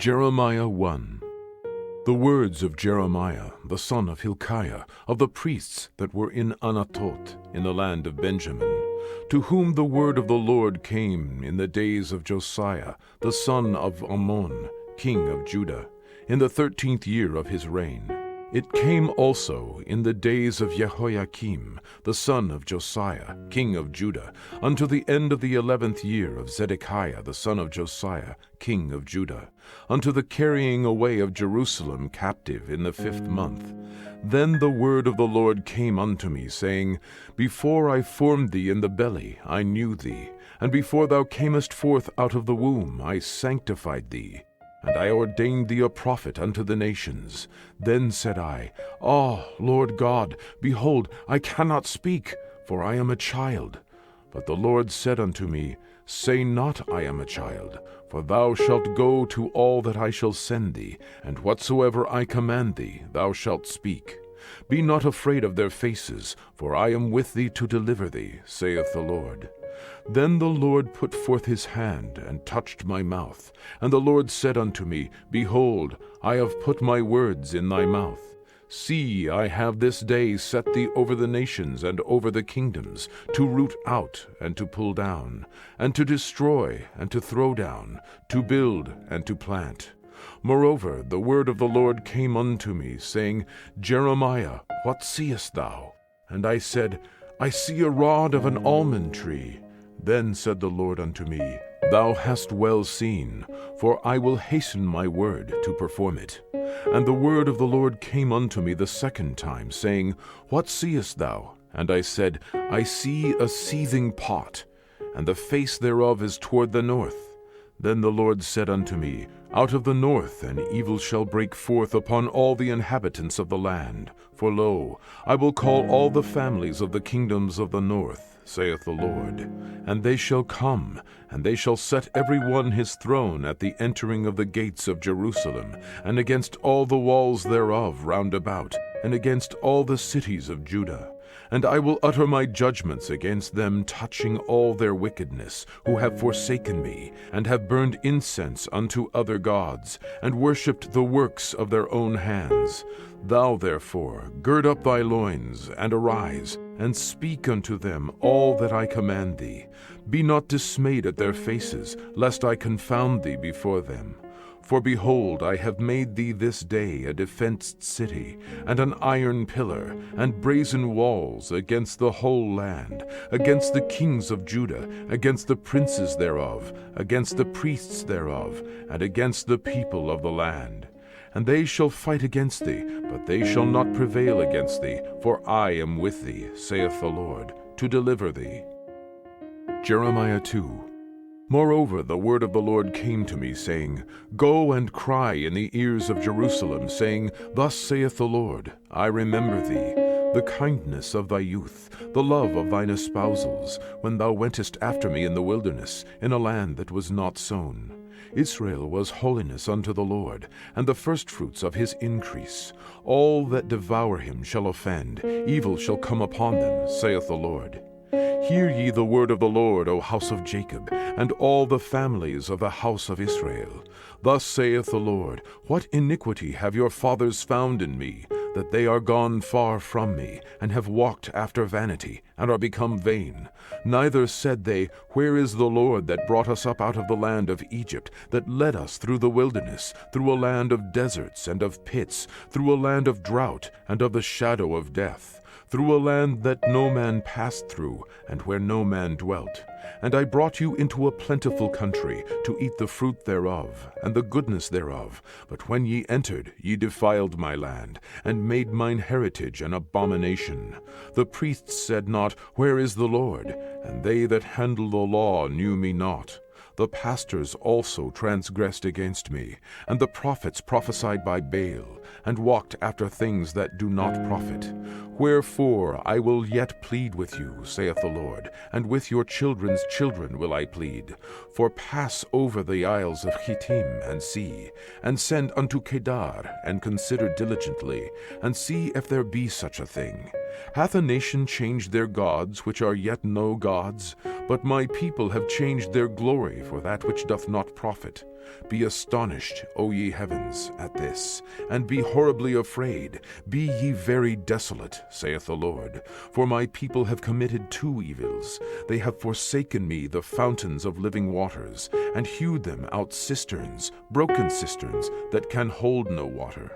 Jeremiah 1. The words of Jeremiah, the son of Hilkiah, of the priests that were in Anatot, in the land of Benjamin, to whom the word of the Lord came in the days of Josiah, the son of Ammon, king of Judah, in the 13th year of his reign. It came also in the days of Jehoiakim, the son of Josiah, king of Judah, unto the end of the 11th year of Zedekiah, the son of Josiah, king of Judah, unto the carrying away of Jerusalem captive in the 5th month. Then the word of the Lord came unto me, saying, Before I formed thee in the belly, I knew thee, and before thou camest forth out of the womb, I sanctified thee. And I ordained thee a prophet unto the nations. Then said I, Ah, Lord God, behold, I cannot speak, for I am a child. But the Lord said unto me, Say not, I am a child, for thou shalt go to all that I shall send thee, and whatsoever I command thee, thou shalt speak. Be not afraid of their faces, for I am with thee to deliver thee, saith the Lord. Then the Lord put forth his hand, and touched my mouth. And the Lord said unto me, Behold, I have put my words in thy mouth. See, I have this day set thee over the nations and over the kingdoms, to root out and to pull down, and to destroy and to throw down, to build and to plant. Moreover, the word of the Lord came unto me, saying, Jeremiah, what seest thou? And I said, I see a rod of an almond tree. Then said the Lord unto me, Thou hast well seen, for I will hasten my word to perform it. And the word of the Lord came unto me the 2nd time, saying, What seest thou? And I said, I see a seething pot, and the face thereof is toward the north. Then the Lord said unto me, Out of the north an evil shall break forth upon all the inhabitants of the land. For lo, I will call all the families of the kingdoms of the north, saith the Lord. And they shall come, and they shall set every one his throne at the entering of the gates of Jerusalem, and against all the walls thereof round about, and against all the cities of Judah. And I will utter my judgments against them touching all their wickedness, who have forsaken me, and have burned incense unto other gods, and worshipped the works of their own hands. Thou therefore gird up thy loins, and arise, and speak unto them all that I command thee. Be not dismayed at their faces, lest I confound thee before them. For behold, I have made thee this day a defenced city, and an iron pillar, and brazen walls against the whole land, against the kings of Judah, against the princes thereof, against the priests thereof, and against the people of the land. And they shall fight against thee, but they shall not prevail against thee, for I am with thee, saith the Lord, to deliver thee. Jeremiah 2. Moreover, the word of the Lord came to me, saying, Go and cry in the ears of Jerusalem, saying, Thus saith the Lord, I remember thee, the kindness of thy youth, the love of thine espousals, when thou wentest after me in the wilderness, in a land that was not sown. Israel was holiness unto the Lord, and the firstfruits of his increase. All that devour him shall offend, evil shall come upon them, saith the Lord. Hear ye the word of the Lord, O house of Jacob, and all the families of the house of Israel. Thus saith the Lord, What iniquity have your fathers found in me, that they are gone far from me, and have walked after vanity, and are become vain? Neither said they, Where is the Lord that brought us up out of the land of Egypt, that led us through the wilderness, through a land of deserts and of pits, through a land of drought and of the shadow of death, through a land that no man passed through, and where no man dwelt? And I brought you into a plentiful country, to eat the fruit thereof, and the goodness thereof. But when ye entered, ye defiled my land, and made mine heritage an abomination. The priests said not, Where is the Lord? And they that handle the law knew me not. The pastors also transgressed against me, and the prophets prophesied by Baal, and walked after things that do not profit. Wherefore I will yet plead with you, saith the Lord, and with your children's children will I plead. For pass over the isles of Chittim, and see, and send unto Kedar, and consider diligently, and see if there be such a thing. Hath a nation changed their gods, which are yet no gods? But my people have changed their glory for that which doth not profit. Be astonished, O ye heavens, at this, and be horribly afraid. Be ye very desolate, saith the Lord. For my people have committed two evils. They have forsaken me the fountains of living waters, and hewed them out cisterns, broken cisterns, that can hold no water.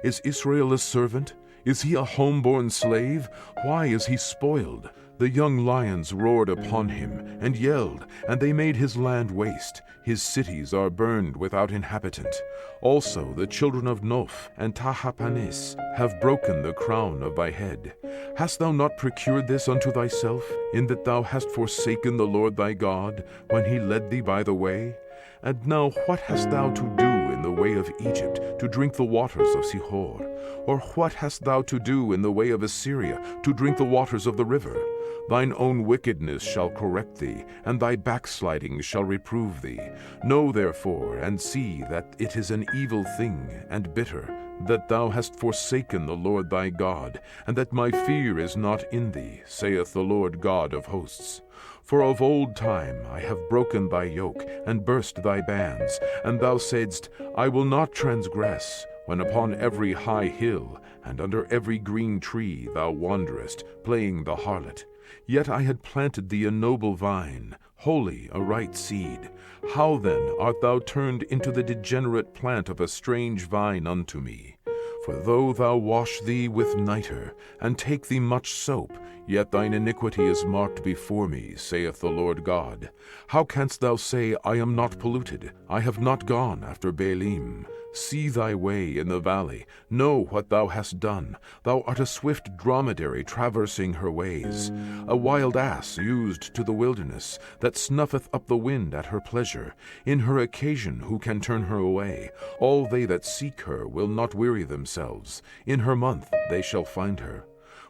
Is Israel a servant? Is he a homeborn slave? Why is he spoiled? The young lions roared upon him, and yelled, and they made his land waste. His cities are burned without inhabitant. Also the children of Noph and Tahapanes have broken the crown of thy head. Hast thou not procured this unto thyself, in that thou hast forsaken the Lord thy God, when he led thee by the way? And now what hast thou to do in the way of Egypt, to drink the waters of Sihor? Or what hast thou to do in the way of Assyria, to drink the waters of the river? Thine own wickedness shall correct thee, and thy backsliding shall reprove thee. Know therefore, and see that it is an evil thing and bitter, that thou hast forsaken the Lord thy God, and that my fear is not in thee, saith the Lord God of hosts. For of old time I have broken thy yoke, and burst thy bands, and thou saidst, I will not transgress, when upon every high hill, and under every green tree thou wanderest, playing the harlot. Yet I had planted thee a noble vine, holy, a right seed. How then art thou turned into the degenerate plant of a strange vine unto me? For though thou wash thee with nitre, and take thee much soap, yet thine iniquity is marked before me, saith the Lord God. How canst thou say, I am not polluted? I have not gone after Baalim. See thy way in the valley, know what thou hast done. Thou art a swift dromedary traversing her ways, a wild ass used to the wilderness, that snuffeth up the wind at her pleasure. In her occasion who can turn her away? All they that seek her will not weary themselves. In her month they shall find her.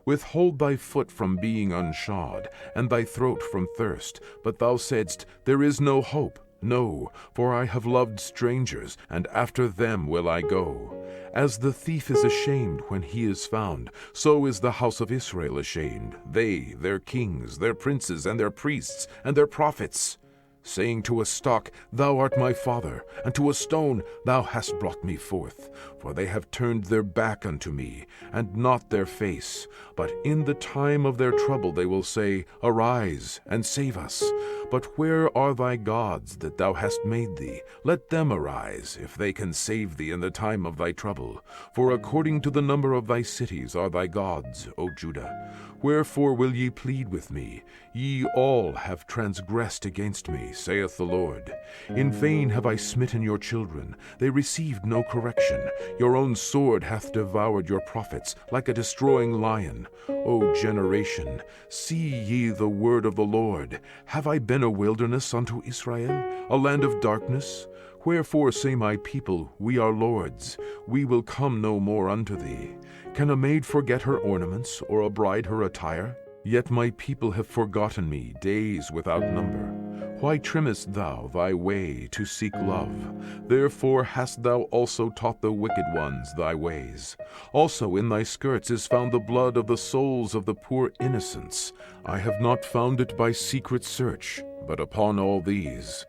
Withhold thy foot from being unshod, and thy throat from thirst. But thou saidst, there is no hope. No, for I have loved strangers, and after them will I go. As the thief is ashamed when he is found, so is the house of Israel ashamed, they, their kings, their princes, and their priests, and their prophets. Saying to a stock, Thou art my father, and to a stone, Thou hast brought me forth. For they have turned their back unto me, and not their face. But in the time of their trouble they will say, Arise, and save us. But where are thy gods that thou hast made thee? Let them arise, if they can save thee in the time of thy trouble. For according to the number of thy cities are thy gods, O Judah. Wherefore will ye plead with me? Ye all have transgressed against me, saith the Lord. In vain have I smitten your children. They received no correction. Your own sword hath devoured your prophets, like a destroying lion. O generation, see ye the word of the Lord. Have I been a wilderness unto Israel, a land of darkness? Wherefore say my people, We are lords. We will come no more unto thee. Can a maid forget her ornaments, or a bride her attire? Yet my people have forgotten me days without number. Why trimmest thou thy way to seek love? Therefore hast thou also taught the wicked ones thy ways. Also in thy skirts is found the blood of the souls of the poor innocents. I have not found it by secret search, but upon all these.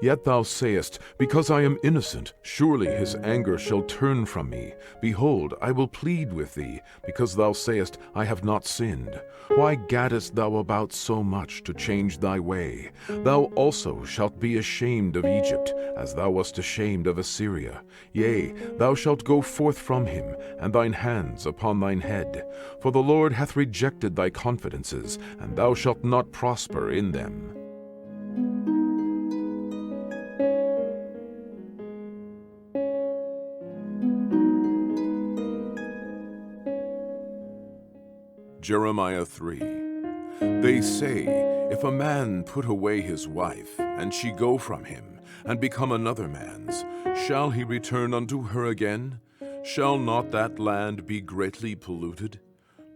Yet thou sayest, Because I am innocent, surely his anger shall turn from me. Behold, I will plead with thee, because thou sayest, I have not sinned. Why gaddest thou about so much to change thy way? Thou also shalt be ashamed of Egypt, as thou wast ashamed of Assyria. Yea, thou shalt go forth from him, and thine hands upon thine head. For the Lord hath rejected thy confidences, and thou shalt not prosper in them. Jeremiah 3. They say, If a man put away his wife, and she go from him, and become another man's, shall he return unto her again? Shall not that land be greatly polluted?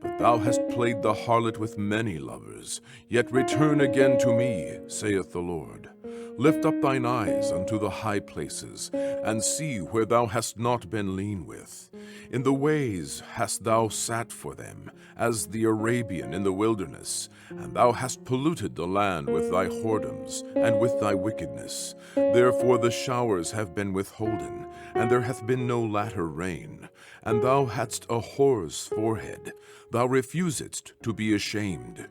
But thou hast played the harlot with many lovers. Yet return again to me, saith the Lord. Lift up thine eyes unto the high places, and see where thou hast not been lean with. In the ways hast thou sat for them, as the Arabian in the wilderness, and thou hast polluted the land with thy whoredoms, and with thy wickedness. Therefore the showers have been withholden, and there hath been no latter rain. And thou hadst a whore's forehead, thou refusedst to be ashamed.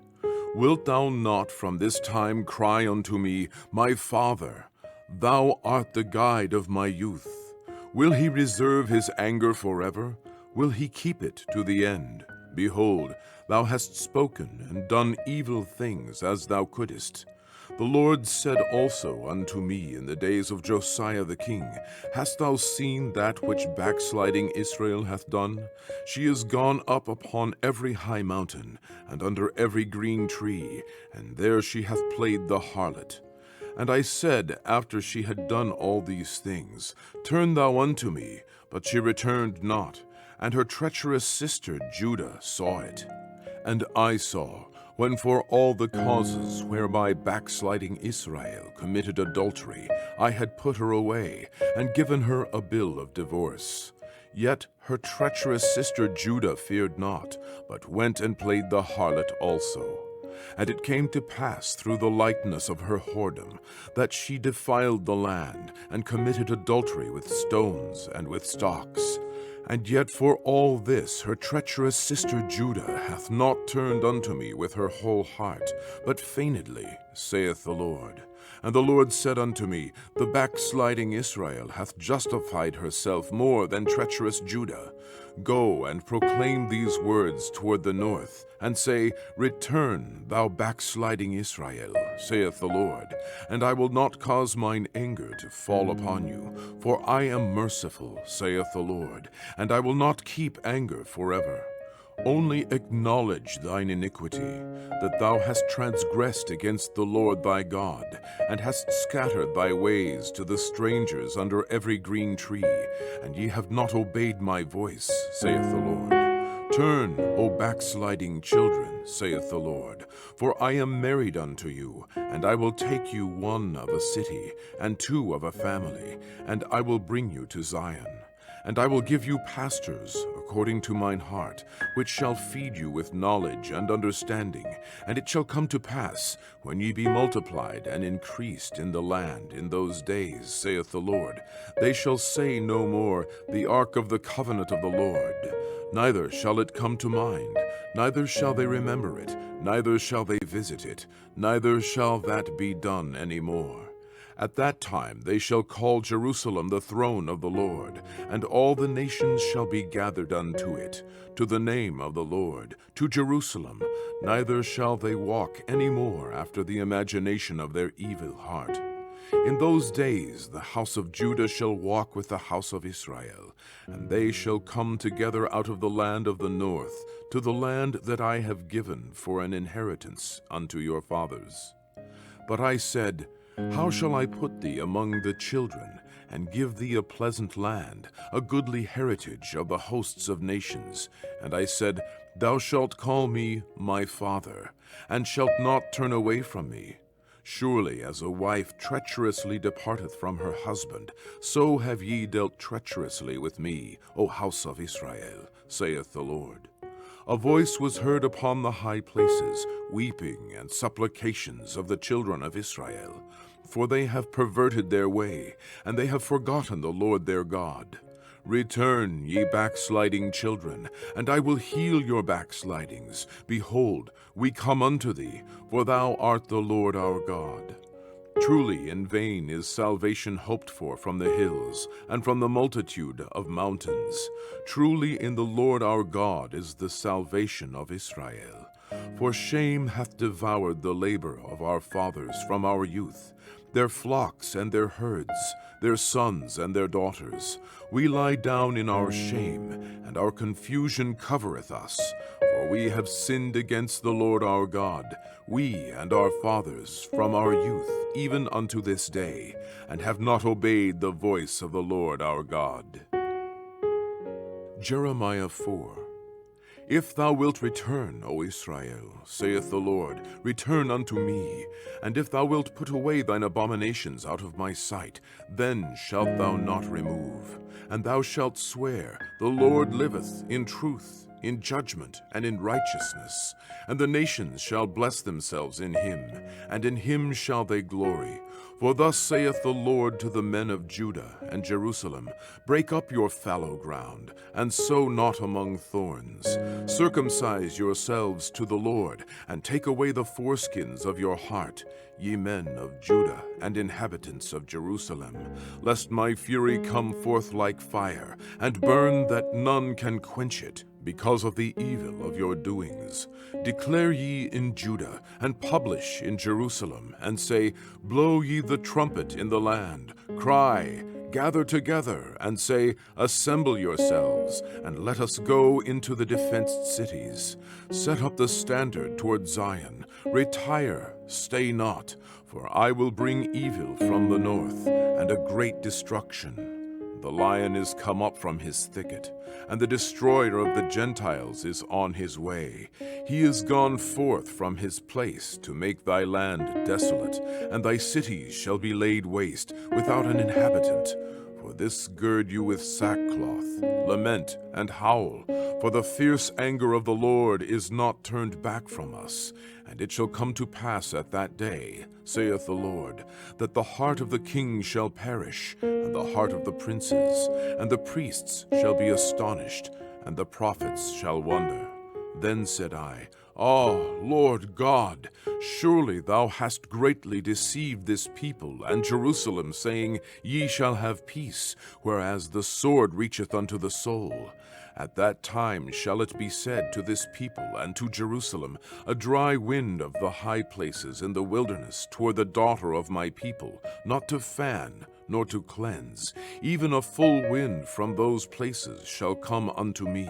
Wilt thou not from this time cry unto me, My Father? Thou art the guide of my youth. Will he reserve his anger forever? Will he keep it to the end? Behold, thou hast spoken and done evil things as thou couldest. The Lord said also unto me in the days of Josiah the king, Hast thou seen that which backsliding Israel hath done? She is gone up upon every high mountain, and under every green tree, and there she hath played the harlot. And I said, after she had done all these things, Turn thou unto me. But she returned not, and her treacherous sister Judah saw it. And I saw, when for all the causes whereby backsliding Israel committed adultery, I had put her away, and given her a bill of divorce. Yet her treacherous sister Judah feared not, but went and played the harlot also. And it came to pass through the likeness of her whoredom, that she defiled the land, and committed adultery with stones and with stocks. And yet for all this her treacherous sister Judah hath not turned unto me with her whole heart, but feignedly, saith the Lord. And the Lord said unto me, The backsliding Israel hath justified herself more than treacherous Judah. Go and proclaim these words toward the north, and say, Return, thou backsliding Israel, saith the Lord, and I will not cause mine anger to fall upon you, for I am merciful, saith the Lord, and I will not keep anger forever. Only acknowledge thine iniquity, that thou hast transgressed against the Lord thy God, and hast scattered thy ways to the strangers under every green tree, and ye have not obeyed my voice, saith the Lord. Turn, O backsliding children, saith the Lord, for I am married unto you, and I will take you one of a city, and two of a family, and I will bring you to Zion. And I will give you pastors according to mine heart, which shall feed you with knowledge and understanding. And it shall come to pass, when ye be multiplied and increased in the land in those days, saith the Lord, they shall say no more, The ark of the covenant of the Lord. Neither shall it come to mind, neither shall they remember it, neither shall they visit it, neither shall that be done any more. At that time they shall call Jerusalem the throne of the Lord, and all the nations shall be gathered unto it, to the name of the Lord, to Jerusalem. Neither shall they walk any more after the imagination of their evil heart. In those days the house of Judah shall walk with the house of Israel, and they shall come together out of the land of the north, to the land that I have given for an inheritance unto your fathers. But I said, How shall I put thee among the children, and give thee a pleasant land, a goodly heritage of the hosts of nations? And I said, Thou shalt call me my father, and shalt not turn away from me. Surely as a wife treacherously departeth from her husband, so have ye dealt treacherously with me, O house of Israel, saith the Lord. A voice was heard upon the high places, weeping and supplications of the children of Israel. For they have perverted their way, and they have forgotten the Lord their God. Return, ye backsliding children, and I will heal your backslidings. Behold, we come unto thee, for thou art the Lord our God. Truly in vain is salvation hoped for from the hills, and from the multitude of mountains. Truly in the Lord our God is the salvation of Israel. For shame hath devoured the labor of our fathers from our youth, their flocks and their herds, their sons and their daughters. We lie down in our shame, and our confusion covereth us. For we have sinned against the Lord our God, we and our fathers, from our youth, even unto this day, and have not obeyed the voice of the Lord our God. Jeremiah 4. If thou wilt return, O Israel, saith the Lord, return unto me. And if thou wilt put away thine abominations out of my sight, then shalt thou not remove. And thou shalt swear, the Lord liveth, in truth, in judgment, and in righteousness. And the nations shall bless themselves in him, and in him shall they glory. For thus saith the Lord to the men of Judah and Jerusalem, break up your fallow ground, and sow not among thorns. Circumcise yourselves to the Lord, and take away the foreskins of your heart, ye men of Judah and inhabitants of Jerusalem, lest my fury come forth like fire, and burn that none can quench it, because of the evil of your doings. Declare ye in Judah, and publish in Jerusalem, and say, blow ye the trumpet in the land, cry, gather together, and say, assemble yourselves, and let us go into the defenced cities. Set up the standard toward Zion, retire, stay not, for I will bring evil from the north, and a great destruction. The lion is come up from his thicket, and the destroyer of the Gentiles is on his way. He is gone forth from his place to make thy land desolate, and thy cities shall be laid waste without an inhabitant. For this gird you with sackcloth, lament and howl, for the fierce anger of the Lord is not turned back from us. And it shall come to pass at that day, saith the Lord, that the heart of the king shall perish, and the heart of the princes, and the priests shall be astonished, and the prophets shall wonder. Then said I, Ah, Lord God, surely thou hast greatly deceived this people and Jerusalem, saying, Ye shall have peace, whereas the sword reacheth unto the soul. At that time shall it be said to this people and to Jerusalem, a dry wind of the high places in the wilderness toward the daughter of my people, not to fan, nor to cleanse. Even a full wind from those places shall come unto me.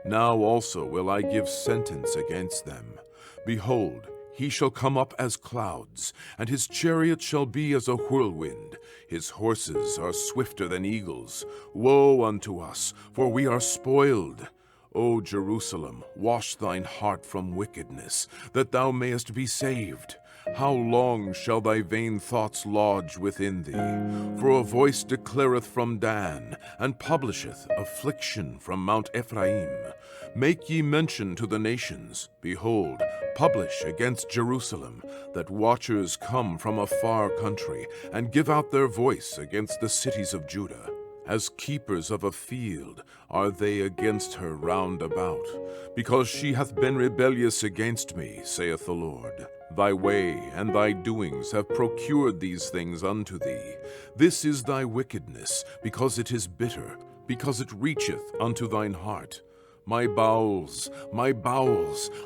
Now also will I give sentence against them. Behold, he shall come up as clouds, and his chariot shall be as a whirlwind. His horses are swifter than eagles. Woe unto us, for we are spoiled. O Jerusalem, wash thine heart from wickedness, that thou mayest be saved. How long shall thy vain thoughts lodge within thee? For a voice declareth from Dan, and publisheth affliction from Mount Ephraim. Make ye mention to the nations, behold, publish against Jerusalem, that watchers come from a far country, and give out their voice against the cities of Judah. As keepers of a field are they against her round about, because she hath been rebellious against me, saith the Lord. Thy way and thy doings have procured these things unto thee. This is thy wickedness, because it is bitter, because it reacheth unto thine heart. My bowels,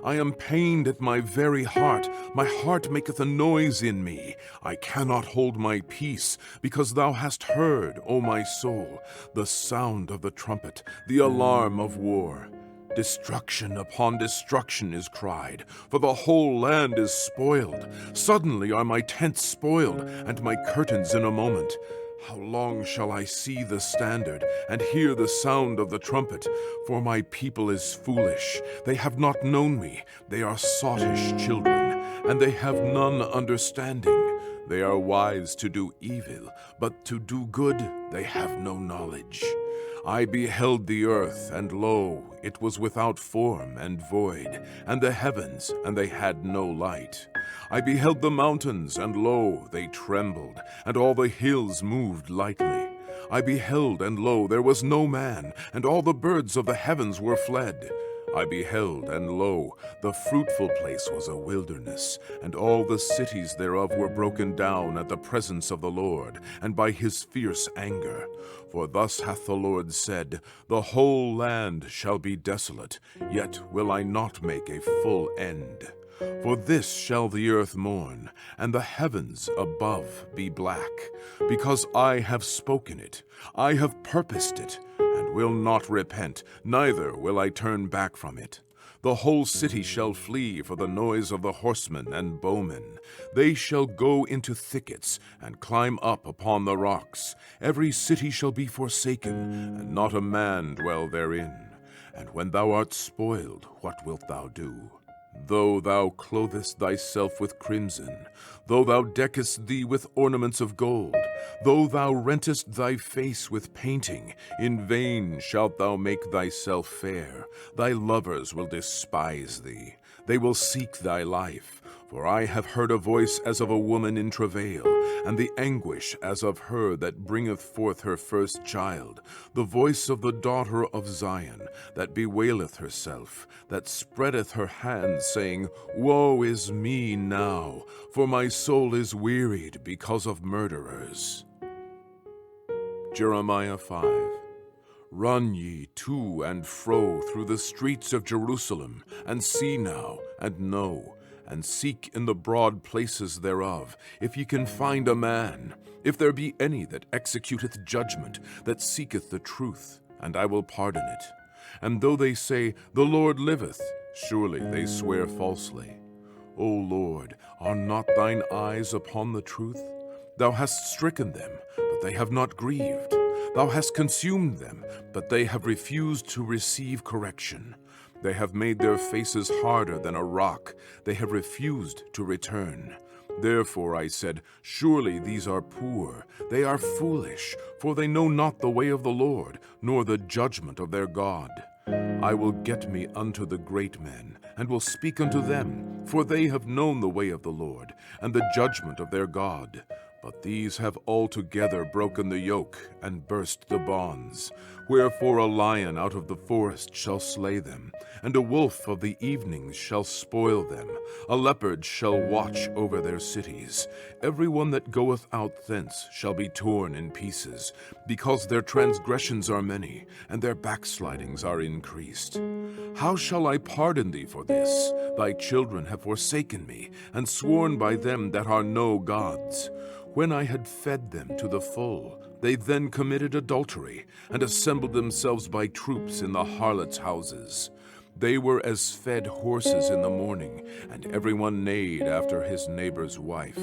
I am pained at my very heart. My heart maketh a noise in me. I cannot hold my peace, because thou hast heard, O my soul, the sound of the trumpet, the alarm of war. Destruction upon destruction is cried, for the whole land is spoiled. Suddenly are my tents spoiled, and my curtains in a moment. How long shall I see the standard, and hear the sound of the trumpet? For my people is foolish. They have not known me. They are sottish children, and they have none understanding. They are wise to do evil, but to do good they have no knowledge. I beheld the earth, and lo, it was without form and void, and the heavens, and they had no light. I beheld the mountains, and lo, they trembled, and all the hills moved lightly. I beheld, and lo, there was no man, and all the birds of the heavens were fled. I beheld, and lo, the fruitful place was a wilderness, and all the cities thereof were broken down at the presence of the Lord, and by his fierce anger. For thus hath the Lord said, The whole land shall be desolate, yet will I not make a full end. For this shall the earth mourn, and the heavens above be black, because I have spoken it, I have purposed it, and will not repent, neither will I turn back from it. The whole city shall flee for the noise of the horsemen and bowmen. They shall go into thickets, and climb up upon the rocks. Every city shall be forsaken, and not a man dwell therein. And when thou art spoiled, what wilt thou do? Though thou clothest thyself with crimson, though thou deckest thee with ornaments of gold, though thou rentest thy face with painting, in vain shalt thou make thyself fair. Thy lovers will despise thee. They will seek thy life. For I have heard a voice as of a woman in travail, and the anguish as of her that bringeth forth her first child, the voice of the daughter of Zion, that bewaileth herself, that spreadeth her hands, saying, Woe is me now, for my soul is wearied because of murderers. Jeremiah 5. Run ye to and fro through the streets of Jerusalem, and see now, and know, and seek in the broad places thereof, if ye can find a man, if there be any that executeth judgment, that seeketh the truth, and I will pardon it. And though they say, The Lord liveth, surely they swear falsely. O Lord, are not thine eyes upon the truth? Thou hast stricken them, but they have not grieved. Thou hast consumed them, but they have refused to receive correction. They have made their faces harder than a rock. They have refused to return. Therefore I said, Surely these are poor. They are foolish, for they know not the way of the Lord, nor the judgment of their God. I will get me unto the great men, and will speak unto them, for they have known the way of the Lord, and the judgment of their God. But these have altogether broken the yoke, and burst the bonds. Wherefore a lion out of the forest shall slay them, and a wolf of the evenings shall spoil them. A leopard shall watch over their cities. Every one that goeth out thence shall be torn in pieces, because their transgressions are many, and their backslidings are increased. How shall I pardon thee for this? Thy children have forsaken me, and sworn by them that are no gods. When I had fed them to the full, they then committed adultery, and assembled themselves by troops in the harlots' houses. They were as fed horses in the morning, and every one neighed after his neighbor's wife.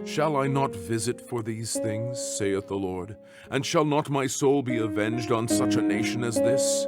Shall I not visit for these things, saith the Lord? And shall not my soul be avenged on such a nation as this?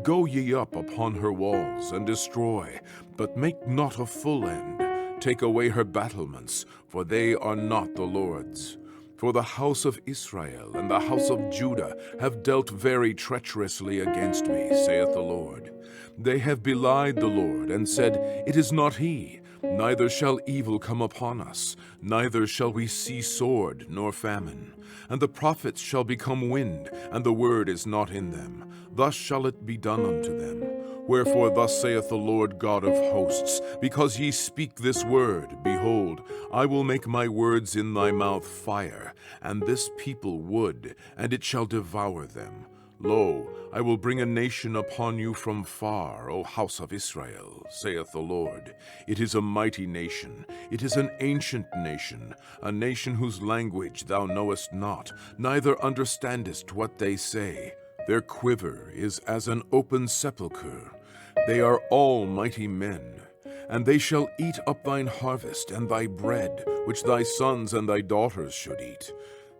Go ye up upon her walls, and destroy, but make not a full end. Take away her battlements, for they are not the Lord's. For the house of Israel and the house of Judah have dealt very treacherously against me, saith the Lord. They have belied the Lord, and said, It is not he. Neither shall evil come upon us, neither shall we see sword nor famine. And the prophets shall become wind, and the word is not in them. Thus shall it be done unto them. Wherefore thus saith the Lord God of hosts, because ye speak this word, behold, I will make my words in thy mouth fire, and this people wood, and it shall devour them. Lo, I will bring a nation upon you from far, O house of Israel, saith the Lord. It is a mighty nation, it is an ancient nation, a nation whose language thou knowest not, neither understandest what they say. Their quiver is as an open sepulchre. They are all mighty men. And they shall eat up thine harvest and thy bread, which thy sons and thy daughters should eat.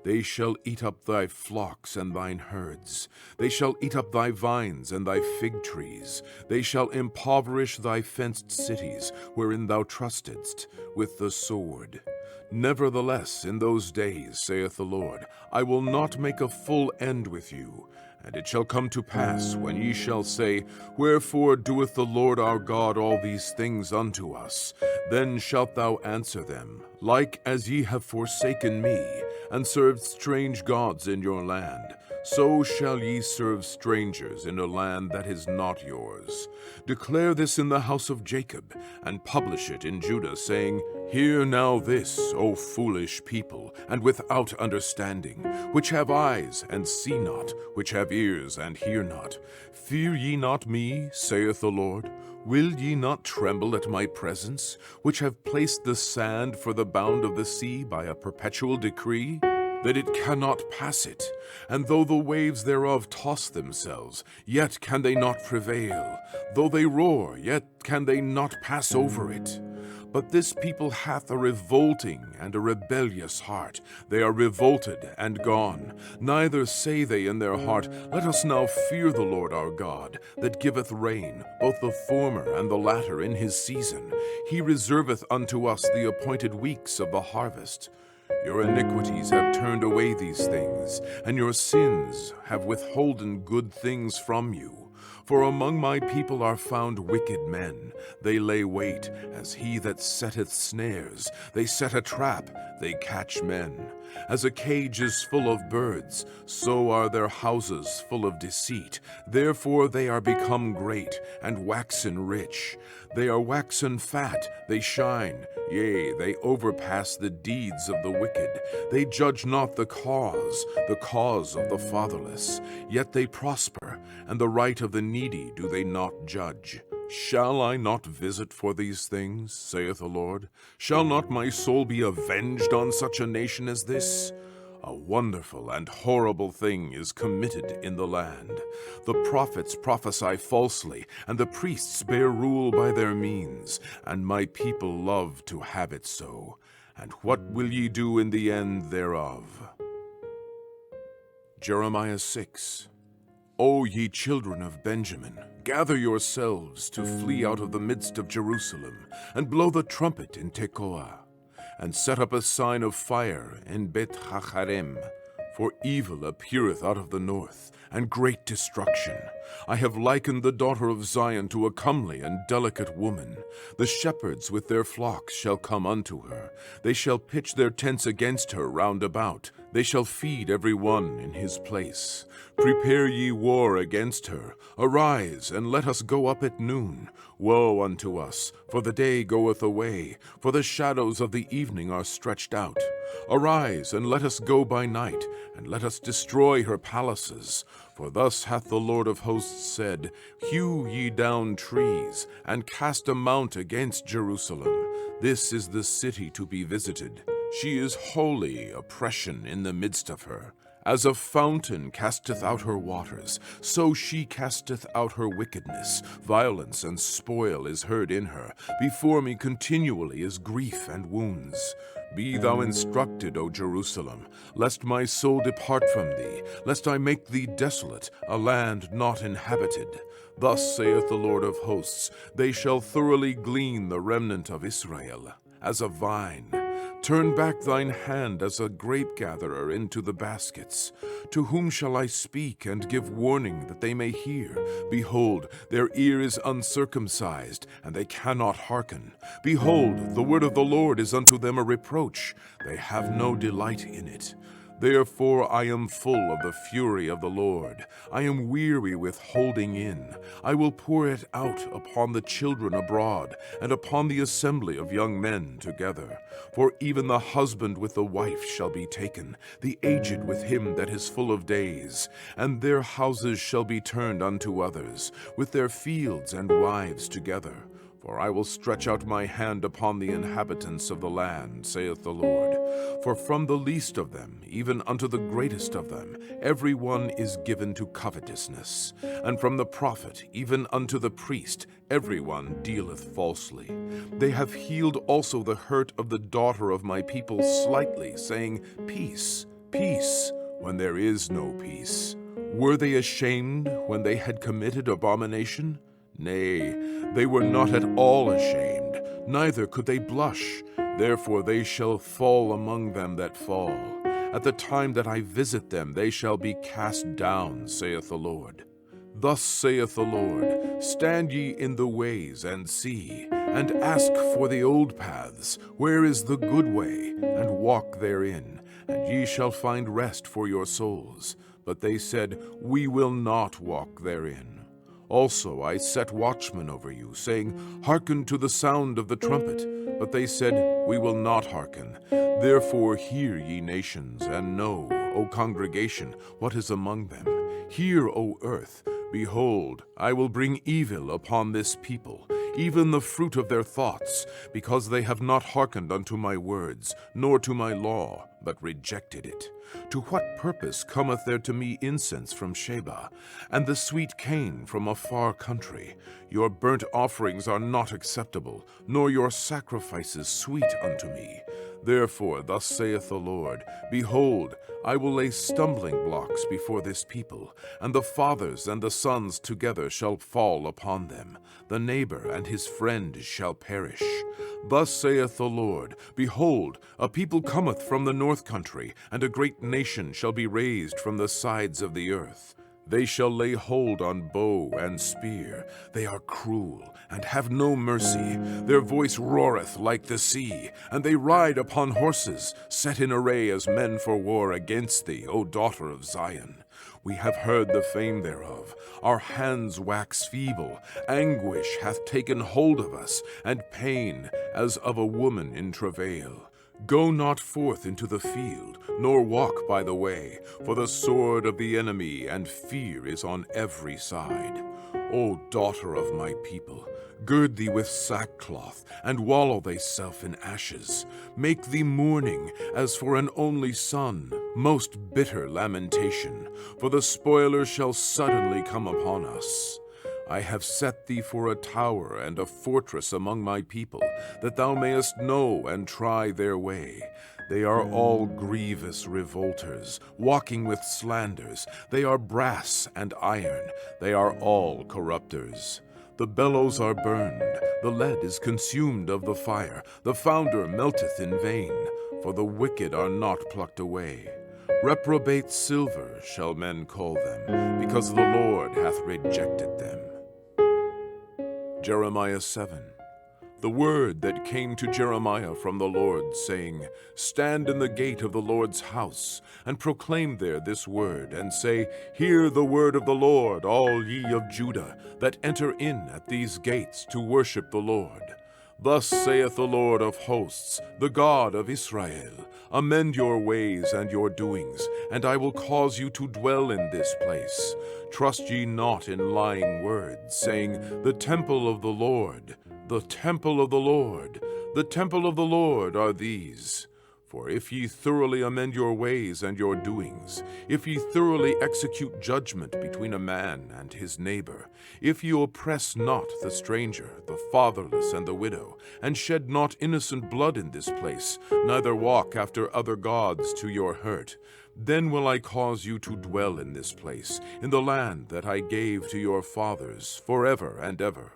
They shall eat up thy flocks and thine herds. They shall eat up thy vines and thy fig trees. They shall impoverish thy fenced cities, wherein thou trustedst, with the sword. Nevertheless, in those days, saith the Lord, I will not make a full end with you. And it shall come to pass, when ye shall say, Wherefore doeth the Lord our God all these things unto us? Then shalt thou answer them, Like as ye have forsaken me, and served strange gods in your land, so shall ye serve strangers in a land that is not yours. Declare this in the house of Jacob, and publish it in Judah, saying, Hear now this, O foolish people, and without understanding, which have eyes and see not, which have ears and hear not. Fear ye not me, saith the Lord? Will ye not tremble at my presence, which have placed the sand for the bound of the sea by a perpetual decree? That it cannot pass it, and though the waves thereof toss themselves, yet can they not prevail. Though they roar, yet can they not pass over it. But this people hath a revolting and a rebellious heart. They are revolted and gone. Neither say they in their heart, Let us now fear the Lord our God, that giveth rain, both the former and the latter in his season. He reserveth unto us the appointed weeks of the harvest. Your iniquities have turned away these things, and your sins have withholden good things from you. For among my people are found wicked men. They lay wait, as he that setteth snares. They set a trap, they catch men. As a cage is full of birds, so are their houses full of deceit. Therefore they are become great, and waxen rich. They are waxen fat, they shine. Yea, they overpass the deeds of the wicked. They judge not the cause of the fatherless. Yet they prosper, and the right of the needy do they not judge. Shall I not visit for these things, saith the Lord? Shall not my soul be avenged on such a nation as this? A wonderful and horrible thing is committed in the land. The prophets prophesy falsely, and the priests bear rule by their means, and my people love to have it so. And what will ye do in the end thereof? Jeremiah 6. O ye children of Benjamin, gather yourselves to flee out of the midst of Jerusalem, and blow the trumpet in Tekoa, and set up a sign of fire in Beth-hacharem. For evil appeareth out of the north, and great destruction. I have likened the daughter of Zion to a comely and delicate woman. The shepherds with their flocks shall come unto her. They shall pitch their tents against her round about. They shall feed every one in his place. Prepare ye war against her. Arise, and let us go up at noon. Woe unto us, for the day goeth away, for the shadows of the evening are stretched out. Arise, and let us go by night, and let us destroy her palaces. For thus hath the Lord of hosts said, Hew ye down trees, and cast a mount against Jerusalem. This is the city to be visited. She is holy oppression in the midst of her. As a fountain casteth out her waters, so she casteth out her wickedness. Violence and spoil is heard in her. Before me continually is grief and wounds. Be thou instructed, O Jerusalem, lest my soul depart from thee, lest I make thee desolate, a land not inhabited. Thus saith the Lord of hosts, they shall thoroughly glean the remnant of Israel, as a vine. Turn back thine hand as a grape-gatherer into the baskets. To whom shall I speak and give warning that they may hear? Behold, their ear is uncircumcised, and they cannot hearken. Behold, the word of the Lord is unto them a reproach. They have no delight in it. Therefore I am full of the fury of the Lord. I am weary with holding in. I will pour it out upon the children abroad, and upon the assembly of young men together. For even the husband with the wife shall be taken, the aged with him that is full of days. And their houses shall be turned unto others, with their fields and wives together. For I will stretch out my hand upon the inhabitants of the land, saith the Lord. For from the least of them, even unto the greatest of them, every one is given to covetousness. And from the prophet, even unto the priest, every one dealeth falsely. They have healed also the hurt of the daughter of my people slightly, saying, Peace, peace, when there is no peace. Were they ashamed when they had committed abomination? Nay, they were not at all ashamed, neither could they blush. Therefore they shall fall among them that fall. At the time that I visit them, they shall be cast down, saith the Lord. Thus saith the Lord, Stand ye in the ways, and see, and ask for the old paths, where is the good way, and walk therein, and ye shall find rest for your souls. But they said, We will not walk therein. Also I set watchmen over you, saying, Hearken to the sound of the trumpet. But they said, We will not hearken. Therefore hear, ye nations, and know, O congregation, what is among them. Hear, O earth. Behold, I will bring evil upon this people, even the fruit of their thoughts, because they have not hearkened unto my words, nor to my law, but rejected it. To what purpose cometh there to me incense from Sheba, and the sweet cane from a far country? Your burnt offerings are not acceptable, nor your sacrifices sweet unto me. Therefore thus saith the Lord, Behold, I will lay stumbling blocks before this people, and the fathers and the sons together shall fall upon them. The neighbor and his friend shall perish. Thus saith the Lord, Behold, a people cometh from the north country, and a great nation shall be raised from the sides of the earth. They shall lay hold on bow and spear. They are cruel, and have no mercy. Their voice roareth like the sea, and they ride upon horses, set in array as men for war against thee, O daughter of Zion. We have heard the fame thereof. Our hands wax feeble. Anguish hath taken hold of us, and pain as of a woman in travail. Go not forth into the field, nor walk by the way, for the sword of the enemy and fear is on every side. O daughter of my people, gird thee with sackcloth, and wallow thyself in ashes. Make thee mourning as for an only son, most bitter lamentation, for the spoiler shall suddenly come upon us. I have set thee for a tower and a fortress among my people, that thou mayest know and try their way. They are all grievous revolters, walking with slanders. They are brass and iron. They are all corrupters. The bellows are burned, the lead is consumed of the fire, the founder melteth in vain, for the wicked are not plucked away. Reprobate silver shall men call them, because the Lord hath rejected them. Jeremiah 7. The word that came to Jeremiah from the Lord, saying, Stand in the gate of the Lord's house, and proclaim there this word, and say, Hear the word of the Lord, all ye of Judah, that enter in at these gates to worship the Lord. Thus saith the Lord of hosts, the God of Israel, Amend your ways and your doings, and I will cause you to dwell in this place. Trust ye not in lying words, saying, The temple of the Lord, the temple of the Lord, the temple of the Lord are these. For if ye thoroughly amend your ways and your doings, if ye thoroughly execute judgment between a man and his neighbor, if ye oppress not the stranger, the fatherless, and the widow, and shed not innocent blood in this place, neither walk after other gods to your hurt, then will I cause you to dwell in this place, in the land that I gave to your fathers forever and ever.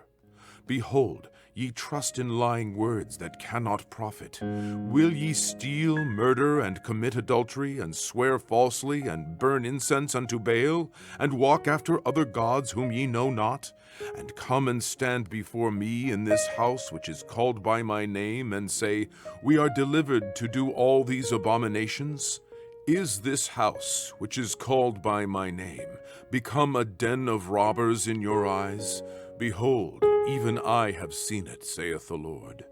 Behold, ye trust in lying words that cannot profit. Will ye steal, murder, and commit adultery, and swear falsely, and burn incense unto Baal, and walk after other gods whom ye know not, and come and stand before me in this house which is called by my name, and say, We are delivered to do all these abominations? Is this house, which is called by my name, become a den of robbers in your eyes? Behold, even I have seen it, saith the Lord.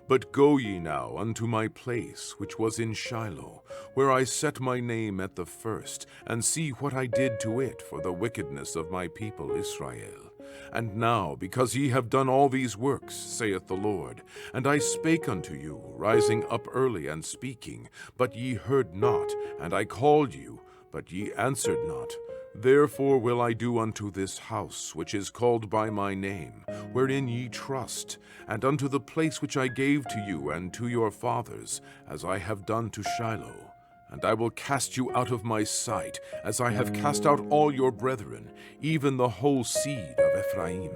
But go ye now unto my place, which was in Shiloh, where I set my name at the first, and see what I did to it for the wickedness of my people Israel. And now, because ye have done all these works, saith the Lord, and I spake unto you, rising up early and speaking, but ye heard not, and I called you, but ye answered not, therefore will I do unto this house, which is called by my name, wherein ye trust, and unto the place which I gave to you and to your fathers, as I have done to Shiloh. And I will cast you out of my sight, as I have cast out all your brethren, even the whole seed of Ephraim.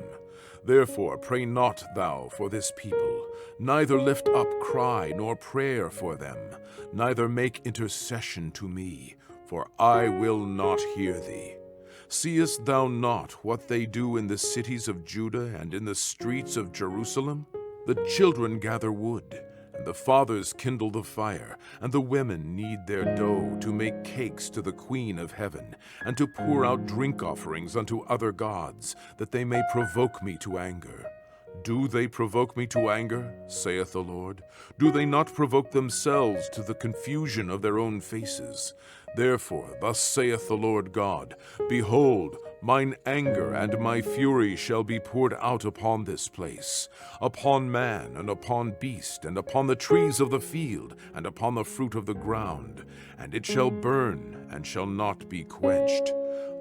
Therefore pray not thou for this people, neither lift up cry nor prayer for them, neither make intercession to me, for I will not hear thee. Seest thou not what they do in the cities of Judah and in the streets of Jerusalem? The children gather wood, and the fathers kindle the fire, and the women knead their dough to make cakes to the Queen of heaven, and to pour out drink offerings unto other gods, that they may provoke me to anger. Do they provoke me to anger, saith the Lord? Do they not provoke themselves to the confusion of their own faces? Therefore, thus saith the Lord God, Behold, Mine anger and my fury shall be poured out upon this place, upon man and upon beast, and upon the trees of the field, and upon the fruit of the ground, and it shall burn, and shall not be quenched.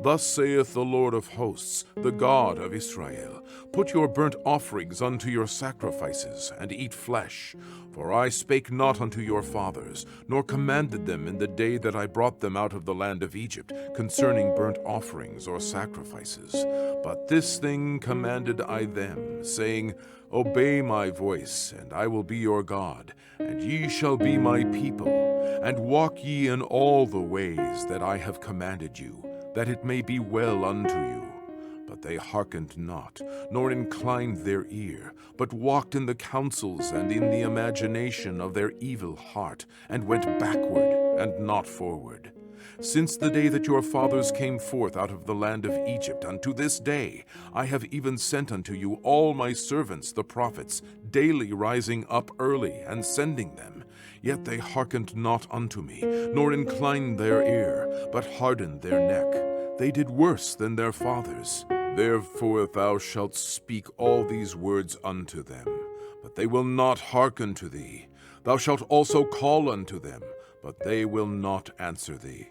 Thus saith the Lord of hosts, the God of Israel, Put your burnt offerings unto your sacrifices, and eat flesh. For I spake not unto your fathers, nor commanded them in the day that I brought them out of the land of Egypt, concerning burnt offerings or sacrifices. But this thing commanded I them, saying, Obey my voice, and I will be your God, and ye shall be my people, and walk ye in all the ways that I have commanded you, that it may be well unto you. But they hearkened not, nor inclined their ear, but walked in the counsels and in the imagination of their evil heart, and went backward and not forward. Since the day that your fathers came forth out of the land of Egypt unto this day, I have even sent unto you all my servants the prophets, daily rising up early and sending them. Yet they hearkened not unto me, nor inclined their ear, but hardened their neck. They did worse than their fathers. Therefore thou shalt speak all these words unto them, but they will not hearken to thee. Thou shalt also call unto them, but they will not answer thee.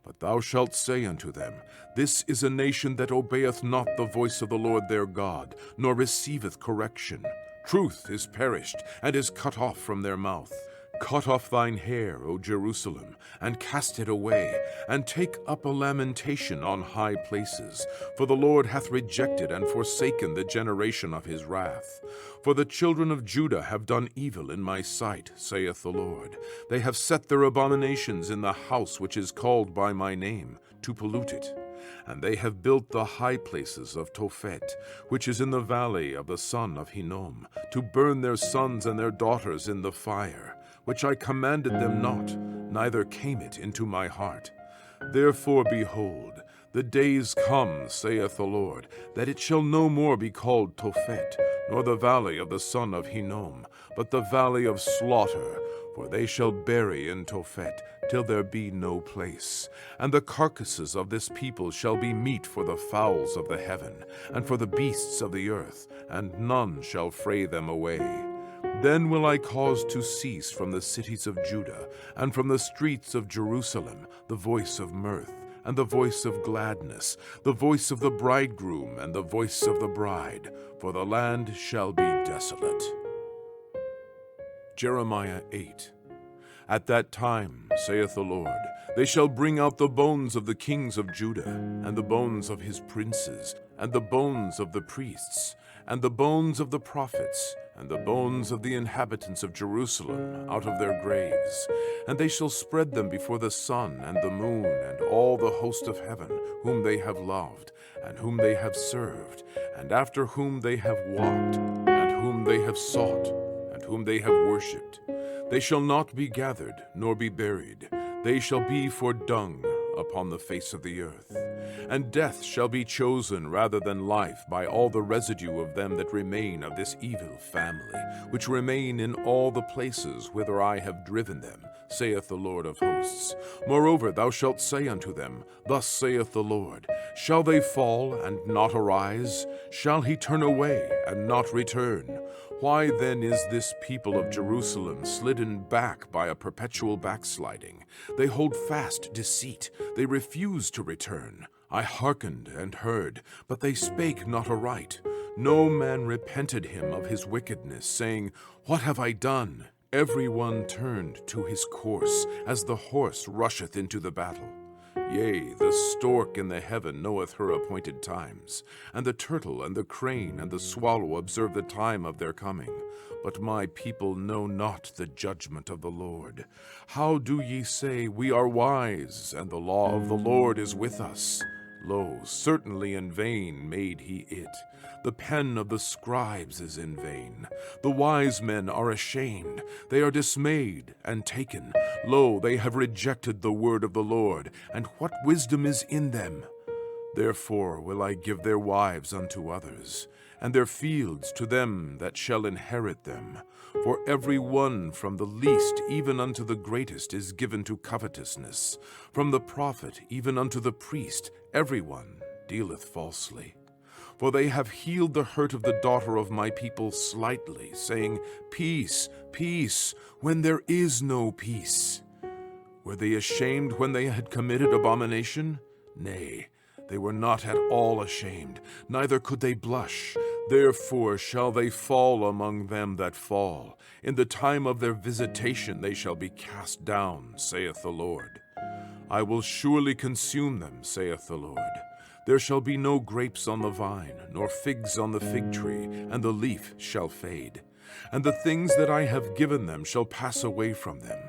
But thou shalt say unto them, This is a nation that obeyeth not the voice of the Lord their God, nor receiveth correction. Truth is perished, and is cut off from their mouth. Cut off thine hair, O Jerusalem, and cast it away, and take up a lamentation on high places. For the Lord hath rejected and forsaken the generation of his wrath. For the children of Judah have done evil in my sight, saith the Lord. They have set their abominations in the house which is called by my name, to pollute it. And they have built the high places of Tophet, which is in the valley of the son of Hinnom, to burn their sons and their daughters in the fire, which I commanded them not, neither came it into my heart. Therefore, behold, the days come, saith the Lord, that it shall no more be called Tophet, nor the valley of the son of Hinnom, but the valley of slaughter, for they shall bury in Tophet, till there be no place. And the carcasses of this people shall be meat for the fowls of the heaven, and for the beasts of the earth, and none shall fray them away. Then will I cause to cease from the cities of Judah, and from the streets of Jerusalem, the voice of mirth, and the voice of gladness, the voice of the bridegroom, and the voice of the bride, for the land shall be desolate. Jeremiah 8. At that time, saith the Lord, they shall bring out the bones of the kings of Judah, and the bones of his princes, and the bones of the priests, and the bones of the prophets, and the bones of the inhabitants of Jerusalem out of their graves. And they shall spread them before the sun and the moon and all the host of heaven, whom they have loved, and whom they have served, and after whom they have walked, and whom they have sought, and whom they have worshipped. They shall not be gathered, nor be buried. They shall be for dung upon the face of the earth. And death shall be chosen rather than life by all the residue of them that remain of this evil family, which remain in all the places whither I have driven them, saith the Lord of hosts. Moreover, thou shalt say unto them, Thus saith the Lord, Shall they fall and not arise? Shall he turn away and not return? Why then is this people of Jerusalem slidden back by a perpetual backsliding? They hold fast deceit, they refuse to return. I hearkened and heard, but they spake not aright. No man repented him of his wickedness, saying, What have I done? Every one turned to his course, as the horse rusheth into the battle. Yea, the stork in the heaven knoweth her appointed times, and the turtle and the crane and the swallow observe the time of their coming. But my people know not the judgment of the Lord. How do ye say, We are wise, and the law of the Lord is with us? Lo, certainly in vain made he it. The pen of the scribes is in vain. The wise men are ashamed. They are dismayed and taken. Lo, they have rejected the word of the Lord, and what wisdom is in them? Therefore will I give their wives unto others, and their fields to them that shall inherit them. For every one from the least even unto the greatest is given to covetousness, from the prophet even unto the priest, every one dealeth falsely. For they have healed the hurt of the daughter of my people slightly, saying, Peace, peace, when there is no peace. Were they ashamed when they had committed abomination? Nay, they were not at all ashamed, neither could they blush. Therefore shall they fall among them that fall. In the time of their visitation they shall be cast down, saith the Lord. I will surely consume them, saith the Lord. There shall be no grapes on the vine, nor figs on the fig tree, and the leaf shall fade. And the things that I have given them shall pass away from them.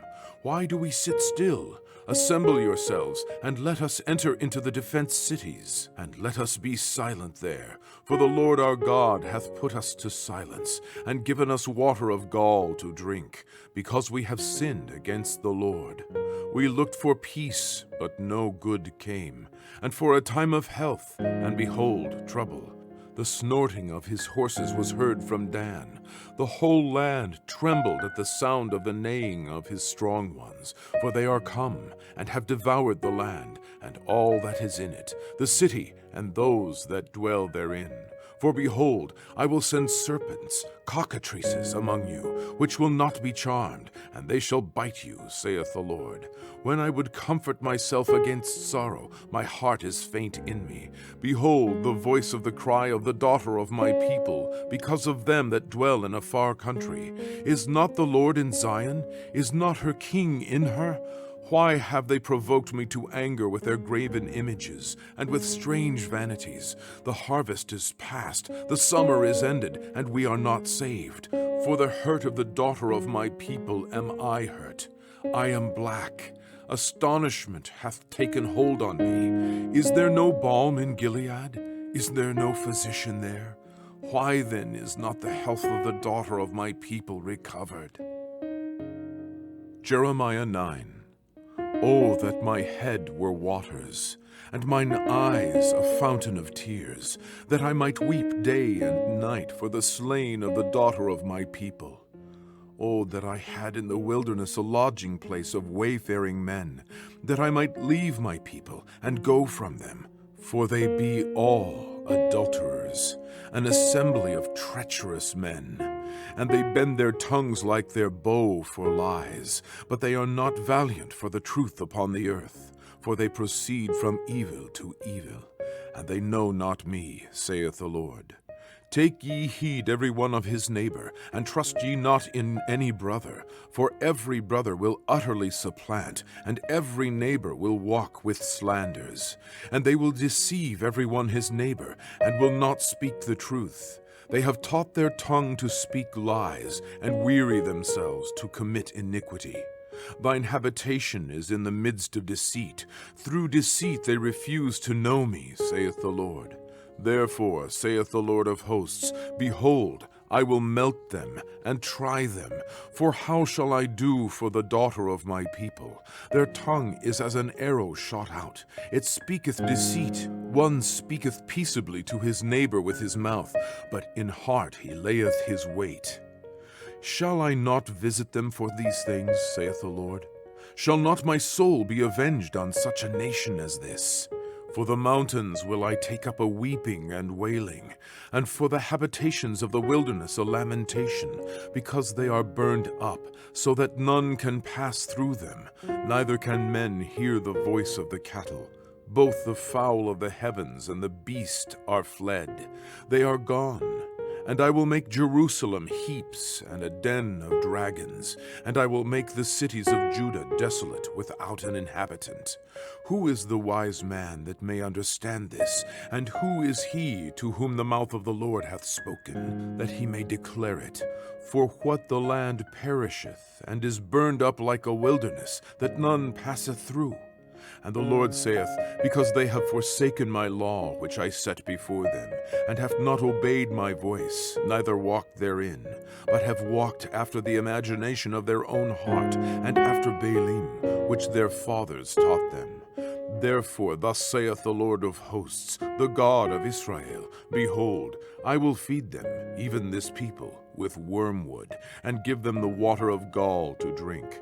Why do we sit still? Assemble yourselves, and let us enter into the defenced cities, and let us be silent there. For the Lord our God hath put us to silence, and given us water of gall to drink, because we have sinned against the Lord. We looked for peace, but no good came, and for a time of health, and behold, trouble. The snorting of his horses was heard from Dan. The whole land trembled at the sound of the neighing of his strong ones. For they are come, and have devoured the land, and all that is in it, the city, and those that dwell therein. For behold, I will send serpents, cockatrices among you, which will not be charmed, and they shall bite you, saith the Lord. When I would comfort myself against sorrow, my heart is faint in me. Behold, the voice of the cry of the daughter of my people, because of them that dwell in a far country. Is not the Lord in Zion? Is not her king in her? Why have they provoked me to anger with their graven images, and with strange vanities? The harvest is past, the summer is ended, and we are not saved. For the hurt of the daughter of my people am I hurt. I am black. Astonishment hath taken hold on me. Is there no balm in Gilead? Is there no physician there? Why then is not the health of the daughter of my people recovered? Jeremiah 9. Oh, that my head were waters, and mine eyes a fountain of tears, that I might weep day and night for the slain of the daughter of my people. Oh, that I had in the wilderness a lodging place of wayfaring men, that I might leave my people and go from them, for they be all adulterers, an assembly of treacherous men. And they bend their tongues like their bow for lies, but they are not valiant for the truth upon the earth. For they proceed from evil to evil, and they know not me, saith the Lord. Take ye heed every one of his neighbor, and trust ye not in any brother. For every brother will utterly supplant, and every neighbor will walk with slanders. And they will deceive every one his neighbor, and will not speak the truth. They have taught their tongue to speak lies, and weary themselves to commit iniquity. Thine habitation is in the midst of deceit. Through deceit they refuse to know me, saith the Lord. Therefore, saith the Lord of hosts, Behold, I will melt them, and try them. For how shall I do for the daughter of my people? Their tongue is as an arrow shot out. It speaketh deceit. One speaketh peaceably to his neighbor with his mouth, but in heart he layeth his wait. Shall I not visit them for these things, saith the Lord? Shall not my soul be avenged on such a nation as this? For the mountains will I take up a weeping and wailing, and for the habitations of the wilderness a lamentation, because they are burned up, so that none can pass through them, neither can men hear the voice of the cattle. Both the fowl of the heavens and the beast are fled. They are gone. And I will make Jerusalem heaps and a den of dragons, and I will make the cities of Judah desolate without an inhabitant. Who is the wise man that may understand this? And who is he to whom the mouth of the Lord hath spoken, that he may declare it? For what the land perisheth, and is burned up like a wilderness, that none passeth through? And the Lord saith, Because they have forsaken my law which I set before them, and have not obeyed my voice, neither walked therein, but have walked after the imagination of their own heart, and after Baalim, which their fathers taught them. Therefore thus saith the Lord of hosts, the God of Israel, Behold, I will feed them, even this people, with wormwood, and give them the water of gall to drink.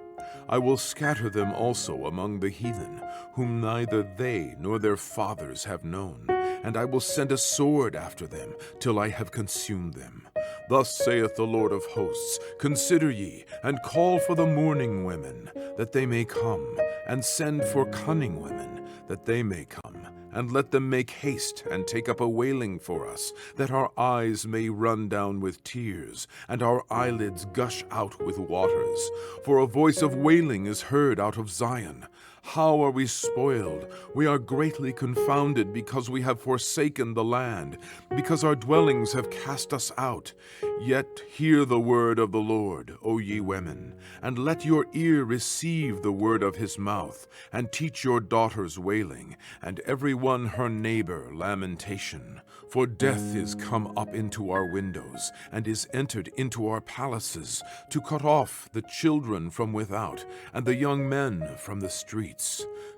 I will scatter them also among the heathen, whom neither they nor their fathers have known, and I will send a sword after them, till I have consumed them. Thus saith the Lord of hosts, Consider ye, and call for the mourning women, that they may come, and send for cunning women, that they may come. And let them make haste, and take up a wailing for us, that our eyes may run down with tears, and our eyelids gush out with waters. For a voice of wailing is heard out of Zion. How are we spoiled? We are greatly confounded, because we have forsaken the land, because our dwellings have cast us out. Yet hear the word of the Lord, O ye women, and let your ear receive the word of his mouth, and teach your daughters wailing, and every one her neighbor lamentation. For death is come up into our windows, and is entered into our palaces, to cut off the children from without, and the young men from the streets.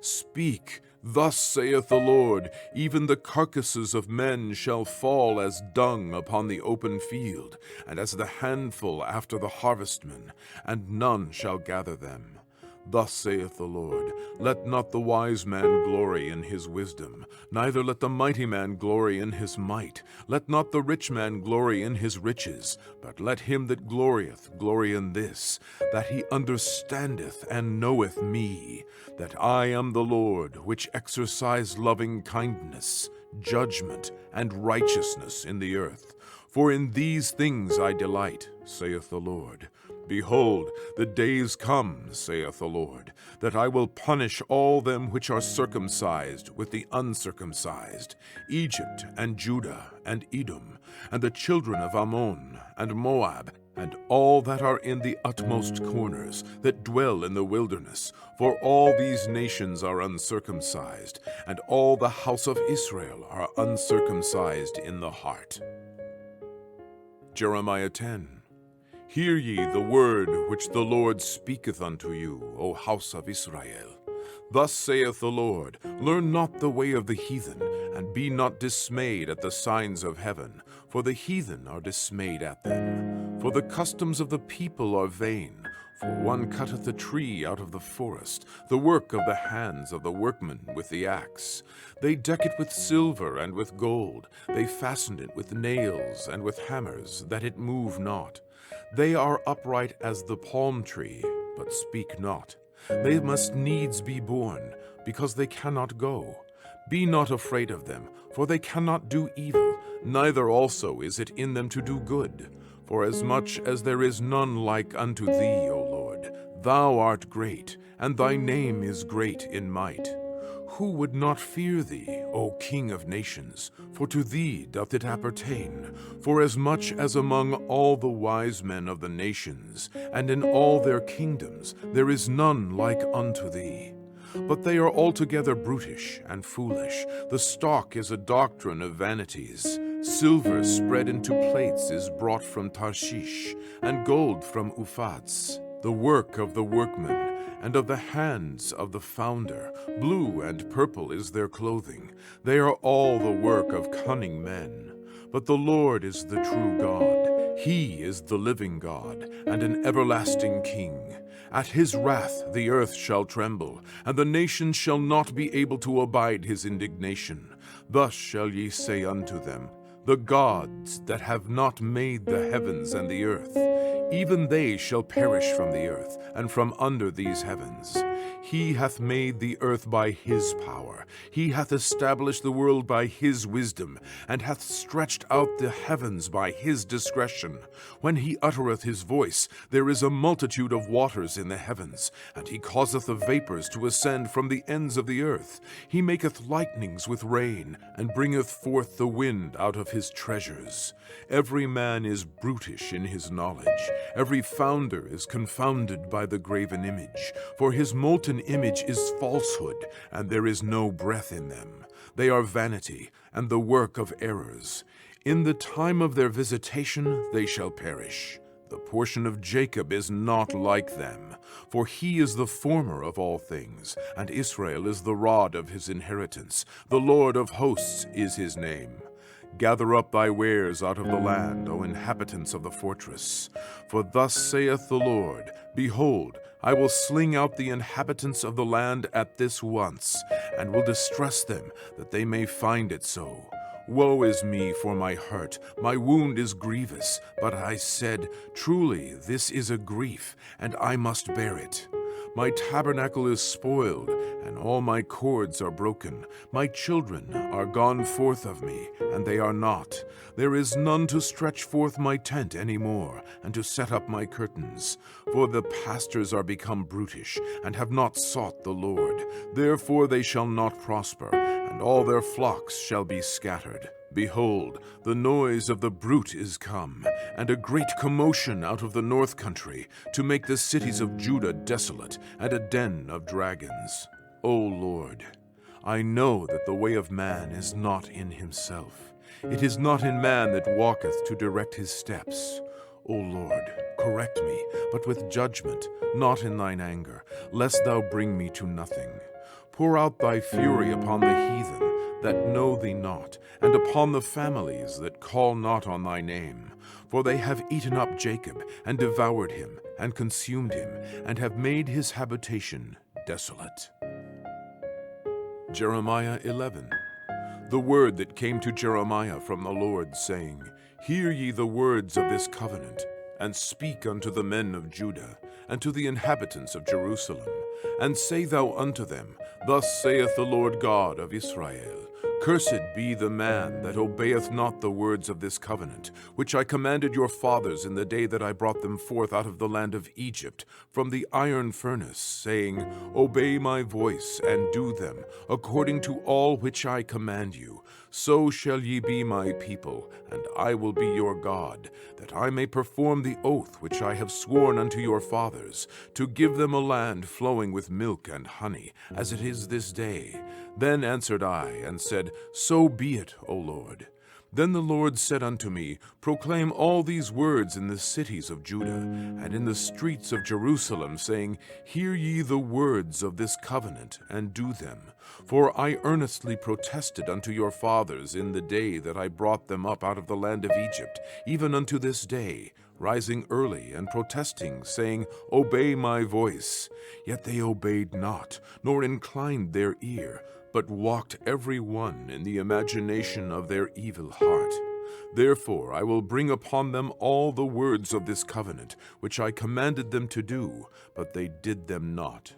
Speak, thus saith the Lord, even the carcasses of men shall fall as dung upon the open field, and as the handful after the harvestmen, and none shall gather them. Thus saith the Lord, Let not the wise man glory in his wisdom, neither let the mighty man glory in his might, let not the rich man glory in his riches, but let him that glorieth glory in this, that he understandeth and knoweth me, that I am the Lord, which exercise loving kindness, judgment, and righteousness in the earth. For in these things I delight, saith the Lord. Behold, the days come, saith the Lord, that I will punish all them which are circumcised with the uncircumcised, Egypt and Judah and Edom, and the children of Ammon and Moab, and all that are in the utmost corners, that dwell in the wilderness. For all these nations are uncircumcised, and all the house of Israel are uncircumcised in the heart. Jeremiah 10. Hear ye the word which the Lord speaketh unto you, O house of Israel. Thus saith the Lord, Learn not the way of the heathen, and be not dismayed at the signs of heaven, for the heathen are dismayed at them. For the customs of the people are vain, for one cutteth a tree out of the forest, the work of the hands of the workman with the axe. They deck it with silver and with gold, they fasten it with nails and with hammers, that it move not. They are upright as the palm tree, but speak not. They must needs be born, because they cannot go. Be not afraid of them, for they cannot do evil, neither also is it in them to do good. For as much as there is none like unto thee, O Lord, thou art great, and thy name is great in might. Who would not fear thee, O King of nations? For to thee doth it appertain. For as much as among all the wise men of the nations, and in all their kingdoms, there is none like unto thee. But they are altogether brutish and foolish. The stock is a doctrine of vanities. Silver spread into plates is brought from Tarshish, and gold from Uphaz. The work of the workman, and of the hands of the founder. Blue and purple is their clothing. They are all the work of cunning men. But the Lord is the true God. He is the living God, and an everlasting King. At his wrath the earth shall tremble, and the nations shall not be able to abide his indignation. Thus shall ye say unto them, The gods that have not made the heavens and the earth, even they shall perish from the earth, and from under these heavens. He hath made the earth by his power. He hath established the world by his wisdom, and hath stretched out the heavens by his discretion. When he uttereth his voice, there is a multitude of waters in the heavens, and he causeth the vapors to ascend from the ends of the earth. He maketh lightnings with rain, and bringeth forth the wind out of his treasures. Every man is brutish in his knowledge. Every founder is confounded by the graven image. For his molten image is falsehood, and there is no breath in them. They are vanity, and the work of errors. In the time of their visitation they shall perish. The portion of Jacob is not like them, for he is the former of all things, and Israel is the rod of his inheritance. The Lord of hosts is his name. Gather up thy wares out of the land, O inhabitants of the fortress. For thus saith the Lord, Behold, I will sling out the inhabitants of the land at this once, and will distress them, that they may find it so. Woe is me for my hurt, my wound is grievous. But I said, Truly this is a grief, and I must bear it. My tabernacle is spoiled, and all my cords are broken. My children are gone forth of me, and they are not. There is none to stretch forth my tent any more, and to set up my curtains. For the pastors are become brutish, and have not sought the Lord. Therefore they shall not prosper, and all their flocks shall be scattered. Behold, the noise of the brute is come, and a great commotion out of the north country, to make the cities of Judah desolate, and a den of dragons. O Lord, I know that the way of man is not in himself. It is not in man that walketh to direct his steps. O Lord, correct me, but with judgment, not in thine anger, lest thou bring me to nothing. Pour out thy fury upon the heathen that know thee not, and upon the families that call not on thy name. For they have eaten up Jacob, and devoured him, and consumed him, and have made his habitation desolate. Jeremiah 11. The word that came to Jeremiah from the Lord, saying, Hear ye the words of this covenant, and speak unto the men of Judah, and to the inhabitants of Jerusalem, and say thou unto them, Thus saith the Lord God of Israel, Cursed be the man that obeyeth not the words of this covenant, which I commanded your fathers in the day that I brought them forth out of the land of Egypt, from the iron furnace, saying, Obey my voice, and do them, according to all which I command you. So shall ye be my people, and I will be your God, that I may perform the oath which I have sworn unto your fathers, to give them a land flowing with milk and honey, as it is this day. Then answered I, and said, So be it, O Lord. Then the Lord said unto me, Proclaim all these words in the cities of Judah, and in the streets of Jerusalem, saying, Hear ye the words of this covenant, and do them. For I earnestly protested unto your fathers in the day that I brought them up out of the land of Egypt, even unto this day, rising early and protesting, saying, Obey my voice. Yet they obeyed not, nor inclined their ear, but walked every one in the imagination of their evil heart. Therefore I will bring upon them all the words of this covenant, which I commanded them to do, but they did them not.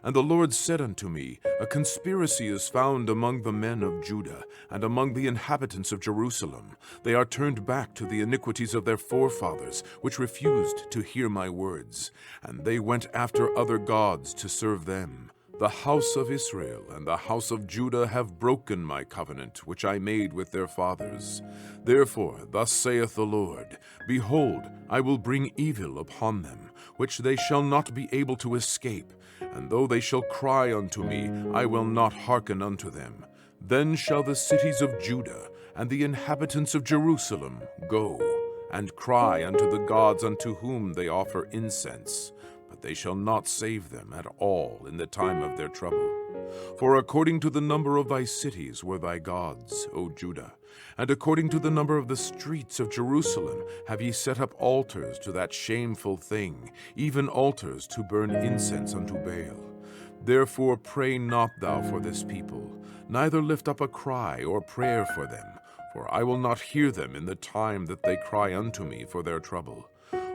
And the Lord said unto me, A conspiracy is found among the men of Judah, and among the inhabitants of Jerusalem. They are turned back to the iniquities of their forefathers, which refused to hear my words. And they went after other gods to serve them. The house of Israel and the house of Judah have broken my covenant, which I made with their fathers. Therefore, thus saith the Lord, Behold, I will bring evil upon them, which they shall not be able to escape. And though they shall cry unto me, I will not hearken unto them. Then shall the cities of Judah and the inhabitants of Jerusalem go, and cry unto the gods unto whom they offer incense. But they shall not save them at all in the time of their trouble. For according to the number of thy cities were thy gods, O Judah, and according to the number of the streets of Jerusalem have ye set up altars to that shameful thing, even altars to burn incense unto Baal. Therefore pray not thou for this people, neither lift up a cry or prayer for them, for I will not hear them in the time that they cry unto me for their trouble.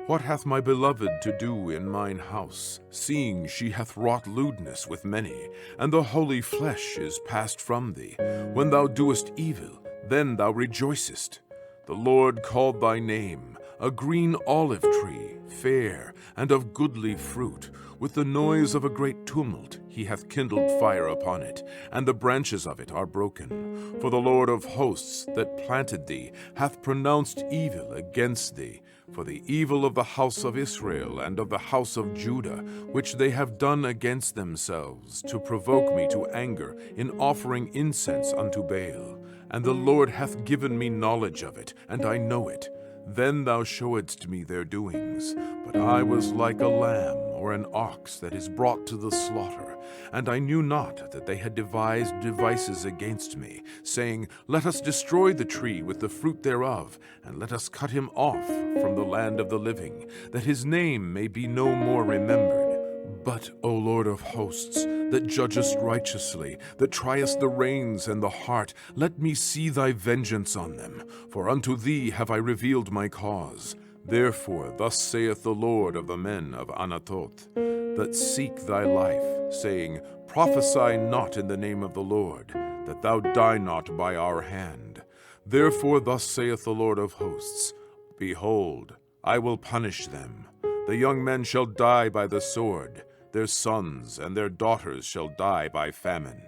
What hath my beloved to do in mine house, seeing she hath wrought lewdness with many, and the holy flesh is passed from thee? When thou doest evil, then thou rejoicest. The Lord called thy name, a green olive tree, fair, and of goodly fruit. With the noise of a great tumult he hath kindled fire upon it, and the branches of it are broken. For the Lord of hosts that planted thee hath pronounced evil against thee, for the evil of the house of Israel and of the house of Judah, which they have done against themselves, to provoke me to anger in offering incense unto Baal. And the Lord hath given me knowledge of it, and I know it. Then thou showedst me their doings. But I was like a lamb or an ox that is brought to the slaughter, and I knew not that they had devised devices against me, saying, Let us destroy the tree with the fruit thereof, and let us cut him off from the land of the living, that his name may be no more remembered. But, O Lord of hosts, that judgest righteously, that triest the reins and the heart, let me see thy vengeance on them, for unto thee have I revealed my cause. Therefore thus saith the Lord of the men of Anatoth, that seek thy life, saying, Prophesy not in the name of the Lord, that thou die not by our hand. Therefore thus saith the Lord of hosts, Behold, I will punish them. The young men shall die by the sword, their sons and their daughters shall die by famine,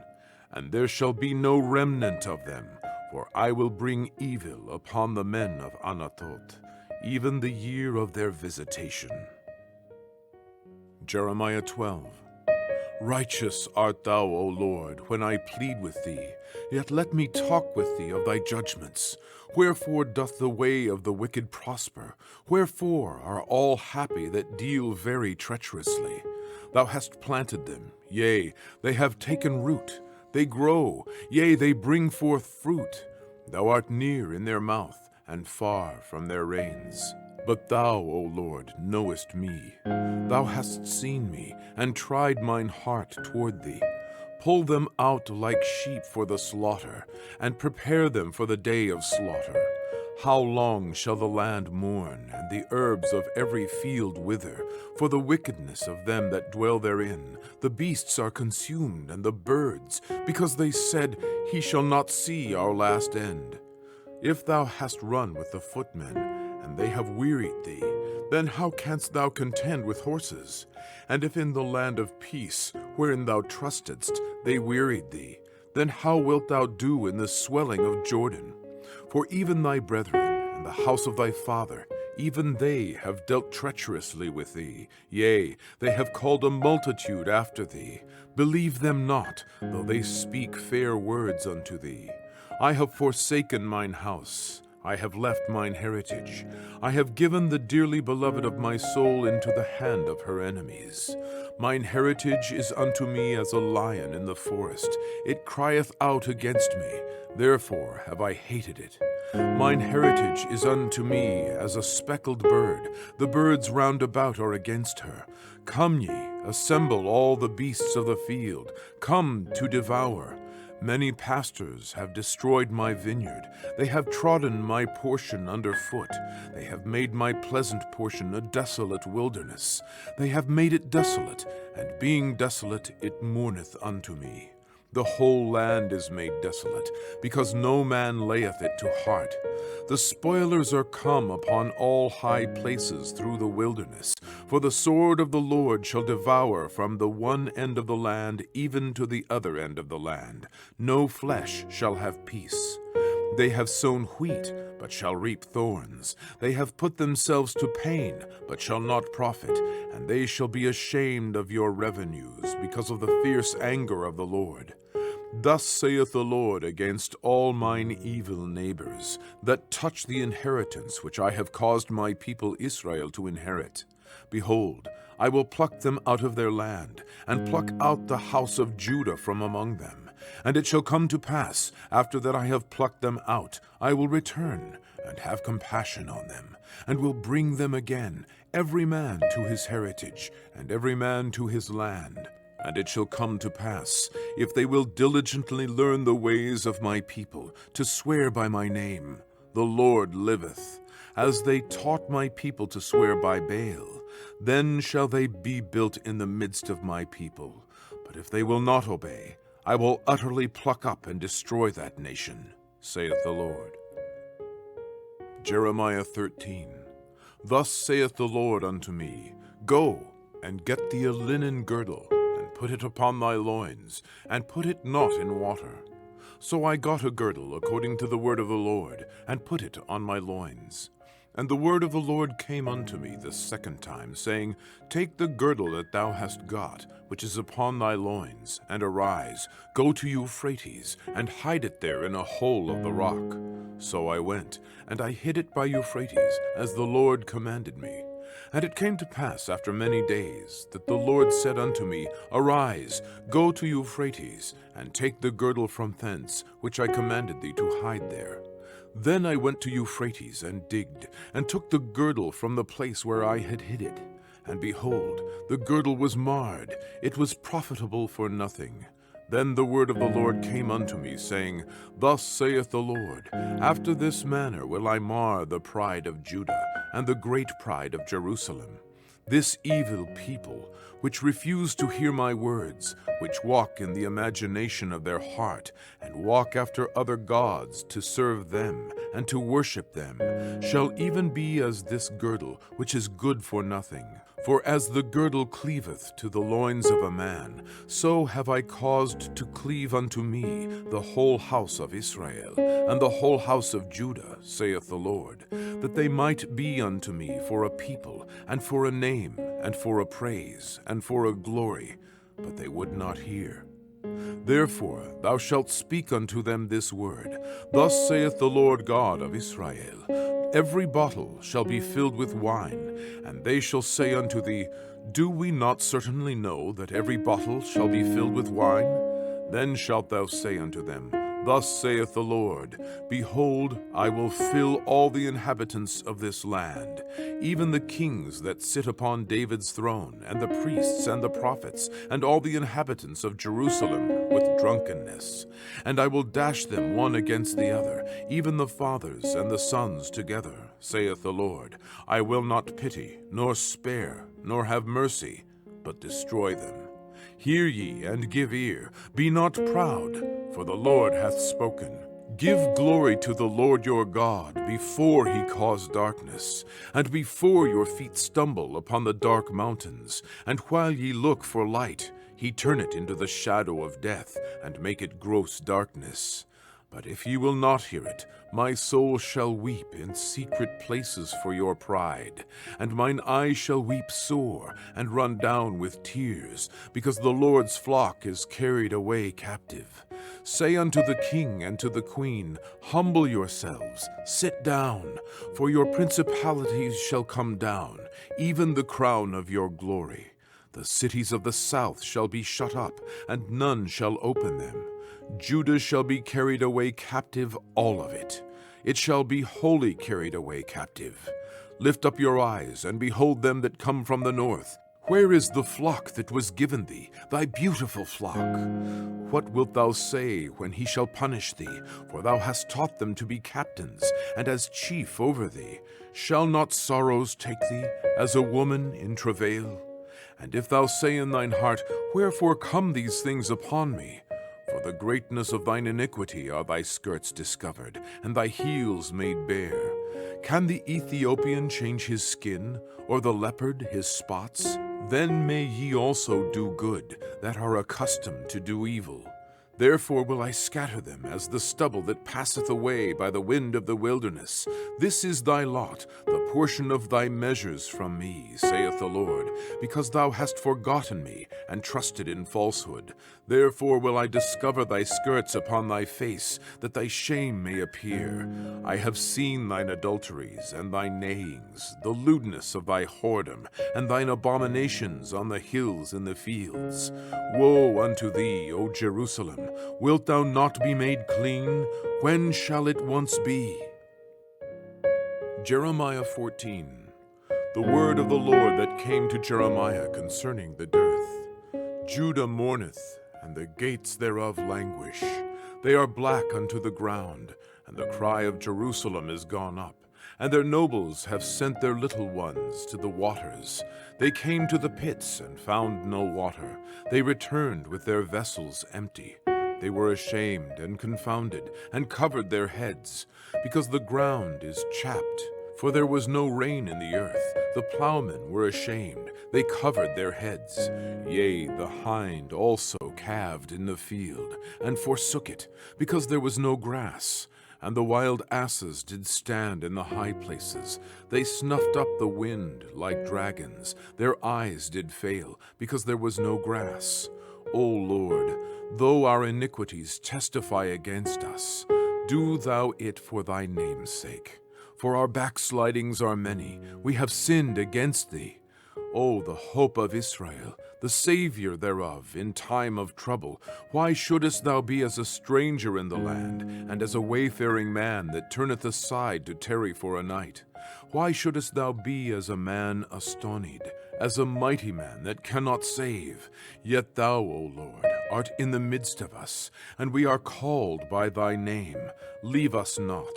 and there shall be no remnant of them, for I will bring evil upon the men of Anatoth, even the year of their visitation. Jeremiah 12. Righteous art thou, O Lord, when I plead with thee, yet let me talk with thee of thy judgments. Wherefore doth the way of the wicked prosper? Wherefore are all happy that deal very treacherously? Thou hast planted them, yea, they have taken root. They grow, yea, they bring forth fruit. Thou art near in their mouth, and far from their reins. But thou, O Lord, knowest me. Thou hast seen me, and tried mine heart toward thee. Pull them out like sheep for the slaughter, and prepare them for the day of slaughter. How long shall the land mourn, and the herbs of every field wither, for the wickedness of them that dwell therein? The beasts are consumed, and the birds, because they said, He shall not see our last end. If thou hast run with the footmen, and they have wearied thee, then how canst thou contend with horses? And if in the land of peace, wherein thou trustedst, they wearied thee, then how wilt thou do in the swelling of Jordan? For even thy brethren, and the house of thy father, even they have dealt treacherously with thee. Yea, they have called a multitude after thee. Believe them not, though they speak fair words unto thee. I have forsaken mine house. I have left mine heritage. I have given the dearly beloved of my soul into the hand of her enemies. Mine heritage is unto me as a lion in the forest. It crieth out against me. Therefore have I hated it. Mine heritage is unto me as a speckled bird. The birds round about are against her. Come ye, assemble all the beasts of the field. Come to devour. Many pastors have destroyed my vineyard. They have trodden my portion under foot. They have made my pleasant portion a desolate wilderness. They have made it desolate, and being desolate, it mourneth unto me. The whole land is made desolate, because no man layeth it to heart. The spoilers are come upon all high places through the wilderness. For the sword of the Lord shall devour from the one end of the land even to the other end of the land. No flesh shall have peace. They have sown wheat, but shall reap thorns. They have put themselves to pain, but shall not profit. And they shall be ashamed of your revenues, because of the fierce anger of the Lord. Thus saith the Lord against all mine evil neighbors, that touch the inheritance which I have caused my people Israel to inherit. Behold, I will pluck them out of their land, and pluck out the house of Judah from among them. And it shall come to pass, after that I have plucked them out, I will return, and have compassion on them, and will bring them again, every man to his heritage, and every man to his land. And it shall come to pass, if they will diligently learn the ways of my people, to swear by my name, the Lord liveth, as they taught my people to swear by Baal, then shall they be built in the midst of my people. But if they will not obey, I will utterly pluck up and destroy that nation, saith the Lord. Jeremiah 13. Thus saith the Lord unto me, Go, and get thee a linen girdle, and put it upon thy loins, and put it not in water. So I got a girdle according to the word of the Lord, and put it on my loins. And the word of the Lord came unto me the second time, saying, Take the girdle that thou hast got, which is upon thy loins, and arise, go to Euphrates, and hide it there in a hole of the rock. So I went, and I hid it by Euphrates, as the Lord commanded me. And it came to pass after many days, that the Lord said unto me, Arise, go to Euphrates, and take the girdle from thence, which I commanded thee to hide there. Then I went to Euphrates, and digged, and took the girdle from the place where I had hid it. and behold, the girdle was marred, it was profitable for nothing. Then the word of the Lord came unto me, saying, Thus saith the Lord, After this manner will I mar the pride of Judah, and the great pride of Jerusalem. This evil people, which refuse to hear my words, which walk in the imagination of their heart, and walk after other gods to serve them, and to worship them, shall even be as this girdle, which is good for nothing. For as the girdle cleaveth to the loins of a man, so have I caused to cleave unto me the whole house of Israel, and the whole house of Judah, saith the Lord, that they might be unto me for a people, and for a name, and for a praise, and for a glory, but they would not hear. Therefore thou shalt speak unto them this word, Thus saith the Lord God of Israel, Every bottle shall be filled with wine, and they shall say unto thee, Do we not certainly know that every bottle shall be filled with wine? Then shalt thou say unto them, Thus saith the Lord, Behold, I will fill all the inhabitants of this land, even the kings that sit upon David's throne, and the priests and the prophets, and all the inhabitants of Jerusalem with drunkenness. And I will dash them one against the other, even the fathers and the sons together, saith the Lord. I will not pity, nor spare, nor have mercy, but destroy them. Hear ye, and give ear. Be not proud, for the Lord hath spoken. Give glory to the Lord your God before he cause darkness, and before your feet stumble upon the dark mountains. And while ye look for light, he turn it into the shadow of death, and make it gross darkness. But if ye will not hear it, my soul shall weep in secret places for your pride, and mine eyes shall weep sore, and run down with tears, because the Lord's flock is carried away captive. Say unto the king and to the queen, Humble yourselves, sit down, for your principalities shall come down, even the crown of your glory. The cities of the south shall be shut up, and none shall open them. Judah shall be carried away captive, all of it. It shall be wholly carried away captive. Lift up your eyes, and behold them that come from the north. Where is the flock that was given thee, thy beautiful flock? What wilt thou say when he shall punish thee? For thou hast taught them to be captains, and as chief over thee. Shall not sorrows take thee, as a woman in travail? And if thou say in thine heart, Wherefore come these things upon me? For the greatness of thine iniquity are thy skirts discovered, and thy heels made bare. Can the Ethiopian change his skin, or the leopard his spots? Then may ye also do good, that are accustomed to do evil. Therefore will I scatter them as the stubble that passeth away by the wind of the wilderness. This is thy lot, the portion of thy measures from me, saith the Lord, because thou hast forgotten me, and trusted in falsehood. Therefore will I discover thy skirts upon thy face, that thy shame may appear. I have seen thine adulteries, and thy neighings, the lewdness of thy whoredom, and thine abominations on the hills and the fields. Woe unto thee, O Jerusalem! Wilt thou not be made clean? When shall it once be? Jeremiah 14. The word of the Lord that came to Jeremiah concerning the dearth. Judah mourneth, and the gates thereof languish. They are black unto the ground, and the cry of Jerusalem is gone up. And their nobles have sent their little ones to the waters. They came to the pits and found no water. They returned with their vessels empty. They were ashamed and confounded, and covered their heads, because the ground is chapped. For there was no rain in the earth. The plowmen were ashamed. They covered their heads. Yea, the hind also calved in the field, and forsook it, because there was no grass. And the wild asses did stand in the high places. They snuffed up the wind like dragons. Their eyes did fail, because there was no grass. O Lord, though our iniquities testify against us, do thou it for thy name's sake. For our backslidings are many. We have sinned against thee. O the hope of Israel, the Savior thereof in time of trouble, why shouldest thou be as a stranger in the land, and as a wayfaring man that turneth aside to tarry for a night? Why shouldest thou be as a man astonied, as a mighty man that cannot save. Yet thou, O Lord, art in the midst of us, and we are called by thy name. Leave us not.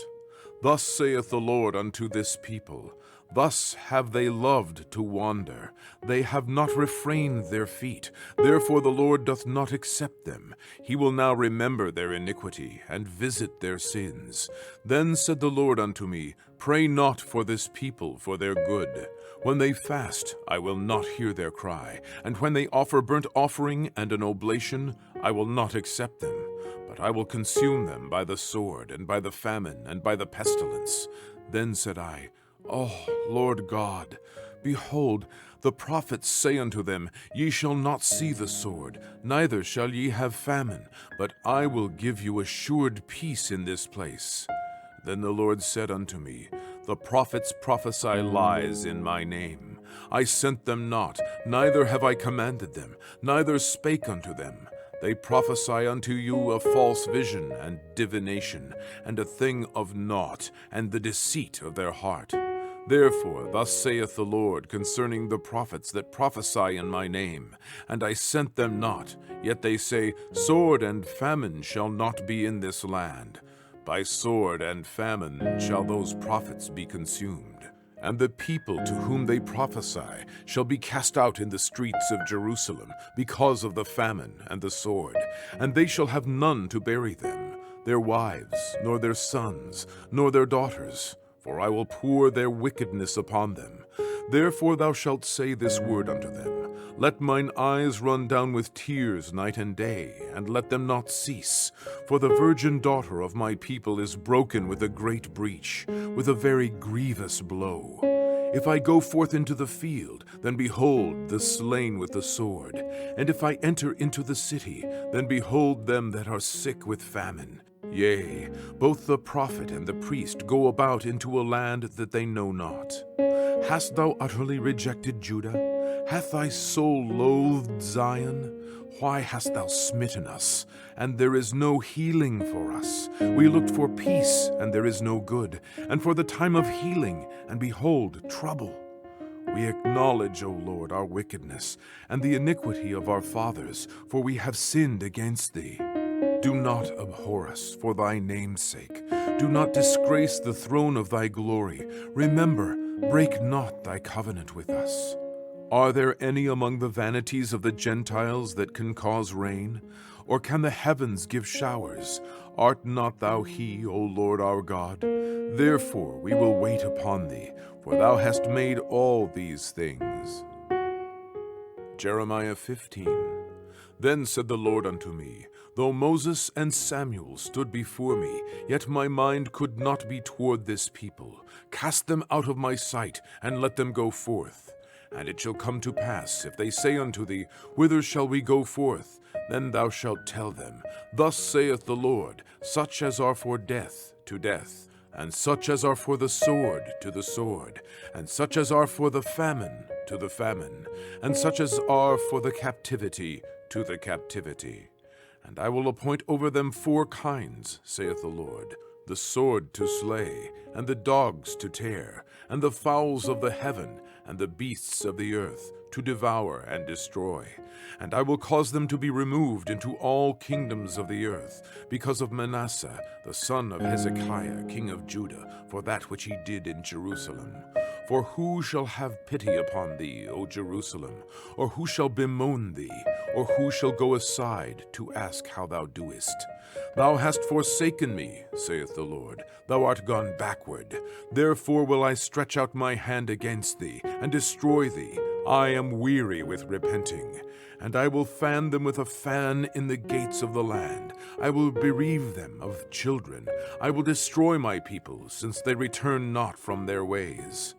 Thus saith the Lord unto this people, thus have they loved to wander. They have not refrained their feet. Therefore the Lord doth not accept them. He will now remember their iniquity, and visit their sins. Then said the Lord unto me, Pray not for this people for their good. When they fast, I will not hear their cry. And when they offer burnt offering and an oblation, I will not accept them. But I will consume them by the sword, and by the famine, and by the pestilence. Then said I, O Lord God, behold, the prophets say unto them, Ye shall not see the sword, neither shall ye have famine, but I will give you assured peace in this place. Then the Lord said unto me, The prophets prophesy lies in my name. I sent them not, neither have I commanded them, neither spake unto them. They prophesy unto you a false vision and divination, and a thing of naught, and the deceit of their heart. Therefore thus saith the Lord concerning the prophets that prophesy in my name, and I sent them not, yet they say, Sword and famine shall not be in this land. By sword and famine shall those prophets be consumed. And the people to whom they prophesy shall be cast out in the streets of Jerusalem because of the famine and the sword, and they shall have none to bury them, their wives, nor their sons, nor their daughters, for I will pour their wickedness upon them. Therefore thou shalt say this word unto them, Let mine eyes run down with tears night and day, and let them not cease. For the virgin daughter of my people is broken with a great breach, with a very grievous blow. If I go forth into the field, then behold the slain with the sword. And if I enter into the city, then behold them that are sick with famine. Yea, both the prophet and the priest go about into a land that they know not. Hast thou utterly rejected Judah? Hath thy soul loathed Zion? Why hast thou smitten us, and there is no healing for us? We looked for peace, and there is no good, and for the time of healing, and behold, trouble. We acknowledge, O Lord, our wickedness, and the iniquity of our fathers, for we have sinned against thee. Do not abhor us for thy name's sake. Do not disgrace the throne of thy glory. Remember, break not thy covenant with us. Are there any among the vanities of the Gentiles that can cause rain? Or can the heavens give showers? Art not thou he, O Lord our God? Therefore we will wait upon thee, for thou hast made all these things. Jeremiah 15. Then said the Lord unto me, Though Moses and Samuel stood before me, yet my mind could not be toward this people. Cast them out of my sight, and let them go forth. And it shall come to pass, if they say unto thee, Whither shall we go forth? Then thou shalt tell them, Thus saith the Lord, Such as are for death, to death, and such as are for the sword, to the sword, and such as are for the famine, to the famine, and such as are for the captivity, to the captivity. And I will appoint over them 4 kinds, saith the Lord, the sword to slay, and the dogs to tear, and the fowls of the heaven, and the beasts of the earth, to devour and destroy. And I will cause them to be removed into all kingdoms of the earth, because of Manasseh, the son of Hezekiah, king of Judah, for that which he did in Jerusalem. For who shall have pity upon thee, O Jerusalem? Or who shall bemoan thee? Or who shall go aside to ask how thou doest? Thou hast forsaken me, saith the Lord. Thou art gone backward. Therefore will I stretch out my hand against thee, and destroy thee. I am weary with repenting. And I will fan them with a fan in the gates of the land. I will bereave them of children. I will destroy my people, since they return not from their ways.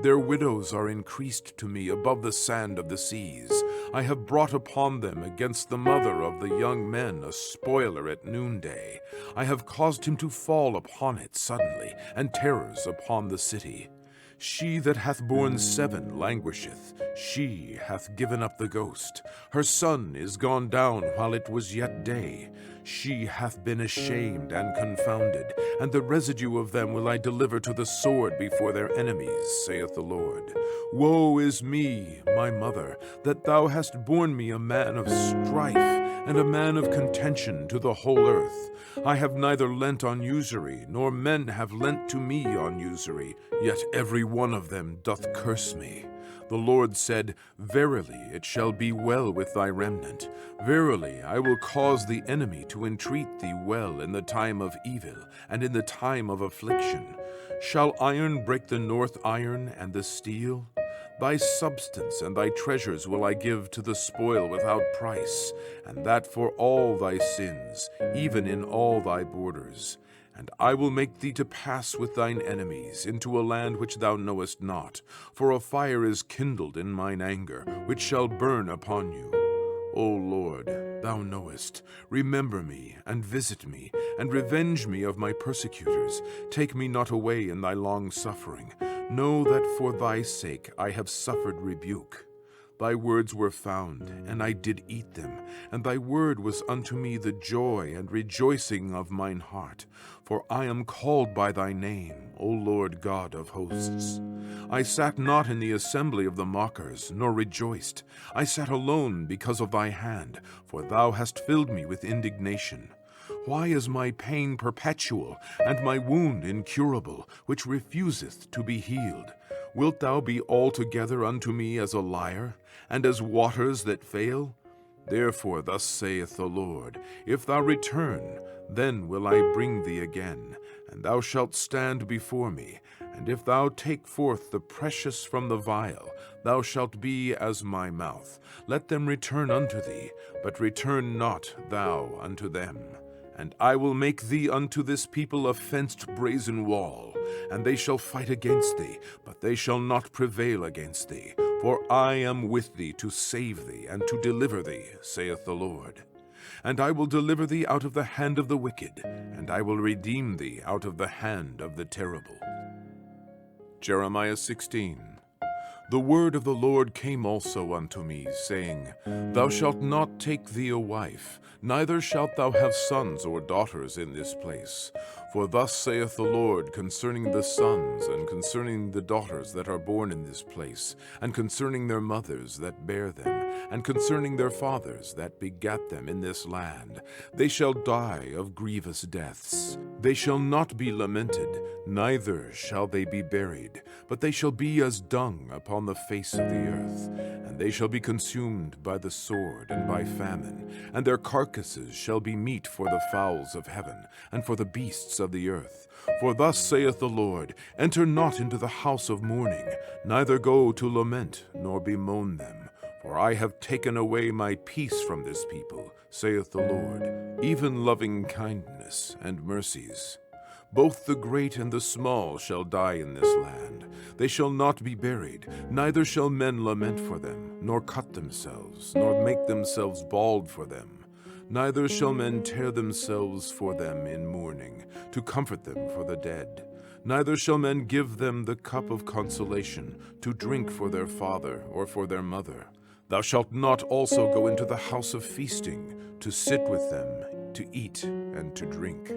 Their widows are increased to me above the sand of the seas. I have brought upon them against the mother of the young men a spoiler at noonday. I have caused him to fall upon it suddenly, and terrors upon the city. She that hath borne 7 languisheth, she hath given up the ghost. Her sun is gone down while it was yet day. She hath been ashamed and confounded, and the residue of them will I deliver to the sword before their enemies, saith the Lord. Woe is me, my mother, that thou hast borne me a man of strife, and a man of contention to the whole earth. I have neither lent on usury, nor men have lent to me on usury, yet every one of them doth curse me. The Lord said, Verily it shall be well with thy remnant. Verily I will cause the enemy to entreat thee well in the time of evil, and in the time of affliction. Shall iron break the north iron and the steel? Thy substance and thy treasures will I give to the spoil without price, and that for all thy sins, even in all thy borders. And I will make thee to pass with thine enemies into a land which thou knowest not, for a fire is kindled in mine anger, which shall burn upon you. O Lord, thou knowest. Remember me, and visit me, and revenge me of my persecutors. Take me not away in thy long suffering. Know that for thy sake I have suffered rebuke. Thy words were found, and I did eat them, and thy word was unto me the joy and rejoicing of mine heart. For I am called by thy name, O Lord God of hosts. I sat not in the assembly of the mockers, nor rejoiced. I sat alone because of thy hand, for thou hast filled me with indignation. Why is my pain perpetual, and my wound incurable, which refuseth to be healed? Wilt thou be altogether unto me as a liar, and as waters that fail? Therefore thus saith the Lord, If thou return, then will I bring thee again, and thou shalt stand before me. And if thou take forth the precious from the vial, thou shalt be as my mouth. Let them return unto thee, but return not thou unto them. And I will make thee unto this people a fenced brazen wall, and they shall fight against thee, but they shall not prevail against thee. For I am with thee to save thee and to deliver thee, saith the Lord. And I will deliver thee out of the hand of the wicked, and I will redeem thee out of the hand of the terrible. Jeremiah 16. The word of the Lord came also unto me, saying, Thou shalt not take thee a wife, neither shalt thou have sons or daughters in this place. For thus saith the Lord concerning the sons and concerning the daughters that are born in this place, and concerning their mothers that bear them, and concerning their fathers that begat them in this land. They shall die of grievous deaths. They shall not be lamented, neither shall they be buried, but they shall be as dung upon the face of the earth. And they shall be consumed by the sword and by famine, and their carcasses shall be meat for the fowls of heaven, and for the beasts of the earth. For thus saith the Lord, Enter not into the house of mourning, neither go to lament, nor bemoan them. For I have taken away my peace from this people, saith the Lord, even loving kindness and mercies. Both the great and the small shall die in this land. They shall not be buried, neither shall men lament for them, nor cut themselves, nor make themselves bald for them. Neither shall men tear themselves for them in mourning, to comfort them for the dead. Neither shall men give them the cup of consolation, to drink for their father or for their mother. Thou shalt not also go into the house of feasting, to sit with them, to eat and to drink.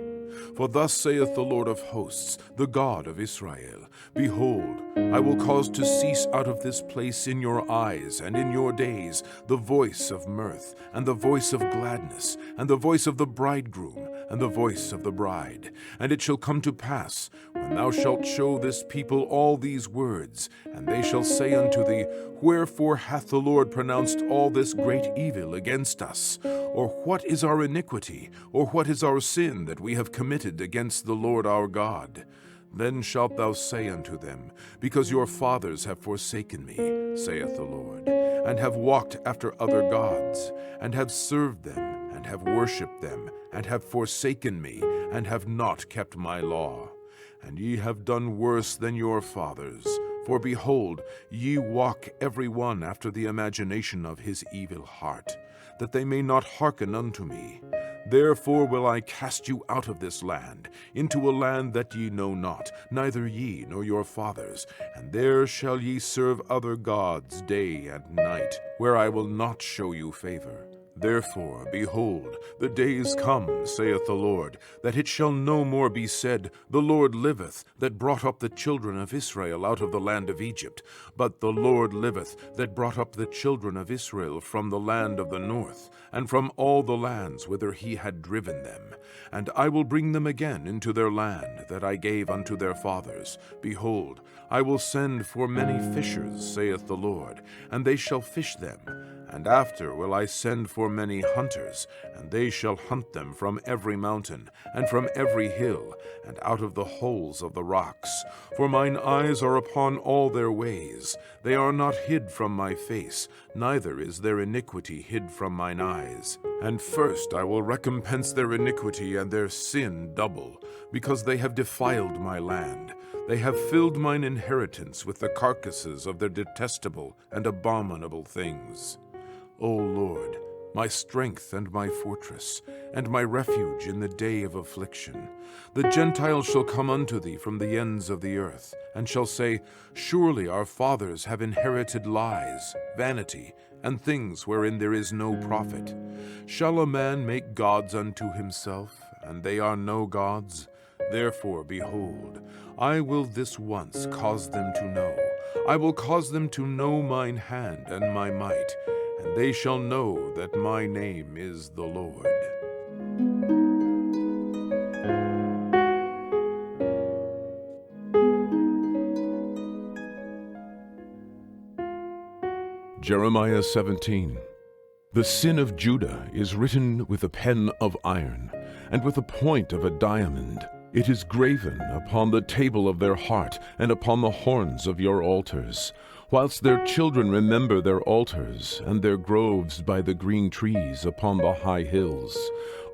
For thus saith the Lord of hosts, the God of Israel, Behold, I will cause to cease out of this place in your eyes and in your days the voice of mirth, and the voice of gladness, and the voice of the bridegroom, and the voice of the bride. And it shall come to pass, when thou shalt show this people all these words, and they shall say unto thee, Wherefore hath the Lord pronounced all this great evil against us? Or what is our iniquity, or what is our sin that we have committed against the Lord our God? Then shalt thou say unto them, Because your fathers have forsaken me, saith the Lord, and have walked after other gods, and have served them, and have worshipped them, and have forsaken me, and have not kept my law. And ye have done worse than your fathers. For behold, ye walk every one after the imagination of his evil heart, that they may not hearken unto me. Therefore will I cast you out of this land, into a land that ye know not, neither ye nor your fathers, and there shall ye serve other gods day and night, where I will not show you favor. Therefore, behold, the days come, saith the Lord, that it shall no more be said, The Lord liveth, that brought up the children of Israel out of the land of Egypt. But the Lord liveth, that brought up the children of Israel from the land of the north, and from all the lands whither he had driven them. And I will bring them again into their land that I gave unto their fathers. Behold, I will send for many fishers, saith the Lord, and they shall fish them. And after will I send for many hunters, and they shall hunt them from every mountain, and from every hill, and out of the holes of the rocks. For mine eyes are upon all their ways. They are not hid from my face, neither is their iniquity hid from mine eyes. And first I will recompense their iniquity and their sin double, because they have defiled my land. They have filled mine inheritance with the carcasses of their detestable and abominable things. O Lord, my strength and my fortress, and my refuge in the day of affliction. The Gentiles shall come unto thee from the ends of the earth, and shall say, Surely our fathers have inherited lies, vanity, and things wherein there is no profit. Shall a man make gods unto himself, and they are no gods? Therefore, behold, I will this once cause them to know. I will cause them to know mine hand and my might, and they shall know that my name is the Lord. Jeremiah 17. The sin of Judah is written with a pen of iron, and with a point of a diamond. It is graven upon the table of their heart, and upon the horns of your altars. Whilst their children remember their altars, and their groves by the green trees upon the high hills.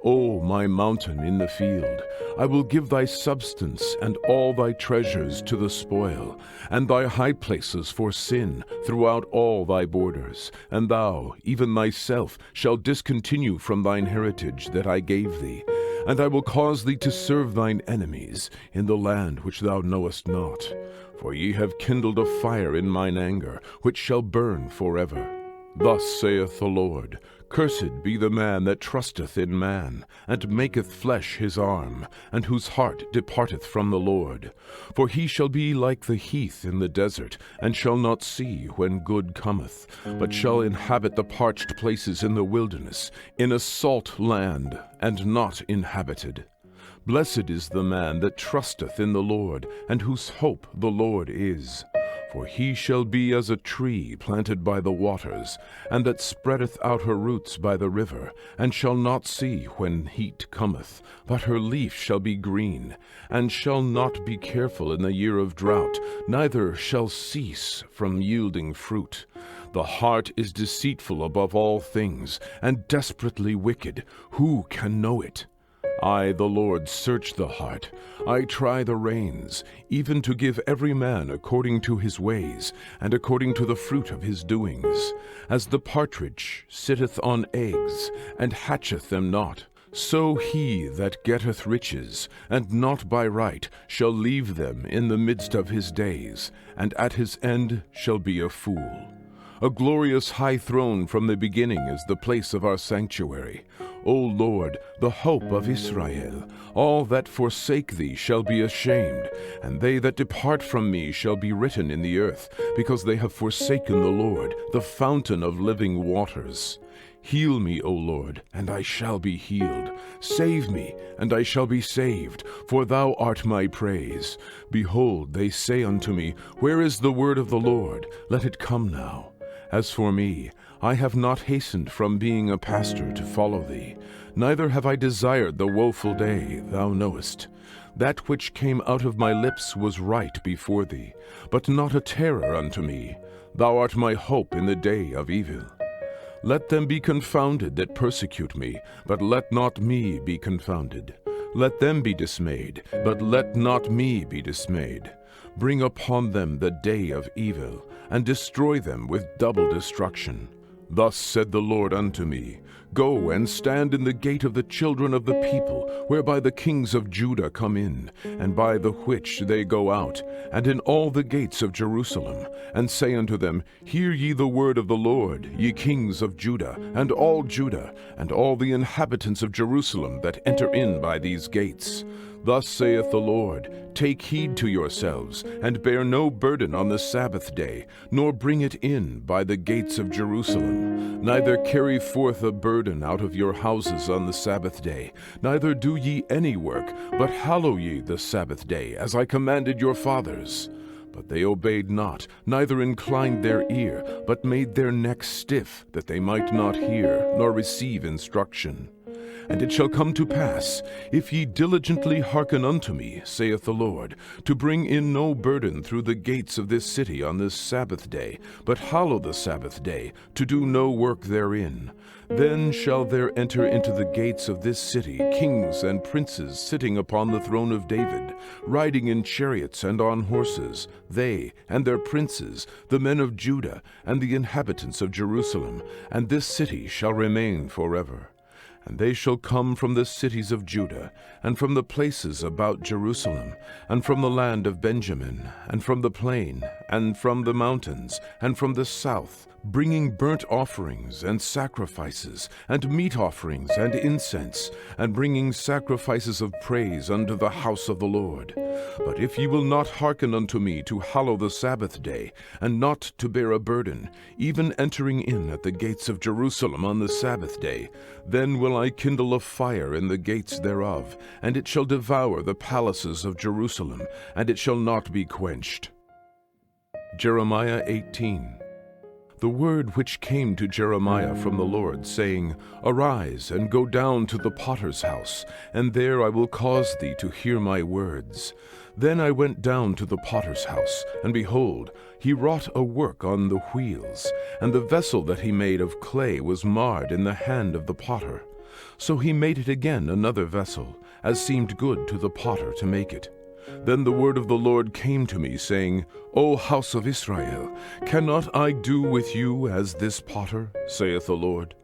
O my mountain in the field, I will give thy substance and all thy treasures to the spoil, and thy high places for sin throughout all thy borders. And thou, even thyself, shalt discontinue from thine heritage that I gave thee. And I will cause thee to serve thine enemies in the land which thou knowest not. For ye have kindled a fire in mine anger, which shall burn forever. Thus saith the Lord, Cursed be the man that trusteth in man, and maketh flesh his arm, and whose heart departeth from the Lord. For he shall be like the heath in the desert, and shall not see when good cometh, but shall inhabit the parched places in the wilderness, in a salt land, and not inhabited. Blessed is the man that trusteth in the Lord, and whose hope the Lord is. For he shall be as a tree planted by the waters, and that spreadeth out her roots by the river, and shall not see when heat cometh, but her leaf shall be green, and shall not be careful in the year of drought, neither shall cease from yielding fruit. The heart is deceitful above all things, and desperately wicked. Who can know it? I, the Lord, search the heart. I try the reins, even to give every man according to his ways, and according to the fruit of his doings. As the partridge sitteth on eggs, and hatcheth them not, so he that getteth riches, and not by right, shall leave them in the midst of his days, and at his end shall be a fool. A glorious high throne from the beginning is the place of our sanctuary. O Lord, the hope of Israel, all that forsake thee shall be ashamed, and they that depart from me shall be written in the earth, because they have forsaken the Lord, the fountain of living waters. Heal me, O Lord, and I shall be healed. Save me, and I shall be saved, for thou art my praise. Behold, they say unto me, Where is the word of the Lord? Let it come now. As for me, I have not hastened from being a pastor to follow thee, neither have I desired the woeful day, thou knowest. That which came out of my lips was right before thee, but not a terror unto me. Thou art my hope in the day of evil. Let them be confounded that persecute me, but let not me be confounded. Let them be dismayed, but let not me be dismayed. Bring upon them the day of evil, and destroy them with double destruction. Thus said the Lord unto me, Go and stand in the gate of the children of the people, whereby the kings of Judah come in, and by the which they go out, and in all the gates of Jerusalem, and say unto them, Hear ye the word of the Lord, ye kings of Judah, and all the inhabitants of Jerusalem that enter in by these gates. Thus saith the Lord, Take heed to yourselves, and bear no burden on the Sabbath day, nor bring it in by the gates of Jerusalem. Neither carry forth a burden out of your houses on the Sabbath day, neither do ye any work, but hallow ye the Sabbath day, as I commanded your fathers. But they obeyed not, neither inclined their ear, but made their necks stiff, that they might not hear, nor receive instruction. And it shall come to pass, if ye diligently hearken unto me, saith the Lord, to bring in no burden through the gates of this city on this Sabbath day, but hallow the Sabbath day, to do no work therein, then shall there enter into the gates of this city kings and princes sitting upon the throne of David, riding in chariots and on horses, they and their princes, the men of Judah, and the inhabitants of Jerusalem, and this city shall remain forever. And they shall come from the cities of Judah, and from the places about Jerusalem, and from the land of Benjamin, and from the plain, and from the mountains, and from the south, bringing burnt offerings and sacrifices, and meat offerings and incense, and bringing sacrifices of praise unto the house of the Lord. But if ye will not hearken unto me to hallow the Sabbath day, and not to bear a burden, even entering in at the gates of Jerusalem on the Sabbath day, then will I kindle a fire in the gates thereof, and it shall devour the palaces of Jerusalem, and it shall not be quenched. Jeremiah 18. The word which came to Jeremiah from the Lord, saying, Arise, and go down to the potter's house, and there I will cause thee to hear my words. Then I went down to the potter's house, and behold, he wrought a work on the wheels, and the vessel that he made of clay was marred in the hand of the potter. So he made it again another vessel, as seemed good to the potter to make it. Then the word of the Lord came to me, saying, O house of Israel, cannot I do with you as this potter, saith the Lord?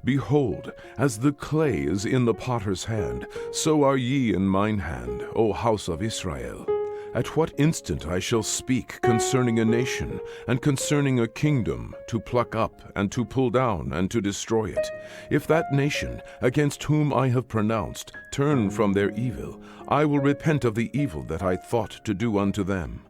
Behold, as the clay is in the potter's hand, so are ye in mine hand, O house of Israel. At what instant I shall speak concerning a nation, and concerning a kingdom, to pluck up, and to pull down, and to destroy it. If that nation, against whom I have pronounced, turn from their evil, I will repent of the evil that I thought to do unto them.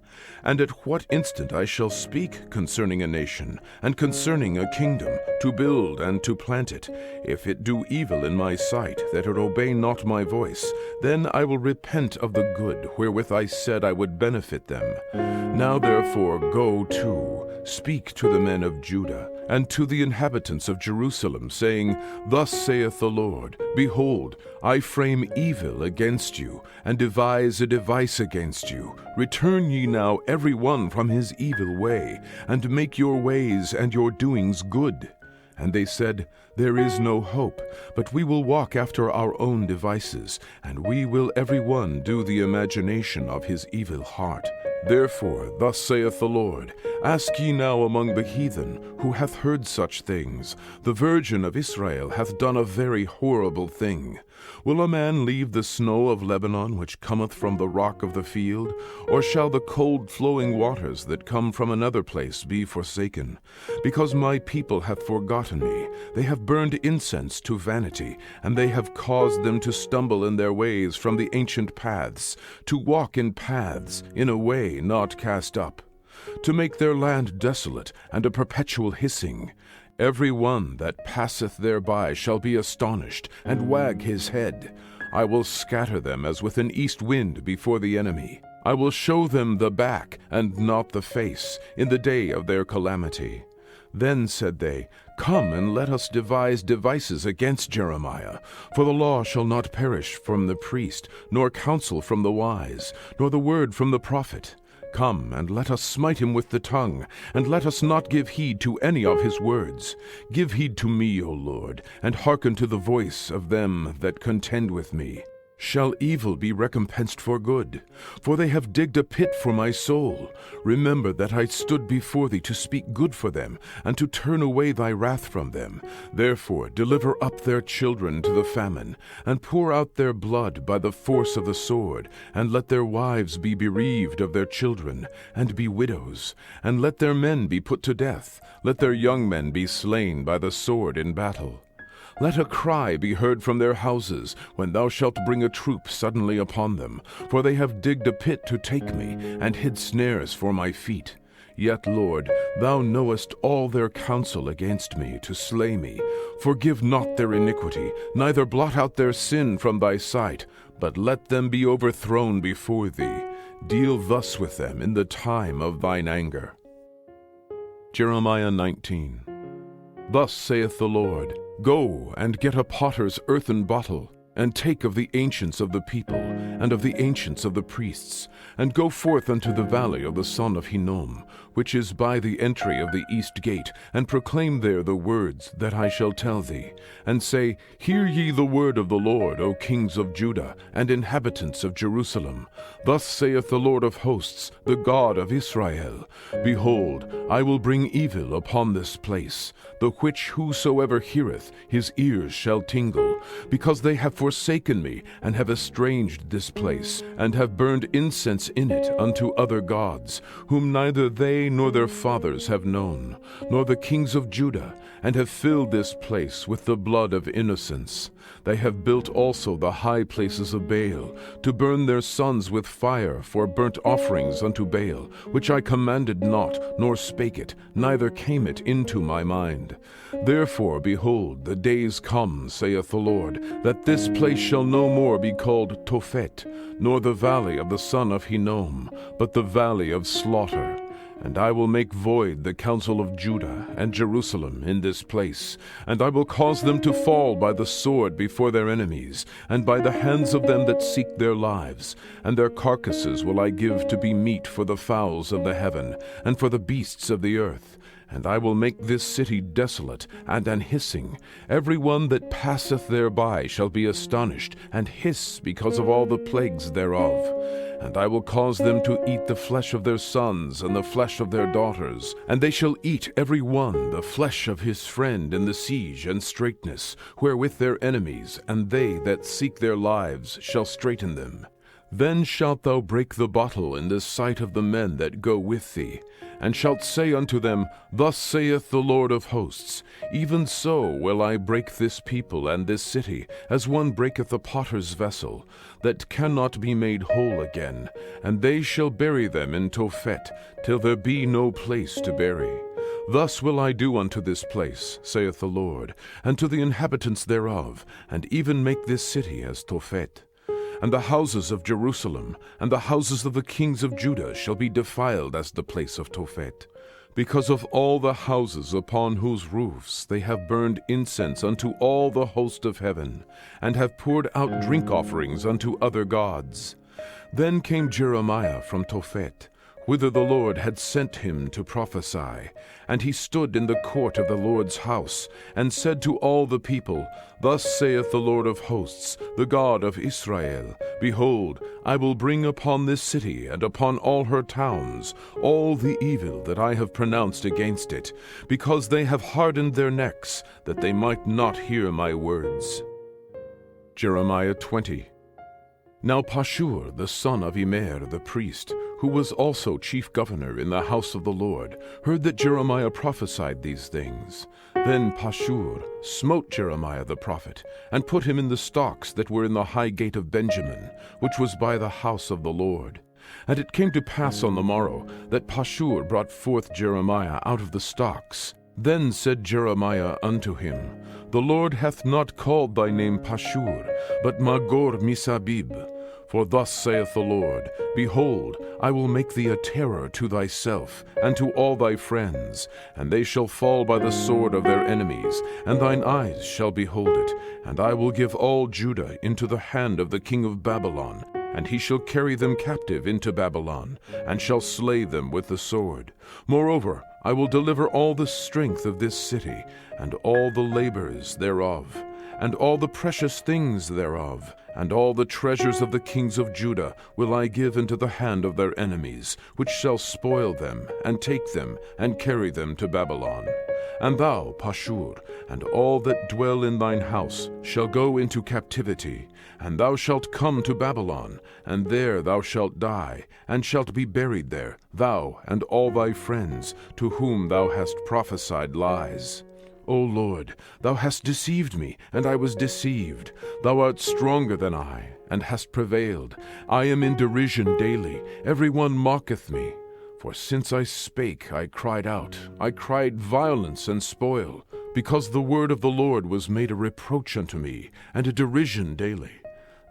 And at what instant I shall speak concerning a nation, and concerning a kingdom, to build and to plant it, if it do evil in my sight, that it obey not my voice, then I will repent of the good wherewith I said I would benefit them. Now therefore go to, speak to the men of Judah, and to the inhabitants of Jerusalem, saying, Thus saith the Lord, Behold, I frame evil against you, and devise a device against you. Return ye now every one from his evil way, and make your ways and your doings good. And they said, There is no hope, but we will walk after our own devices, and we will every one do the imagination of his evil heart. Therefore, thus saith the Lord, Ask ye now among the heathen, who hath heard such things. The Virgin of Israel hath done a very horrible thing. Will a man leave the snow of Lebanon, which cometh from the rock of the field? Or shall the cold flowing waters that come from another place be forsaken? Because my people hath forgotten me, they have burned incense to vanity, and they have caused them to stumble in their ways from the ancient paths, to walk in paths, in a way not cast up, to make their land desolate, and a perpetual hissing. Every one that passeth thereby shall be astonished, and wag his head. I will scatter them as with an east wind before the enemy. I will show them the back, and not the face, in the day of their calamity. Then said they, Come and let us devise devices against Jeremiah. For the law shall not perish from the priest, nor counsel from the wise, nor the word from the prophet. Come, and let us smite him with the tongue, and let us not give heed to any of his words. Give heed to me, O Lord, and hearken to the voice of them that contend with me. Shall evil be recompensed for good? For they have digged a pit for my soul. Remember that I stood before thee to speak good for them, and to turn away thy wrath from them. Therefore deliver up their children to the famine, and pour out their blood by the force of the sword, and let their wives be bereaved of their children, and be widows, and let their men be put to death, let their young men be slain by the sword in battle. Let a cry be heard from their houses, when thou shalt bring a troop suddenly upon them. For they have digged a pit to take me, and hid snares for my feet. Yet, Lord, thou knowest all their counsel against me, to slay me. Forgive not their iniquity, neither blot out their sin from thy sight, but let them be overthrown before thee. Deal thus with them in the time of thine anger. Jeremiah 19. Thus saith the Lord, Go and get a potter's earthen bottle, and take of the ancients of the people, and of the ancients of the priests, and go forth unto the valley of the son of Hinnom, which is by the entry of the east gate, and proclaim there the words that I shall tell thee, and say, Hear ye the word of the Lord, O kings of Judah, and inhabitants of Jerusalem. Thus saith the Lord of hosts, the God of Israel, Behold, I will bring evil upon this place, the which whosoever heareth, his ears shall tingle, because they have forsaken me, and have estranged this place, and have burned incense in it unto other gods, whom neither they nor their fathers have known, nor the kings of Judah, and have filled this place with the blood of innocents. They have built also the high places of Baal, to burn their sons with fire for burnt offerings unto Baal, which I commanded not, nor spake it, neither came it into my mind. Therefore, behold, the days come, saith the Lord, that this place shall no more be called Tophet, nor the valley of the son of Hinnom, but the valley of slaughter. And I will make void the counsel of Judah and Jerusalem in this place, and I will cause them to fall by the sword before their enemies, and by the hands of them that seek their lives. And their carcasses will I give to be meat for the fowls of the heaven, and for the beasts of the earth. And I will make this city desolate and an hissing. Every one that passeth thereby shall be astonished, and hiss because of all the plagues thereof. And I will cause them to eat the flesh of their sons and the flesh of their daughters, and they shall eat every one the flesh of his friend in the siege and straitness, wherewith their enemies, and they that seek their lives, shall straiten them. Then shalt thou break the bottle in the sight of the men that go with thee, and shalt say unto them, Thus saith the Lord of hosts, Even so will I break this people and this city, as one breaketh a potter's vessel, that cannot be made whole again, and they shall bury them in Tophet, till there be no place to bury. Thus will I do unto this place, saith the Lord, and to the inhabitants thereof, and even make this city as Tophet. And the houses of Jerusalem, and the houses of the kings of Judah shall be defiled as the place of Tophet, because of all the houses upon whose roofs they have burned incense unto all the host of heaven, and have poured out drink offerings unto other gods. Then came Jeremiah from Tophet, whither the Lord had sent him to prophesy. And he stood in the court of the Lord's house, and said to all the people, Thus saith the Lord of hosts, the God of Israel, Behold, I will bring upon this city and upon all her towns all the evil that I have pronounced against it, because they have hardened their necks, that they might not hear my words. Jeremiah 20. Now Pashur, the son of Immer the priest, who was also chief governor in the house of the Lord, heard that Jeremiah prophesied these things. Then Pashur smote Jeremiah the prophet, and put him in the stocks that were in the high gate of Benjamin, which was by the house of the Lord. And it came to pass on the morrow, that Pashur brought forth Jeremiah out of the stocks. Then said Jeremiah unto him, The Lord hath not called thy name Pashur, but Magor-Missabib. For thus saith the Lord, Behold, I will make thee a terror to thyself, and to all thy friends, and they shall fall by the sword of their enemies, and thine eyes shall behold it. And I will give all Judah into the hand of the king of Babylon, and he shall carry them captive into Babylon, and shall slay them with the sword. Moreover, I will deliver all the strength of this city, and all the labors thereof, and all the precious things thereof, And all the treasures of the kings of Judah will I give into the hand of their enemies, which shall spoil them, and take them, and carry them to Babylon. And thou, Pashur, and all that dwell in thine house, shall go into captivity, and thou shalt come to Babylon, and there thou shalt die, and shalt be buried there, thou and all thy friends, to whom thou hast prophesied lies. O Lord, thou hast deceived me, and I was deceived. Thou art stronger than I, and hast prevailed. I am in derision daily. Every one mocketh me. For since I spake, I cried out. I cried violence and spoil, because the word of the Lord was made a reproach unto me, and a derision daily.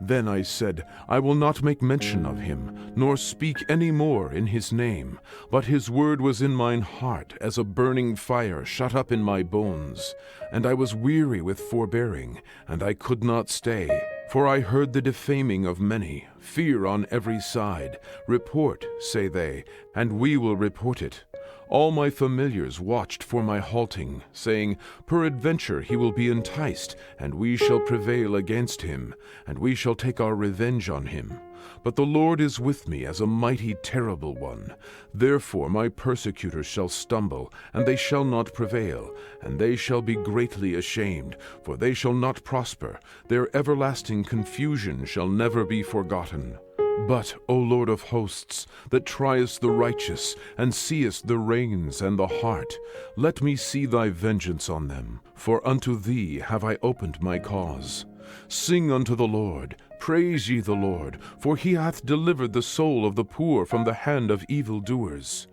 Then I said, I will not make mention of him, nor speak any more in his name. But his word was in mine heart, as a burning fire shut up in my bones. And I was weary with forbearing, and I could not stay. For I heard the defaming of many, fear on every side. Report, say they, and we will report it. All my familiars watched for my halting, saying, Peradventure he will be enticed, and we shall prevail against him, and we shall take our revenge on him. But the Lord is with me as a mighty terrible one. Therefore my persecutors shall stumble, and they shall not prevail, and they shall be greatly ashamed, for they shall not prosper. Their everlasting confusion shall never be forgotten. But, O Lord of hosts, that triest the righteous, and seest the reins and the heart, let me see thy vengeance on them, for unto thee have I opened my cause. Sing unto the Lord, praise ye the Lord, for he hath delivered the soul of the poor from the hand of evildoers.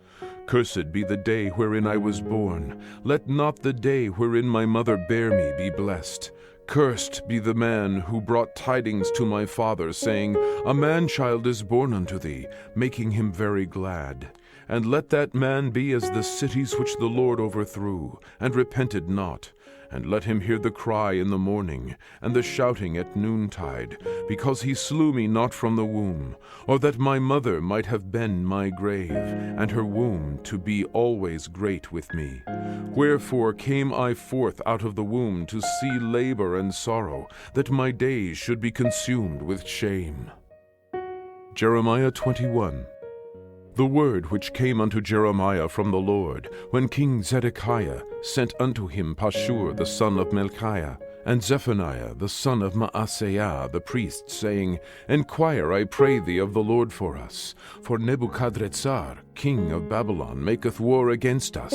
Cursed be the day wherein I was born. Let not the day wherein my mother bare me be blessed. Cursed be the man who brought tidings to my father, saying, A man-child is born unto thee, making him very glad. And let that man be as the cities which the Lord overthrew, and repented not. And let him hear the cry in the morning, and the shouting at noontide, because he slew me not from the womb, or that my mother might have been my grave, and her womb to be always great with me. Wherefore came I forth out of the womb to see labor and sorrow, that my days should be consumed with shame. Jeremiah 21. The word which came unto Jeremiah from the Lord, when King Zedekiah sent unto him Pashur the son of Melchiah, and Zephaniah the son of Maaseiah the priest, saying, Enquire, I pray thee, of the Lord for us, for Nebuchadrezzar, king of Babylon, maketh war against us.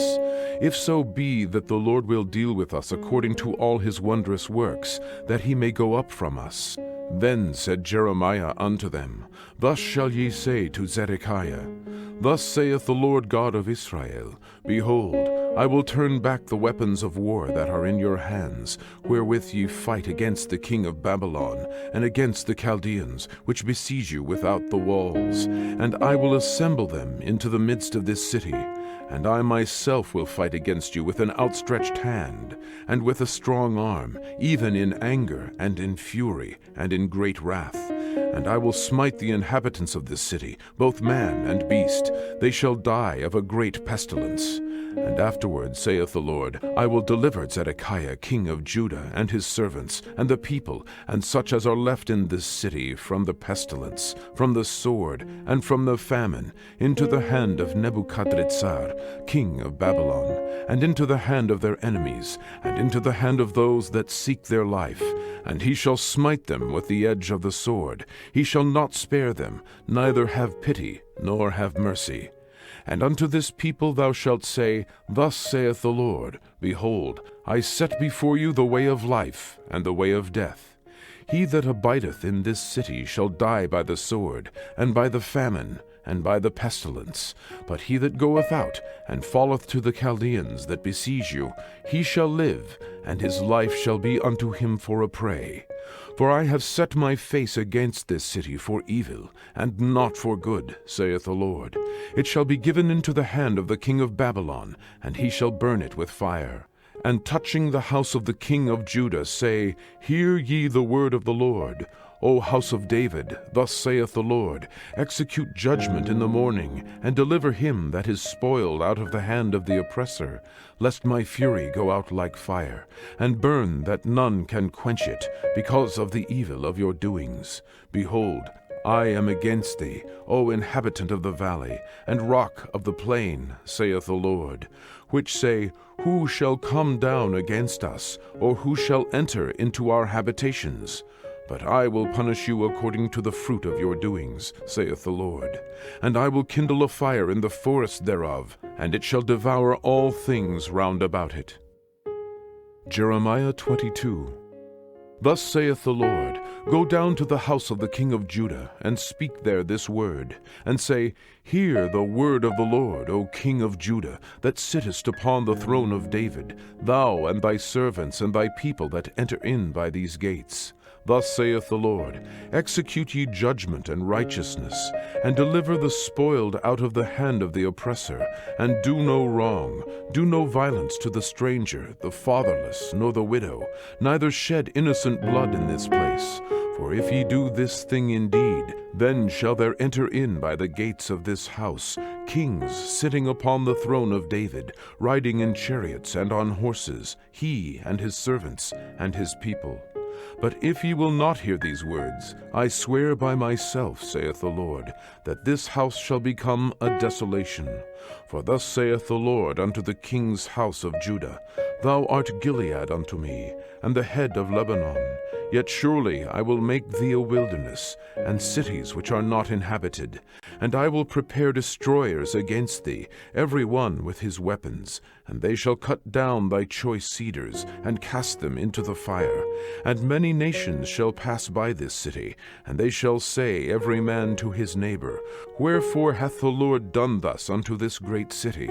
If so be that the Lord will deal with us according to all his wondrous works, that he may go up from us. Then said Jeremiah unto them, Thus shall ye say to Zedekiah, Thus saith the Lord God of Israel, Behold, I will turn back the weapons of war that are in your hands, wherewith ye fight against the king of Babylon, and against the Chaldeans, which besiege you without the walls. And I will assemble them into the midst of this city, and I myself will fight against you with an outstretched hand, and with a strong arm, even in anger, and in fury, and in great wrath. And I will smite the inhabitants of this city, both man and beast. They shall die of a great pestilence. And afterward, saith the Lord, I will deliver Zedekiah king of Judah, and his servants, and the people, and such as are left in this city, from the pestilence, from the sword, and from the famine, into the hand of Nebuchadrezzar, king of Babylon, and into the hand of their enemies, and into the hand of those that seek their life. And he shall smite them with the edge of the sword. He shall not spare them, neither have pity, nor have mercy. And unto this people thou shalt say, Thus saith the Lord, Behold, I set before you the way of life, and the way of death. He that abideth in this city shall die by the sword, and by the famine, and by the pestilence. But he that goeth out, and falleth to the Chaldeans that besiege you, he shall live, and his life shall be unto him for a prey. For I have set my face against this city for evil, and not for good, saith the Lord. It shall be given into the hand of the king of Babylon, and he shall burn it with fire. And touching the house of the king of Judah say, Hear ye the word of the Lord. O house of David, thus saith the Lord, execute judgment in the morning, and deliver him that is spoiled out of the hand of the oppressor, lest my fury go out like fire, and burn that none can quench it, because of the evil of your doings. Behold, I am against thee, O inhabitant of the valley, and rock of the plain, saith the Lord, which say, Who shall come down against us, or who shall enter into our habitations? But I will punish you according to the fruit of your doings, saith the Lord. And I will kindle a fire in the forest thereof, and it shall devour all things round about it. Jeremiah 22. Thus saith the Lord, Go down to the house of the king of Judah, and speak there this word, and say, Hear the word of the Lord, O king of Judah, that sittest upon the throne of David, thou and thy servants and thy people that enter in by these gates. Thus saith the Lord, Execute ye judgment and righteousness, and deliver the spoiled out of the hand of the oppressor, and do no wrong, do no violence to the stranger, the fatherless, nor the widow, neither shed innocent blood in this place. For if ye do this thing indeed, then shall there enter in by the gates of this house kings sitting upon the throne of David, riding in chariots and on horses, he and his servants and his people. But if ye will not hear these words, I swear by myself, saith the Lord, that this house shall become a desolation. For thus saith the Lord unto the king's house of Judah, Thou art Gilead unto me, and the head of Lebanon. Yet surely I will make thee a wilderness, and cities which are not inhabited. And I will prepare destroyers against thee, every one with his weapons. And they shall cut down thy choice cedars, and cast them into the fire. And many nations shall pass by this city, and they shall say every man to his neighbor, Wherefore hath the Lord done thus unto this great city?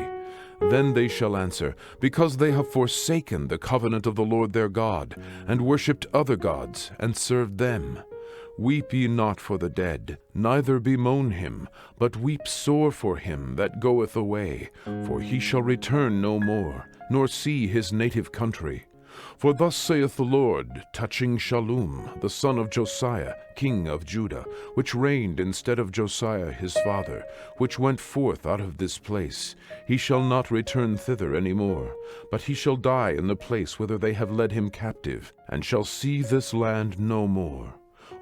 Then they shall answer, Because they have forsaken the covenant of the Lord their God, and worshipped other gods, and served them. Weep ye not for the dead, neither bemoan him, but weep sore for him that goeth away, for he shall return no more, nor see his native country. For thus saith the Lord, touching Shallum, the son of Josiah, king of Judah, which reigned instead of Josiah his father, which went forth out of this place. He shall not return thither any more, but he shall die in the place whither they have led him captive, and shall see this land no more.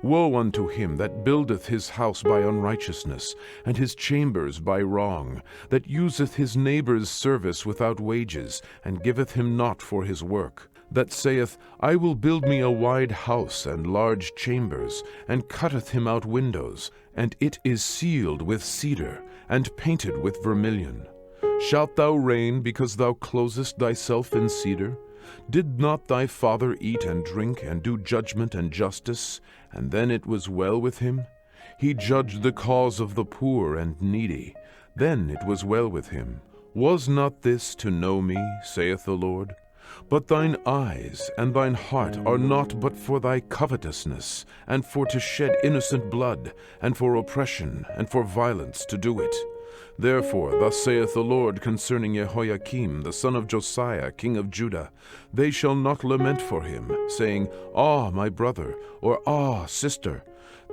Woe unto him that buildeth his house by unrighteousness, and his chambers by wrong, that useth his neighbor's service without wages, and giveth him naught for his work, that saith, I will build me a wide house and large chambers, and cutteth him out windows, and it is sealed with cedar, and painted with vermilion. Shalt thou reign because thou closest thyself in cedar? Did not thy father eat and drink, and do judgment and justice, and then it was well with him? He judged the cause of the poor and needy, then it was well with him. Was not this to know me, saith the Lord? But thine eyes and thine heart are not but for thy covetousness, and for to shed innocent blood, and for oppression, and for violence to do it. Therefore thus saith the Lord concerning Jehoiakim the son of Josiah king of Judah, They shall not lament for him, saying, Ah, my brother, or Ah, sister.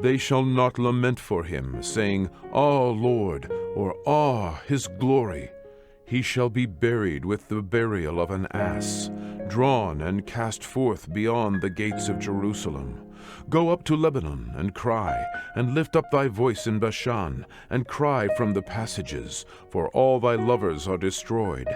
They shall not lament for him, saying, Ah, Lord, or Ah, his glory. He shall be buried with the burial of an ass, drawn and cast forth beyond the gates of Jerusalem. Go up to Lebanon, and cry, and lift up thy voice in Bashan, and cry from the passages, for all thy lovers are destroyed.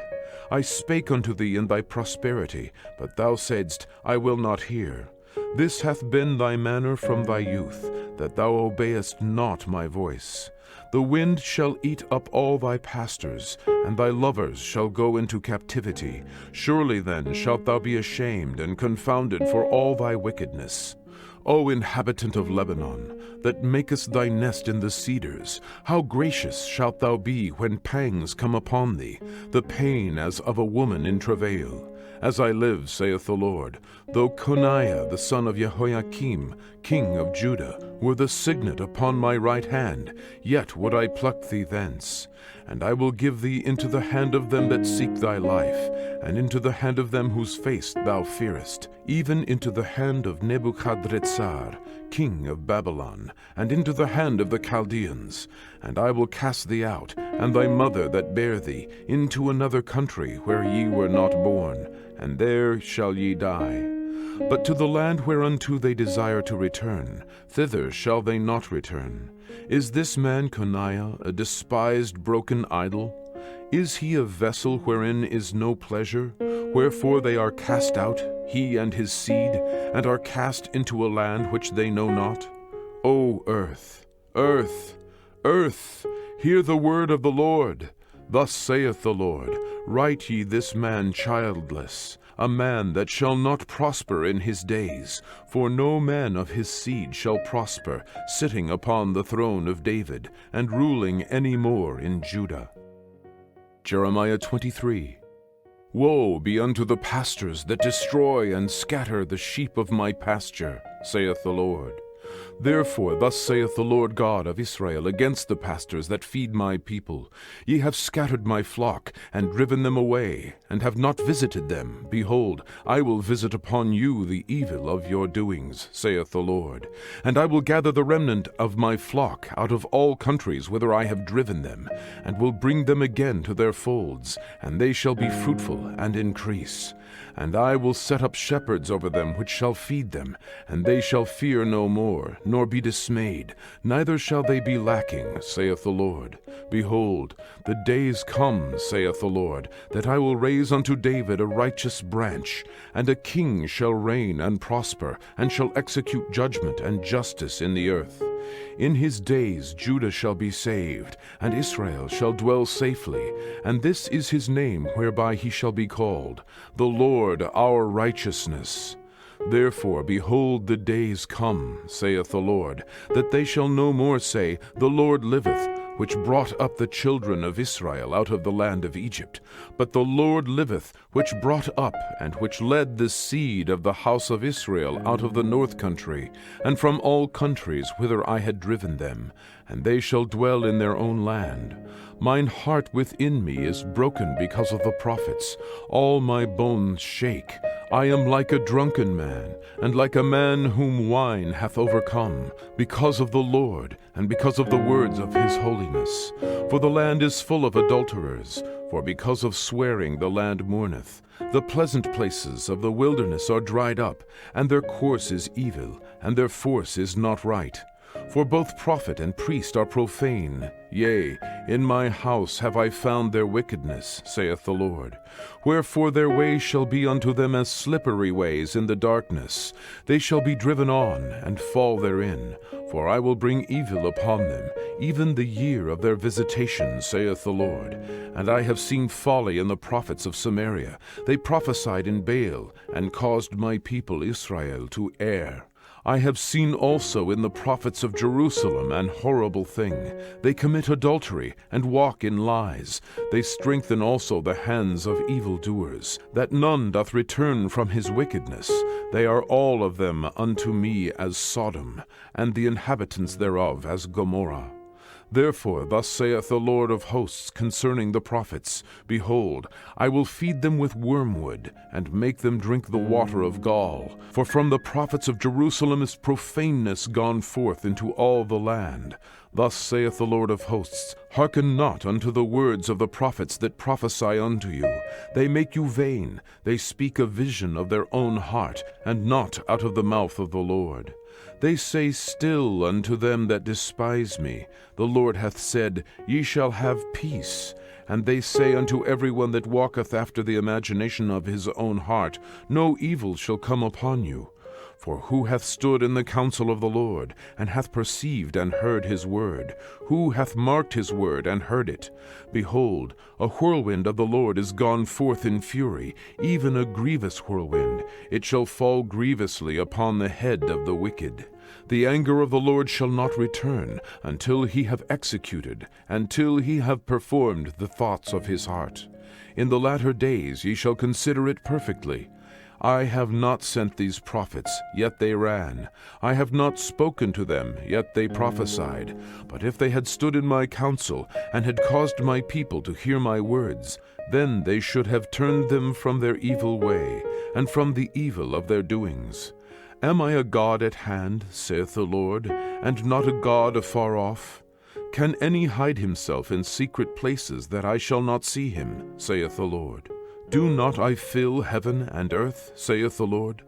I spake unto thee in thy prosperity, but thou saidst, I will not hear. This hath been thy manner from thy youth, that thou obeyest not my voice. The wind shall eat up all thy pastors, and thy lovers shall go into captivity. Surely then shalt thou be ashamed and confounded for all thy wickedness. O inhabitant of Lebanon, that makest thy nest in the cedars, how gracious shalt thou be when pangs come upon thee, the pain as of a woman in travail. As I live, saith the Lord, though Coniah the son of Jehoiakim, king of Judah, were the signet upon my right hand, yet would I pluck thee thence. And I will give thee into the hand of them that seek thy life, and into the hand of them whose face thou fearest, even into the hand of Nebuchadrezzar, king of Babylon, and into the hand of the Chaldeans. And I will cast thee out, and thy mother that bare thee, into another country where ye were not born, and there shall ye die. But to the land whereunto they desire to return, thither shall they not return. Is this man Coniah a despised broken idol? Is he a vessel wherein is no pleasure? Wherefore they are cast out, he and his seed, and are cast into a land which they know not? O earth, earth, earth, hear the word of the Lord. Thus saith the Lord, write ye this man childless, a man that shall not prosper in his days, for no man of his seed shall prosper, sitting upon the throne of David, and ruling any more in Judah. Jeremiah 23. Woe be unto the pastors that destroy and scatter the sheep of my pasture, saith the Lord. Therefore thus saith the Lord God of Israel against the pastors that feed my people, Ye have scattered my flock, and driven them away, and have not visited them. Behold, I will visit upon you the evil of your doings, saith the Lord. And I will gather the remnant of my flock out of all countries whither I have driven them, and will bring them again to their folds, and they shall be fruitful and increase. And I will set up shepherds over them which shall feed them, and they shall fear no more, nor be dismayed, neither shall they be lacking, saith the Lord. Behold, the days come, saith the Lord, that I will raise unto David a righteous branch, and a king shall reign and prosper, and shall execute judgment and justice in the earth. In his days Judah shall be saved, and Israel shall dwell safely, and this is his name whereby he shall be called, the Lord our righteousness. Therefore, behold, the days come, saith the Lord, that they shall no more say, The Lord liveth, which brought up the children of Israel out of the land of Egypt. But the Lord liveth, which brought up and which led the seed of the house of Israel out of the north country, and from all countries whither I had driven them, and they shall dwell in their own land. Mine heart within me is broken because of the prophets. All my bones shake. I am like a drunken man, and like a man whom wine hath overcome, because of the Lord, and because of the words of his holiness. For the land is full of adulterers, for because of swearing the land mourneth. The pleasant places of the wilderness are dried up, and their course is evil, and their force is not right. For both prophet and priest are profane. Yea, in my house have I found their wickedness, saith the Lord. Wherefore their ways shall be unto them as slippery ways in the darkness. They shall be driven on, and fall therein. For I will bring evil upon them, even the year of their visitation, saith the Lord. And I have seen folly in the prophets of Samaria. They prophesied in Baal, and caused my people Israel to err. I have seen also in the prophets of Jerusalem an horrible thing. They commit adultery, and walk in lies. They strengthen also the hands of evildoers, that none doth return from his wickedness. They are all of them unto me as Sodom, and the inhabitants thereof as Gomorrah. Therefore thus saith the Lord of hosts concerning the prophets, Behold, I will feed them with wormwood, and make them drink the water of gall. For from the prophets of Jerusalem is profaneness gone forth into all the land. Thus saith the Lord of hosts, Hearken not unto the words of the prophets that prophesy unto you. They make you vain. They speak a vision of their own heart, and not out of the mouth of the Lord. They say still unto them that despise me, The Lord hath said, Ye shall have peace. And they say unto every one that walketh after the imagination of his own heart, No evil shall come upon you. For who hath stood in the counsel of the Lord, and hath perceived and heard his word? Who hath marked his word and heard it? Behold, a whirlwind of the Lord is gone forth in fury, even a grievous whirlwind. It shall fall grievously upon the head of the wicked. The anger of the Lord shall not return, until he have executed, until he have performed the thoughts of his heart. In the latter days ye shall consider it perfectly. I have not sent these prophets, yet they ran. I have not spoken to them, yet they prophesied. But if they had stood in my counsel, and had caused my people to hear my words, then they should have turned them from their evil way, and from the evil of their doings. Am I a God at hand, saith the Lord, and not a God afar off? Can any hide himself in secret places, that I shall not see him, saith the Lord? Do not I fill heaven and earth, saith the Lord?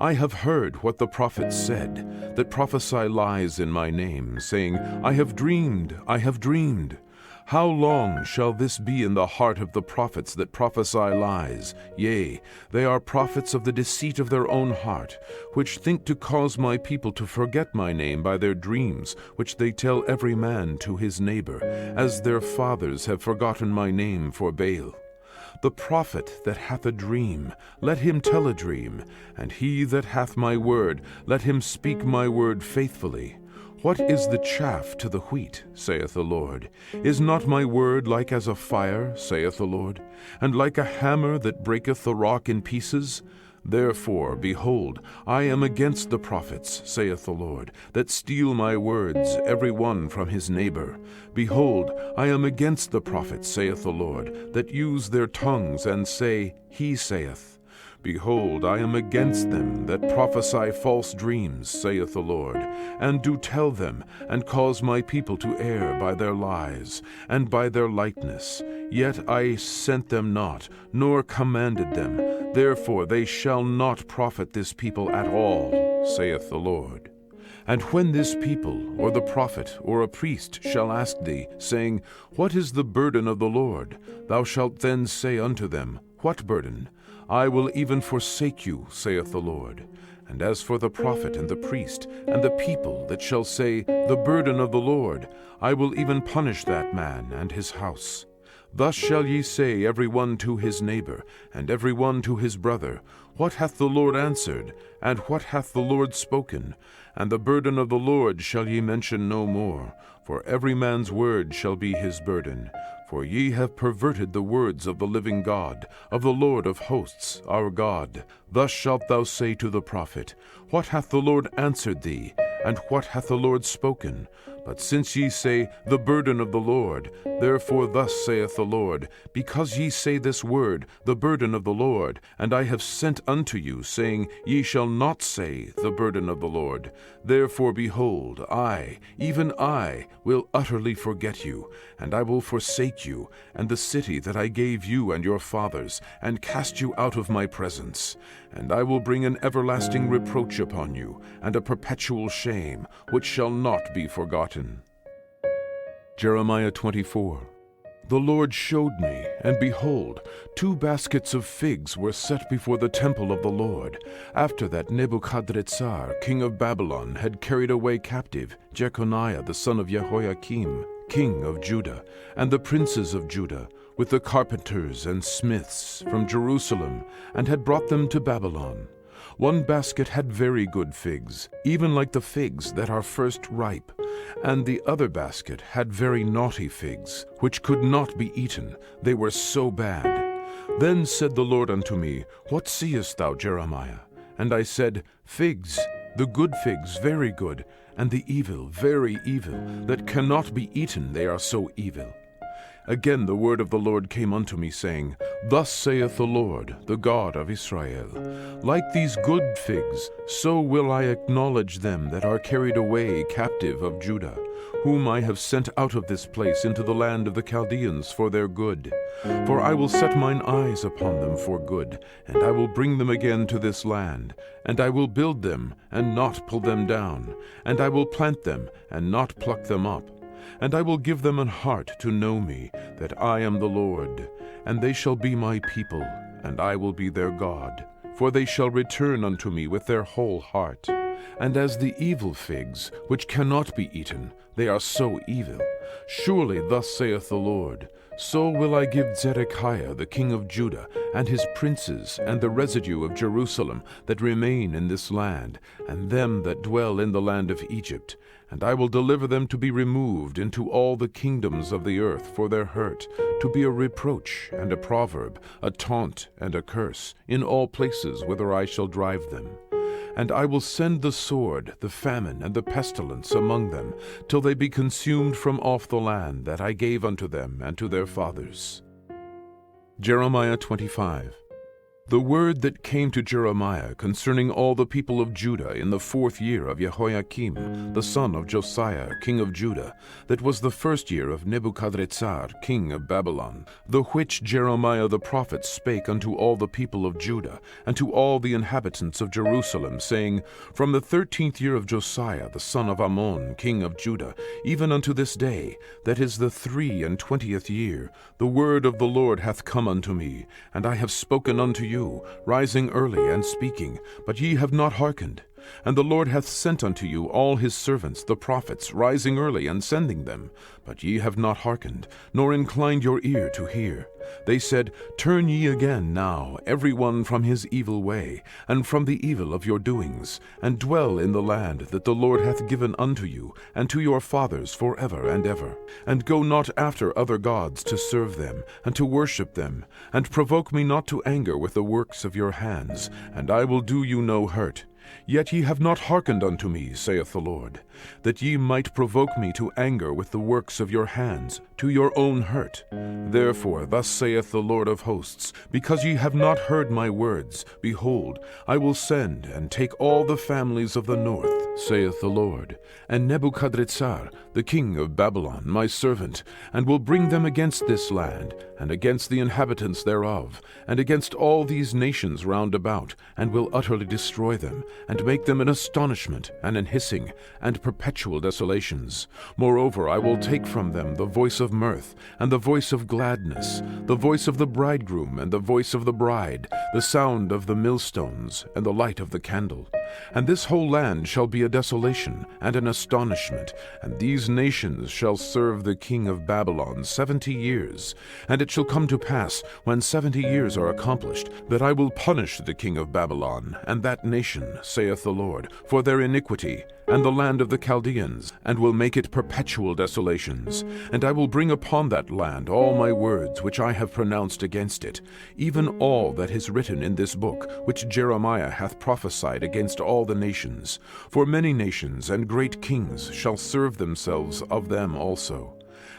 I have heard what the prophets said, that prophesy lies in my name, saying, I have dreamed, I have dreamed. How long shall this be in the heart of the prophets that prophesy lies? Yea, they are prophets of the deceit of their own heart, which think to cause my people to forget my name by their dreams, which they tell every man to his neighbor, as their fathers have forgotten my name for Baal. The prophet that hath a dream, let him tell a dream, and he that hath my word, let him speak my word faithfully. What is the chaff to the wheat, saith the Lord? Is not my word like as a fire, saith the Lord, and like a hammer that breaketh the rock in pieces? Therefore, behold, I am against the prophets, saith the Lord, that steal my words, every one from his neighbor. Behold, I am against the prophets, saith the Lord, that use their tongues and say, He saith. Behold, I am against them that prophesy false dreams, saith the Lord, and do tell them, and cause my people to err by their lies, and by their lightness. Yet I sent them not, nor commanded them. Therefore they shall not profit this people at all, saith the Lord. And when this people, or the prophet, or a priest shall ask thee, saying, What is the burden of the Lord? Thou shalt then say unto them, What burden? I will even forsake you, saith the Lord. And as for the prophet and the priest, and the people that shall say, The burden of the Lord, I will even punish that man and his house. Thus shall ye say every one to his neighbor, and every one to his brother, What hath the Lord answered, and what hath the Lord spoken? And the burden of the Lord shall ye mention no more, for every man's word shall be his burden. For ye have perverted the words of the living God, of the Lord of hosts, our God. Thus shalt thou say to the prophet, What hath the Lord answered thee, and what hath the Lord spoken? But since ye say, The burden of the Lord, therefore thus saith the Lord, Because ye say this word, The burden of the Lord, and I have sent unto you, saying, Ye shall not say, The burden of the Lord. Therefore, behold, I, even I, will utterly forget you, and I will forsake you, and the city that I gave you and your fathers, and cast you out of my presence. And I will bring an everlasting reproach upon you, and a perpetual shame, which shall not be forgotten. Jeremiah 24. The Lord showed me, and behold, 2 baskets of figs were set before the temple of the Lord, after that Nebuchadrezzar, king of Babylon, had carried away captive Jeconiah the son of Jehoiakim, king of Judah, and the princes of Judah, with the carpenters and smiths from Jerusalem, and had brought them to Babylon. 1 basket had very good figs, even like the figs that are first ripe, and the other basket had very naughty figs, which could not be eaten, they were so bad. Then said the Lord unto me, What seest thou, Jeremiah? And I said, Figs, the good figs very good, and the evil very evil, that cannot be eaten, they are so evil. Again the word of the Lord came unto me, saying, Thus saith the Lord, the God of Israel, Like these good figs, so will I acknowledge them that are carried away captive of Judah, whom I have sent out of this place into the land of the Chaldeans for their good. For I will set mine eyes upon them for good, and I will bring them again to this land, and I will build them, and not pull them down, and I will plant them, and not pluck them up. And I will give them an heart to know me, that I am the Lord. And they shall be my people, and I will be their God. For they shall return unto me with their whole heart. and as the evil figs, which cannot be eaten, they are so evil. Surely thus saith the Lord, so will I give Zedekiah the king of Judah, and his princes, and the residue of Jerusalem that remain in this land, and them that dwell in the land of Egypt, and I will deliver them to be removed into all the kingdoms of the earth for their hurt, to be a reproach and a proverb, a taunt and a curse, in all places whither I shall drive them. And I will send the sword, the famine, and the pestilence among them, till they be consumed from off the land that I gave unto them and to their fathers. Jeremiah 25. The word that came to Jeremiah concerning all the people of Judah in the 4th year of Jehoiakim, the son of Josiah, king of Judah, that was the 1st year of Nebuchadrezzar, king of Babylon, the which Jeremiah the prophet spake unto all the people of Judah, and to all the inhabitants of Jerusalem, saying, From the 13th year of Josiah, the son of Ammon, king of Judah, even unto this day, that is the 23rd year, the word of the Lord hath come unto me, and I have spoken unto you, rising early and speaking, but ye have not hearkened. And the Lord hath sent unto you all his servants, the prophets, rising early and sending them, but ye have not hearkened, nor inclined your ear to hear. They said, Turn ye again now, every one from his evil way, and from the evil of your doings, and dwell in the land that the Lord hath given unto you, and to your fathers for ever and ever. And go not after other gods to serve them, and to worship them, and provoke me not to anger with the works of your hands, and I will do you no hurt. Yet ye have not hearkened unto me, saith the Lord, that ye might provoke me to anger with the works of your hands, to your own hurt. Therefore thus saith the Lord of hosts, because ye have not heard my words, behold, I will send and take all the families of the north, saith the Lord, and Nebuchadrezzar, the king of Babylon, my servant, and will bring them against this land, and against the inhabitants thereof, and against all these nations round about, and will utterly destroy them, and make them an astonishment, and an hissing, and perpetual desolations. Moreover, I will take from them the voice of mirth, and the voice of gladness, the voice of the bridegroom, and the voice of the bride, the sound of the millstones, and the light of the candle. And this whole land shall be a desolation, and an astonishment, and these nations shall serve the king of Babylon 70 years. And it shall come to pass, when 70 years are accomplished, that I will punish the king of Babylon, and that nation, saith the Lord, for their iniquity, and the land of the Chaldeans, and will make it perpetual desolations. And I will bring upon that land all my words which I have pronounced against it, even all that is written in this book, which Jeremiah hath prophesied against all the nations. For many nations and great kings shall serve themselves of them also.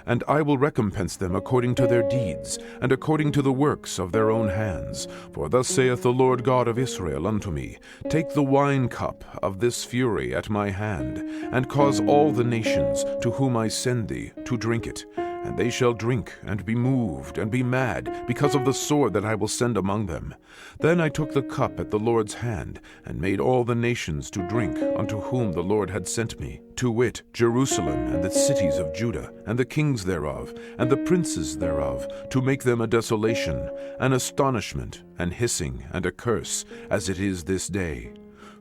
And I will recompense them according to their deeds, and according to the works of their own hands. For thus saith the Lord God of Israel unto me, Take the wine cup of this fury at my hand, and cause all the nations to whom I send thee to drink it. And they shall drink, and be moved, and be mad, because of the sword that I will send among them. Then I took the cup at the Lord's hand, and made all the nations to drink unto whom the Lord had sent me, to wit, Jerusalem, and the cities of Judah, and the kings thereof, and the princes thereof, to make them a desolation, an astonishment, an hissing, and a curse, as it is this day.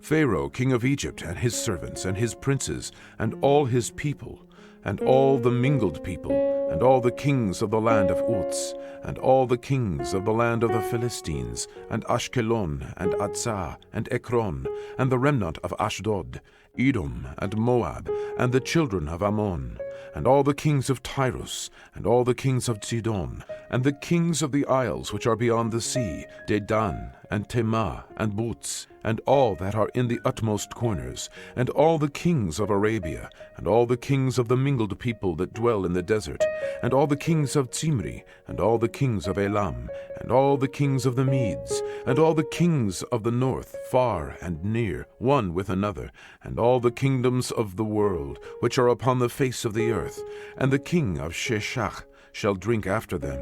Pharaoh king of Egypt, and his servants, and his princes, and all his people, and all the mingled people, and all the kings of the land of Uz, and all the kings of the land of the Philistines, and Ashkelon, and Atzah, and Ekron, and the remnant of Ashdod, Edom, and Moab, and the children of Ammon, and all the kings of Tyrus, and all the kings of Sidon, and the kings of the isles which are beyond the sea, Dedan, and Temah, and Boots, and all that are in the utmost corners, and all the kings of Arabia, and all the kings of the mingled people that dwell in the desert, and all the kings of Zimri, and all the kings of Elam, and all the kings of the Medes, and all the kings of the north, far and near, one with another, and all the kingdoms of the world, which are upon the face of the earth, and the king of Sheshach shall drink after them.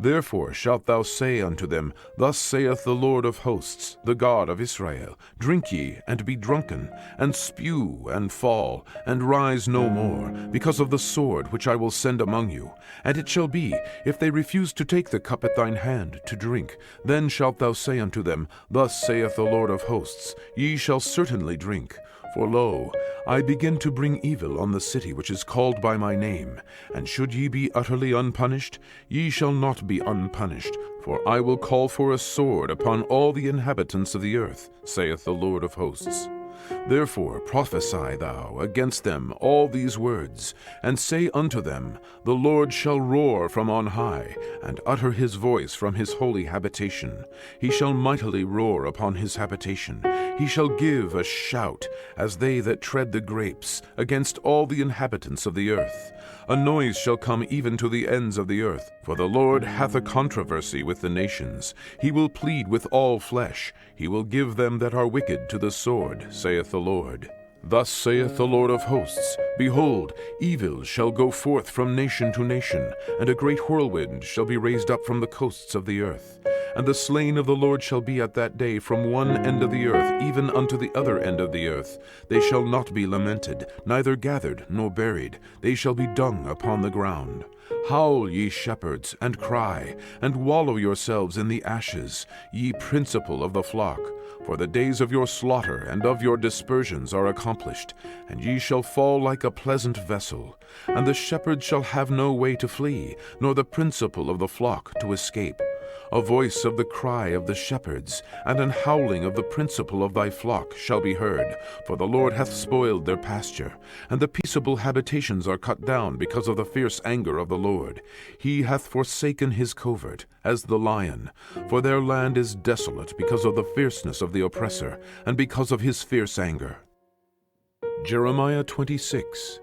Therefore shalt thou say unto them, Thus saith the Lord of hosts, the God of Israel, Drink ye, and be drunken, and spew, and fall, and rise no more, because of the sword which I will send among you. And it shall be, if they refuse to take the cup at thine hand to drink, then shalt thou say unto them, Thus saith the Lord of hosts, Ye shall certainly drink. For lo, I begin to bring evil on the city which is called by my name, and should ye be utterly unpunished, ye shall not be unpunished, for I will call for a sword upon all the inhabitants of the earth, saith the Lord of hosts. Therefore prophesy thou against them all these words, and say unto them, The Lord shall roar from on high, and utter his voice from his holy habitation. He shall mightily roar upon his habitation. He shall give a shout, as they that tread the grapes, against all the inhabitants of the earth. A noise shall come even to the ends of the earth, for the Lord hath a controversy with the nations. He will plead with all flesh. He will give them that are wicked to the sword, saith the Lord. Thus saith the Lord of hosts, Behold, evil shall go forth from nation to nation, and a great whirlwind shall be raised up from the coasts of the earth. And the slain of the Lord shall be at that day from one end of the earth even unto the other end of the earth. They shall not be lamented, neither gathered nor buried. They shall be dung upon the ground. Howl, ye shepherds, and cry, and wallow yourselves in the ashes, ye principal of the flock. For the days of your slaughter and of your dispersions are accomplished, and ye shall fall like a pleasant vessel. And the shepherds shall have no way to flee, nor the principal of the flock to escape. A voice of the cry of the shepherds, and an howling of the principal of thy flock shall be heard, for the Lord hath spoiled their pasture, and the peaceable habitations are cut down because of the fierce anger of the Lord. He hath forsaken his covert, as the lion, for their land is desolate because of the fierceness of the oppressor, and because of his fierce anger. Jeremiah 26.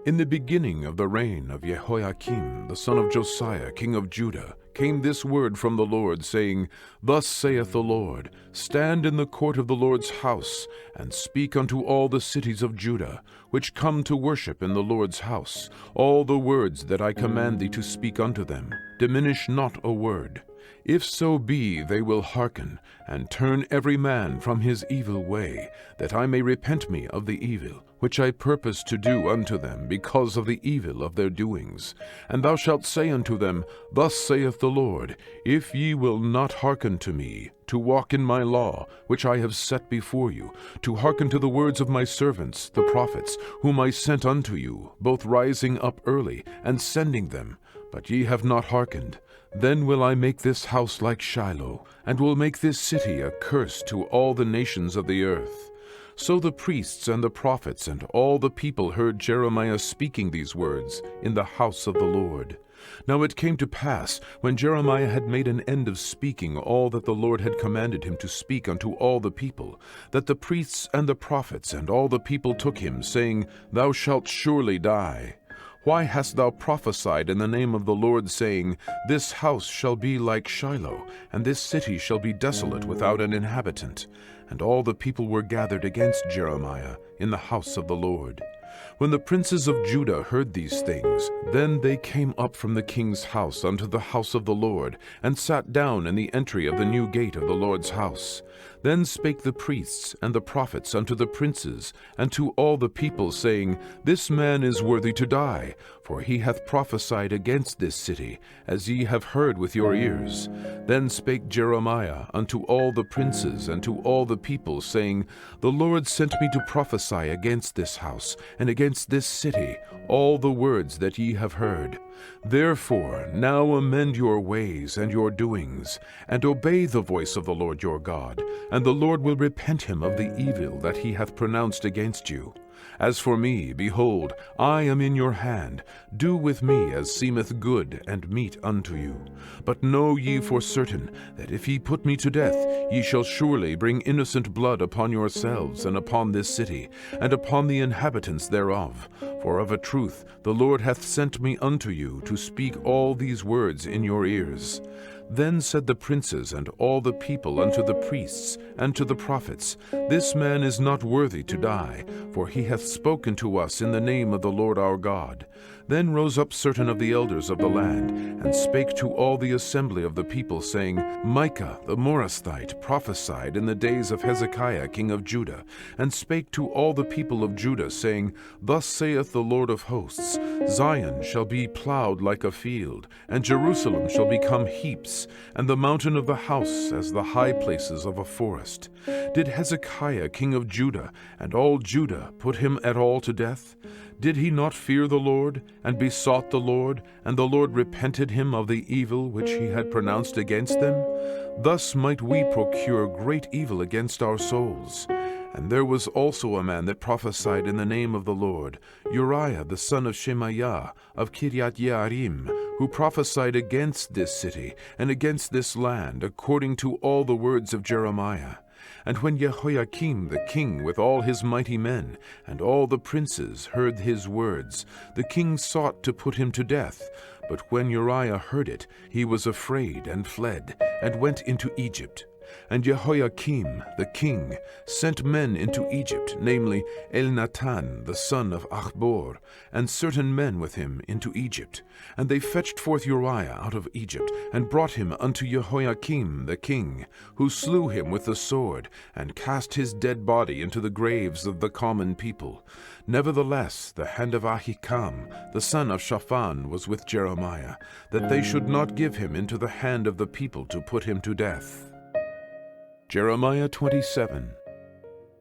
In the beginning of the reign of Jehoiakim, the son of Josiah, king of Judah, came this word from the Lord, saying, Thus saith the Lord, Stand in the court of the Lord's house, and speak unto all the cities of Judah, which come to worship in the Lord's house, all the words that I command thee to speak unto them. Diminish not a word. If so be they will hearken, and turn every man from his evil way, that I may repent me of the evil, which I purpose to do unto them, because of the evil of their doings. And thou shalt say unto them, Thus saith the Lord, If ye will not hearken to me, to walk in my law, which I have set before you, to hearken to the words of my servants, the prophets, whom I sent unto you, both rising up early, and sending them, but ye have not hearkened, then will I make this house like Shiloh, and will make this city a curse to all the nations of the earth. So the priests and the prophets and all the people heard Jeremiah speaking these words in the house of the Lord. Now it came to pass, when Jeremiah had made an end of speaking all that the Lord had commanded him to speak unto all the people, that the priests and the prophets and all the people took him, saying, Thou shalt surely die. Why hast thou prophesied in the name of the Lord, saying, This house shall be like Shiloh, and this city shall be desolate without an inhabitant? And all the people were gathered against Jeremiah in the house of the Lord. When the princes of Judah heard these things, then they came up from the king's house unto the house of the Lord, and sat down in the entry of the new gate of the Lord's house. Then spake the priests and the prophets unto the princes, and to all the people, saying, This man is worthy to die, for he hath prophesied against this city, as ye have heard with your ears. Then spake Jeremiah unto all the princes and to all the people, saying, The Lord sent me to prophesy against this house, and against this city, all the words that ye have heard. Therefore now amend your ways and your doings, and obey the voice of the Lord your God, and the Lord will repent him of the evil that he hath pronounced against you. As for me, behold, I am in your hand. Do with me as seemeth good and meet unto you. But know ye for certain, that if ye put me to death, ye shall surely bring innocent blood upon yourselves, and upon this city, and upon the inhabitants thereof. For of a truth the Lord hath sent me unto you, to speak all these words in your ears. Then said the princes and all the people unto the priests and to the prophets, This man is not worthy to die, for he hath spoken to us in the name of the Lord our God. Then rose up certain of the elders of the land, and spake to all the assembly of the people, saying, Micah the Morasthite prophesied in the days of Hezekiah king of Judah, and spake to all the people of Judah, saying, Thus saith the Lord of hosts, Zion shall be plowed like a field, and Jerusalem shall become heaps, and the mountain of the house as the high places of a forest. Did Hezekiah king of Judah and all Judah put him at all to death? Did he not fear the Lord, and besought the Lord, and the Lord repented him of the evil which he had pronounced against them? Thus might we procure great evil against our souls. And there was also a man that prophesied in the name of the Lord, Uriah the son of Shemaiah of Kiriath-Jearim, who prophesied against this city and against this land, according to all the words of Jeremiah. And when Jehoiakim the king with all his mighty men and all the princes heard his words, the king sought to put him to death. But when Uriah heard it, he was afraid and fled, and went into Egypt. And Jehoiakim the king sent men into Egypt, namely Elnathan the son of Achbor, and certain men with him into Egypt. And they fetched forth Uriah out of Egypt, and brought him unto Jehoiakim the king, who slew him with the sword, and cast his dead body into the graves of the common people. Nevertheless the hand of Ahikam the son of Shaphan was with Jeremiah, that they should not give him into the hand of the people to put him to death. Jeremiah 27.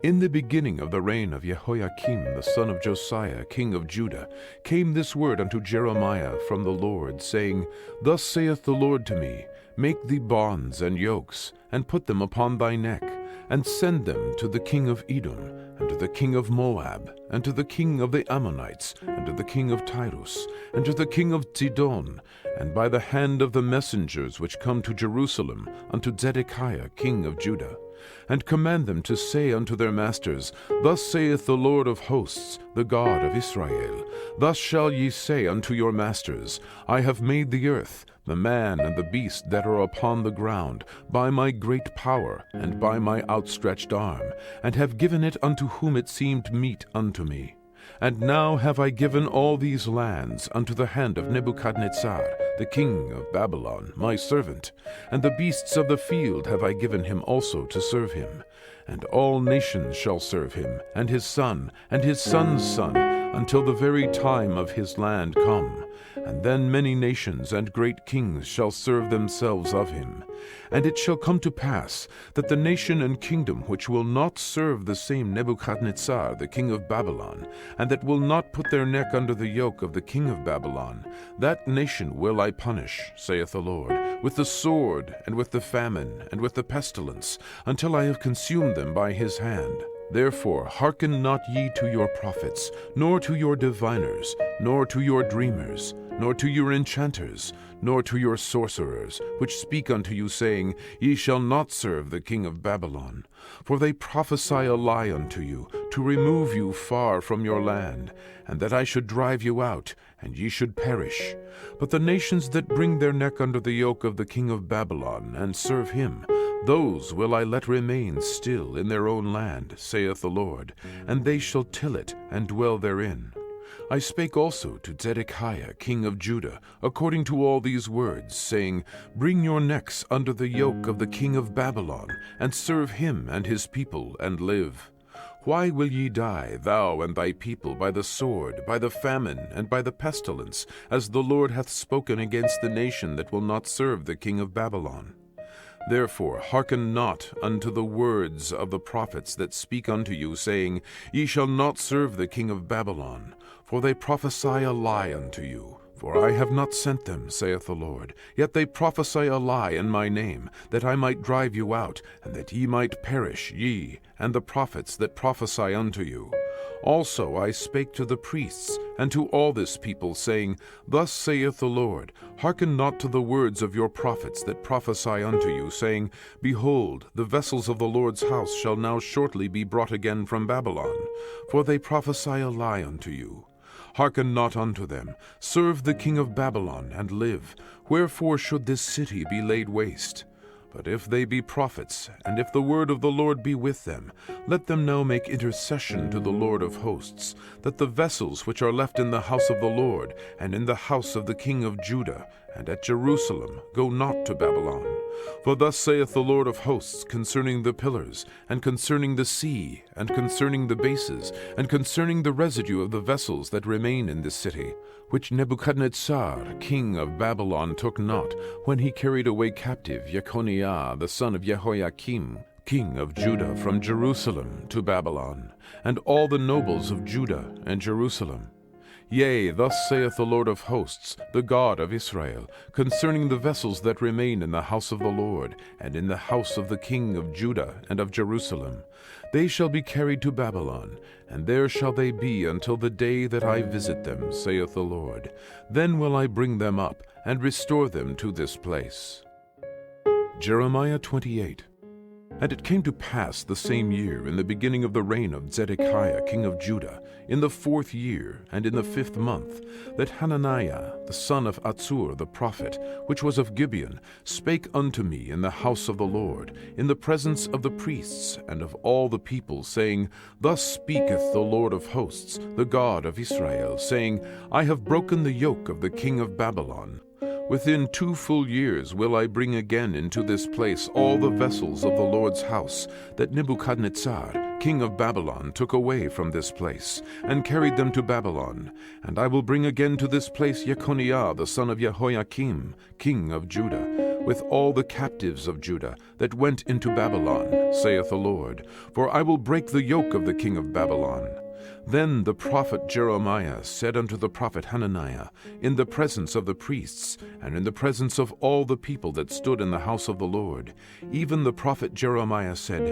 In the beginning of the reign of Jehoiakim the son of Josiah king of Judah came this word unto Jeremiah from the Lord, saying, Thus saith the Lord to me, Make thee bonds and yokes, and put them upon thy neck, and send them to the king of Edom, and to the king of Moab, and to the king of the Ammonites, and to the king of Tyrus, and to the king of Zidon, and by the hand of the messengers which come to Jerusalem unto Zedekiah king of Judah. And command them to say unto their masters, Thus saith the Lord of hosts, the God of Israel, Thus shall ye say unto your masters, I have made the earth, the man and the beast that are upon the ground, by my great power, and by my outstretched arm, and have given it unto whom it seemed meet unto me. And now have I given all these lands unto the hand of Nebuchadnezzar, the king of Babylon, my servant, and the beasts of the field have I given him also to serve him. And all nations shall serve him, and his son, and his son's son, until the very time of his land come. And then many nations and great kings shall serve themselves of him. And it shall come to pass that the nation and kingdom which will not serve the same Nebuchadnezzar the king of Babylon, and that will not put their neck under the yoke of the king of Babylon, that nation will I punish, saith the Lord, with the sword, and with the famine, and with the pestilence, until I have consumed them by his hand. Therefore hearken not ye to your prophets, nor to your diviners, nor to your dreamers, nor to your enchanters, nor to your sorcerers, which speak unto you, saying, Ye shall not serve the king of Babylon. For they prophesy a lie unto you, to remove you far from your land, and that I should drive you out, and ye should perish. But the nations that bring their neck under the yoke of the king of Babylon, and serve him, those will I let remain still in their own land, saith the Lord, and they shall till it and dwell therein. I spake also to Zedekiah king of Judah, according to all these words, saying, Bring your necks under the yoke of the king of Babylon, and serve him and his people, and live. Why will ye die, thou and thy people, by the sword, by the famine, and by the pestilence, as the Lord hath spoken against the nation that will not serve the king of Babylon? Therefore hearken not unto the words of the prophets that speak unto you, saying, Ye shall not serve the king of Babylon. For they prophesy a lie unto you. For I have not sent them, saith the Lord. Yet they prophesy a lie in my name, that I might drive you out, and that ye might perish, ye, and the prophets that prophesy unto you. Also I spake to the priests, and to all this people, saying, Thus saith the Lord, Hearken not to the words of your prophets that prophesy unto you, saying, Behold, the vessels of the Lord's house shall now shortly be brought again from Babylon. For they prophesy a lie unto you. Hearken not unto them. Serve the king of Babylon, and live. Wherefore should this city be laid waste? But if they be prophets, and if the word of the Lord be with them, let them now make intercession to the Lord of hosts, that the vessels which are left in the house of the Lord, and in the house of the king of Judah, and at Jerusalem, go not to Babylon. For thus saith the Lord of hosts concerning the pillars, and concerning the sea, and concerning the bases, and concerning the residue of the vessels that remain in this city, which Nebuchadnezzar, king of Babylon, took not, when he carried away captive Jeconiah the son of Jehoiakim, king of Judah, from Jerusalem to Babylon, and all the nobles of Judah and Jerusalem. Yea, thus saith the Lord of hosts, the God of Israel, concerning the vessels that remain in the house of the Lord, and in the house of the king of Judah and of Jerusalem. They shall be carried to Babylon, and there shall they be until the day that I visit them, saith the Lord. Then will I bring them up, and restore them to this place. Jeremiah 28. And it came to pass the same year, in the beginning of the reign of Zedekiah king of Judah, in the 4th year, and in the 5th month, that Hananiah the son of Azzur the prophet, which was of Gibeon, spake unto me in the house of the Lord, in the presence of the priests and of all the people, saying, Thus speaketh the Lord of hosts, the God of Israel, saying, I have broken the yoke of the king of Babylon. Within 2 full years will I bring again into this place all the vessels of the Lord's house, that Nebuchadnezzar, king of Babylon, took away from this place, and carried them to Babylon. And I will bring again to this place Jeconiah the son of Jehoiakim, king of Judah, with all the captives of Judah that went into Babylon, saith the Lord. For I will break the yoke of the king of Babylon. Then the prophet Jeremiah said unto the prophet Hananiah, in the presence of the priests, and in the presence of all the people that stood in the house of the Lord, even the prophet Jeremiah said,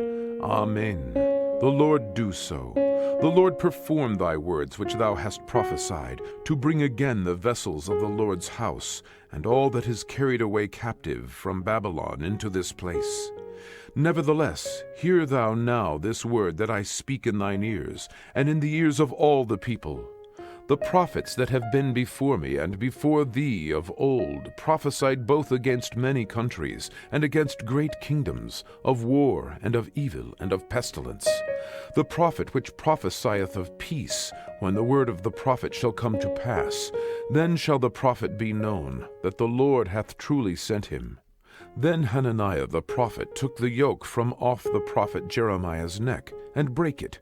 Amen. The Lord do so. The Lord perform thy words which thou hast prophesied, to bring again the vessels of the Lord's house, and all that is carried away captive from Babylon into this place. Nevertheless, hear thou now this word that I speak in thine ears, and in the ears of all the people. The prophets that have been before me and before thee of old prophesied both against many countries, and against great kingdoms, of war, and of evil, and of pestilence. The prophet which prophesieth of peace, when the word of the prophet shall come to pass, then shall the prophet be known, that the Lord hath truly sent him. Then Hananiah the prophet took the yoke from off the prophet Jeremiah's neck, and brake it.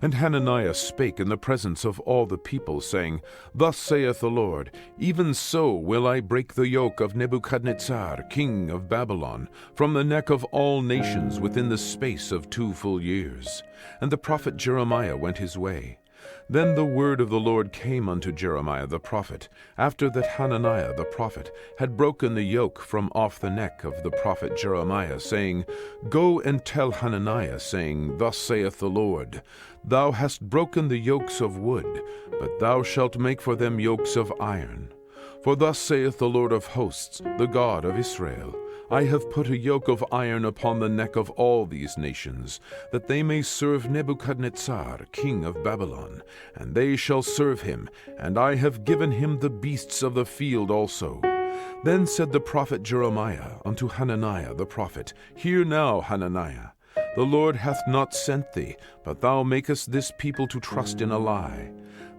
And Hananiah spake in the presence of all the people, saying, Thus saith the Lord, even so will I break the yoke of Nebuchadnezzar, king of Babylon, from the neck of all nations within the space of 2 full years. And the prophet Jeremiah went his way. Then the word of the Lord came unto Jeremiah the prophet, after that Hananiah the prophet had broken the yoke from off the neck of the prophet Jeremiah, saying, Go and tell Hananiah, saying, Thus saith the Lord, Thou hast broken the yokes of wood, but thou shalt make for them yokes of iron. For thus saith the Lord of hosts, the God of Israel, I have put a yoke of iron upon the neck of all these nations, that they may serve Nebuchadnezzar, king of Babylon, and they shall serve him, and I have given him the beasts of the field also. Then said the prophet Jeremiah unto Hananiah the prophet, Hear now, Hananiah, the Lord hath not sent thee, but thou makest this people to trust in a lie.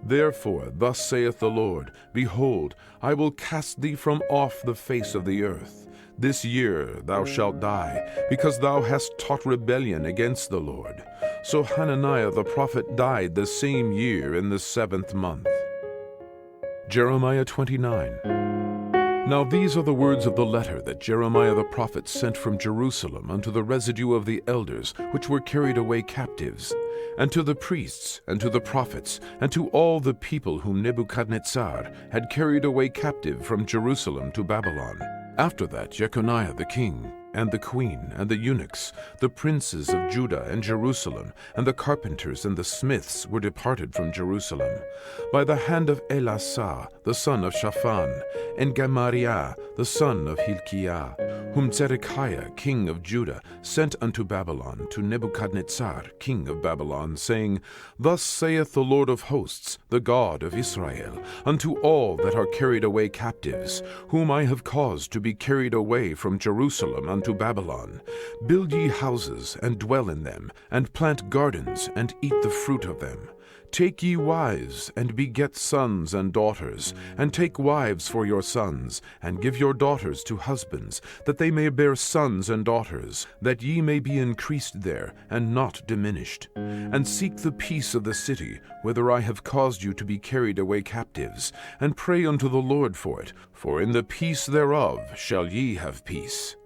Therefore thus saith the Lord, Behold, I will cast thee from off the face of the earth. This year thou shalt die, because thou hast taught rebellion against the Lord. So Hananiah the prophet died the same year in the 7th month. Jeremiah 29. Now these are the words of the letter that Jeremiah the prophet sent from Jerusalem unto the residue of the elders which were carried away captives, and to the priests, and to the prophets, and to all the people whom Nebuchadnezzar had carried away captive from Jerusalem to Babylon. After that Jeconiah the king, and the queen, and the eunuchs, the princes of Judah and Jerusalem, and the carpenters and the smiths were departed from Jerusalem, by the hand of Elasah the son of Shaphan, and Gemariah the son of Hilkiah, whom Zedekiah king of Judah sent unto Babylon to Nebuchadnezzar king of Babylon, saying, Thus saith the Lord of hosts, the God of Israel, unto all that are carried away captives, whom I have caused to be carried away from Jerusalem unto Babylon. Build ye houses, and dwell in them, and plant gardens, and eat the fruit of them. Take ye wives, and beget sons and daughters, and take wives for your sons, and give your daughters to husbands, that they may bear sons and daughters, that ye may be increased there, and not diminished. And seek the peace of the city, whither I have caused you to be carried away captives, and pray unto the Lord for it, for in the peace thereof shall ye have peace.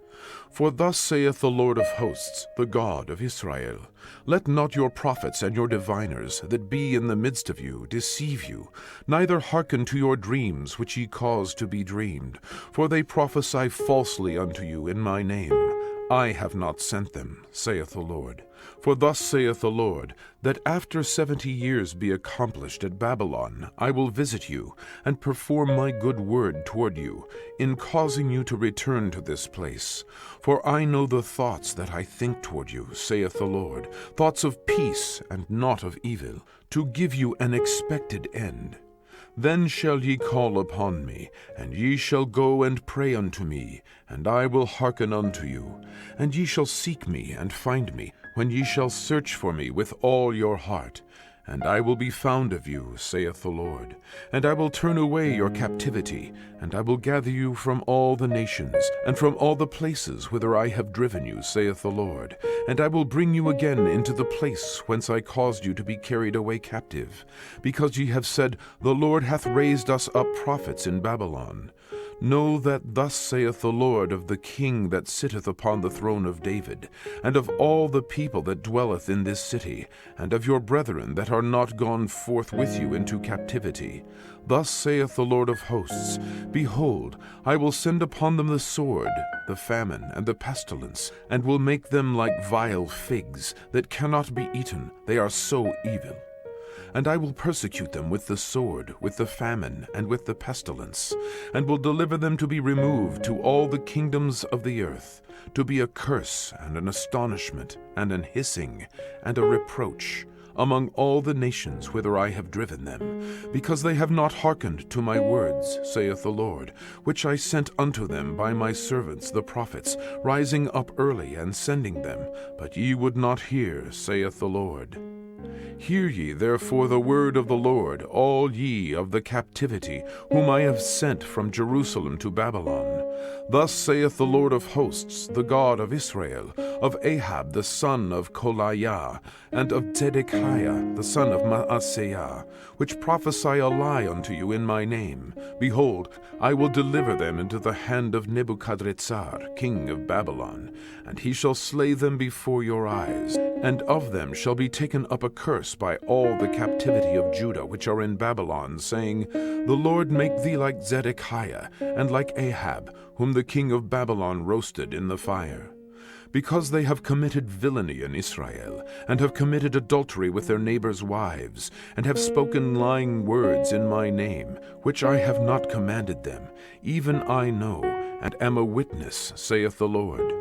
For thus saith the Lord of hosts, the God of Israel, Let not your prophets and your diviners that be in the midst of you deceive you, neither hearken to your dreams which ye cause to be dreamed, for they prophesy falsely unto you in my name. I have not sent them, saith the Lord. For thus saith the Lord, that after 70 years be accomplished at Babylon, I will visit you, and perform my good word toward you, in causing you to return to this place. For I know the thoughts that I think toward you, saith the Lord, thoughts of peace and not of evil, to give you an expected end. Then shall ye call upon me, and ye shall go and pray unto me, and I will hearken unto you. And ye shall seek me and find me, when ye shall search for me with all your heart. And I will be found of you, saith the Lord. And I will turn away your captivity, and I will gather you from all the nations, and from all the places whither I have driven you, saith the Lord. And I will bring you again into the place whence I caused you to be carried away captive, because ye have said, The Lord hath raised us up prophets in Babylon. Know that thus saith the Lord of the King that sitteth upon the throne of David, and of all the people that dwelleth in this city, and of your brethren that are not gone forth with you into captivity. Thus saith the Lord of hosts, Behold, I will send upon them the sword, the famine, and the pestilence, and will make them like vile figs, that cannot be eaten, they are so evil. And I will persecute them with the sword, with the famine, and with the pestilence, and will deliver them to be removed to all the kingdoms of the earth, to be a curse, and an astonishment, and an hissing, and a reproach, among all the nations whither I have driven them, because they have not hearkened to my words, saith the Lord, which I sent unto them by my servants the prophets, rising up early and sending them, but ye would not hear, saith the Lord. Hear ye therefore the word of the Lord, all ye of the captivity, whom I have sent from Jerusalem to Babylon. Thus saith the Lord of hosts, the God of Israel, of Ahab the son of Kolaiah, and of Zedekiah the son of Maaseiah, which prophesy a lie unto you in my name. Behold, I will deliver them into the hand of Nebuchadrezzar, king of Babylon, and he shall slay them before your eyes. And of them shall be taken up a curse by all the captivity of Judah which are in Babylon, saying, The Lord make thee like Zedekiah, and like Ahab, whom the king of Babylon roasted in the fire. Because they have committed villainy in Israel, and have committed adultery with their neighbors' wives, and have spoken lying words in my name, which I have not commanded them, even I know, and am a witness, saith the Lord.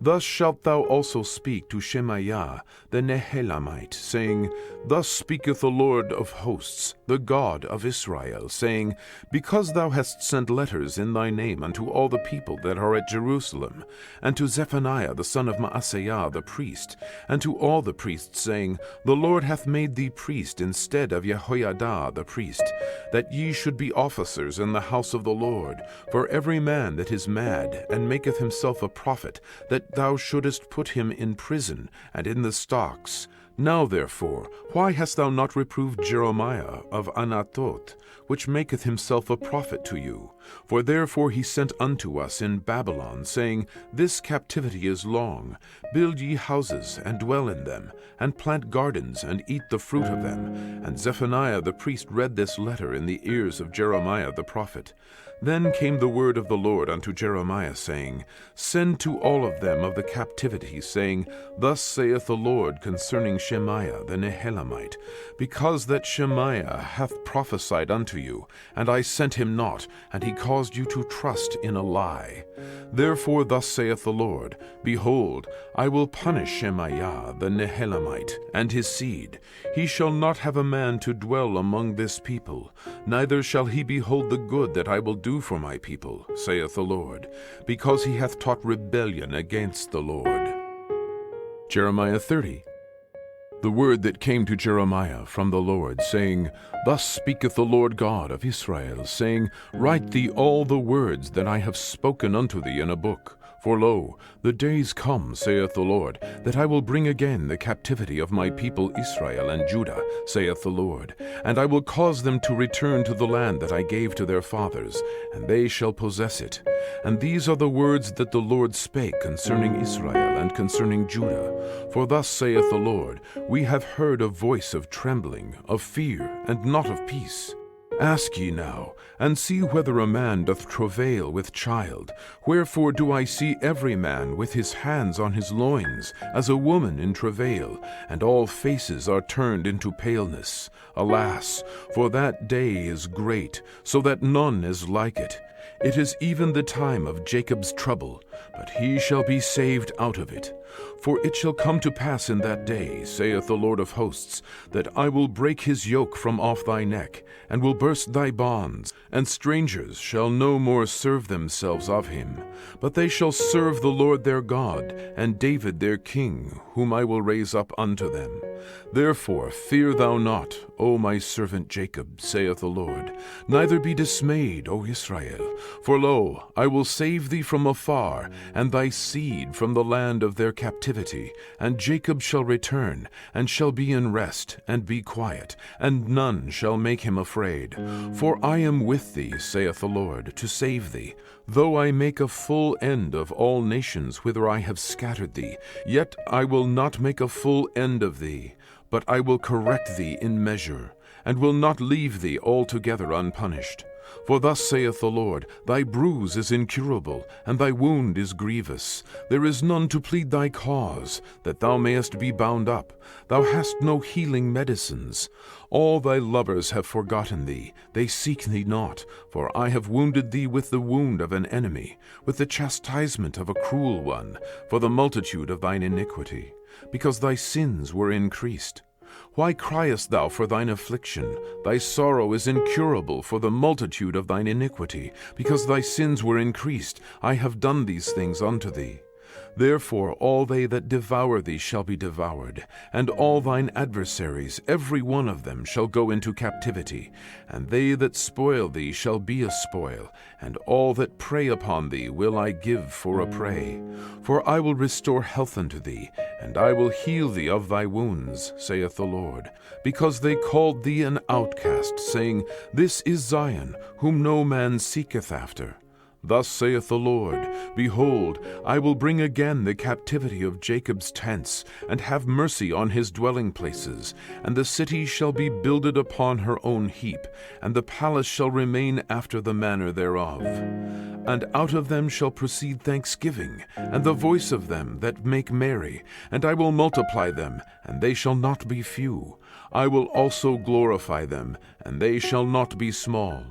Thus shalt thou also speak to Shemaiah the Nehelamite, saying, Thus speaketh the Lord of hosts, the God of Israel, saying, Because thou hast sent letters in thy name unto all the people that are at Jerusalem, and to Zephaniah the son of Maaseiah the priest, and to all the priests, saying, The Lord hath made thee priest instead of Jehoiada the priest, that ye should be officers in the house of the Lord, for every man that is mad, and maketh himself a prophet, that thou shouldest put him in prison and in the stocks. Now therefore, why hast thou not reproved Jeremiah of Anathoth, which maketh himself a prophet to you? For therefore he sent unto us in Babylon, saying, This captivity is long. Build ye houses, and dwell in them, and plant gardens, and eat the fruit of them. And Zephaniah the priest read this letter in the ears of Jeremiah the prophet. Then came the word of the Lord unto Jeremiah, saying, Send to all of them of the captivity, saying, Thus saith the Lord concerning Shemaiah the Nehelamite, Because that Shemaiah hath prophesied unto you, and I sent him not, and he caused you to trust in a lie. Therefore thus saith the Lord, Behold, I will punish Shemaiah the Nehelamite and his seed. He shall not have a man to dwell among this people, neither shall he behold the good that I will do for my people, saith the Lord, because he hath taught rebellion against the Lord. Jeremiah 30. The word that came to Jeremiah from the Lord, saying, Thus speaketh the Lord God of Israel, saying, Write thee all the words that I have spoken unto thee in a book. For lo, the days come, saith the Lord, that I will bring again the captivity of my people Israel and Judah, saith the Lord, and I will cause them to return to the land that I gave to their fathers, and they shall possess it. And these are the words that the Lord spake concerning Israel and concerning Judah. For thus saith the Lord, We have heard a voice of trembling, of fear, and not of peace. Ask ye now, and see whether a man doth travail with child. Wherefore do I see every man with his hands on his loins, as a woman in travail, and all faces are turned into paleness. Alas, for that day is great, so that none is like it. It is even the time of Jacob's trouble, but he shall be saved out of it. For it shall come to pass in that day, saith the Lord of hosts, that I will break his yoke from off thy neck, and will burst thy bonds, and strangers shall no more serve themselves of him, but they shall serve the Lord their God, and David their king, whom I will raise up unto them. Therefore fear thou not, O my servant Jacob, saith the Lord, neither be dismayed, O Israel. For lo, I will save thee from afar, and thy seed from the land of their captivity. And Jacob shall return, and shall be in rest, and be quiet, and none shall make him afraid. For I am with thee, saith the Lord, to save thee. Though I make a full end of all nations whither I have scattered thee, yet I will not make a full end of thee, but I will correct thee in measure, and will not leave thee altogether unpunished. For thus saith the Lord, Thy bruise is incurable, and thy wound is grievous. There is none to plead thy cause, that thou mayest be bound up. Thou hast no healing medicines. All thy lovers have forgotten thee, they seek thee not. For I have wounded thee with the wound of an enemy, with the chastisement of a cruel one, for the multitude of thine iniquity, because thy sins were increased. Why criest thou for thine affliction? Thy sorrow is incurable for the multitude of thine iniquity, because thy sins were increased. I have done these things unto thee. Therefore all they that devour thee shall be devoured, and all thine adversaries, every one of them, shall go into captivity. And they that spoil thee shall be a spoil, and all that prey upon thee will I give for a prey. For I will restore health unto thee, and I will heal thee of thy wounds, saith the Lord. Because they called thee an outcast, saying, This is Zion, whom no man seeketh after. Thus saith the Lord, Behold, I will bring again the captivity of Jacob's tents, and have mercy on his dwelling places. And the city shall be builded upon her own heap, and the palace shall remain after the manner thereof. And out of them shall proceed thanksgiving, and the voice of them that make merry. And I will multiply them, and they shall not be few. I will also glorify them, and they shall not be small.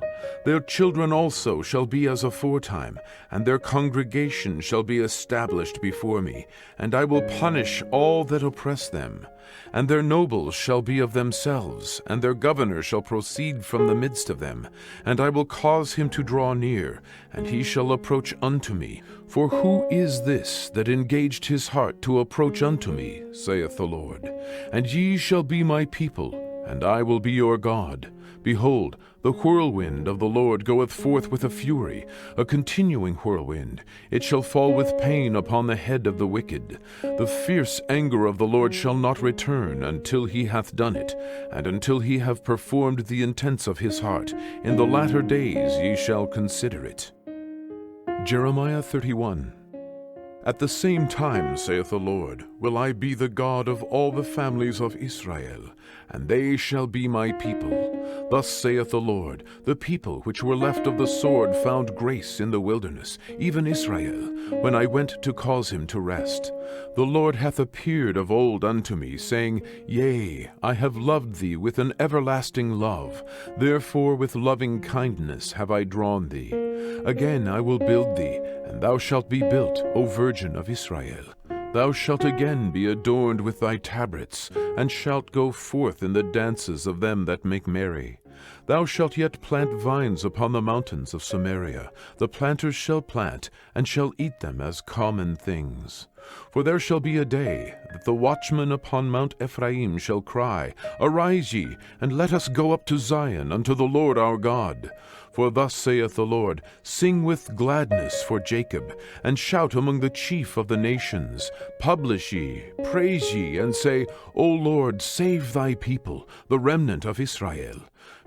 Their children also shall be as aforetime, and their congregation shall be established before me. And I will punish all that oppress them. And their nobles shall be of themselves, and their governor shall proceed from the midst of them. And I will cause him to draw near, and he shall approach unto me. For who is this that engaged his heart to approach unto me, saith the Lord? And ye shall be my people, and I will be your God. Behold, the whirlwind of the Lord goeth forth with a fury, a continuing whirlwind. It shall fall with pain upon the head of the wicked. The fierce anger of the Lord shall not return until he hath done it, and until he have performed the intents of his heart. In the latter days ye shall consider it. Jeremiah 31. At the same time, saith the Lord, will I be the God of all the families of Israel, and they shall be my people. Thus saith the Lord, the people which were left of the sword found grace in the wilderness, even Israel, when I went to cause him to rest. The Lord hath appeared of old unto me, saying, Yea, I have loved thee with an everlasting love. Therefore with loving kindness have I drawn thee. Again I will build thee, and thou shalt be built, O Virgin of Israel. Thou shalt again be adorned with thy tabrets, and shalt go forth in the dances of them that make merry. Thou shalt yet plant vines upon the mountains of Samaria. The planters shall plant, and shall eat them as common things. For there shall be a day that the watchmen upon Mount Ephraim shall cry, Arise ye, and let us go up to Zion, unto the Lord our God. For thus saith the Lord, Sing with gladness for Jacob, and shout among the chief of the nations. Publish ye, praise ye, and say, O Lord, save thy people, the remnant of Israel.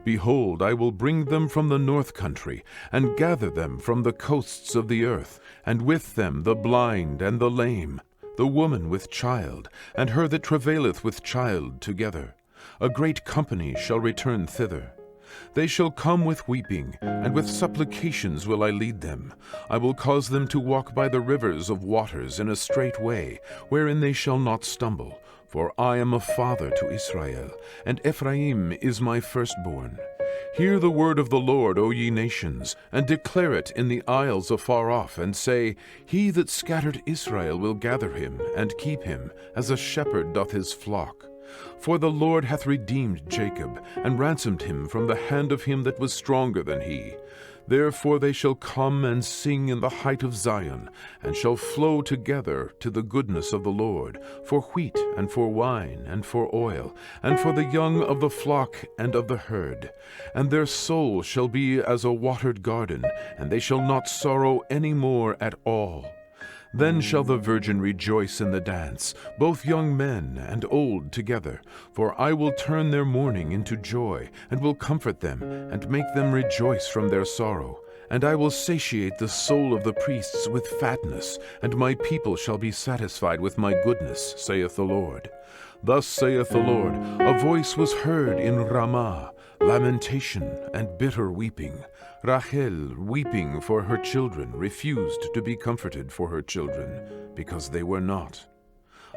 Behold, I will bring them from the north country, and gather them from the coasts of the earth, and with them the blind and the lame, the woman with child, and her that travaileth with child together. A great company shall return thither. They shall come with weeping, and with supplications will I lead them. I will cause them to walk by the rivers of waters in a straight way, wherein they shall not stumble. For I am a father to Israel, and Ephraim is my firstborn. Hear the word of the Lord, O ye nations, and declare it in the isles afar off, and say, He that scattered Israel will gather him, and keep him, as a shepherd doth his flock. For the Lord hath redeemed Jacob, and ransomed him from the hand of him that was stronger than he. Therefore they shall come and sing in the height of Zion, and shall flow together to the goodness of the Lord, for wheat, and for wine, and for oil, and for the young of the flock and of the herd. And their soul shall be as a watered garden, and they shall not sorrow any more at all. Then shall the virgin rejoice in the dance, both young men and old together. For I will turn their mourning into joy, and will comfort them, and make them rejoice from their sorrow. And I will satiate the soul of the priests with fatness, and my people shall be satisfied with my goodness, saith the Lord. Thus saith the Lord, a voice was heard in Ramah, lamentation and bitter weeping. Rachel, weeping for her children, refused to be comforted for her children, because they were not.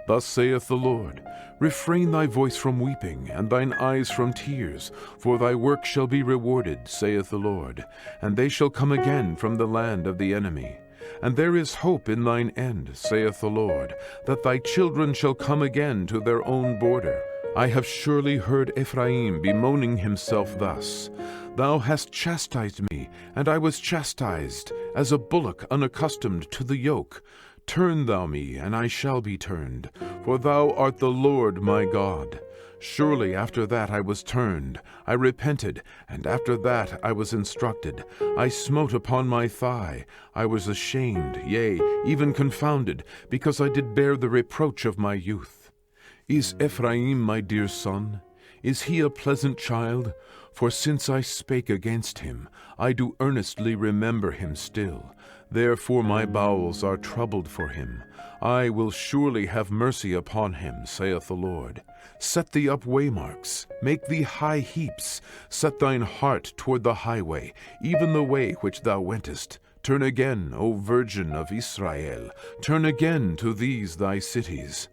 Thus saith the Lord, Refrain thy voice from weeping, and thine eyes from tears, for thy work shall be rewarded, saith the Lord, and they shall come again from the land of the enemy. And there is hope in thine end, saith the Lord, that thy children shall come again to their own border. I have surely heard Ephraim bemoaning himself thus, Thou hast chastised me, and I was chastised, as a bullock unaccustomed to the yoke. Turn thou me, and I shall be turned, for thou art the Lord my God. Surely after that I was turned, I repented, and after that I was instructed. I smote upon my thigh, I was ashamed, yea, even confounded, because I did bear the reproach of my youth. Is Ephraim my dear son? Is he a pleasant child? For since I spake against him, I do earnestly remember him still. Therefore my bowels are troubled for him. I will surely have mercy upon him, saith the Lord. Set thee up waymarks, make thee high heaps. Set thine heart toward the highway, even the way which thou wentest. Turn again, O Virgin of Israel, turn again to these thy cities.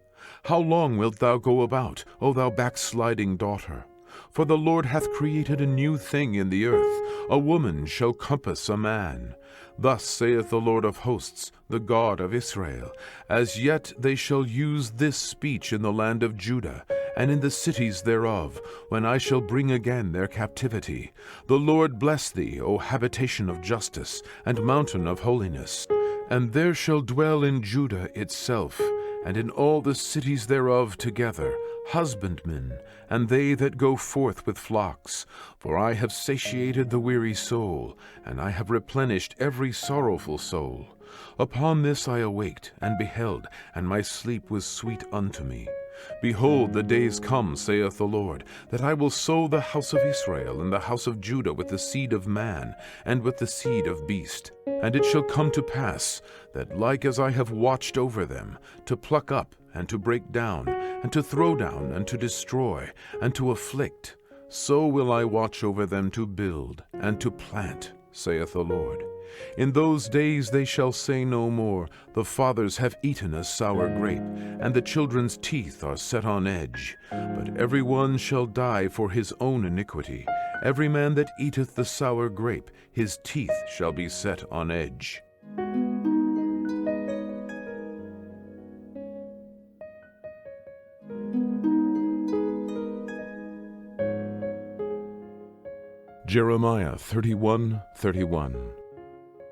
How long wilt thou go about, O thou backsliding daughter? For the Lord hath created a new thing in the earth, a woman shall compass a man. Thus saith the Lord of hosts, the God of Israel, As yet they shall use this speech in the land of Judah, and in the cities thereof, when I shall bring again their captivity. The Lord bless thee, O habitation of justice, and mountain of holiness. And there shall dwell in Judah itself, and in all the cities thereof together, husbandmen, and they that go forth with flocks. For I have satiated the weary soul, and I have replenished every sorrowful soul. Upon this I awaked, and beheld, and my sleep was sweet unto me. Behold, the days come, saith the Lord, that I will sow the house of Israel and the house of Judah with the seed of man, and with the seed of beast. And it shall come to pass, that like as I have watched over them, to pluck up, and to break down, and to throw down, and to destroy, and to afflict, so will I watch over them to build, and to plant, saith the Lord. In those days they shall say no more, the fathers have eaten a sour grape, and the children's teeth are set on edge. But every one shall die for his own iniquity. Every man that eateth the sour grape, his teeth shall be set on edge. Jeremiah 31:31.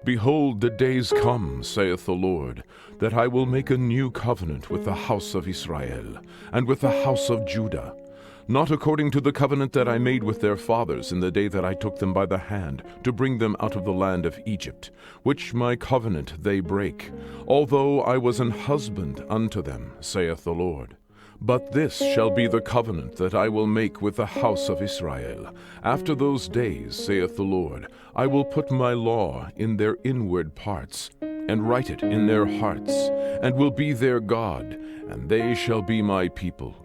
Behold, the days come, saith the Lord, that I will make a new covenant with the house of Israel, and with the house of Judah, not according to the covenant that I made with their fathers in the day that I took them by the hand, to bring them out of the land of Egypt, which my covenant they break, although I was an husband unto them, saith the Lord. But this shall be the covenant that I will make with the house of Israel. After those days, saith the Lord, I will put my law in their inward parts, and write it in their hearts, and will be their God, and they shall be my people.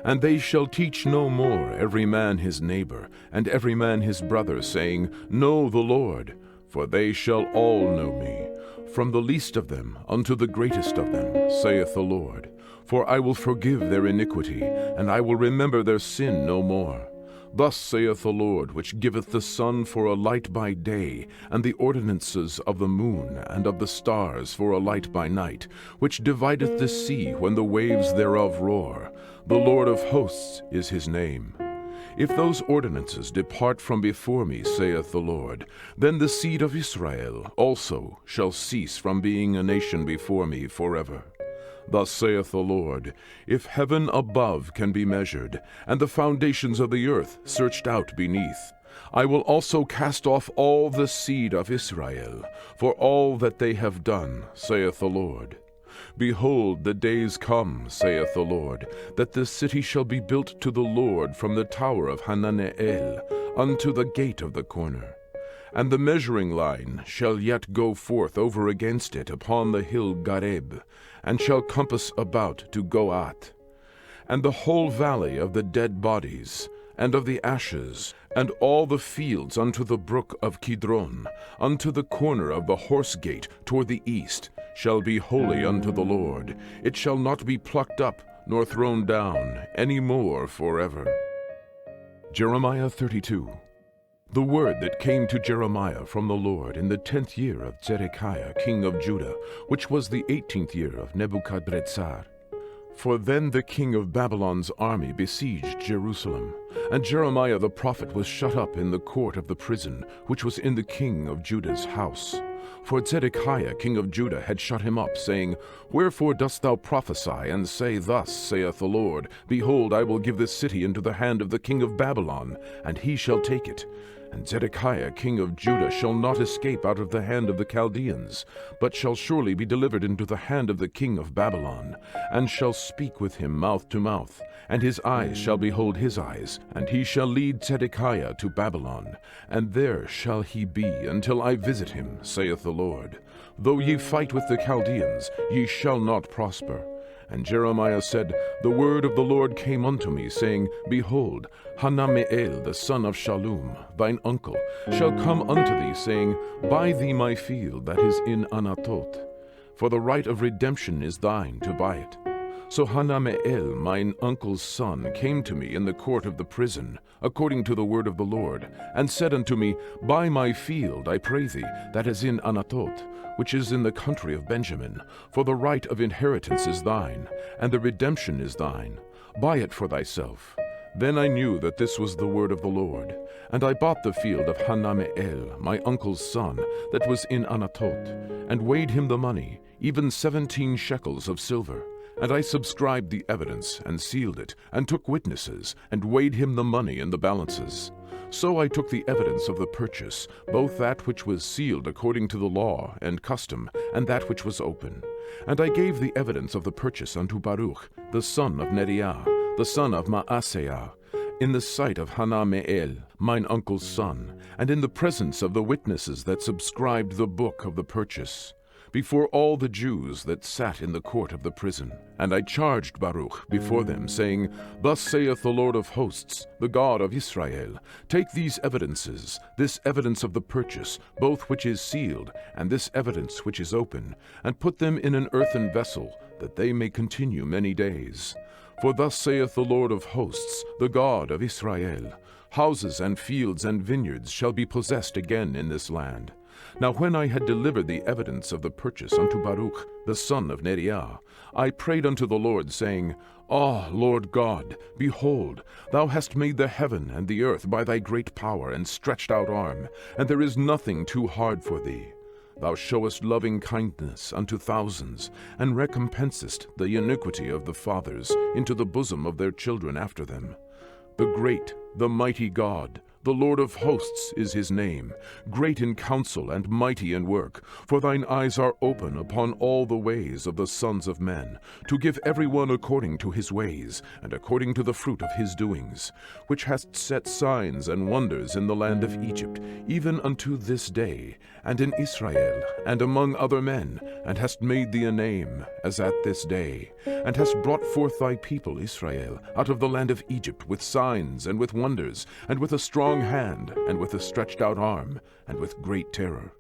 And they shall teach no more every man his neighbor, and every man his brother, saying, Know the Lord, for they shall all know me, from the least of them unto the greatest of them, saith the Lord. For I will forgive their iniquity, and I will remember their sin no more. Thus saith the Lord, which giveth the sun for a light by day, and the ordinances of the moon and of the stars for a light by night, which divideth the sea when the waves thereof roar. The Lord of hosts is his name. If those ordinances depart from before me, saith the Lord, then the seed of Israel also shall cease from being a nation before me forever. Thus saith the Lord, if heaven above can be measured, and the foundations of the earth searched out beneath, I will also cast off all the seed of Israel, for all that they have done, saith the Lord. Behold, the days come, saith the Lord, that this city shall be built to the Lord from the tower of Hananeel unto the gate of the corner. And the measuring line shall yet go forth over against it upon the hill Gareb, and shall compass about to Goat. And the whole valley of the dead bodies, and of the ashes, and all the fields unto the brook of Kidron, unto the corner of the horse gate toward the east, shall be holy unto the Lord. It shall not be plucked up, nor thrown down, any more forever. Jeremiah 32. The word that came to Jeremiah from the Lord in the 10th year of Zedekiah king of Judah, which was the 18th year of Nebuchadrezzar. For then the king of Babylon's army besieged Jerusalem, and Jeremiah the prophet was shut up in the court of the prison, which was in the king of Judah's house. For Zedekiah king of Judah had shut him up, saying, Wherefore dost thou prophesy, and say, Thus saith the Lord, Behold, I will give this city into the hand of the king of Babylon, and he shall take it. And Zedekiah king of Judah shall not escape out of the hand of the Chaldeans, but shall surely be delivered into the hand of the king of Babylon, and shall speak with him mouth to mouth, and his eyes shall behold his eyes, and he shall lead Zedekiah to Babylon, and there shall he be until I visit him, saith the Lord. Though ye fight with the Chaldeans, ye shall not prosper. And Jeremiah said, The word of the Lord came unto me, saying, Behold, Hanameel the son of Shallum, thine uncle, shall come unto thee, saying, Buy thee my field that is in Anatot, for the right of redemption is thine to buy it. So Hanameel, mine uncle's son, came to me in the court of the prison, according to the word of the Lord, and said unto me, Buy my field, I pray thee, that is in Anatot, which is in the country of Benjamin, for the right of inheritance is thine, and the redemption is thine. Buy it for thyself. Then I knew that this was the word of the Lord, and I bought the field of Hanameel, my uncle's son, that was in Anatot, and weighed him the money, even 17 shekels of silver. And I subscribed the evidence, and sealed it, and took witnesses, and weighed him the money in the balances. So I took the evidence of the purchase, both that which was sealed according to the law and custom, and that which was open. And I gave the evidence of the purchase unto Baruch, the son of Neriah, the son of Maaseiah, in the sight of Hanameel, mine uncle's son, and in the presence of the witnesses that subscribed the book of the purchase. before all the Jews that sat in the court of the prison. And I charged Baruch before them, saying, Thus saith the Lord of hosts, the God of Israel, Take these evidences, this evidence of the purchase, both which is sealed, and this evidence which is open, and put them in an earthen vessel, that they may continue many days. For thus saith the Lord of hosts, the God of Israel, Houses and fields and vineyards shall be possessed again in this land. Now when I had delivered the evidence of the purchase unto Baruch, the son of Neriah, I prayed unto the Lord, saying, Ah, Lord God, behold, thou hast made the heaven and the earth by thy great power and stretched out arm, and there is nothing too hard for thee. Thou showest loving kindness unto thousands, and recompensest the iniquity of the fathers into the bosom of their children after them. The great, the mighty God, the Lord of hosts is his name, great in counsel and mighty in work. For thine eyes are open upon all the ways of the sons of men, to give every one according to his ways, and according to the fruit of his doings, which hast set signs and wonders in the land of Egypt, even unto this day, and in Israel, and among other men, and hast made thee a name, as at this day, and hast brought forth thy people Israel out of the land of Egypt with signs and with wonders, and with a strong hand, and with a stretched out arm, and with great terror,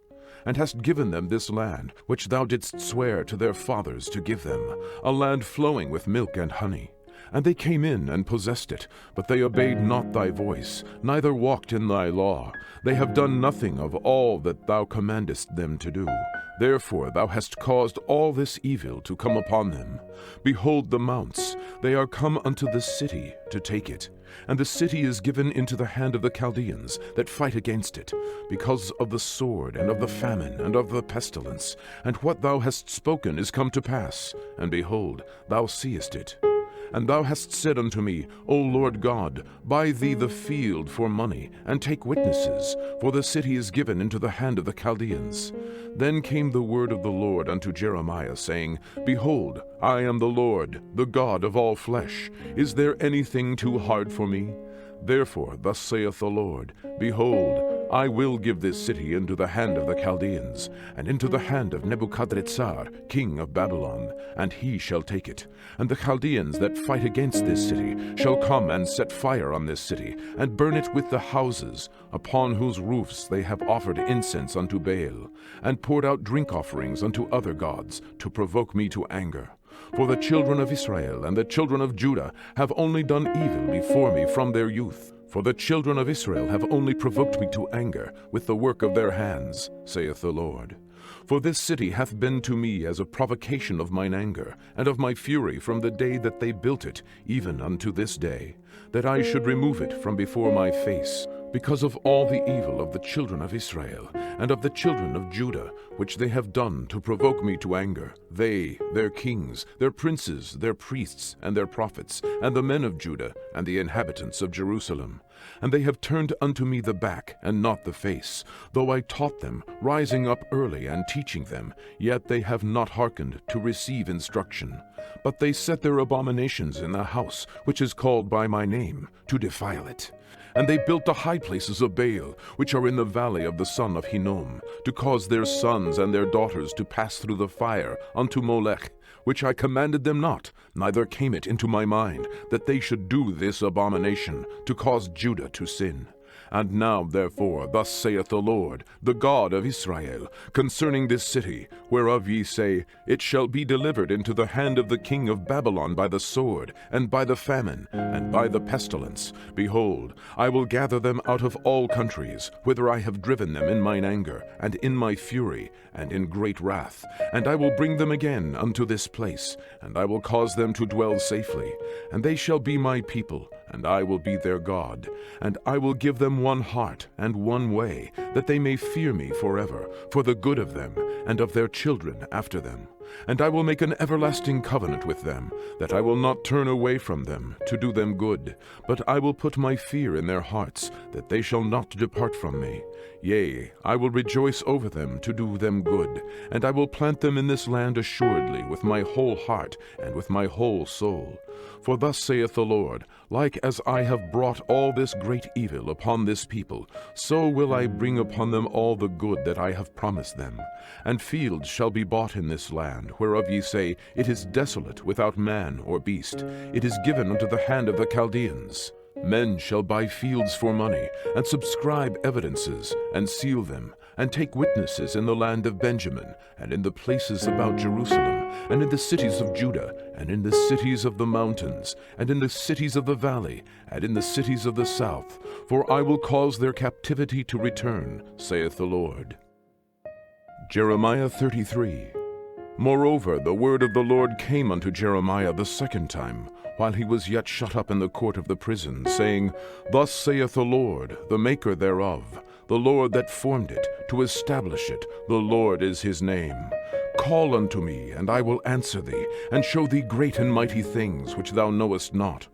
and hast given them this land, which thou didst swear to their fathers to give them, a land flowing with milk and honey. And they came in and possessed it, but they obeyed not thy voice, neither walked in thy law. They have done nothing of all that thou commandest them to do. Therefore thou hast caused all this evil to come upon them. Behold the mounts, they are come unto the city to take it. And the city is given into the hand of the Chaldeans that fight against it, because of the sword, and of the famine, and of the pestilence. And what thou hast spoken is come to pass, and behold, thou seest it. And thou hast said unto me, O Lord God, buy thee the field for money, and take witnesses, for the city is given into the hand of the Chaldeans. Then came the word of the Lord unto Jeremiah, saying, Behold, I am the Lord, the God of all flesh. Is there anything too hard for me? Therefore thus saith the Lord, Behold, I will give this city into the hand of the Chaldeans, and into the hand of Nebuchadrezzar, king of Babylon, and he shall take it. And the Chaldeans that fight against this city shall come and set fire on this city, and burn it with the houses, upon whose roofs they have offered incense unto Baal, and poured out drink offerings unto other gods, to provoke me to anger. For the children of Israel and the children of Judah have only done evil before me from their youth. For the children of Israel have only provoked me to anger with the work of their hands, saith the Lord. For this city hath been to me as a provocation of mine anger, and of my fury from the day that they built it, even unto this day, that I should remove it from before my face, because of all the evil of the children of Israel, and of the children of Judah, which they have done to provoke me to anger, they, their kings, their princes, their priests, and their prophets, and the men of Judah, and the inhabitants of Jerusalem. And they have turned unto me the back, and not the face, though I taught them, rising up early and teaching them, yet they have not hearkened to receive instruction. But they set their abominations in the house, which is called by my name, to defile it. And they built the high places of Baal, which are in the valley of the son of Hinnom, to cause their sons and their daughters to pass through the fire unto Molech, which I commanded them not, neither came it into my mind, that they should do this abomination, to cause Judah to sin. And now, therefore, thus saith the Lord, the God of Israel, concerning this city, whereof ye say, It shall be delivered into the hand of the king of Babylon by the sword, and by the famine, and by the pestilence. Behold, I will gather them out of all countries, whither I have driven them in mine anger, and in my fury, and in great wrath. And I will bring them again unto this place, and I will cause them to dwell safely. And they shall be my people, and I will be their God. And I will give them one heart and one way, that they may fear me forever, for the good of them, and of their children after them. And I will make an everlasting covenant with them, that I will not turn away from them, to do them good. But I will put my fear in their hearts, that they shall not depart from me. Yea, I will rejoice over them, to do them good. And I will plant them in this land assuredly, with my whole heart, and with my whole soul. For thus saith the Lord, like as I have brought all this great evil upon this people, so will I bring upon them all the good that I have promised them. And fields shall be bought in this land, whereof ye say, It is desolate, without man or beast. It is given unto the hand of the Chaldeans. Men shall buy fields for money, and subscribe evidences, and seal them, and take witnesses in the land of Benjamin, and in the places about Jerusalem, and in the cities of Judah, and in the cities of the mountains, and in the cities of the valley, and in the cities of the south. For I will cause their captivity to return, saith the Lord. Jeremiah 33. Moreover, the word of the Lord came unto Jeremiah the second time, while he was yet shut up in the court of the prison, saying, Thus saith the Lord, the maker thereof, the Lord that formed it, to establish it, the Lord is his name. Call unto me, and I will answer thee, and show thee great and mighty things which thou knowest not.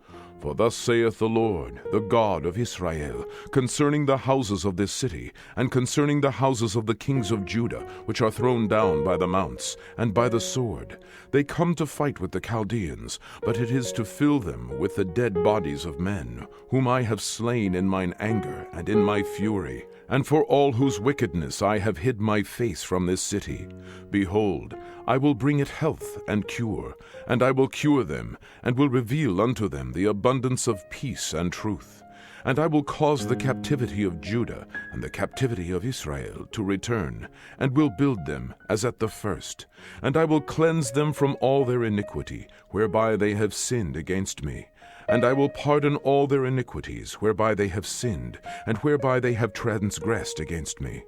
For thus saith the Lord, the God of Israel, concerning the houses of this city, and concerning the houses of the kings of Judah, which are thrown down by the mounts, and by the sword. They come to fight with the Chaldeans, but it is to fill them with the dead bodies of men, whom I have slain in mine anger and in my fury, and for all whose wickedness I have hid my face from this city. Behold, I will bring it health and cure, and I will cure them, and will reveal unto them the abundance of peace and truth. And I will cause the captivity of Judah and the captivity of Israel to return, and will build them as at the first. And I will cleanse them from all their iniquity, whereby they have sinned against me. And I will pardon all their iniquities, whereby they have sinned, and whereby they have transgressed against me.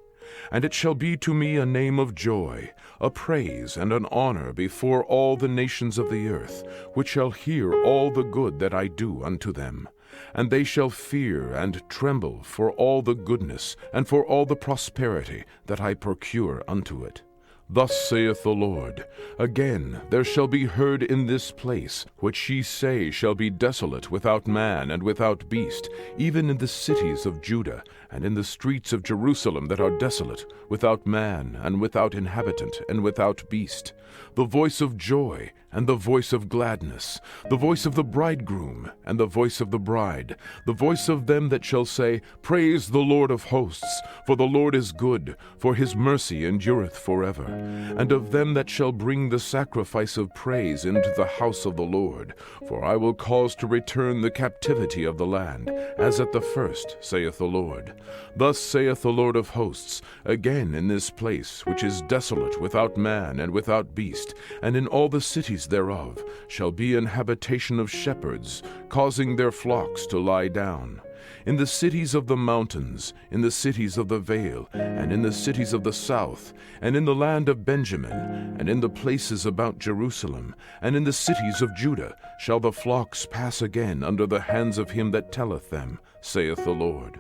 And it shall be to me a name of joy, a praise and an honor before all the nations of the earth, which shall hear all the good that I do unto them. And they shall fear and tremble for all the goodness and for all the prosperity that I procure unto it. Thus saith the Lord, Again there shall be heard in this place, which ye say shall be desolate without man and without beast, even in the cities of Judah, and in the streets of Jerusalem that are desolate, without man and without inhabitant and without beast, the voice of joy and the voice of gladness, the voice of the bridegroom and the voice of the bride, the voice of them that shall say, Praise the Lord of hosts, for the Lord is good, for his mercy endureth forever. And of them that shall bring the sacrifice of praise into the house of the Lord, for I will cause to return the captivity of the land, as at the first, saith the Lord. Thus saith the Lord of hosts, Again in this place, which is desolate without man and without beast, and in all the cities thereof, shall be an habitation of shepherds, causing their flocks to lie down. In the cities of the mountains, in the cities of the vale, and in the cities of the south, and in the land of Benjamin, and in the places about Jerusalem, and in the cities of Judah, shall the flocks pass again under the hands of him that telleth them, saith the Lord.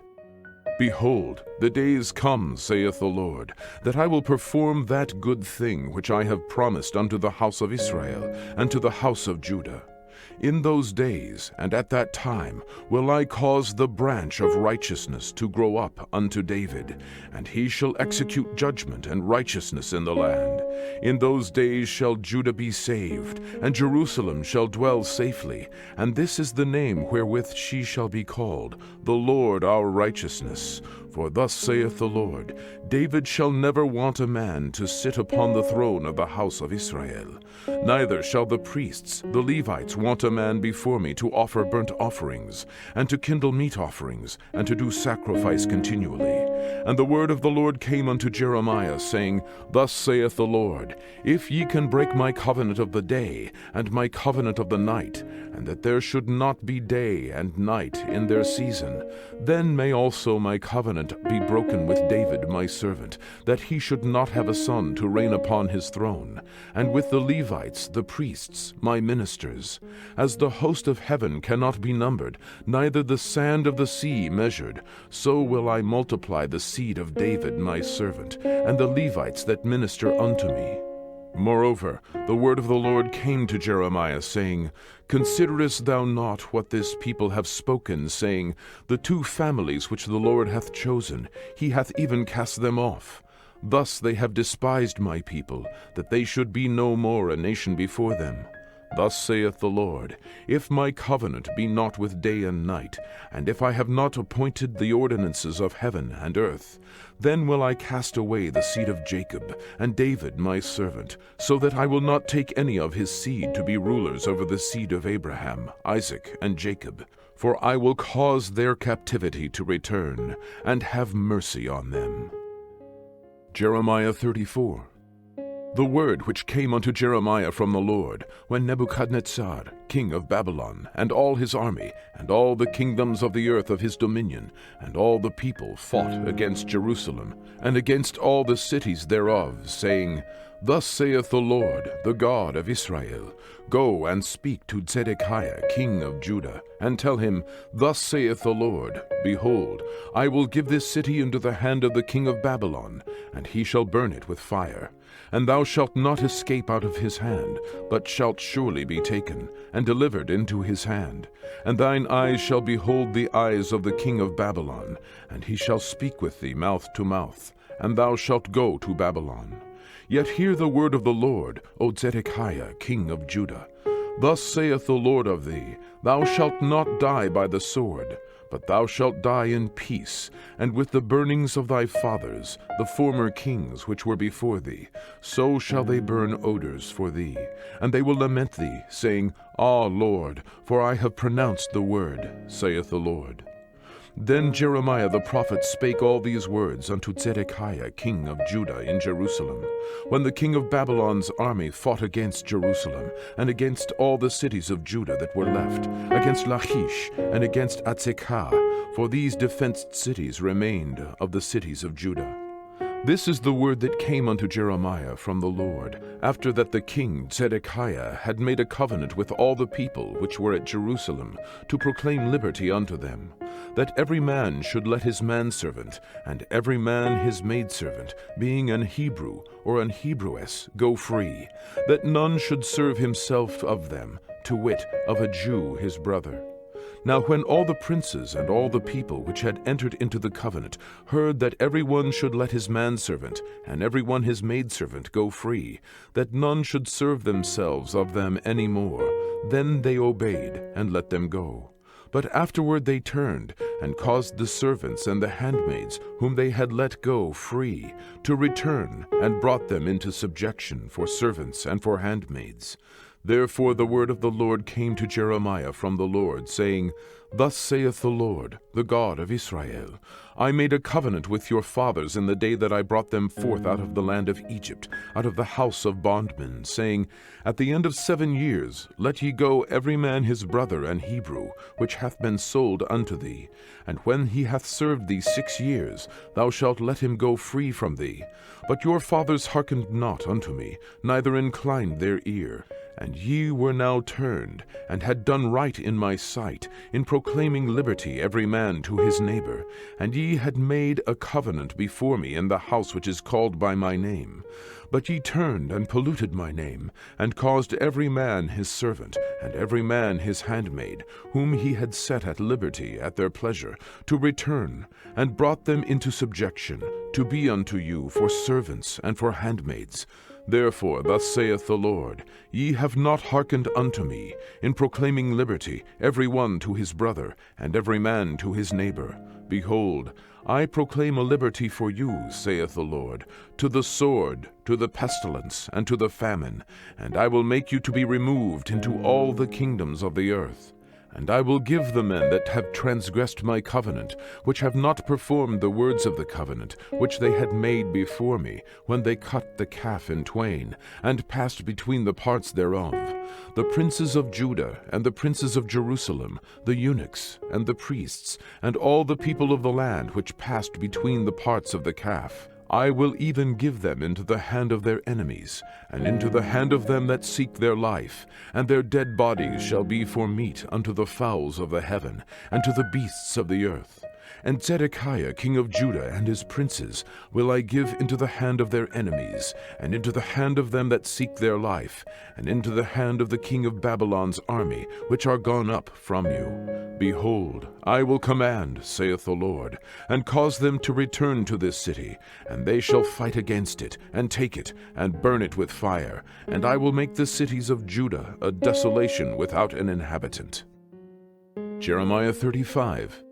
Behold, the days come, saith the Lord, that I will perform that good thing which I have promised unto the house of Israel, and to the house of Judah. In those days, and at that time, will I cause the branch of righteousness to grow up unto David, and he shall execute judgment and righteousness in the land. In those days shall Judah be saved, and Jerusalem shall dwell safely, and this is the name wherewith she shall be called, the Lord our righteousness. For thus saith the Lord, David shall never want a man to sit upon the throne of the house of Israel. Neither shall the priests, the Levites, want a man before me to offer burnt offerings, and to kindle meat offerings, and to do sacrifice continually. And the word of the Lord came unto Jeremiah, saying, Thus saith the Lord, If ye can break my covenant of the day, and my covenant of the night, and that there should not be day and night in their season, then may also my covenant be broken with David my servant, that he should not have a son to reign upon his throne, and with the Levites, the priests, my ministers. As the host of heaven cannot be numbered, neither the sand of the sea measured, so will I multiply the seed of David my servant, and the Levites that minister unto me. Moreover, the word of the Lord came to Jeremiah, saying, Considerest thou not what this people have spoken, saying, The two families which the Lord hath chosen, he hath even cast them off. Thus they have despised my people, that they should be no more a nation before them. Thus saith the Lord, If my covenant be not with day and night, and if I have not appointed the ordinances of heaven and earth, then will I cast away the seed of Jacob, and David my servant, so that I will not take any of his seed to be rulers over the seed of Abraham, Isaac, and Jacob. For I will cause their captivity to return, and have mercy on them. Jeremiah 34. The word which came unto Jeremiah from the Lord, when Nebuchadnezzar, king of Babylon, and all his army, and all the kingdoms of the earth of his dominion, and all the people fought against Jerusalem, and against all the cities thereof, saying, Thus saith the Lord, the God of Israel, Go and speak to Zedekiah, king of Judah, and tell him, Thus saith the Lord, Behold, I will give this city into the hand of the king of Babylon, and he shall burn it with fire. And thou shalt not escape out of his hand, but shalt surely be taken, and delivered into his hand. And thine eyes shall behold the eyes of the king of Babylon, and he shall speak with thee mouth to mouth, and thou shalt go to Babylon. Yet hear the word of the Lord, O Zedekiah, king of Judah. Thus saith the Lord of thee, Thou shalt not die by the sword, but thou shalt die in peace, and with the burnings of thy fathers, the former kings which were before thee. So shall they burn odors for thee, and they will lament thee, saying, Ah, Lord, for I have pronounced the word, saith the Lord. Then Jeremiah the prophet spake all these words unto Zedekiah king of Judah in Jerusalem, when the king of Babylon's army fought against Jerusalem, and against all the cities of Judah that were left, against Lachish, and against Azekah, for these defenced cities remained of the cities of Judah. This is the word that came unto Jeremiah from the Lord, after that the king Zedekiah had made a covenant with all the people which were at Jerusalem, to proclaim liberty unto them, that every man should let his manservant, and every man his maidservant, being an Hebrew or an Hebrewess, go free, that none should serve himself of them, to wit, of a Jew his brother. Now when all the princes and all the people which had entered into the covenant heard that every one should let his manservant and every one his maidservant go free, that none should serve themselves of them any more, then they obeyed and let them go. But afterward they turned, and caused the servants and the handmaids, whom they had let go free, to return, and brought them into subjection for servants and for handmaids. Therefore the word of the Lord came to Jeremiah from the Lord, saying, Thus saith the Lord, the God of Israel, I made a covenant with your fathers in the day that I brought them forth out of the land of Egypt, out of the house of bondmen, saying, At the end of 7 years let ye go every man his brother and Hebrew, which hath been sold unto thee. And when he hath served thee 6 years, thou shalt let him go free from thee. But your fathers hearkened not unto me, neither inclined their ear. And ye were now turned, and had done right in my sight, in proclaiming liberty every man to his neighbor. And ye had made a covenant before me in the house which is called by my name. But ye turned and polluted my name, and caused every man his servant, and every man his handmaid, whom he had set at liberty at their pleasure, to return, and brought them into subjection, to be unto you for servants and for handmaids. Therefore thus saith the Lord, Ye have not hearkened unto me, in proclaiming liberty, every one to his brother, and every man to his neighbor. Behold, I proclaim a liberty for you, saith the Lord, to the sword, to the pestilence, and to the famine, and I will make you to be removed into all the kingdoms of the earth. And I will give the men that have transgressed my covenant, which have not performed the words of the covenant, which they had made before me, when they cut the calf in twain, and passed between the parts thereof, the princes of Judah, and the princes of Jerusalem, the eunuchs, and the priests, and all the people of the land which passed between the parts of the calf. I will even give them into the hand of their enemies, and into the hand of them that seek their life, and their dead bodies shall be for meat unto the fowls of the heaven, and to the beasts of the earth. And Zedekiah king of Judah and his princes will I give into the hand of their enemies, and into the hand of them that seek their life, and into the hand of the king of Babylon's army, which are gone up from you. Behold, I will command, saith the Lord, and cause them to return to this city, and they shall fight against it, and take it, and burn it with fire, and I will make the cities of Judah a desolation without an inhabitant. Jeremiah 35.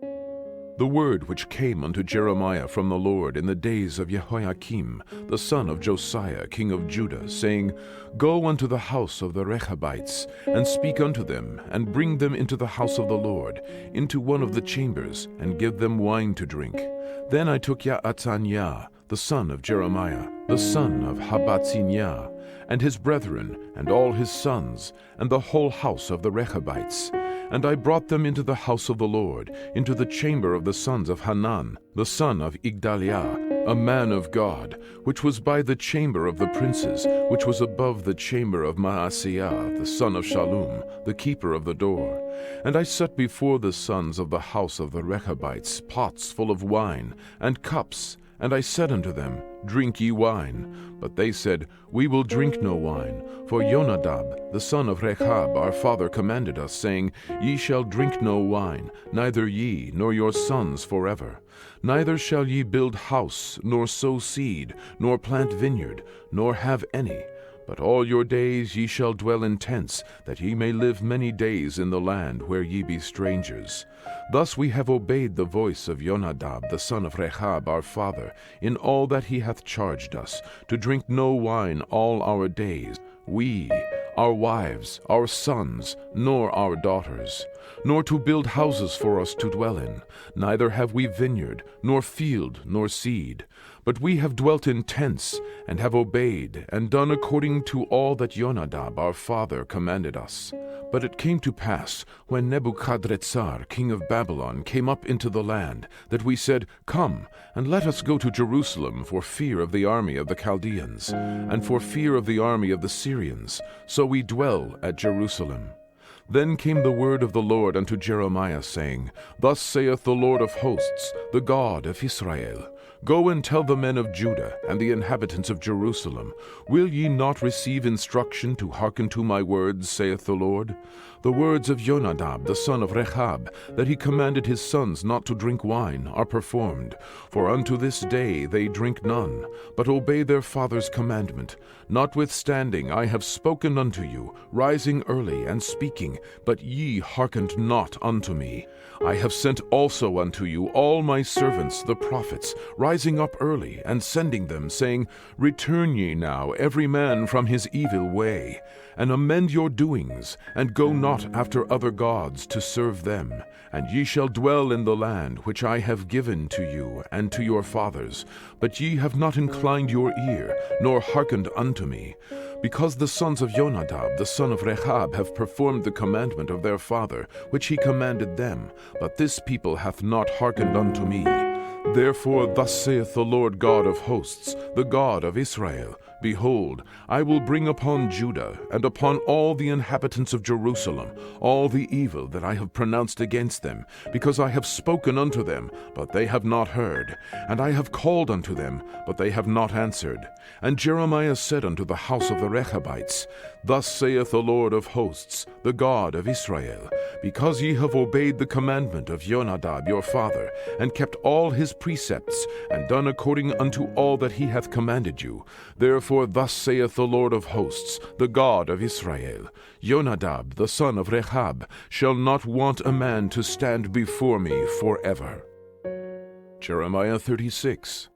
The word which came unto Jeremiah from the Lord in the days of Jehoiakim, the son of Josiah, king of Judah, saying, Go unto the house of the Rechabites, and speak unto them, and bring them into the house of the Lord, into one of the chambers, and give them wine to drink. Then I took Jaazaniah, the son of Jeremiah, the son of Habatzinyah, and his brethren, and all his sons, and the whole house of the Rechabites, and I brought them into the house of the Lord, into the chamber of the sons of Hanan, the son of Igdaliah, a man of God, which was by the chamber of the princes, which was above the chamber of Maaseiah, the son of Shallum, the keeper of the door. And I set before the sons of the house of the Rechabites pots full of wine, and cups, and I said unto them, Drink ye wine. But they said, We will drink no wine. For Jonadab, the son of Rechab, our father, commanded us, saying, Ye shall drink no wine, neither ye, nor your sons forever. Neither shall ye build house, nor sow seed, nor plant vineyard, nor have any. But all your days ye shall dwell in tents, that ye may live many days in the land where ye be strangers. Thus we have obeyed the voice of Jonadab, the son of Rechab, our father, in all that he hath charged us, to drink no wine all our days, we, our wives, our sons, nor our daughters, nor to build houses for us to dwell in. Neither have we vineyard, nor field, nor seed. But we have dwelt in tents, and have obeyed, and done according to all that Jonadab our father commanded us. But it came to pass, when Nebuchadrezzar king of Babylon came up into the land, that we said, Come, and let us go to Jerusalem for fear of the army of the Chaldeans, and for fear of the army of the Syrians. So we dwell at Jerusalem. Then came the word of the Lord unto Jeremiah, saying, Thus saith the Lord of hosts, the God of Israel, Go and tell the men of Judah and the inhabitants of Jerusalem, Will ye not receive instruction to hearken to my words, saith the Lord? The words of Jonadab the son of Rechab, that he commanded his sons not to drink wine, are performed. For unto this day they drink none, but obey their father's commandment. Notwithstanding I have spoken unto you, rising early and speaking, but ye hearkened not unto me. I have sent also unto you all my servants the prophets, rising up early, and sending them, saying, Return ye now every man from his evil way, and amend your doings, and go not after other gods to serve them. And ye shall dwell in the land which I have given to you and to your fathers. But ye have not inclined your ear, nor hearkened unto me. Because the sons of Jonadab the son of Rechab have performed the commandment of their father, which he commanded them, but this people hath not hearkened unto me. Therefore thus saith the Lord God of hosts, the God of Israel, Behold, I will bring upon Judah and upon all the inhabitants of Jerusalem all the evil that I have pronounced against them, because I have spoken unto them, but they have not heard, and I have called unto them, but they have not answered. And Jeremiah said unto the house of the Rechabites, Thus saith the Lord of hosts, the God of Israel, Because ye have obeyed the commandment of Jonadab your father, and kept all his precepts, and done according unto all that he hath commanded you, therefore thus saith the Lord of hosts, the God of Israel, Jonadab the son of Rechab shall not want a man to stand before me forever. Jeremiah 36.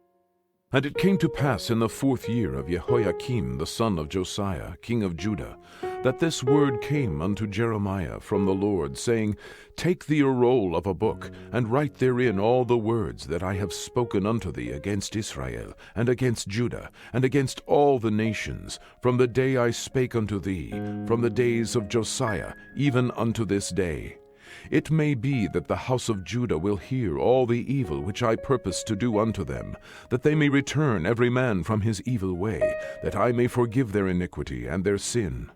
And it came to pass in the 4th year of Jehoiakim the son of Josiah, king of Judah, that this word came unto Jeremiah from the Lord, saying, Take thee a roll of a book, and write therein all the words that I have spoken unto thee against Israel, and against Judah, and against all the nations, from the day I spake unto thee, from the days of Josiah, even unto this day. It may be that the house of Judah will hear all the evil which I purpose to do unto them, that they may return every man from his evil way, that I may forgive their iniquity and their sin.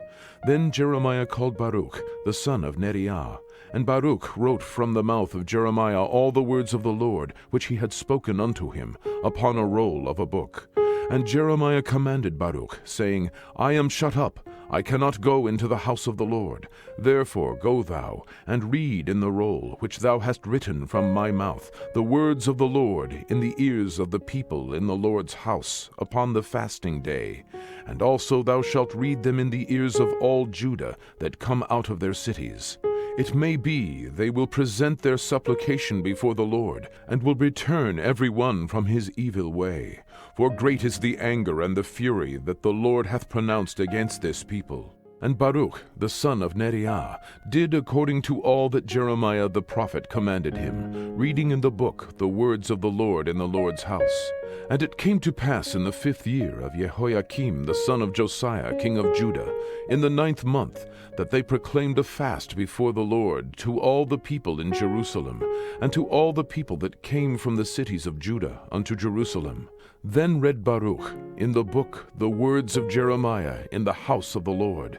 Then Jeremiah called Baruch, the son of Neriah, and Baruch wrote from the mouth of Jeremiah all the words of the Lord, which he had spoken unto him, upon a roll of a book. And Jeremiah commanded Baruch, saying, I am shut up, I cannot go into the house of the Lord. Therefore go thou, and read in the roll, which thou hast written from my mouth, the words of the Lord in the ears of the people in the Lord's house, upon the fasting day. And also thou shalt read them in the ears of all Judah that come out of their cities. It may be they will present their supplication before the Lord, and will return every one from his evil way. For great is the anger and the fury that the Lord hath pronounced against this people. And Baruch, the son of Neriah, did according to all that Jeremiah the prophet commanded him, reading in the book the words of the Lord in the Lord's house. And it came to pass in the 5th year of Jehoiakim the son of Josiah king of Judah, in the 9th month, that they proclaimed a fast before the Lord to all the people in Jerusalem, and to all the people that came from the cities of Judah unto Jerusalem. Then read Baruch in the book the words of Jeremiah in the house of the Lord,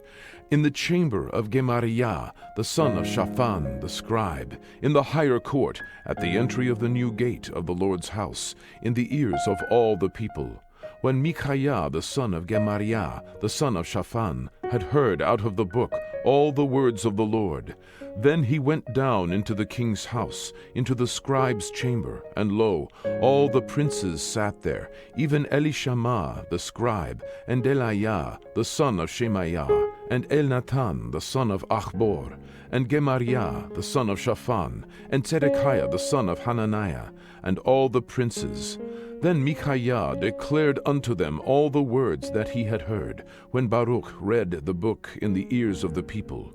in the chamber of Gemariah the son of Shaphan the scribe, in the higher court, at the entry of the new gate of the Lord's house, in the ears of all the people. When Micaiah the son of Gemariah the son of Shaphan had heard out of the book all the words of the Lord, then he went down into the king's house, into the scribe's chamber, and lo, all the princes sat there, even Elishama the scribe, and Delaiah the son of Shemaiah, and Elnathan the son of Achbor, and Gemariah the son of Shaphan, and Zedekiah the son of Hananiah, and all the princes. Then Micaiah declared unto them all the words that he had heard, when Baruch read the book in the ears of the people.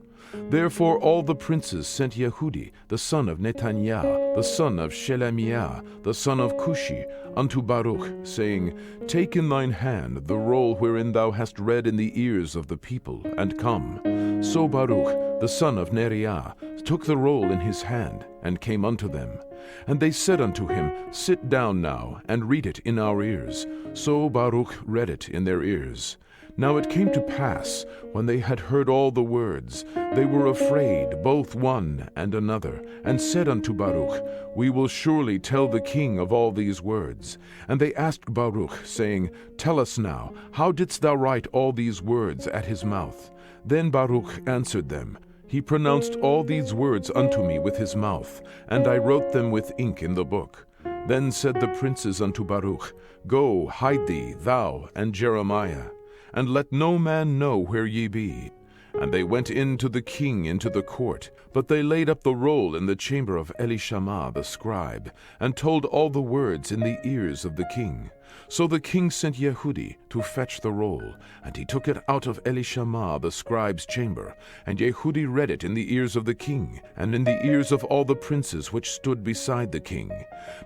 Therefore all the princes sent Yehudi, the son of Netaniah, the son of Shelemiah, the son of Cushi, unto Baruch, saying, Take in thine hand the roll wherein thou hast read in the ears of the people, and come. So Baruch, the son of Neriah, took the roll in his hand, and came unto them. And they said unto him, Sit down now, and read it in our ears. So Baruch read it in their ears. Now it came to pass, when they had heard all the words, they were afraid, both one and another, and said unto Baruch, We will surely tell the king of all these words. And they asked Baruch, saying, Tell us now, how didst thou write all these words at his mouth? Then Baruch answered them, He pronounced all these words unto me with his mouth, and I wrote them with ink in the book. Then said the princes unto Baruch, Go, hide thee, thou and Jeremiah, and let no man know where ye be. And they went in to the king into the court, but they laid up the roll in the chamber of Elishama the scribe, and told all the words in the ears of the king. So the king sent Yehudi to fetch the roll, and he took it out of Elishama the scribe's chamber, and Yehudi read it in the ears of the king, and in the ears of all the princes which stood beside the king.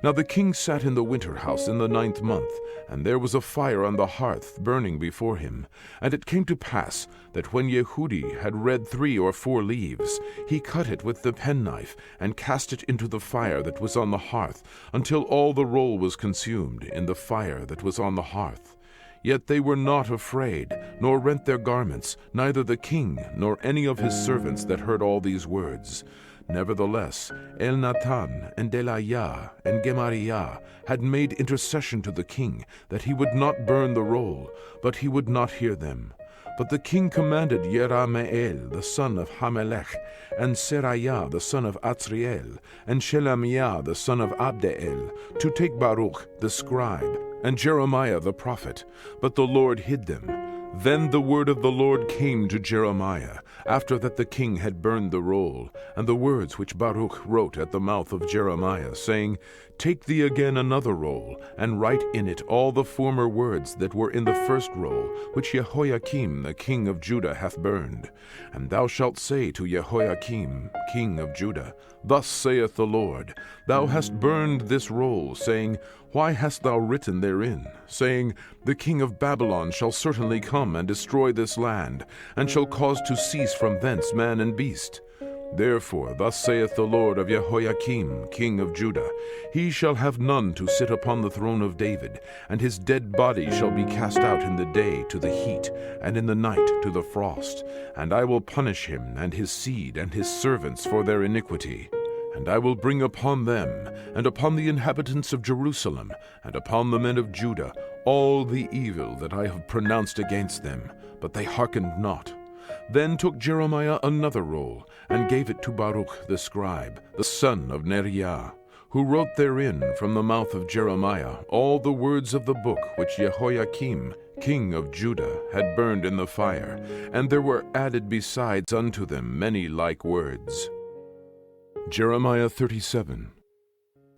Now the king sat in the winter house in the 9th month, and there was a fire on the hearth burning before him. And it came to pass that when Yehudi had read 3 or 4 leaves, he cut it with the penknife, and cast it into the fire that was on the hearth, until all the roll was consumed in the fire that was on the hearth. Yet they were not afraid, nor rent their garments, neither the king, nor any of his servants that heard all these words. Nevertheless, Elnathan and Delaiah and Gemariah had made intercession to the king, that he would not burn the roll, but he would not hear them. But the king commanded Yerahmeel the son of Hamelech, and Seraiah the son of Atzriel, and Shelemiah the son of Abdeel, to take Baruch the scribe, and Jeremiah the prophet, but the Lord hid them. Then the word of the Lord came to Jeremiah, after that the king had burned the roll, and the words which Baruch wrote at the mouth of Jeremiah, saying, Take thee again another roll, and write in it all the former words that were in the first roll, which Jehoiakim the king of Judah hath burned. And thou shalt say to Jehoiakim, king of Judah, Thus saith the Lord, Thou hast burned this roll, saying, Why hast thou written therein, saying, The king of Babylon shall certainly come and destroy this land, and shall cause to cease from thence man and beast? Therefore thus saith the Lord of Jehoiakim, king of Judah, He shall have none to sit upon the throne of David, and his dead body shall be cast out in the day to the heat, and in the night to the frost. And I will punish him and his seed and his servants for their iniquity. And I will bring upon them, and upon the inhabitants of Jerusalem, and upon the men of Judah, all the evil that I have pronounced against them, but they hearkened not. Then took Jeremiah another roll, and gave it to Baruch the scribe, the son of Neriah, who wrote therein from the mouth of Jeremiah all the words of the book which Jehoiakim, king of Judah, had burned in the fire, and there were added besides unto them many like words. Jeremiah 37.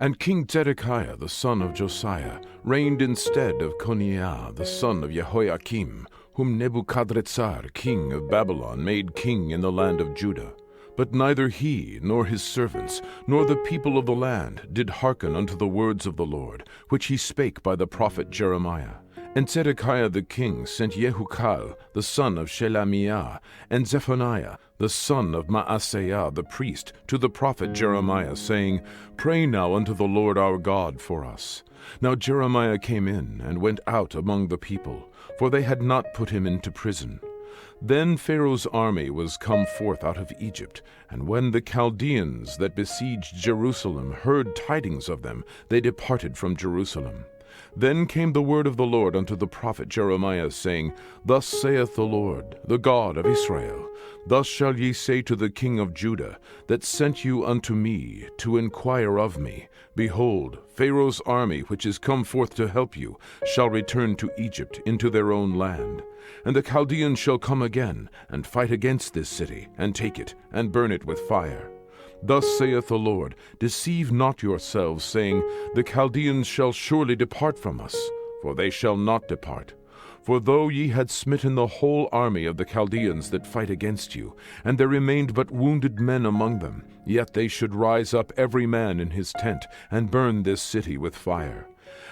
And King Zedekiah the son of Josiah reigned instead of Coniah the son of Jehoiakim, whom Nebuchadrezzar king of Babylon made king in the land of Judah. But neither he, nor his servants, nor the people of the land did hearken unto the words of the Lord, which he spake by the prophet Jeremiah. And Zedekiah the king sent Jehukal the son of Shelemiah, and Zephaniah the son of Maaseiah the priest, to the prophet Jeremiah, saying, Pray now unto the Lord our God for us. Now Jeremiah came in, and went out among the people, for they had not put him into prison. Then Pharaoh's army was come forth out of Egypt, and when the Chaldeans that besieged Jerusalem heard tidings of them, they departed from Jerusalem. Then came the word of the Lord unto the prophet Jeremiah, saying, Thus saith the Lord, the God of Israel, Thus shall ye say to the king of Judah, that sent you unto me, to inquire of me, Behold, Pharaoh's army, which is come forth to help you, shall return to Egypt, into their own land. And the Chaldeans shall come again, and fight against this city, and take it, and burn it with fire. Thus saith the Lord, Deceive not yourselves, saying, The Chaldeans shall surely depart from us, for they shall not depart. For though ye had smitten the whole army of the Chaldeans that fight against you, and there remained but wounded men among them, yet they should rise up every man in his tent, and burn this city with fire.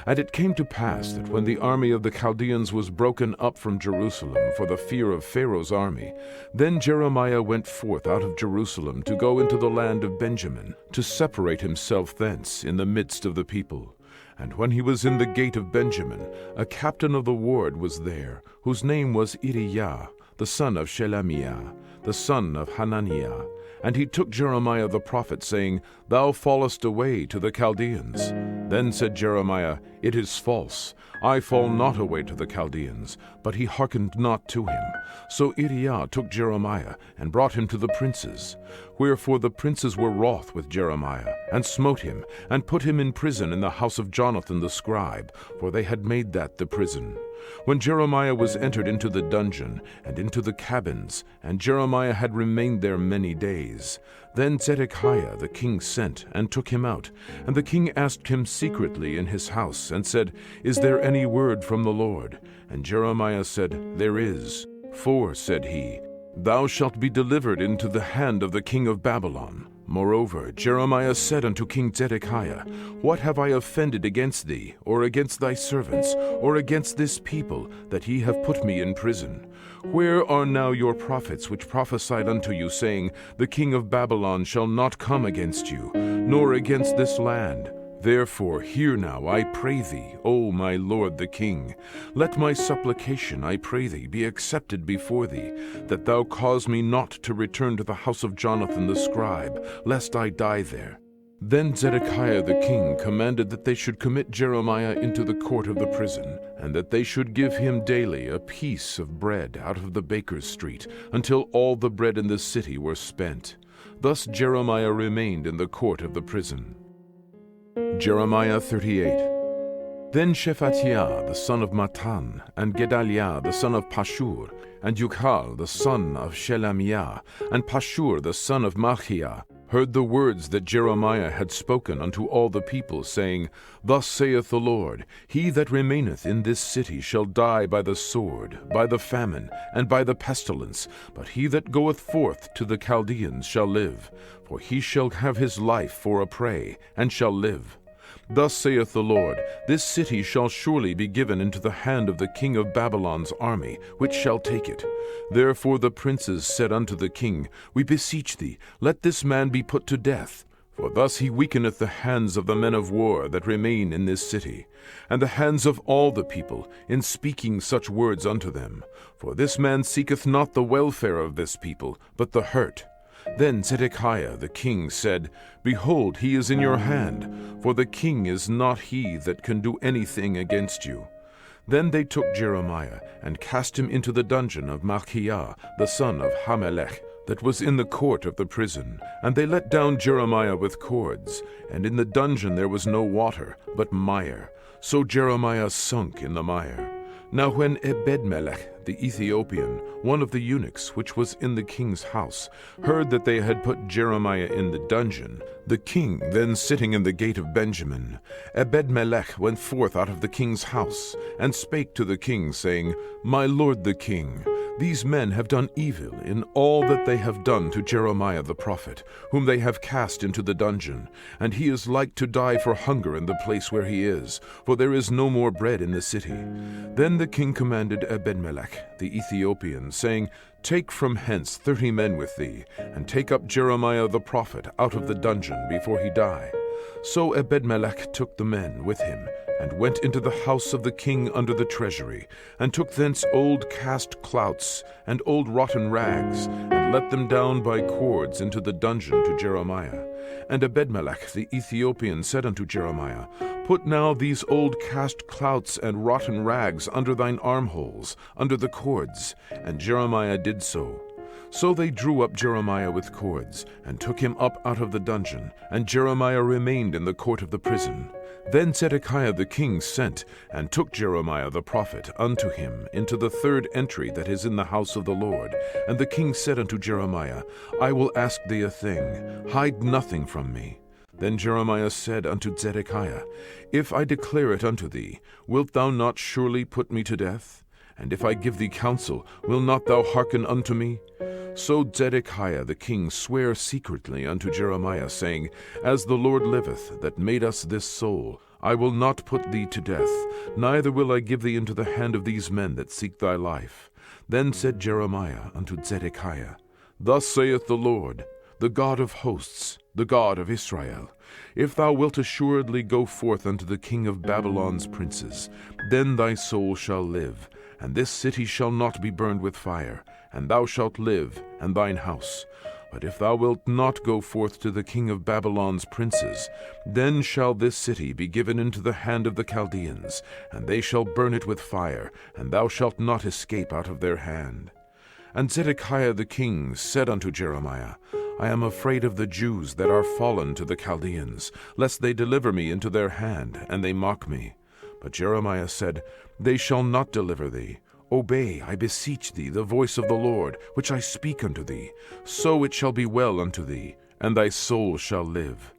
And it came to pass that when the army of the Chaldeans was broken up from Jerusalem for the fear of Pharaoh's army, then Jeremiah went forth out of Jerusalem to go into the land of Benjamin, to separate himself thence in the midst of the people. And when he was in the gate of Benjamin, a captain of the ward was there, whose name was Attiya, the son of Shelemiah, the son of Hananiah. And he took Jeremiah the prophet, saying, Thou fallest away to the Chaldeans. Then said Jeremiah, It is false. I fall not away to the Chaldeans. But he hearkened not to him. So Attiya took Jeremiah, and brought him to the princes. Wherefore the princes were wroth with Jeremiah, and smote him, and put him in prison in the house of Jonathan the scribe, for they had made that the prison. When Jeremiah was entered into the dungeon, and into the cabins, and Jeremiah had remained there many days, then Zedekiah the king sent, and took him out. And the king asked him secretly in his house, and said, Is there any word from the Lord? And Jeremiah said, There is. For, said he, Thou shalt be delivered into the hand of the king of Babylon. Moreover, Jeremiah said unto King Zedekiah, What have I offended against thee, or against thy servants, or against this people, that ye have put me in prison? Where are now your prophets which prophesied unto you, saying, The king of Babylon shall not come against you, nor against this land? Therefore hear now, I pray thee, O my lord the king. Let my supplication, I pray thee, be accepted before thee, that thou cause me not to return to the house of Jonathan the scribe, lest I die there. Then Zedekiah the king commanded that they should commit Jeremiah into the court of the prison, and that they should give him daily a piece of bread out of the baker's street, until all the bread in the city were spent. Thus Jeremiah remained in the court of the prison. Jeremiah 38. Then Shephatiah the son of Matan, and Gedaliah the son of Pashur, and Yuchal the son of Shelemiah, and Pashur the son of Malchiah, heard the words that Jeremiah had spoken unto all the people, saying, Thus saith the Lord, He that remaineth in this city shall die by the sword, by the famine, and by the pestilence, but he that goeth forth to the Chaldeans shall live, for he shall have his life for a prey, and shall live. Thus saith the Lord, This city shall surely be given into the hand of the king of Babylon's army, which shall take it. Therefore the princes said unto the king, We beseech thee, let this man be put to death. For thus he weakeneth the hands of the men of war that remain in this city, and the hands of all the people, in speaking such words unto them. For this man seeketh not the welfare of this people, but the hurt. Then Zedekiah the king said, Behold, he is in your hand, for the king is not he that can do anything against you. Then they took Jeremiah, and cast him into the dungeon of Malchiah, the son of Hamelech, that was in the court of the prison. And they let down Jeremiah with cords, and in the dungeon there was no water, but mire. So Jeremiah sunk in the mire. Now when Ebedmelech the Ethiopian, one of the eunuchs which was in the king's house, heard that they had put Jeremiah in the dungeon, the king then sitting in the gate of Benjamin, Ebedmelech went forth out of the king's house, and spake to the king, saying, My lord the king, these men have done evil in all that they have done to Jeremiah the prophet, whom they have cast into the dungeon, and he is like to die for hunger in the place where he is, for there is no more bread in the city. Then the king commanded Ebedmelech the Ethiopian, saying, Take from hence 30 men with thee, and take up Jeremiah the prophet out of the dungeon before he die. So Ebedmelech took the men with him, and went into the house of the king under the treasury, and took thence old cast clouts and old rotten rags, and let them down by cords into the dungeon to Jeremiah. And Ebedmelech the Ethiopian said unto Jeremiah, Put now these old cast clouts and rotten rags under thine armholes, under the cords. And Jeremiah did so. So they drew up Jeremiah with cords, and took him up out of the dungeon, and Jeremiah remained in the court of the prison. Then Zedekiah the king sent, and took Jeremiah the prophet unto him into the third entry that is in the house of the Lord. And the king said unto Jeremiah, I will ask thee a thing, hide nothing from me. Then Jeremiah said unto Zedekiah, If I declare it unto thee, wilt thou not surely put me to death? And if I give thee counsel, will not thou hearken unto me? So Zedekiah the king sware secretly unto Jeremiah, saying, As the Lord liveth, that made us this soul, I will not put thee to death, neither will I give thee into the hand of these men that seek thy life. Then said Jeremiah unto Zedekiah, Thus saith the Lord, the God of hosts, the God of Israel, If thou wilt assuredly go forth unto the king of Babylon's princes, then thy soul shall live, and this city shall not be burned with fire, and thou shalt live, and thine house. But if thou wilt not go forth to the king of Babylon's princes, then shall this city be given into the hand of the Chaldeans, and they shall burn it with fire, and thou shalt not escape out of their hand. And Zedekiah the king said unto Jeremiah, I am afraid of the Jews that are fallen to the Chaldeans, lest they deliver me into their hand, and they mock me. But Jeremiah said, They shall not deliver thee. Obey, I beseech thee, the voice of the Lord, which I speak unto thee. So it shall be well unto thee, and thy soul shall live.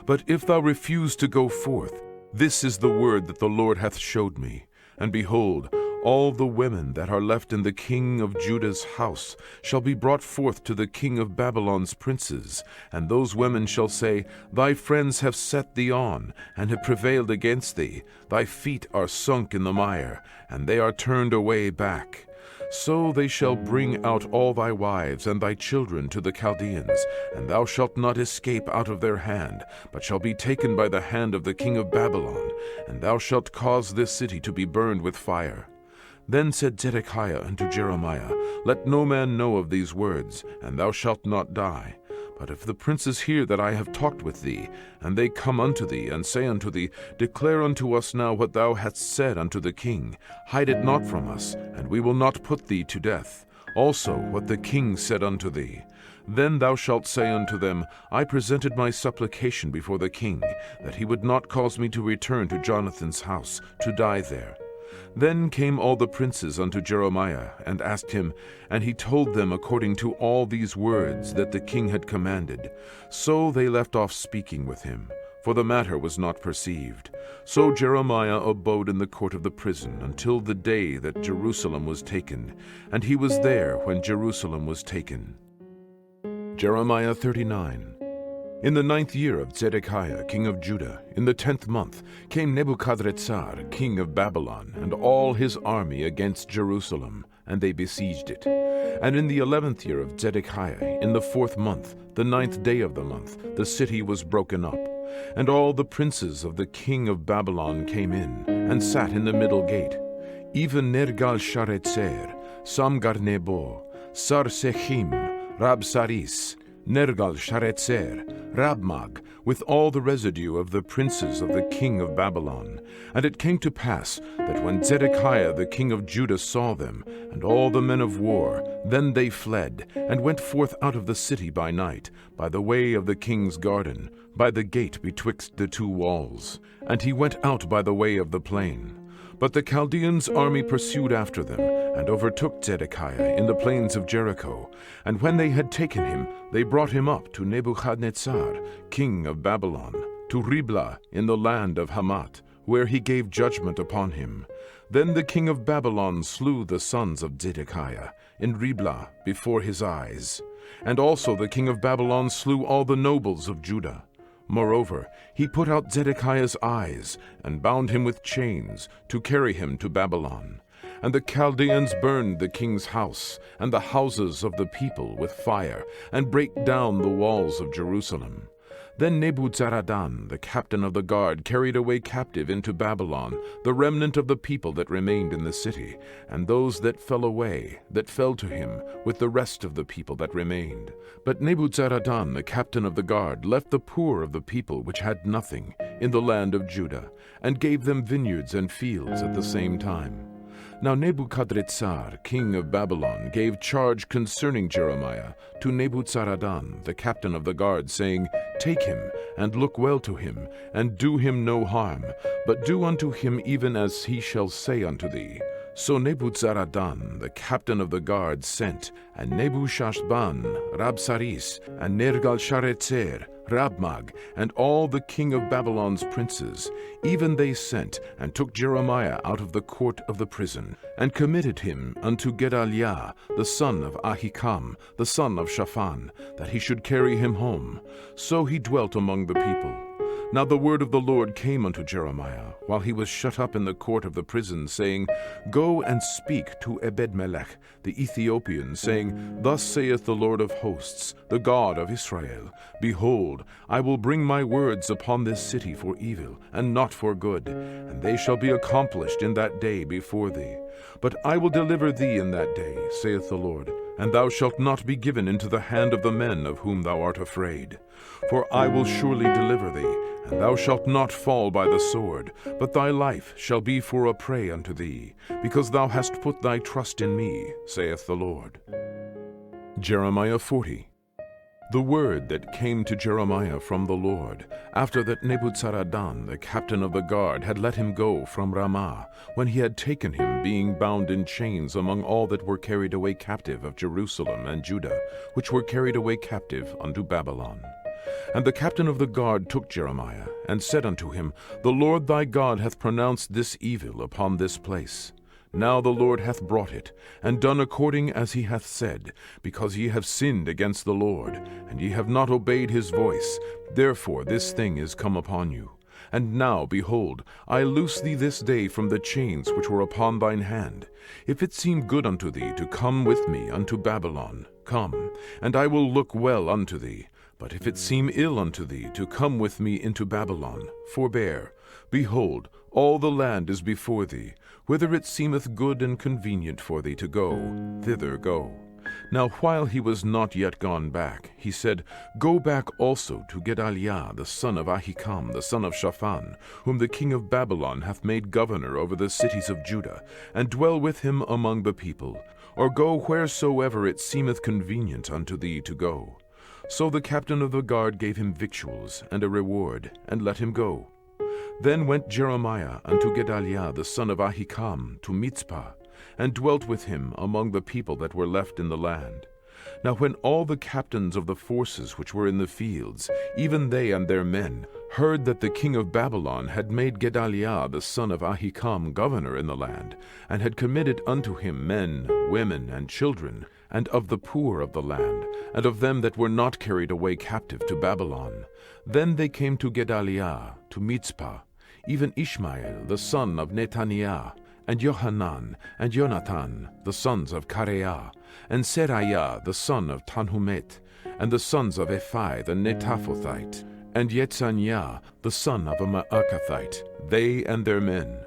But if thou refuse to go forth, this is the word that the Lord hath showed me. And behold, all the women that are left in the king of Judah's house shall be brought forth to the king of Babylon's princes, and those women shall say, Thy friends have set thee on, and have prevailed against thee. Thy feet are sunk in the mire, and they are turned away back. So they shall bring out all thy wives and thy children to the Chaldeans, and thou shalt not escape out of their hand, but shall be taken by the hand of the king of Babylon, and thou shalt cause this city to be burned with fire. Then said Zedekiah unto Jeremiah, Let no man know of these words, and thou shalt not die. But if the princes hear that I have talked with thee, and they come unto thee, and say unto thee, Declare unto us now what thou hast said unto the king, hide it not from us, and we will not put thee to death. Also what the king said unto thee. Then thou shalt say unto them, I presented my supplication before the king, that he would not cause me to return to Jonathan's house, to die there. Then came all the princes unto Jeremiah, and asked him, and he told them according to all these words that the king had commanded. So they left off speaking with him, for the matter was not perceived. So Jeremiah abode in the court of the prison until the day that Jerusalem was taken, and he was there when Jerusalem was taken. Jeremiah 39. In the 9th year of Zedekiah king of Judah, in the 10th month, came Nebuchadrezzar king of Babylon and all his army against Jerusalem, and they besieged it. And in the 11th year of Zedekiah, in the 4th month, the 9th day of the month, the city was broken up. And all the princes of the king of Babylon came in, and sat in the middle gate, even Nergal-Sharezer, Samgar-Nebo, Sarsechim, Rabsaris, Nergal-Sharezer, Rabmag, with all the residue of the princes of the king of Babylon. And it came to pass that when Zedekiah the king of Judah saw them, and all the men of war, then they fled, and went forth out of the city by night, by the way of the king's garden, by the gate betwixt the two walls. And he went out by the way of the plain. But the Chaldeans' army pursued after them, and overtook Zedekiah in the plains of Jericho. And when they had taken him, they brought him up to Nebuchadnezzar, king of Babylon, to Riblah in the land of Hamath, where he gave judgment upon him. Then the king of Babylon slew the sons of Zedekiah in Riblah before his eyes. And also the king of Babylon slew all the nobles of Judah. Moreover, he put out Zedekiah's eyes, and bound him with chains, to carry him to Babylon. And the Chaldeans burned the king's house, and the houses of the people with fire, and brake down the walls of Jerusalem. Then Nebuzaradan, the captain of the guard, carried away captive into Babylon the remnant of the people that remained in the city, and those that fell away, that fell to him, with the rest of the people that remained. But Nebuzaradan, the captain of the guard, left the poor of the people which had nothing in the land of Judah, and gave them vineyards and fields at the same time. Now Nebuchadrezzar, king of Babylon, gave charge concerning Jeremiah to Nebuzaradan, the captain of the guard, saying, Take him, and look well to him, and do him no harm, but do unto him even as he shall say unto thee. So Nebuzaradan, the captain of the guard, sent, and Nebushashban, Rabsaris, and Nergal-Sharezer, Rabmag, and all the king of Babylon's princes, even they sent, and took Jeremiah out of the court of the prison, and committed him unto Gedaliah, the son of Ahikam, the son of Shaphan, that he should carry him home. So he dwelt among the people. Now the word of the Lord came unto Jeremiah, while he was shut up in the court of the prison, saying, Go and speak to Ebed-melech the Ethiopian, saying, Thus saith the Lord of hosts, the God of Israel, Behold, I will bring my words upon this city for evil, and not for good, and they shall be accomplished in that day before thee. But I will deliver thee in that day, saith the Lord, and thou shalt not be given into the hand of the men of whom thou art afraid. For I will surely deliver thee, and thou shalt not fall by the sword, but thy life shall be for a prey unto thee, because thou hast put thy trust in me, saith the Lord. Jeremiah 40. The word that came to Jeremiah from the Lord, after that Nebuzaradan, the captain of the guard, had let him go from Ramah, when he had taken him, being bound in chains among all that were carried away captive of Jerusalem and Judah, which were carried away captive unto Babylon. And the captain of the guard took Jeremiah, and said unto him, The Lord thy God hath pronounced this evil upon this place. Now the Lord hath brought it, and done according as he hath said, because ye have sinned against the Lord, and ye have not obeyed his voice. Therefore this thing is come upon you. And now, behold, I loose thee this day from the chains which were upon thine hand. If it seem good unto thee to come with me unto Babylon, come, and I will look well unto thee. But if it seem ill unto thee to come with me into Babylon, forbear. Behold, all the land is before thee. Whither it seemeth good and convenient for thee to go, thither go. Now while he was not yet gone back, he said, Go back also to Gedaliah the son of Ahikam, the son of Shaphan, whom the king of Babylon hath made governor over the cities of Judah, and dwell with him among the people, or go wheresoever it seemeth convenient unto thee to go. So the captain of the guard gave him victuals and a reward, and let him go. Then went Jeremiah unto Gedaliah the son of Ahikam to Mizpah, and dwelt with him among the people that were left in the land. Now when all the captains of the forces which were in the fields, even they and their men, heard that the king of Babylon had made Gedaliah the son of Ahikam governor in the land, and had committed unto him men, women, and children, and of the poor of the land, and of them that were not carried away captive to Babylon. Then they came to Gedaliah, to Mizpah, even Ishmael the son of Nethaniah, and Johanan and Jonathan the sons of Kareah, and Seraiah the son of Tanhumet, and the sons of Ephi the Netaphothite, and Yetzaniah the son of a Maakathite, they and their men.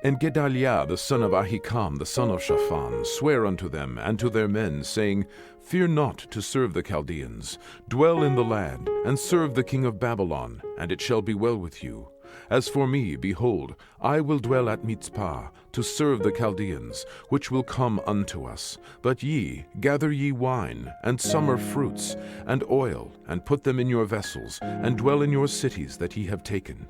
And Gedaliah the son of Ahikam the son of Shaphan sware unto them and to their men, saying, Fear not to serve the Chaldeans. Dwell in the land, and serve the king of Babylon, and it shall be well with you. As for me, behold, I will dwell at Mizpah, to serve the Chaldeans, which will come unto us. But ye, gather ye wine, and summer fruits, and oil, and put them in your vessels, and dwell in your cities that ye have taken.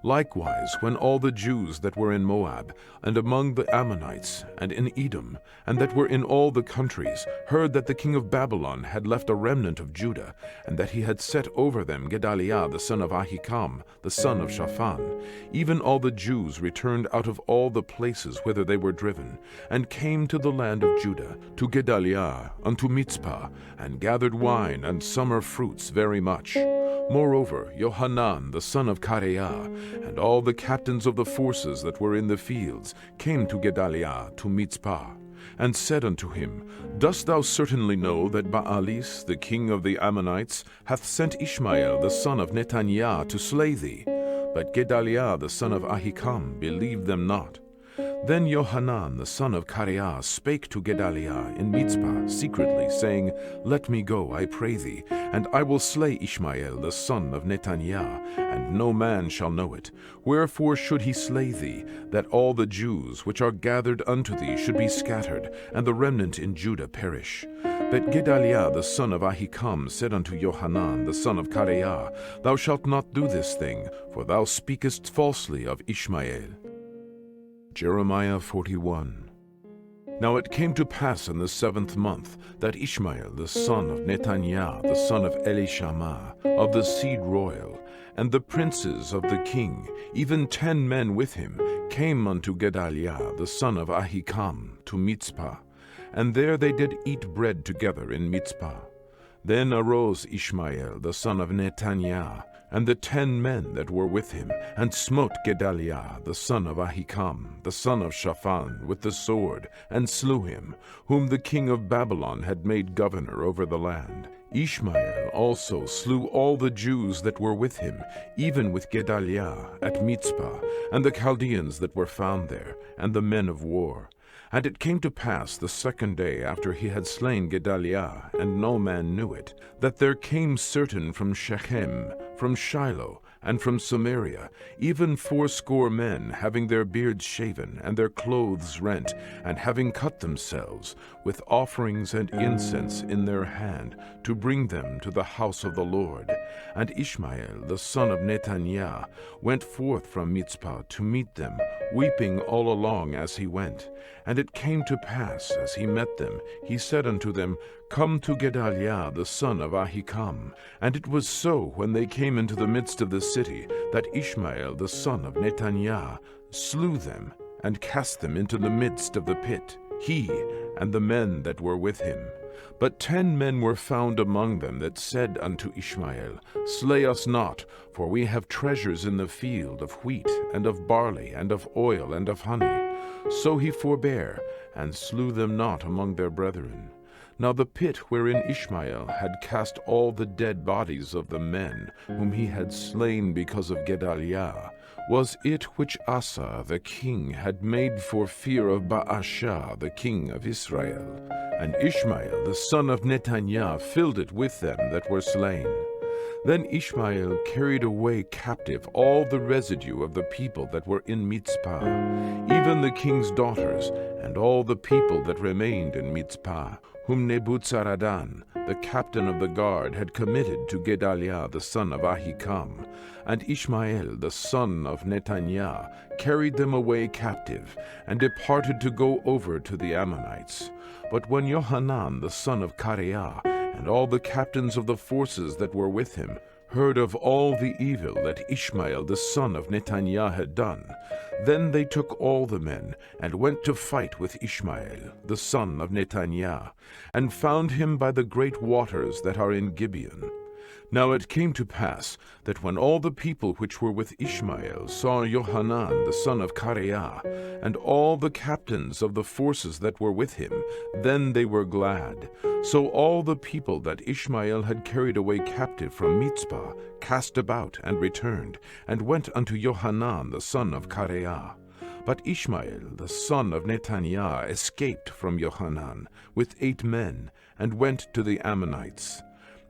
Likewise, when all the Jews that were in Moab, and among the Ammonites, and in Edom, and that were in all the countries, heard that the king of Babylon had left a remnant of Judah, and that he had set over them Gedaliah the son of Ahikam, the son of Shaphan, even all the Jews returned out of all the places whither they were driven, and came to the land of Judah, to Gedaliah, unto Mizpah, and gathered wine and summer fruits very much. Moreover, Johanan the son of Kareah, and all the captains of the forces that were in the fields, came to Gedaliah to Mizpah, and said unto him, Dost thou certainly know that Baalis, the king of the Ammonites, hath sent Ishmael the son of Nethaniah to slay thee? But Gedaliah the son of Ahikam believed them not. Then Johanan the son of Kareah spake to Gedaliah in Mizpah secretly, saying, Let me go, I pray thee, and I will slay Ishmael the son of Nethaniah, and no man shall know it. Wherefore should he slay thee, that all the Jews which are gathered unto thee should be scattered, and the remnant in Judah perish? But Gedaliah the son of Ahikam said unto Johanan the son of Kareah, Thou shalt not do this thing, for thou speakest falsely of Ishmael. Jeremiah 41. Now it came to pass in the 7th month that Ishmael the son of Nethaniah the son of Elishama of the seed royal, and the princes of the king, even 10 men with him, came unto Gedaliah the son of Ahikam to Mizpah, and there they did eat bread together in Mizpah. Then arose Ishmael the son of Nethaniah, and the 10 men that were with him, and smote Gedaliah the son of Ahikam, the son of Shaphan, with the sword, and slew him, whom the king of Babylon had made governor over the land. Ishmael also slew all the Jews that were with him, even with Gedaliah at Mizpah, and the Chaldeans that were found there, and the men of war. And it came to pass the 2nd day after he had slain Gedaliah, and no man knew it, that there came certain from Shechem, from Shiloh, and from Samaria, even 80 men, having their beards shaven, and their clothes rent, and having cut themselves, with offerings and incense in their hand, to bring them to the house of the Lord. And Ishmael the son of Nethaniah went forth from Mizpah to meet them, weeping all along as he went. And it came to pass, as he met them, he said unto them, Come to Gedaliah the son of Ahikam. And it was so, when they came into the midst of the city, that Ishmael the son of Nethaniah slew them, and cast them into the midst of the pit, he and the men that were with him. But 10 men were found among them that said unto Ishmael, Slay us not, for we have treasures in the field of wheat, and of barley, and of oil, and of honey. So he forbare, and slew them not among their brethren. Now the pit wherein Ishmael had cast all the dead bodies of the men whom he had slain because of Gedaliah was it which Asa the king had made for fear of Baasha the king of Israel. And Ishmael the son of Nethaniah filled it with them that were slain. Then Ishmael carried away captive all the residue of the people that were in Mizpah, even the king's daughters, and all the people that remained in Mizpah, whom Nebuzaradan, the captain of the guard, had committed to Gedaliah the son of Ahikam. And Ishmael the son of Nethaniah carried them away captive, and departed to go over to the Ammonites. But when Johanan the son of Kareah, and all the captains of the forces that were with him, heard of all the evil that Ishmael the son of Nethaniah had done, then they took all the men, and went to fight with Ishmael the son of Nethaniah, and found him by the great waters that are in Gibeon. Now it came to pass that when all the people which were with Ishmael saw Johanan the son of Kareah, and all the captains of the forces that were with him, then they were glad. So all the people that Ishmael had carried away captive from Mizpah cast about and returned, and went unto Johanan the son of Kareah. But Ishmael the son of Nethaniah escaped from Johanan with 8 men, and went to the Ammonites.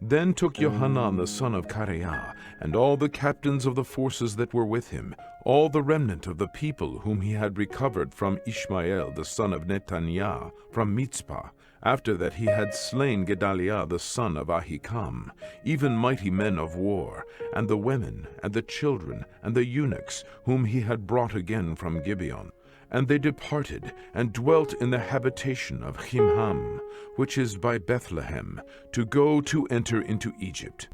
Then took Johanan the son of Kareah, and all the captains of the forces that were with him, all the remnant of the people whom he had recovered from Ishmael the son of Nethaniah from Mizpah, after that he had slain Gedaliah the son of Ahikam, even mighty men of war, and the women, and the children, and the eunuchs, whom he had brought again from Gibeon. And they departed, and dwelt in the habitation of Chimham, which is by Bethlehem, to go to enter into Egypt,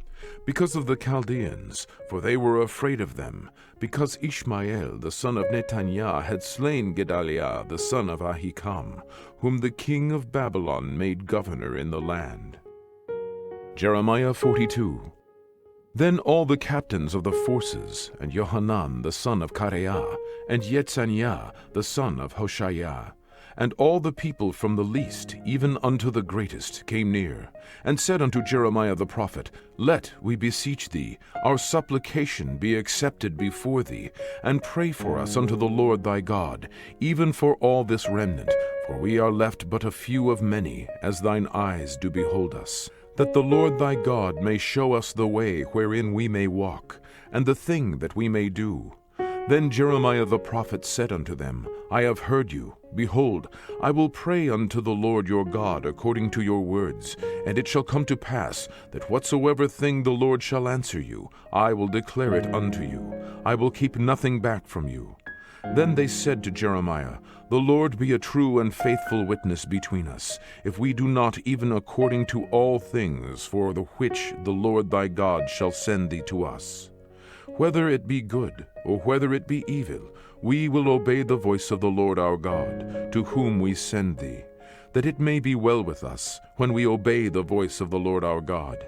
because of the Chaldeans, for they were afraid of them, because Ishmael the son of Nethaniah had slain Gedaliah the son of Ahikam, whom the king of Babylon made governor in the land. Jeremiah 42. Then all the captains of the forces, and Johanan the son of Kareah, and Yetzaniah the son of Hoshaiah, and all the people from the least even unto the greatest came near, and said unto Jeremiah the prophet, Let, we beseech thee, our supplication be accepted before thee, and pray for us unto the Lord thy God, even for all this remnant, for we are left but a few of many, as thine eyes do behold us, that the Lord thy God may show us the way wherein we may walk, and the thing that we may do. Then Jeremiah the prophet said unto them, I have heard you. Behold, I will pray unto the Lord your God according to your words, and it shall come to pass that whatsoever thing the Lord shall answer you, I will declare it unto you. I will keep nothing back from you. Then they said to Jeremiah, The Lord be a true and faithful witness between us, if we do not even according to all things for the which the Lord thy God shall send thee to us. Whether it be good, or whether it be evil, we will obey the voice of the Lord our God, to whom we send thee, that it may be well with us, when we obey the voice of the Lord our God.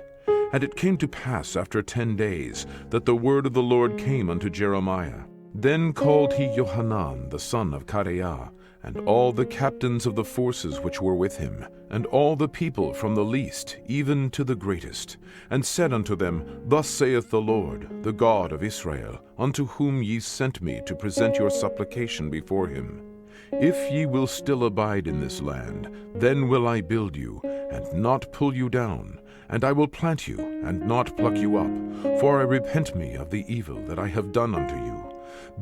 And it came to pass after 10 days, that the word of the Lord came unto Jeremiah. Then called he Johanan the son of Kareah, and all the captains of the forces which were with him, and all the people from the least even to the greatest, and said unto them, Thus saith the Lord, the God of Israel, unto whom ye sent me to present your supplication before him. If ye will still abide in this land, then will I build you, and not pull you down, and I will plant you, and not pluck you up, for I repent me of the evil that I have done unto you.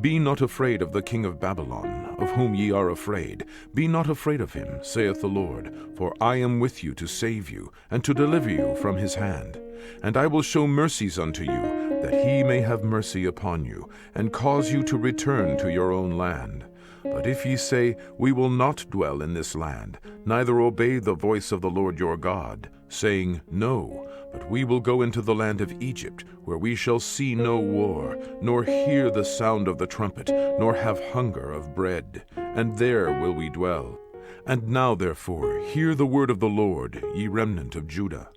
Be not afraid of the king of Babylon, of whom ye are afraid. Be not afraid of him, saith the Lord, for I am with you to save you, and to deliver you from his hand. And I will show mercies unto you, that he may have mercy upon you, and cause you to return to your own land. But if ye say, We will not dwell in this land, neither obey the voice of the Lord your God, saying, No, but we will go into the land of Egypt, where we shall see no war, nor hear the sound of the trumpet, nor have hunger of bread, and there will we dwell. And now therefore hear the word of the Lord, ye remnant of Judah.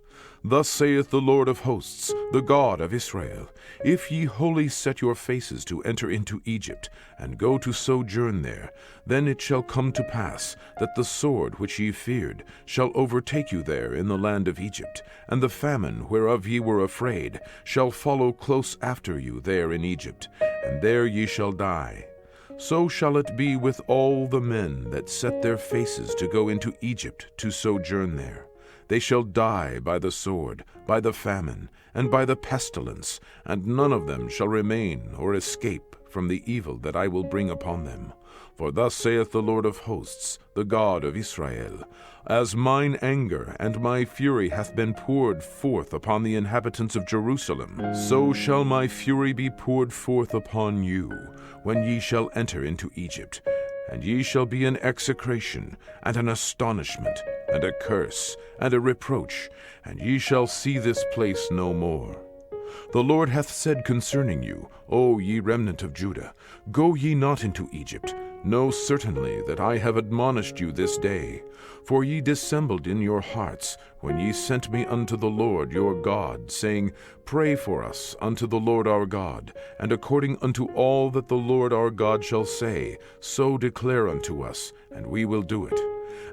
Thus saith the Lord of hosts, the God of Israel, If ye wholly set your faces to enter into Egypt, and go to sojourn there, then it shall come to pass that the sword which ye feared shall overtake you there in the land of Egypt, and the famine whereof ye were afraid shall follow close after you there in Egypt, and there ye shall die. So shall it be with all the men that set their faces to go into Egypt to sojourn there. They shall die by the sword, by the famine, and by the pestilence, and none of them shall remain or escape from the evil that I will bring upon them. For thus saith the Lord of hosts, the God of Israel, As mine anger and my fury hath been poured forth upon the inhabitants of Jerusalem, so shall my fury be poured forth upon you, when ye shall enter into Egypt. And ye shall be an execration, and an astonishment, and a curse, and a reproach, and ye shall see this place no more. The Lord hath said concerning you, O ye remnant of Judah, go ye not into Egypt. Know certainly that I have admonished you this day. For ye dissembled in your hearts, when ye sent me unto the Lord your God, saying, Pray for us unto the Lord our God, and according unto all that the Lord our God shall say, so declare unto us, and we will do it.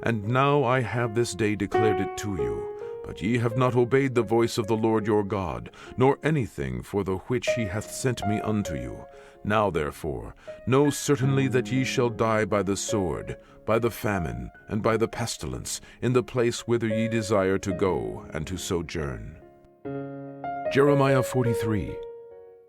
And now I have this day declared it to you. But ye have not obeyed the voice of the Lord your God, nor anything for the which he hath sent me unto you. Now therefore, know certainly that ye shall die by the sword, by the famine, and by the pestilence, in the place whither ye desire to go, and to sojourn. Jeremiah 43.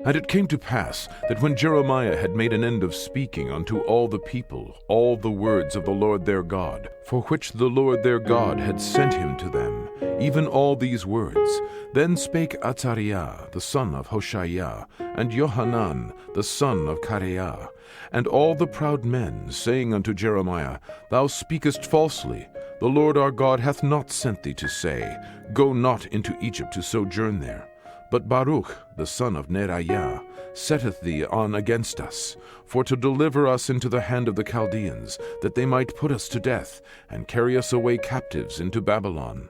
And it came to pass that when Jeremiah had made an end of speaking unto all the people all the words of the Lord their God, for which the Lord their God had sent him to them, even all these words, then spake Attiya the son of Hoshaiah, and Johanan the son of Kareah, and all the proud men, saying unto Jeremiah, Thou speakest falsely. The Lord our God hath not sent thee to say, Go not into Egypt to sojourn there. But Baruch, the son of Neriah, setteth thee on against us, for to deliver us into the hand of the Chaldeans, that they might put us to death, and carry us away captives into Babylon.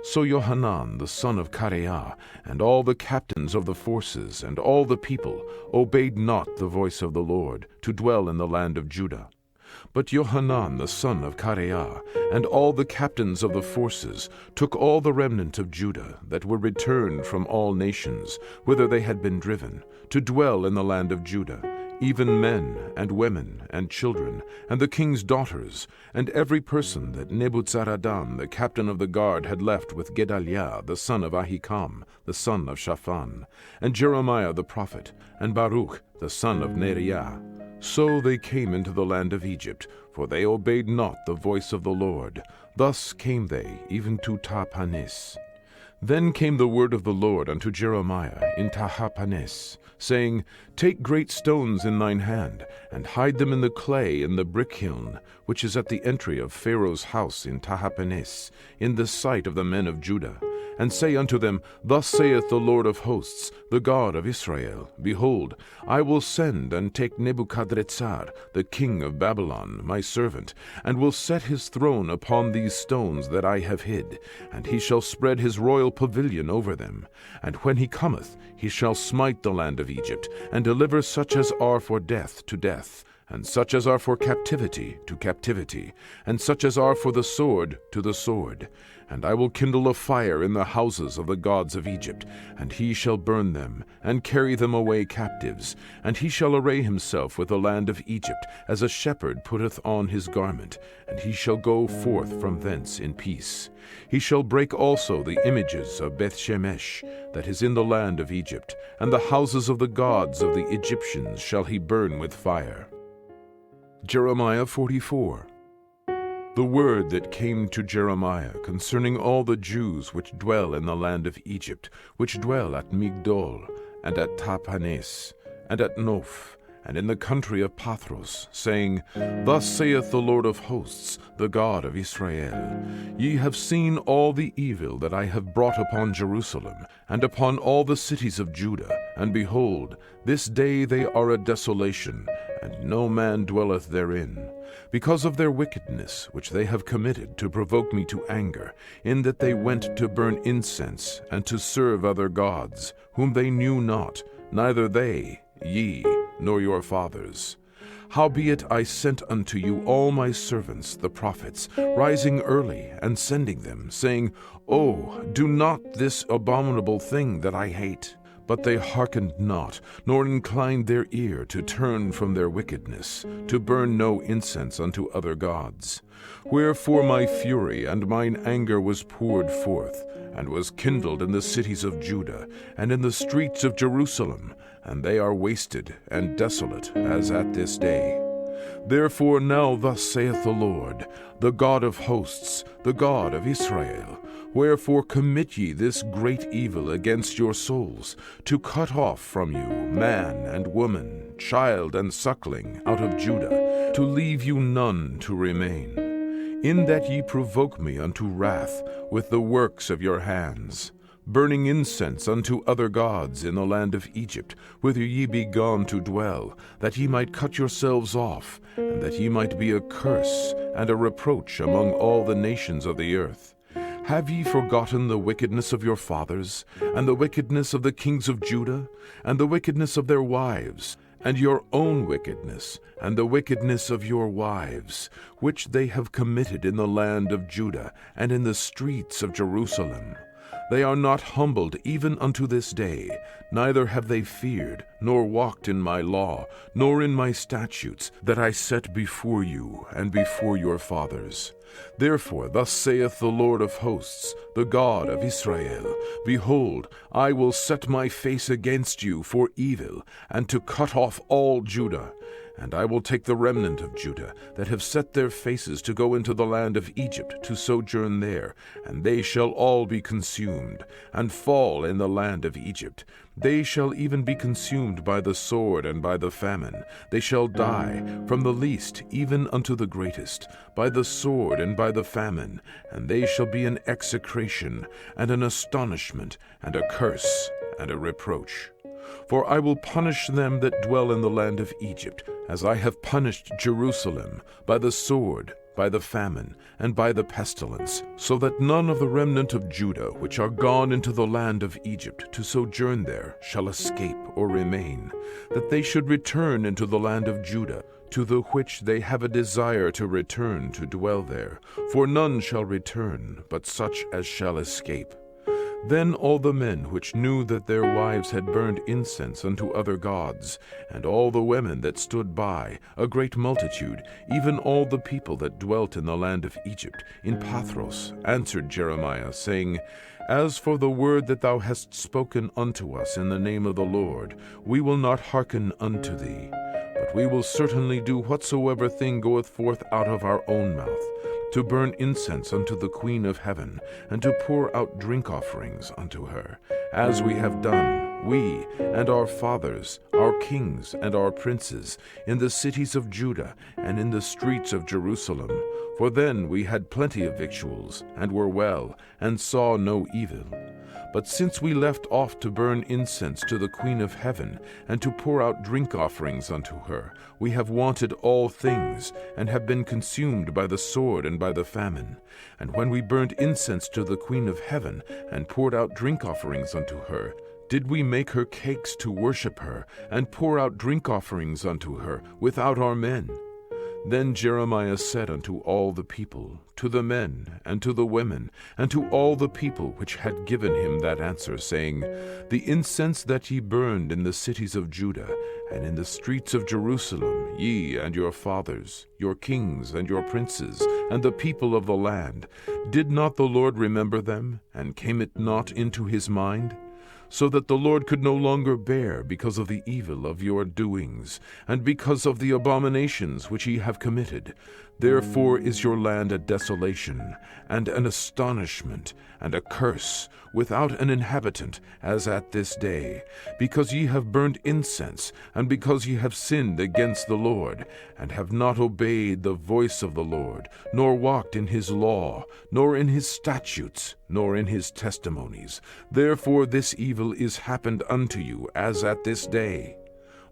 So Johanan, the son of Kareah, and all the captains of the forces, and all the people, obeyed not the voice of the Lord, to dwell in the land of Judah. But Johanan the son of Kareah, and all the captains of the forces, took all the remnant of Judah, that were returned from all nations, whither they had been driven, to dwell in the land of Judah, even men, and women, and children, and the king's daughters, and every person that Nebuzaradan the captain of the guard had left with Gedaliah the son of Ahikam, the son of Shaphan, and Jeremiah the prophet, and Baruch the son of Neriah. So they came into the land of Egypt, for they obeyed not the voice of the Lord. Thus came they even to Tahpanhes. Then came the word of the Lord unto Jeremiah in Tahpanhes, saying, Take great stones in thine hand, and hide them in the clay in the brick kiln, which is at the entry of Pharaoh's house in Tahpanhes, in the sight of the men of Judah. And say unto them, Thus saith the Lord of hosts, the God of Israel, Behold, I will send and take Nebuchadrezzar, the king of Babylon, my servant, and will set his throne upon these stones that I have hid, and he shall spread his royal pavilion over them. And when he cometh, he shall smite the land of Egypt, and deliver such as are for death to death, and such as are for captivity to captivity, and such as are for the sword to the sword. And I will kindle a fire in the houses of the gods of Egypt, and he shall burn them, and carry them away captives. And he shall array himself with the land of Egypt, as a shepherd putteth on his garment, and he shall go forth from thence in peace. He shall break also the images of Bethshemesh, that is in the land of Egypt, and the houses of the gods of the Egyptians shall he burn with fire. Jeremiah 44. The word that came to Jeremiah concerning all the Jews which dwell in the land of Egypt, which dwell at Migdol, and at Tahpanhes, and at Noph, and in the country of Pathros, saying, Thus saith the Lord of hosts, the God of Israel, Ye have seen all the evil that I have brought upon Jerusalem, and upon all the cities of Judah, and behold, this day they are a desolation, and no man dwelleth therein, because of their wickedness which they have committed to provoke me to anger, in that they went to burn incense, and to serve other gods, whom they knew not, neither they, ye, nor your fathers. Howbeit I sent unto you all my servants the prophets, rising early, and sending them, saying, Oh, do not this abominable thing that I hate. But they hearkened not, nor inclined their ear to turn from their wickedness, to burn no incense unto other gods. Wherefore my fury and mine anger was poured forth, and was kindled in the cities of Judah, and in the streets of Jerusalem, and they are wasted and desolate as at this day. Therefore now thus saith the Lord, the God of hosts, the God of Israel, Wherefore commit ye this great evil against your souls, to cut off from you man and woman, child and suckling out of Judah, to leave you none to remain, in that ye provoke me unto wrath with the works of your hands. burning incense unto other gods in the land of Egypt, whither ye be gone to dwell, that ye might cut yourselves off, and that ye might be a curse and a reproach among all the nations of the earth. Have ye forgotten the wickedness of your fathers, and the wickedness of the kings of Judah, and the wickedness of their wives, and your own wickedness, and the wickedness of your wives, which they have committed in the land of Judah, and in the streets of Jerusalem? They are not humbled even unto this day, neither have they feared, nor walked in my law, nor in my statutes, that I set before you and before your fathers. Therefore thus saith the Lord of hosts, the God of Israel, Behold, I will set my face against you for evil, and to cut off all Judah. And I will take the remnant of Judah, that have set their faces to go into the land of Egypt to sojourn there, and they shall all be consumed, and fall in the land of Egypt. They shall even be consumed by the sword and by the famine. They shall die, from the least even unto the greatest, by the sword and by the famine, and they shall be an execration, and an astonishment, and a curse, and a reproach. For I will punish them that dwell in the land of Egypt, as I have punished Jerusalem, by the sword, by the famine, and by the pestilence, so that none of the remnant of Judah which are gone into the land of Egypt to sojourn there shall escape or remain, that they should return into the land of Judah, to the which they have a desire to return to dwell there. For none shall return, but such as shall escape. Then all the men which knew that their wives had burned incense unto other gods, and all the women that stood by, a great multitude, even all the people that dwelt in the land of Egypt, in Pathros, answered Jeremiah, saying, As for the word that thou hast spoken unto us in the name of the Lord, we will not hearken unto thee, but we will certainly do whatsoever thing goeth forth out of our own mouth, to burn incense unto the Queen of heaven, and to pour out drink offerings unto her, as we have done, we and our fathers, our kings and our princes, in the cities of Judah and in the streets of Jerusalem. For then we had plenty of victuals, and were well, and saw no evil. But since we left off to burn incense to the Queen of heaven, and to pour out drink offerings unto her, we have wanted all things, and have been consumed by the sword and by the famine. And when we burned incense to the Queen of heaven, and poured out drink offerings unto her, did we make her cakes to worship her, and pour out drink offerings unto her, without our men? Then Jeremiah said unto all the people, to the men, and to the women, and to all the people which had given him that answer, saying, The incense that ye burned in the cities of Judah, and in the streets of Jerusalem, ye and your fathers, your kings and your princes, and the people of the land, did not the Lord remember them, and came it not into his mind? So that the Lord could no longer bear because of the evil of your doings, and because of the abominations which ye have committed. Therefore is your land a desolation, and an astonishment, and a curse, without an inhabitant, as at this day, because ye have burnt incense, and because ye have sinned against the Lord, and have not obeyed the voice of the Lord, nor walked in his law, nor in his statutes, nor in his testimonies. Therefore this evil is happened unto you, as at this day.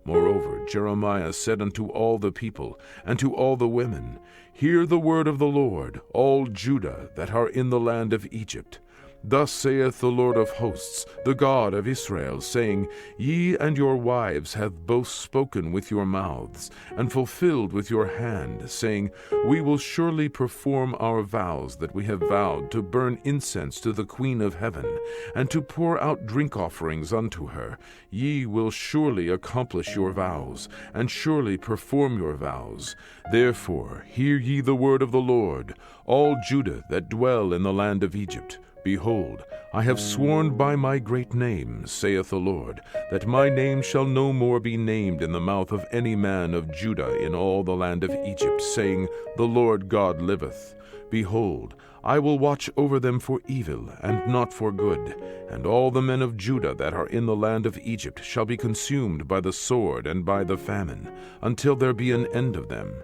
Moreover, Jeremiah said unto all the people, and to all the women, Hear the word of the Lord, all Judah that are in the land of Egypt. Thus saith the Lord of hosts, the God of Israel, saying, Ye and your wives have both spoken with your mouths, and fulfilled with your hand, saying, We will surely perform our vows that we have vowed, to burn incense to the Queen of heaven, and to pour out drink offerings unto her. Ye will surely accomplish your vows, and surely perform your vows. Therefore hear ye the word of the Lord, all Judah that dwell in the land of Egypt. Behold, I have sworn by my great name, saith the Lord, that my name shall no more be named in the mouth of any man of Judah in all the land of Egypt, saying, The Lord God liveth. Behold, I will watch over them for evil, and not for good, and all the men of Judah that are in the land of Egypt shall be consumed by the sword and by the famine, until there be an end of them.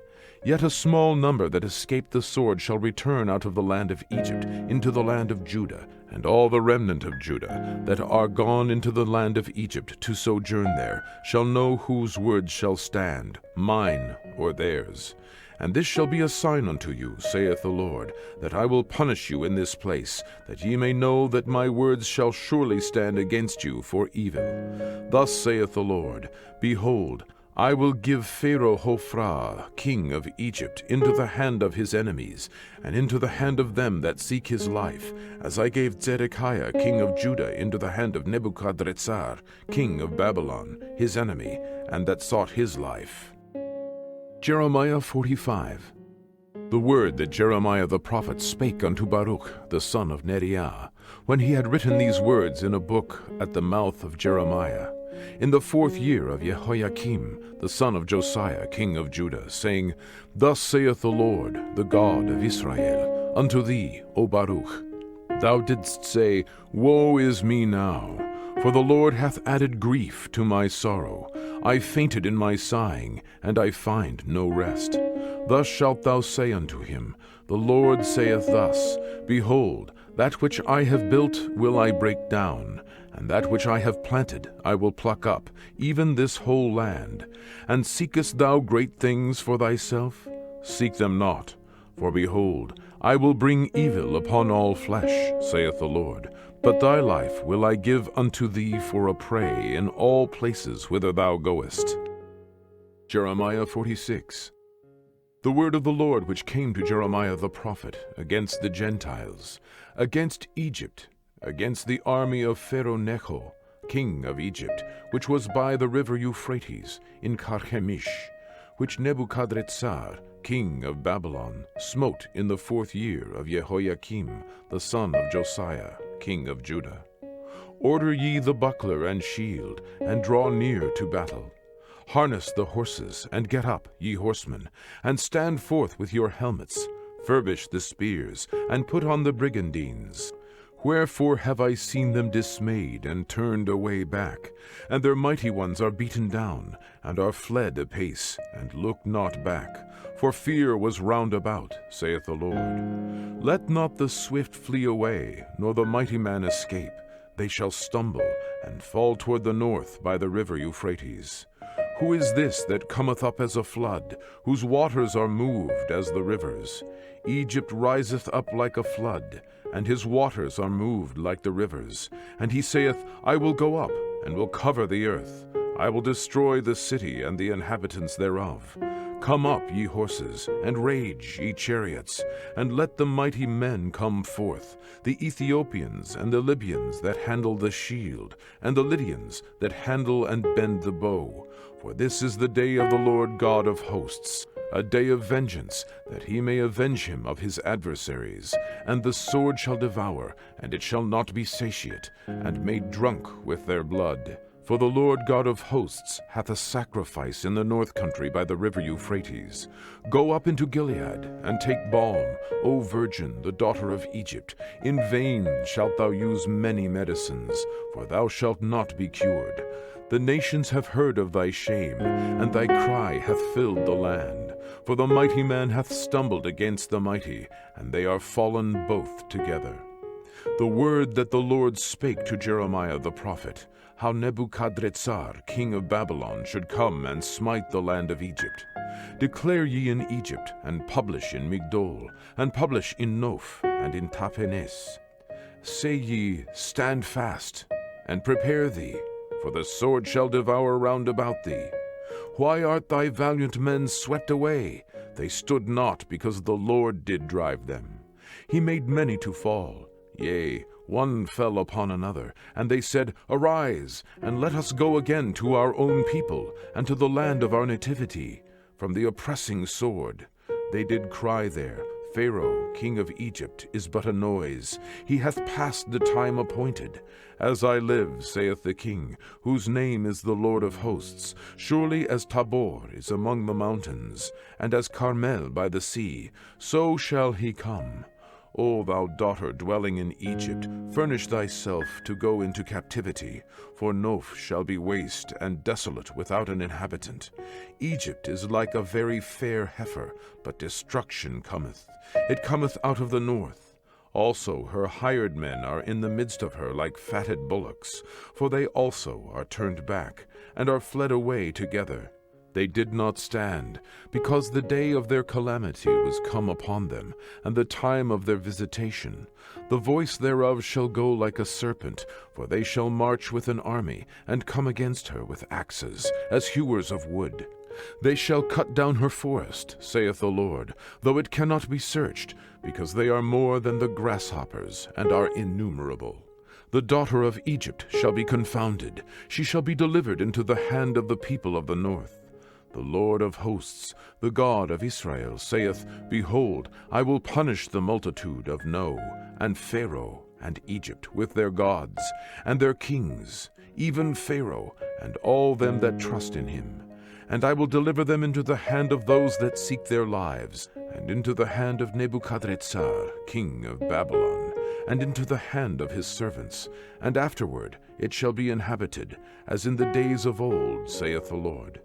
Yet a small number that escaped the sword shall return out of the land of Egypt into the land of Judah, and all the remnant of Judah that are gone into the land of Egypt to sojourn there shall know whose words shall stand, mine or theirs. And this shall be a sign unto you, saith the Lord, that I will punish you in this place, that ye may know that my words shall surely stand against you for evil. Thus saith the Lord, Behold, I will give Pharaoh Hophra, king of Egypt, into the hand of his enemies, and into the hand of them that seek his life, as I gave Zedekiah, king of Judah, into the hand of Nebuchadrezzar, king of Babylon, his enemy, and that sought his life. Jeremiah 45. The word that Jeremiah the prophet spake unto Baruch, the son of Neriah, when he had written these words in a book at the mouth of Jeremiah, in the 4th year of Jehoiakim, the son of Josiah, king of Judah, saying, Thus saith the Lord, the God of Israel, unto thee, O Baruch, Thou didst say, Woe is me now, for the Lord hath added grief to my sorrow. I fainted in my sighing, and I find no rest. Thus shalt thou say unto him, The Lord saith thus, Behold, that which I have built will I break down, and that which I have planted I will pluck up, even this whole land. And seekest thou great things for thyself? Seek them not. For behold, I will bring evil upon all flesh, saith the Lord. But thy life will I give unto thee for a prey in all places whither thou goest. Jeremiah 46. The word of the Lord which came to Jeremiah the prophet against the Gentiles, against Egypt, against the army of Pharaoh Necho, king of Egypt, which was by the river Euphrates, in Carchemish, which Nebuchadrezzar, king of Babylon, smote in the 4th year of Jehoiakim, the son of Josiah, king of Judah. Order ye the buckler and shield, and draw near to battle. Harness the horses, and get up, ye horsemen, and stand forth with your helmets. Furbish the spears, and put on the brigandines. Wherefore have I seen them dismayed and turned away back, and their mighty ones are beaten down, and are fled apace, and look not back. For fear was round about, saith the Lord. Let not the swift flee away, nor the mighty man escape. They shall stumble, and fall toward the north by the river Euphrates. Who is this that cometh up as a flood, whose waters are moved as the rivers? Egypt riseth up like a flood, and his waters are moved like the rivers. And he saith, I will go up, and will cover the earth. I will destroy the city and the inhabitants thereof. Come up, ye horses, and rage, ye chariots, and let the mighty men come forth, the Ethiopians and the Libyans that handle the shield, and the Lydians that handle and bend the bow. For this is the day of the Lord God of hosts, a day of vengeance, that he may avenge him of his adversaries. And the sword shall devour, and it shall not be satiate, and made drunk with their blood. For the Lord God of hosts hath a sacrifice in the north country by the river Euphrates. Go up into Gilead, and take balm, O virgin, the daughter of Egypt. In vain shalt thou use many medicines, for thou shalt not be cured. The nations have heard of thy shame, and thy cry hath filled the land. For the mighty man hath stumbled against the mighty, and they are fallen both together. The word that the Lord spake to Jeremiah the prophet, how Nebuchadrezzar, king of Babylon, should come and smite the land of Egypt. Declare ye in Egypt, and publish in Migdol, and publish in Noph, and in Taphenes. Say ye, Stand fast, and prepare thee, for the sword shall devour round about thee. Why art thy valiant men swept away? They stood not, because the Lord did drive them. He made many to fall, yea, one fell upon another, and they said, Arise, and let us go again to our own people, and to the land of our nativity, from the oppressing sword. They did cry there, Pharaoh, king of Egypt, is but a noise. He hath passed the time appointed. As I live, saith the king, whose name is the Lord of hosts, surely as Tabor is among the mountains, and as Carmel by the sea, so shall he come. O thou daughter dwelling in Egypt, furnish thyself to go into captivity, for Noph shall be waste and desolate without an inhabitant. Egypt is like a very fair heifer, but destruction cometh. It cometh out of the north. Also her hired men are in the midst of her like fatted bullocks, for they also are turned back, and are fled away together. They did not stand, because the day of their calamity was come upon them, and the time of their visitation. The voice thereof shall go like a serpent, for they shall march with an army, and come against her with axes, as hewers of wood. They shall cut down her forest, saith the Lord, though it cannot be searched, because they are more than the grasshoppers, and are innumerable. The daughter of Egypt shall be confounded, she shall be delivered into the hand of the people of the north. The Lord of hosts, the God of Israel, saith, Behold, I will punish the multitude of No, and Pharaoh, and Egypt, with their gods, and their kings, even Pharaoh, and all them that trust in him. And I will deliver them into the hand of those that seek their lives, and into the hand of Nebuchadrezzar, king of Babylon, and into the hand of his servants. And afterward it shall be inhabited, as in the days of old, saith the Lord.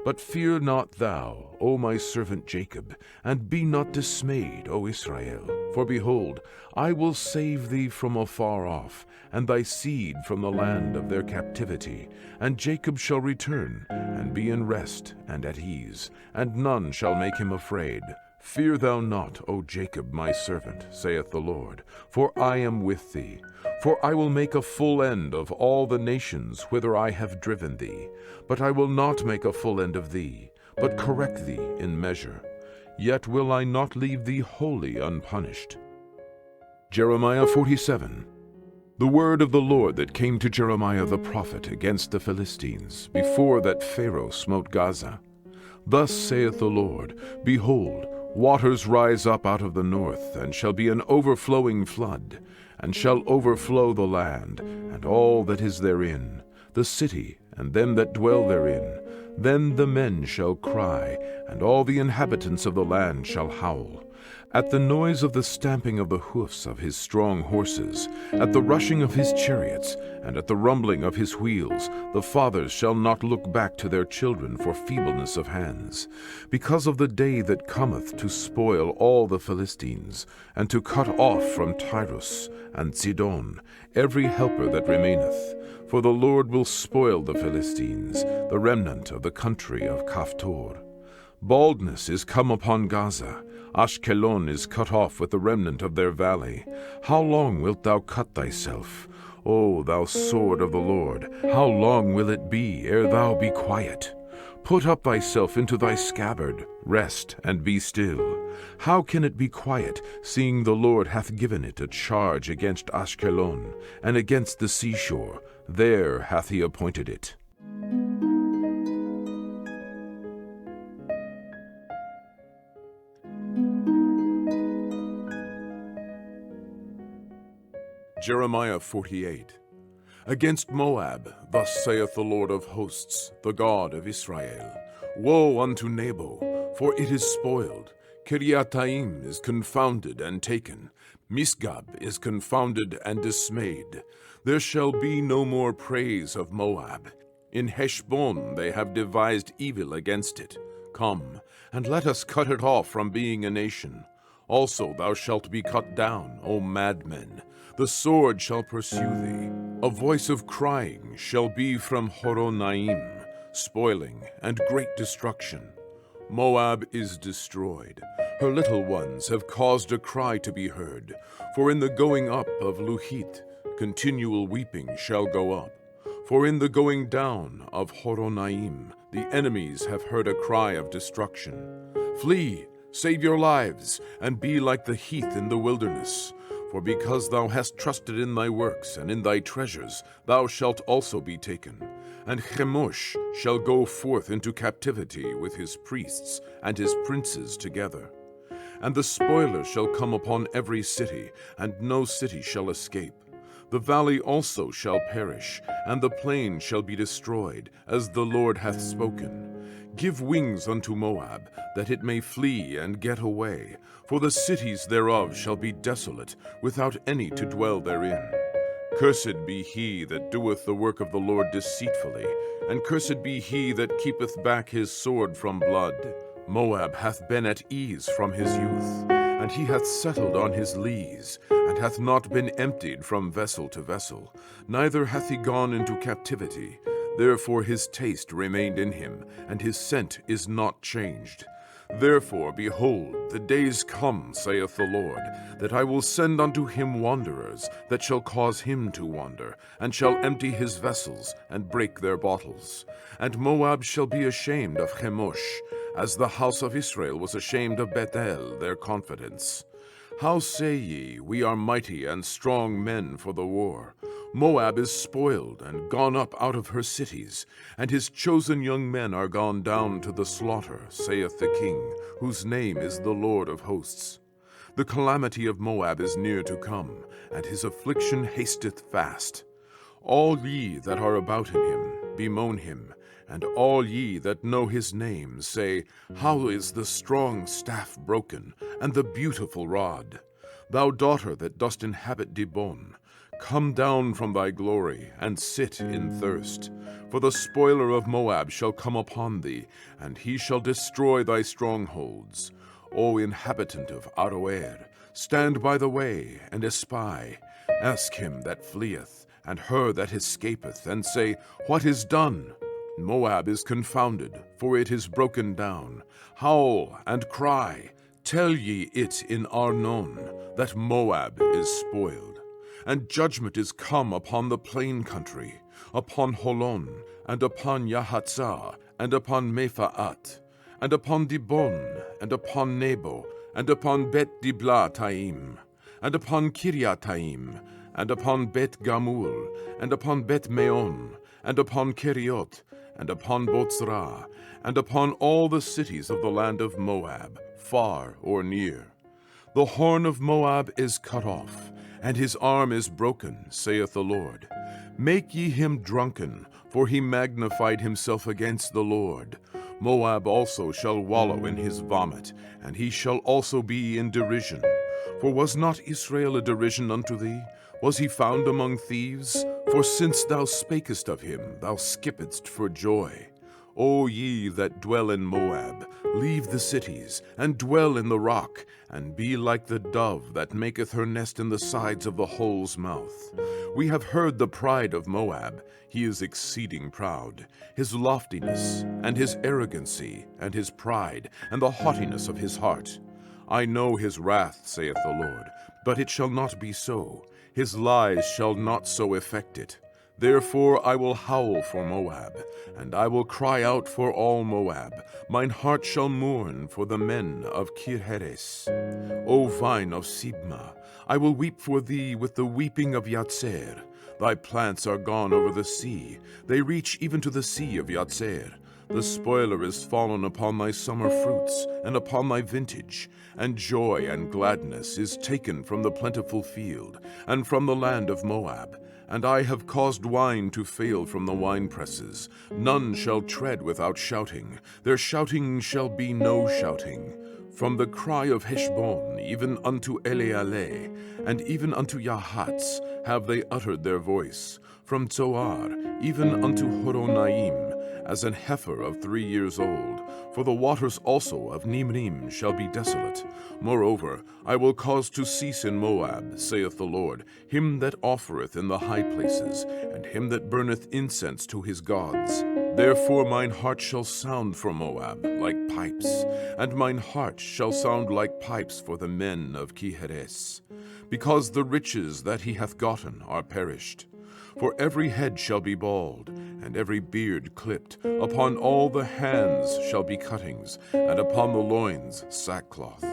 But fear not thou, O my servant Jacob, and be not dismayed, O Israel. For behold, I will save thee from afar off, and thy seed from the land of their captivity. And Jacob shall return, and be in rest and at ease, and none shall make him afraid. Fear thou not, O Jacob my servant, saith the Lord, for I am with thee. For I will make a full end of all the nations whither I have driven thee. But I will not make a full end of thee, but correct thee in measure. Yet will I not leave thee wholly unpunished. Jeremiah 47. The word of the Lord that came to Jeremiah the prophet against the Philistines, before that Pharaoh smote Gaza. Thus saith the Lord, Behold, waters rise up out of the north, and shall be an overflowing flood, and shall overflow the land, and all that is therein, the city, and them that dwell therein. Then the men shall cry, and all the inhabitants of the land shall howl. At the noise of the stamping of the hoofs of his strong horses, at the rushing of his chariots, and at the rumbling of his wheels, the fathers shall not look back to their children for feebleness of hands. Because of the day that cometh to spoil all the Philistines, and to cut off from Tyrus and Sidon every helper that remaineth. For the Lord will spoil the Philistines, the remnant of the country of Caphtor. Baldness is come upon Gaza. Ashkelon is cut off with the remnant of their valley. How long wilt thou cut thyself? O thou sword of the Lord, how long will it be ere thou be quiet? Put up thyself into thy scabbard, rest, and be still. How can it be quiet, seeing the Lord hath given it a charge against Ashkelon, and against the seashore? There hath he appointed it. Jeremiah 48. Against Moab, thus saith the Lord of hosts, the God of Israel. Woe unto Nebo, for it is spoiled. Kiriataim is confounded and taken. Misgab is confounded and dismayed. There shall be no more praise of Moab. In Heshbon they have devised evil against it. Come, and let us cut it off from being a nation. Also thou shalt be cut down, O madmen. The sword shall pursue thee. A voice of crying shall be from Horonaim, spoiling and great destruction. Moab is destroyed. Her little ones have caused a cry to be heard. For in the going up of Luhith, continual weeping shall go up. For in the going down of Horonaim, the enemies have heard a cry of destruction. Flee, save your lives, and be like the heath in the wilderness. For because thou hast trusted in thy works and in thy treasures, thou shalt also be taken. And Chemosh shall go forth into captivity with his priests and his princes together. And the spoiler shall come upon every city, and no city shall escape. The valley also shall perish, and the plain shall be destroyed, as the Lord hath spoken. Give wings unto Moab, that it may flee and get away, for the cities thereof shall be desolate, without any to dwell therein. Cursed be he that doeth the work of the Lord deceitfully, and cursed be he that keepeth back his sword from blood. Moab hath been at ease from his youth, and he hath settled on his lees, and hath not been emptied from vessel to vessel, neither hath he gone into captivity. Therefore his taste remained in him, and his scent is not changed. Therefore, behold, the days come, saith the Lord, that I will send unto him wanderers, that shall cause him to wander, and shall empty his vessels, and break their bottles. And Moab shall be ashamed of Chemosh, as the house of Israel was ashamed of Bethel, their confidence. How say ye, we are mighty and strong men for the war? Moab is spoiled and gone up out of her cities, and his chosen young men are gone down to the slaughter, saith the King, whose name is the Lord of hosts. The calamity of Moab is near to come, and his affliction hasteth fast. All ye that are about in him, bemoan him, and all ye that know his name say, How is the strong staff broken, and the beautiful rod? Thou daughter that dost inhabit Dibon, come down from thy glory, and sit in thirst. For the spoiler of Moab shall come upon thee, and he shall destroy thy strongholds. O inhabitant of Aroer, stand by the way, and espy. Ask him that fleeth, and her that escapeth, and say, What is done? Moab is confounded, for it is broken down. Howl and cry, tell ye it in Arnon, that Moab is spoiled. And judgment is come upon the plain country, upon Holon, and upon Yahatzah, and upon Mephaat, and upon Dibon, and upon Nebo, and upon Bet-Dibla-Taim, and upon Kiriataim, and upon Bet-Gamul, and upon Bet-Meon, and upon Keriot, and upon Botzrah, and upon all the cities of the land of Moab, far or near. The horn of Moab is cut off, and his arm is broken, saith the Lord. Make ye him drunken, for he magnified himself against the Lord. Moab also shall wallow in his vomit, and he shall also be in derision. For was not Israel a derision unto thee? Was he found among thieves? For since thou spakest of him, thou skippedst for joy. O ye that dwell in Moab, leave the cities, and dwell in the rock, and be like the dove that maketh her nest in the sides of the hole's mouth. We have heard the pride of Moab. He is exceeding proud. His loftiness, and his arrogancy, and his pride, and the haughtiness of his heart. I know his wrath, saith the Lord, but it shall not be so. His lies shall not so effect it. Therefore I will howl for Moab, and I will cry out for all Moab. Mine heart shall mourn for the men of Kirheres. O vine of Sibma, I will weep for thee with the weeping of Yatzer. Thy plants are gone over the sea. They reach even to the sea of Yatzer. The spoiler is fallen upon thy summer fruits, and upon thy vintage, and joy and gladness is taken from the plentiful field, and from the land of Moab. And I have caused wine to fail from the winepresses. None shall tread without shouting. Their shouting shall be no shouting. From the cry of Heshbon even unto Elealeh, and even unto Yahatz have they uttered their voice. From Zoar even unto Horonaim, as an heifer of 3 years old. For the waters also of Nimrim shall be desolate. Moreover, I will cause to cease in Moab, saith the Lord, him that offereth in the high places, and him that burneth incense to his gods. Therefore mine heart shall sound for Moab like pipes, and mine heart shall sound like pipes for the men of Kiheres, because the riches that he hath gotten are perished. For every head shall be bald, and every beard clipped. Upon all the hands shall be cuttings, and upon the loins sackcloth.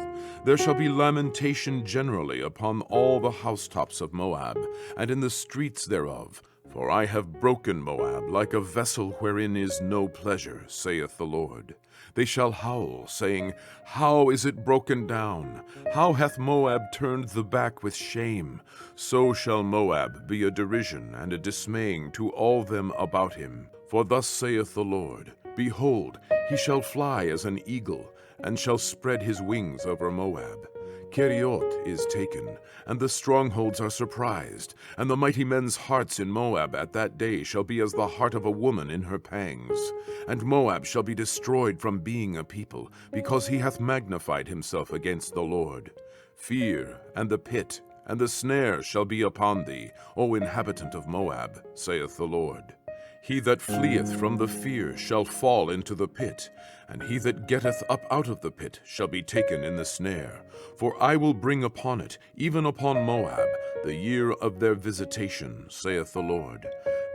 There shall be lamentation generally upon all the housetops of Moab, and in the streets thereof. For I have broken Moab like a vessel wherein is no pleasure, saith the Lord. They shall howl, saying, How is it broken down? How hath Moab turned the back with shame? So shall Moab be a derision and a dismaying to all them about him. For thus saith the Lord, Behold, he shall fly as an eagle, and shall spread his wings over Moab. Keriot is taken, and the strongholds are surprised, and the mighty men's hearts in Moab at that day shall be as the heart of a woman in her pangs. And Moab shall be destroyed from being a people, because he hath magnified himself against the Lord. Fear, and the pit, and the snare shall be upon thee, O inhabitant of Moab, saith the Lord. He that fleeth from the fear shall fall into the pit, and he that getteth up out of the pit shall be taken in the snare. For I will bring upon it, even upon Moab, the year of their visitation, saith the Lord.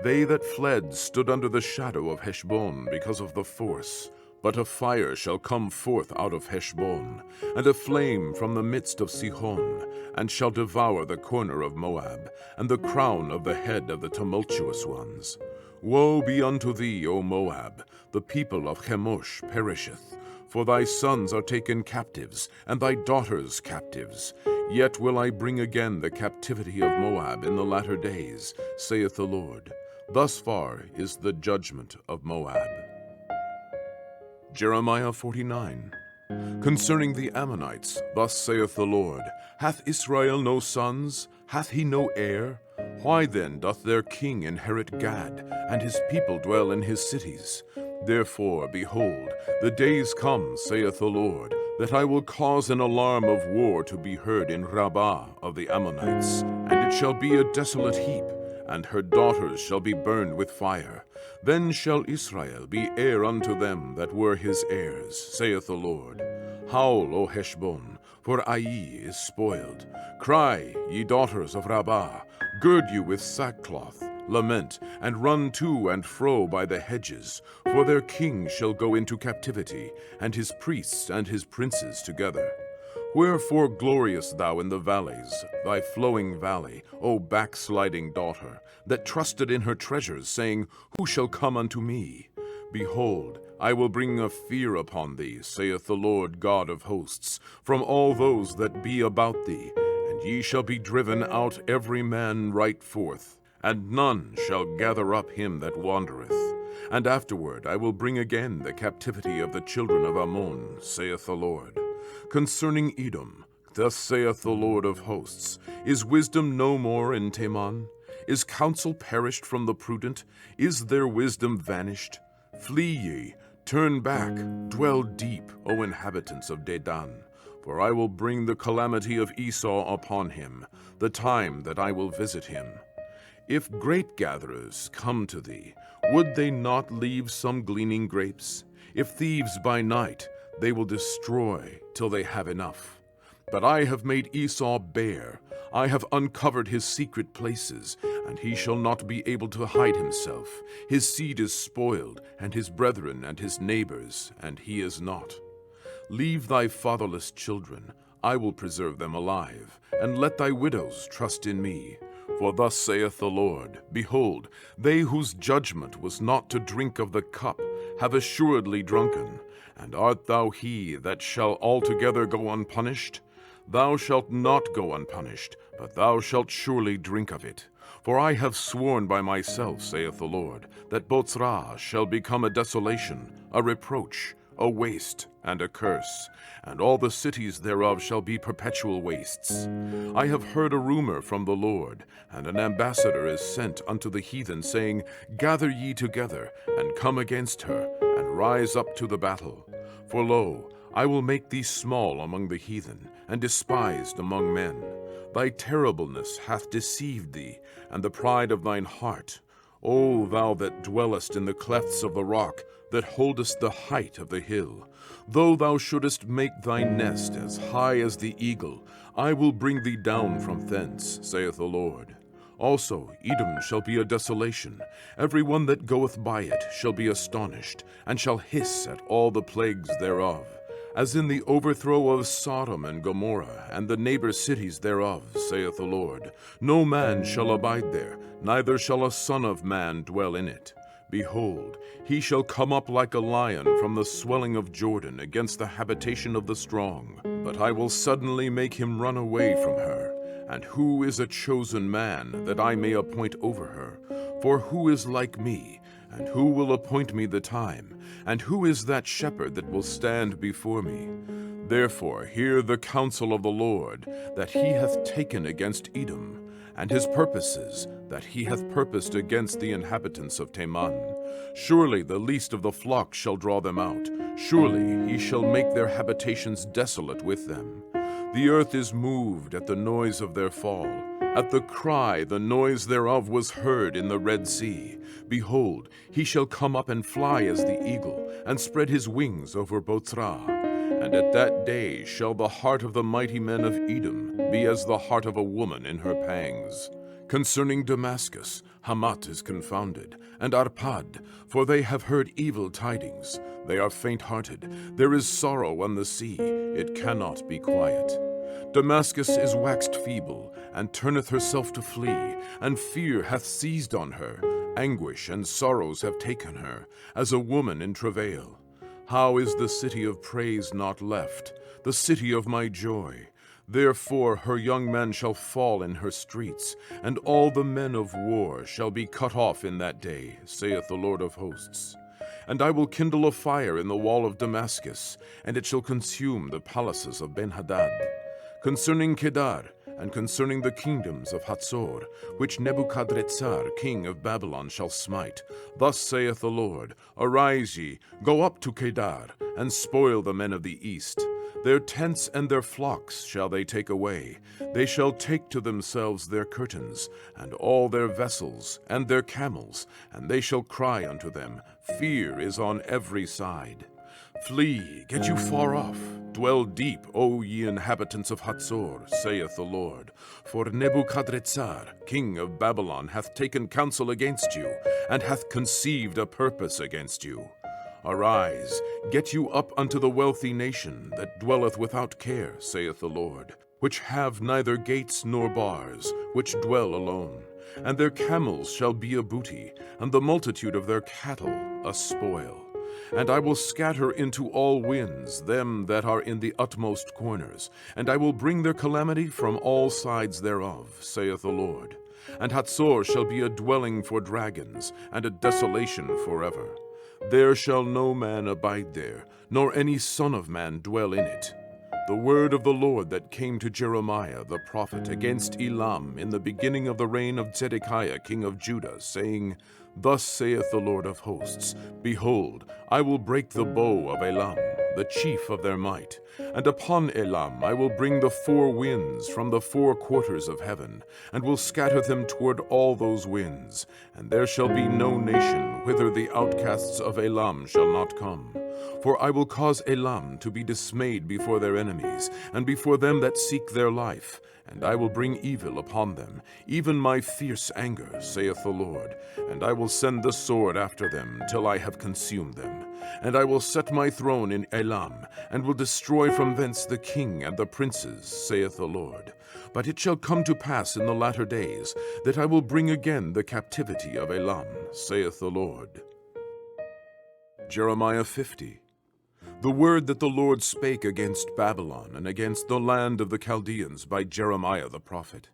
They that fled stood under the shadow of Heshbon because of the force. But a fire shall come forth out of Heshbon, and a flame from the midst of Sihon, and shall devour the corner of Moab, and the crown of the head of the tumultuous ones. Woe be unto thee, O Moab! The people of Chemosh perisheth. For thy sons are taken captives, and thy daughters captives. Yet will I bring again the captivity of Moab in the latter days, saith the Lord. Thus far is the judgment of Moab. Jeremiah 49. Concerning the Ammonites, thus saith the Lord, Hath Israel no sons? Hath he no heir? Why then doth their king inherit Gad, and his people dwell in his cities? Therefore, behold, the days come, saith the Lord, that I will cause an alarm of war to be heard in Rabbah of the Ammonites, and it shall be a desolate heap, and her daughters shall be burned with fire. Then shall Israel be heir unto them that were his heirs, saith the Lord. Howl, O Heshbon, for Ai is spoiled. Cry, ye daughters of Rabbah, gird you with sackcloth, lament, and run to and fro by the hedges, for their king shall go into captivity, and his priests and his princes together. Wherefore gloriest thou in the valleys, thy flowing valley, O backsliding daughter, that trusted in her treasures, saying, Who shall come unto me? Behold, I will bring a fear upon thee, saith the Lord God of hosts, from all those that be about thee, and ye shall be driven out every man right forth, and none shall gather up him that wandereth. And afterward I will bring again the captivity of the children of Ammon, saith the Lord. Concerning Edom, thus saith the Lord of hosts, Is wisdom no more in Teman? Is counsel perished from the prudent? Is their wisdom vanished? Flee ye, turn back, dwell deep, O inhabitants of Dedan. For I will bring the calamity of Esau upon him, the time that I will visit him. If grape-gatherers come to thee, would they not leave some gleaning grapes? If thieves by night, they will destroy till they have enough. But I have made Esau bare, I have uncovered his secret places, and he shall not be able to hide himself. His seed is spoiled, and his brethren and his neighbors, and he is not. Leave thy fatherless children, I will preserve them alive, and let thy widows trust in me. For thus saith the Lord, Behold, they whose judgment was not to drink of the cup have assuredly drunken. And art thou he that shall altogether go unpunished? Thou shalt not go unpunished, but thou shalt surely drink of it. For I have sworn by myself, saith the Lord, that Bozrah shall become a desolation, a reproach, a waste, and a curse, and all the cities thereof shall be perpetual wastes. I have heard a rumor from the Lord, and an ambassador is sent unto the heathen, saying, Gather ye together, and come against her, and rise up to the battle. For lo, I will make thee small among the heathen, and despised among men. Thy terribleness hath deceived thee, and the pride of thine heart. O thou that dwellest in the clefts of the rock, that holdest the height of the hill, though thou shouldest make thy nest as high as the eagle, I will bring thee down from thence, saith the Lord. Also Edom shall be a desolation. Every one that goeth by it shall be astonished, and shall hiss at all the plagues thereof. As in the overthrow of Sodom and Gomorrah, and the neighbor cities thereof, saith the Lord. No man shall abide there, neither shall a son of man dwell in it. Behold, he shall come up like a lion from the swelling of Jordan against the habitation of the strong. But I will suddenly make him run away from her. And who is a chosen man, that I may appoint over her? For who is like me, and who will appoint me the time? And who is that shepherd that will stand before me? Therefore hear the counsel of the Lord, that he hath taken against Edom, and his purposes, that he hath purposed against the inhabitants of Teman. Surely the least of the flock shall draw them out. Surely he shall make their habitations desolate with them. The earth is moved at the noise of their fall. At the cry, the noise thereof was heard in the Red Sea. Behold, he shall come up and fly as the eagle, and spread his wings over Botzrah. And at that day shall the heart of the mighty men of Edom be as the heart of a woman in her pangs. Concerning Damascus, Hamath is confounded, and Arpad, for they have heard evil tidings. They are faint-hearted. There is sorrow on the sea. It cannot be quiet. Damascus is waxed feeble, and turneth herself to flee, and fear hath seized on her. Anguish and sorrows have taken her, as a woman in travail. How is the city of praise not left, the city of my joy? Therefore her young men shall fall in her streets, and all the men of war shall be cut off in that day, saith the Lord of hosts. And I will kindle a fire in the wall of Damascus, and it shall consume the palaces of Ben-Hadad. Concerning Kedar, and concerning the kingdoms of Hatzor, which Nebuchadrezzar, king of Babylon, shall smite, thus saith the Lord, Arise ye, go up to Kedar, and spoil the men of the east. Their tents and their flocks shall they take away. They shall take to themselves their curtains, and all their vessels, and their camels, and they shall cry unto them, Fear is on every side. Flee, get you far off. Dwell deep, O ye inhabitants of Hatzor, saith the Lord. For Nebuchadrezzar, king of Babylon, hath taken counsel against you, and hath conceived a purpose against you. Arise, get you up unto the wealthy nation that dwelleth without care, saith the Lord, which have neither gates nor bars, which dwell alone. And their camels shall be a booty, and the multitude of their cattle a spoil. And I will scatter into all winds them that are in the utmost corners, and I will bring their calamity from all sides thereof, saith the Lord. And Hatzor shall be a dwelling for dragons, and a desolation forever. There shall no man abide there, nor any son of man dwell in it. The word of the Lord that came to Jeremiah the prophet against Elam in the beginning of the reign of Zedekiah king of Judah, saying, Thus saith the Lord of hosts, Behold, I will break the bow of Elam, the chief of their might, and upon Elam I will bring the four winds from the four quarters of heaven, and will scatter them toward all those winds, and there shall be no nation whither the outcasts of Elam shall not come. For I will cause Elam to be dismayed before their enemies, and before them that seek their life, and I will bring evil upon them, even my fierce anger, saith the Lord. And I will send the sword after them, till I have consumed them. And I will set my throne in Elam, and will destroy from thence the king and the princes, saith the Lord. But it shall come to pass in the latter days, that I will bring again the captivity of Elam, saith the Lord. Jeremiah 50. The word that the Lord spake against Babylon and against the land of the Chaldeans by Jeremiah the prophet.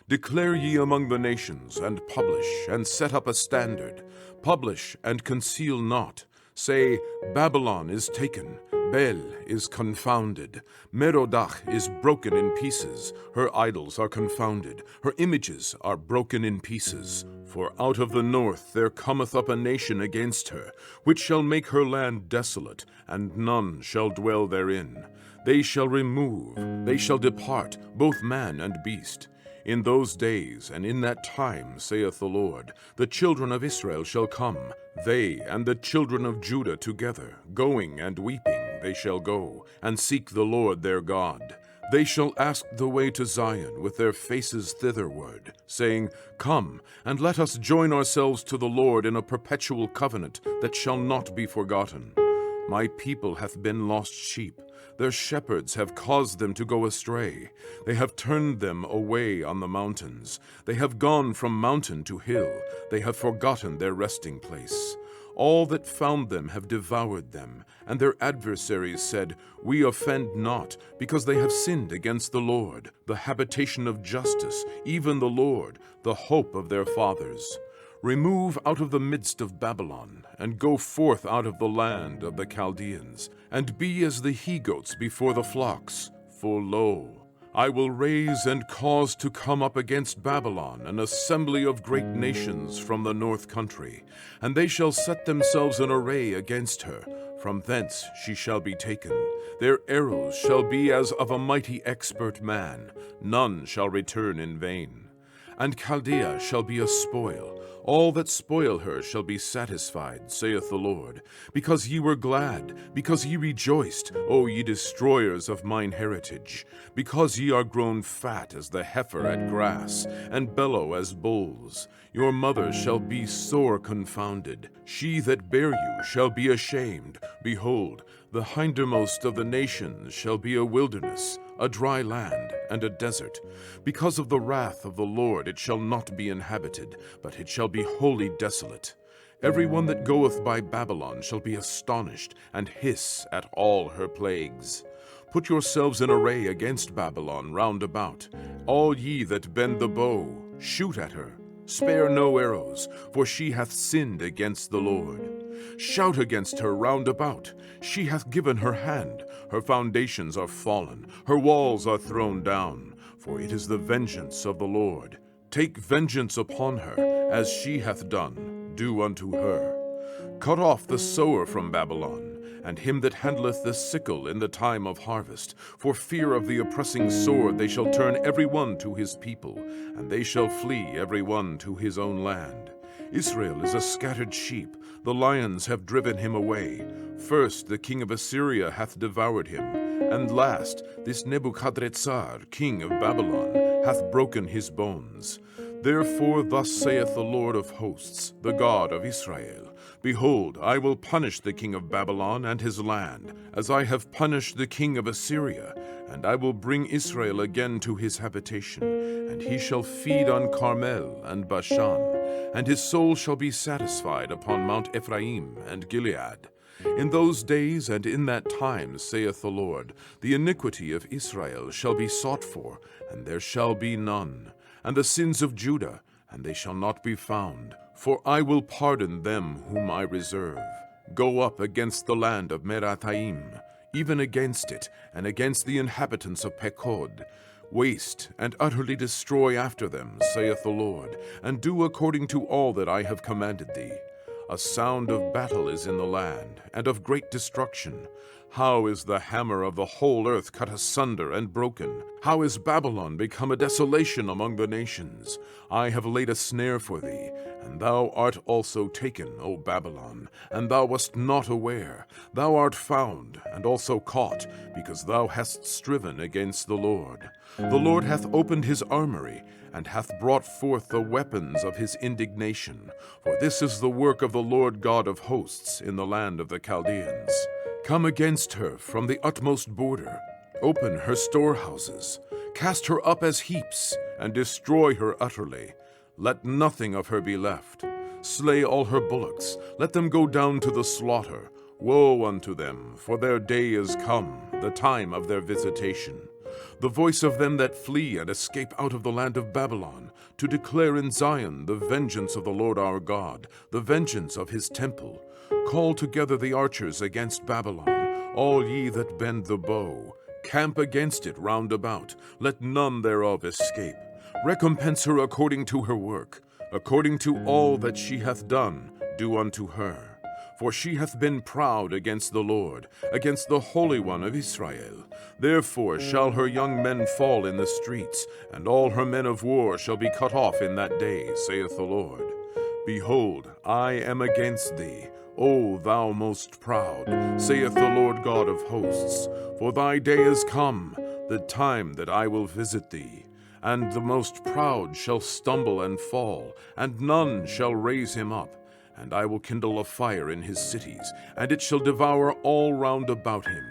Declare ye among the nations, and publish, and set up a standard. Publish, and conceal not. Say, Babylon is taken, Bel is confounded, Merodach is broken in pieces, her idols are confounded, her images are broken in pieces. For out of the north there cometh up a nation against her, which shall make her land desolate, and none shall dwell therein. They shall remove, they shall depart, both man and beast. In those days and in that time, saith the Lord, the children of Israel shall come, they and the children of Judah together, going and weeping they shall go, and seek the Lord their God. They shall ask the way to Zion with their faces thitherward, saying, Come, and let us join ourselves to the Lord in a perpetual covenant that shall not be forgotten. My people hath been lost sheep. Their shepherds have caused them to go astray. They have turned them away on the mountains. They have gone from mountain to hill. They have forgotten their resting place. All that found them have devoured them, and their adversaries said, We offend not, because they have sinned against the Lord, the habitation of justice, even the Lord, the hope of their fathers. Remove out of the midst of Babylon, and go forth out of the land of the Chaldeans, and be as the he-goats before the flocks. For lo, I will raise and cause to come up against Babylon an assembly of great nations from the north country, and they shall set themselves in array against her. From thence she shall be taken. Their arrows shall be as of a mighty expert man. None shall return in vain. And Chaldea shall be a spoil. All that spoil her shall be satisfied, saith the Lord. Because ye were glad, because ye rejoiced, O ye destroyers of mine heritage. Because ye are grown fat as the heifer at grass, and bellow as bulls. Your mother shall be sore confounded. She that bare you shall be ashamed. Behold, the hindermost of the nations shall be a wilderness, a dry land, and a desert. Because of the wrath of the Lord it shall not be inhabited, but it shall be wholly desolate. Every one that goeth by Babylon shall be astonished, and hiss at all her plagues. Put yourselves in array against Babylon round about. All ye that bend the bow, shoot at her. Spare no arrows, for she hath sinned against the Lord. Shout against her round about. She hath given her hand. Her foundations are fallen. Her walls are thrown down. For it is the vengeance of the Lord. Take vengeance upon her, as she hath done. Do unto her. Cut off the sower from Babylon, and him that handleth the sickle in the time of harvest. For fear of the oppressing sword they shall turn every one to his people, and they shall flee every one to his own land. Israel is a scattered sheep. The lions have driven him away. First the king of Assyria hath devoured him, and last this Nebuchadrezzar, king of Babylon, hath broken his bones. Therefore thus saith the Lord of hosts, the God of Israel, Behold, I will punish the king of Babylon and his land, as I have punished the king of Assyria, and I will bring Israel again to his habitation, and he shall feed on Carmel and Bashan, and his soul shall be satisfied upon Mount Ephraim and Gilead. In those days and in that time, saith the Lord, the iniquity of Israel shall be sought for, and there shall be none, and the sins of Judah, and they shall not be found. For I will pardon them whom I reserve. Go up against the land of Merathaim, even against it, and against the inhabitants of Pekod. Waste and utterly destroy after them, saith the Lord, and do according to all that I have commanded thee. A sound of battle is in the land, and of great destruction. How is the hammer of the whole earth cut asunder and broken? How is Babylon become a desolation among the nations? I have laid a snare for thee, and thou art also taken, O Babylon, and thou wast not aware. Thou art found, and also caught, because thou hast striven against the Lord. The Lord hath opened his armory, and hath brought forth the weapons of his indignation. For this is the work of the Lord God of hosts in the land of the Chaldeans. Come against her from the utmost border. Open her storehouses. Cast her up as heaps, and destroy her utterly. Let nothing of her be left. Slay all her bullocks. Let them go down to the slaughter. Woe unto them, for their day is come, the time of their visitation. The voice of them that flee and escape out of the land of Babylon, to declare in Zion the vengeance of the Lord our God, the vengeance of his temple. Call together the archers against Babylon, all ye that bend the bow. Camp against it round about, let none thereof escape. Recompense her according to her work, according to all that she hath done, do unto her. For she hath been proud against the Lord, against the Holy One of Israel. Therefore shall her young men fall in the streets, and all her men of war shall be cut off in that day, saith the Lord. Behold, I am against thee, O thou most proud, saith the Lord God of hosts. For thy day is come, the time that I will visit thee. And the most proud shall stumble and fall, and none shall raise him up. And I will kindle a fire in his cities, and it shall devour all round about him.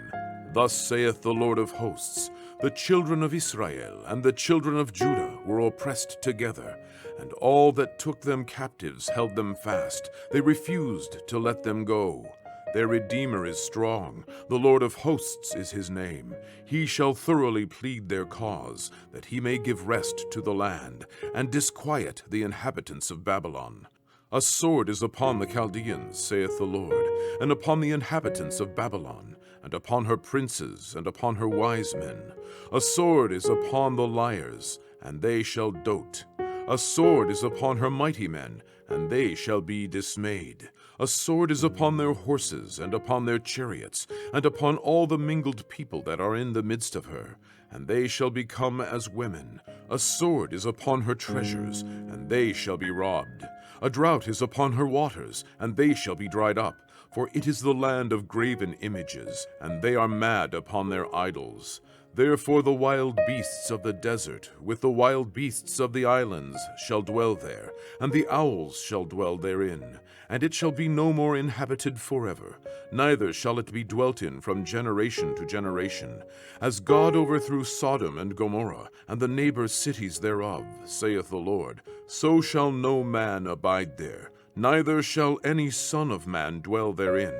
Thus saith the Lord of hosts, the children of Israel and the children of Judah were oppressed together, and all that took them captives held them fast. They refused to let them go. Their Redeemer is strong. The Lord of hosts is his name. He shall thoroughly plead their cause, that he may give rest to the land, and disquiet the inhabitants of Babylon. A sword is upon the Chaldeans, saith the Lord, and upon the inhabitants of Babylon, and upon her princes, and upon her wise men. A sword is upon the liars, and they shall dote. A sword is upon her mighty men, and they shall be dismayed. A sword is upon their horses, and upon their chariots, and upon all the mingled people that are in the midst of her, and they shall become as women. A sword is upon her treasures, and they shall be robbed. A drought is upon her waters, and they shall be dried up. For it is the land of graven images, and they are mad upon their idols. Therefore the wild beasts of the desert, with the wild beasts of the islands, shall dwell there, and the owls shall dwell therein. And it shall be no more inhabited forever, neither shall it be dwelt in from generation to generation. As God overthrew Sodom and Gomorrah, and the neighbor cities thereof, saith the Lord, so shall no man abide there, neither shall any son of man dwell therein.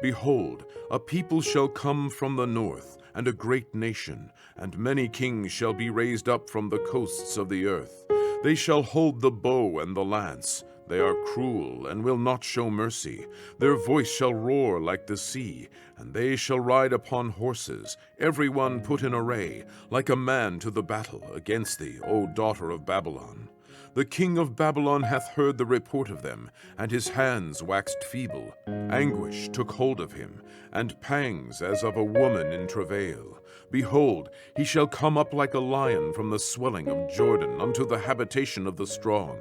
Behold, a people shall come from the north, and a great nation, and many kings shall be raised up from the coasts of the earth. They shall hold the bow and the lance. They are cruel, and will not show mercy. Their voice shall roar like the sea, and they shall ride upon horses, every one put in array, like a man to the battle against thee, O daughter of Babylon. The king of Babylon hath heard the report of them, and his hands waxed feeble. Anguish took hold of him, and pangs as of a woman in travail. Behold, he shall come up like a lion from the swelling of Jordan unto the habitation of the strong.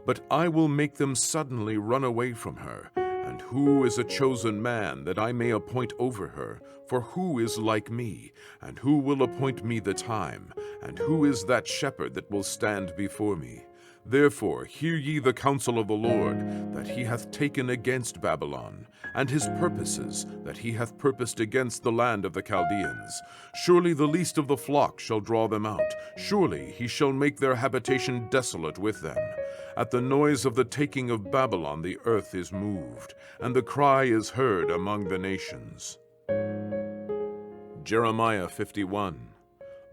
But I will make them suddenly run away from her. And who is a chosen man that I may appoint over her? For who is like me? And who will appoint me the time? And who is that shepherd that will stand before me? Therefore hear ye the counsel of the Lord, that he hath taken against Babylon, and his purposes, that he hath purposed against the land of the Chaldeans. Surely the least of the flock shall draw them out. Surely he shall make their habitation desolate with them. At the noise of the taking of Babylon the earth is moved, and the cry is heard among the nations. Jeremiah 51.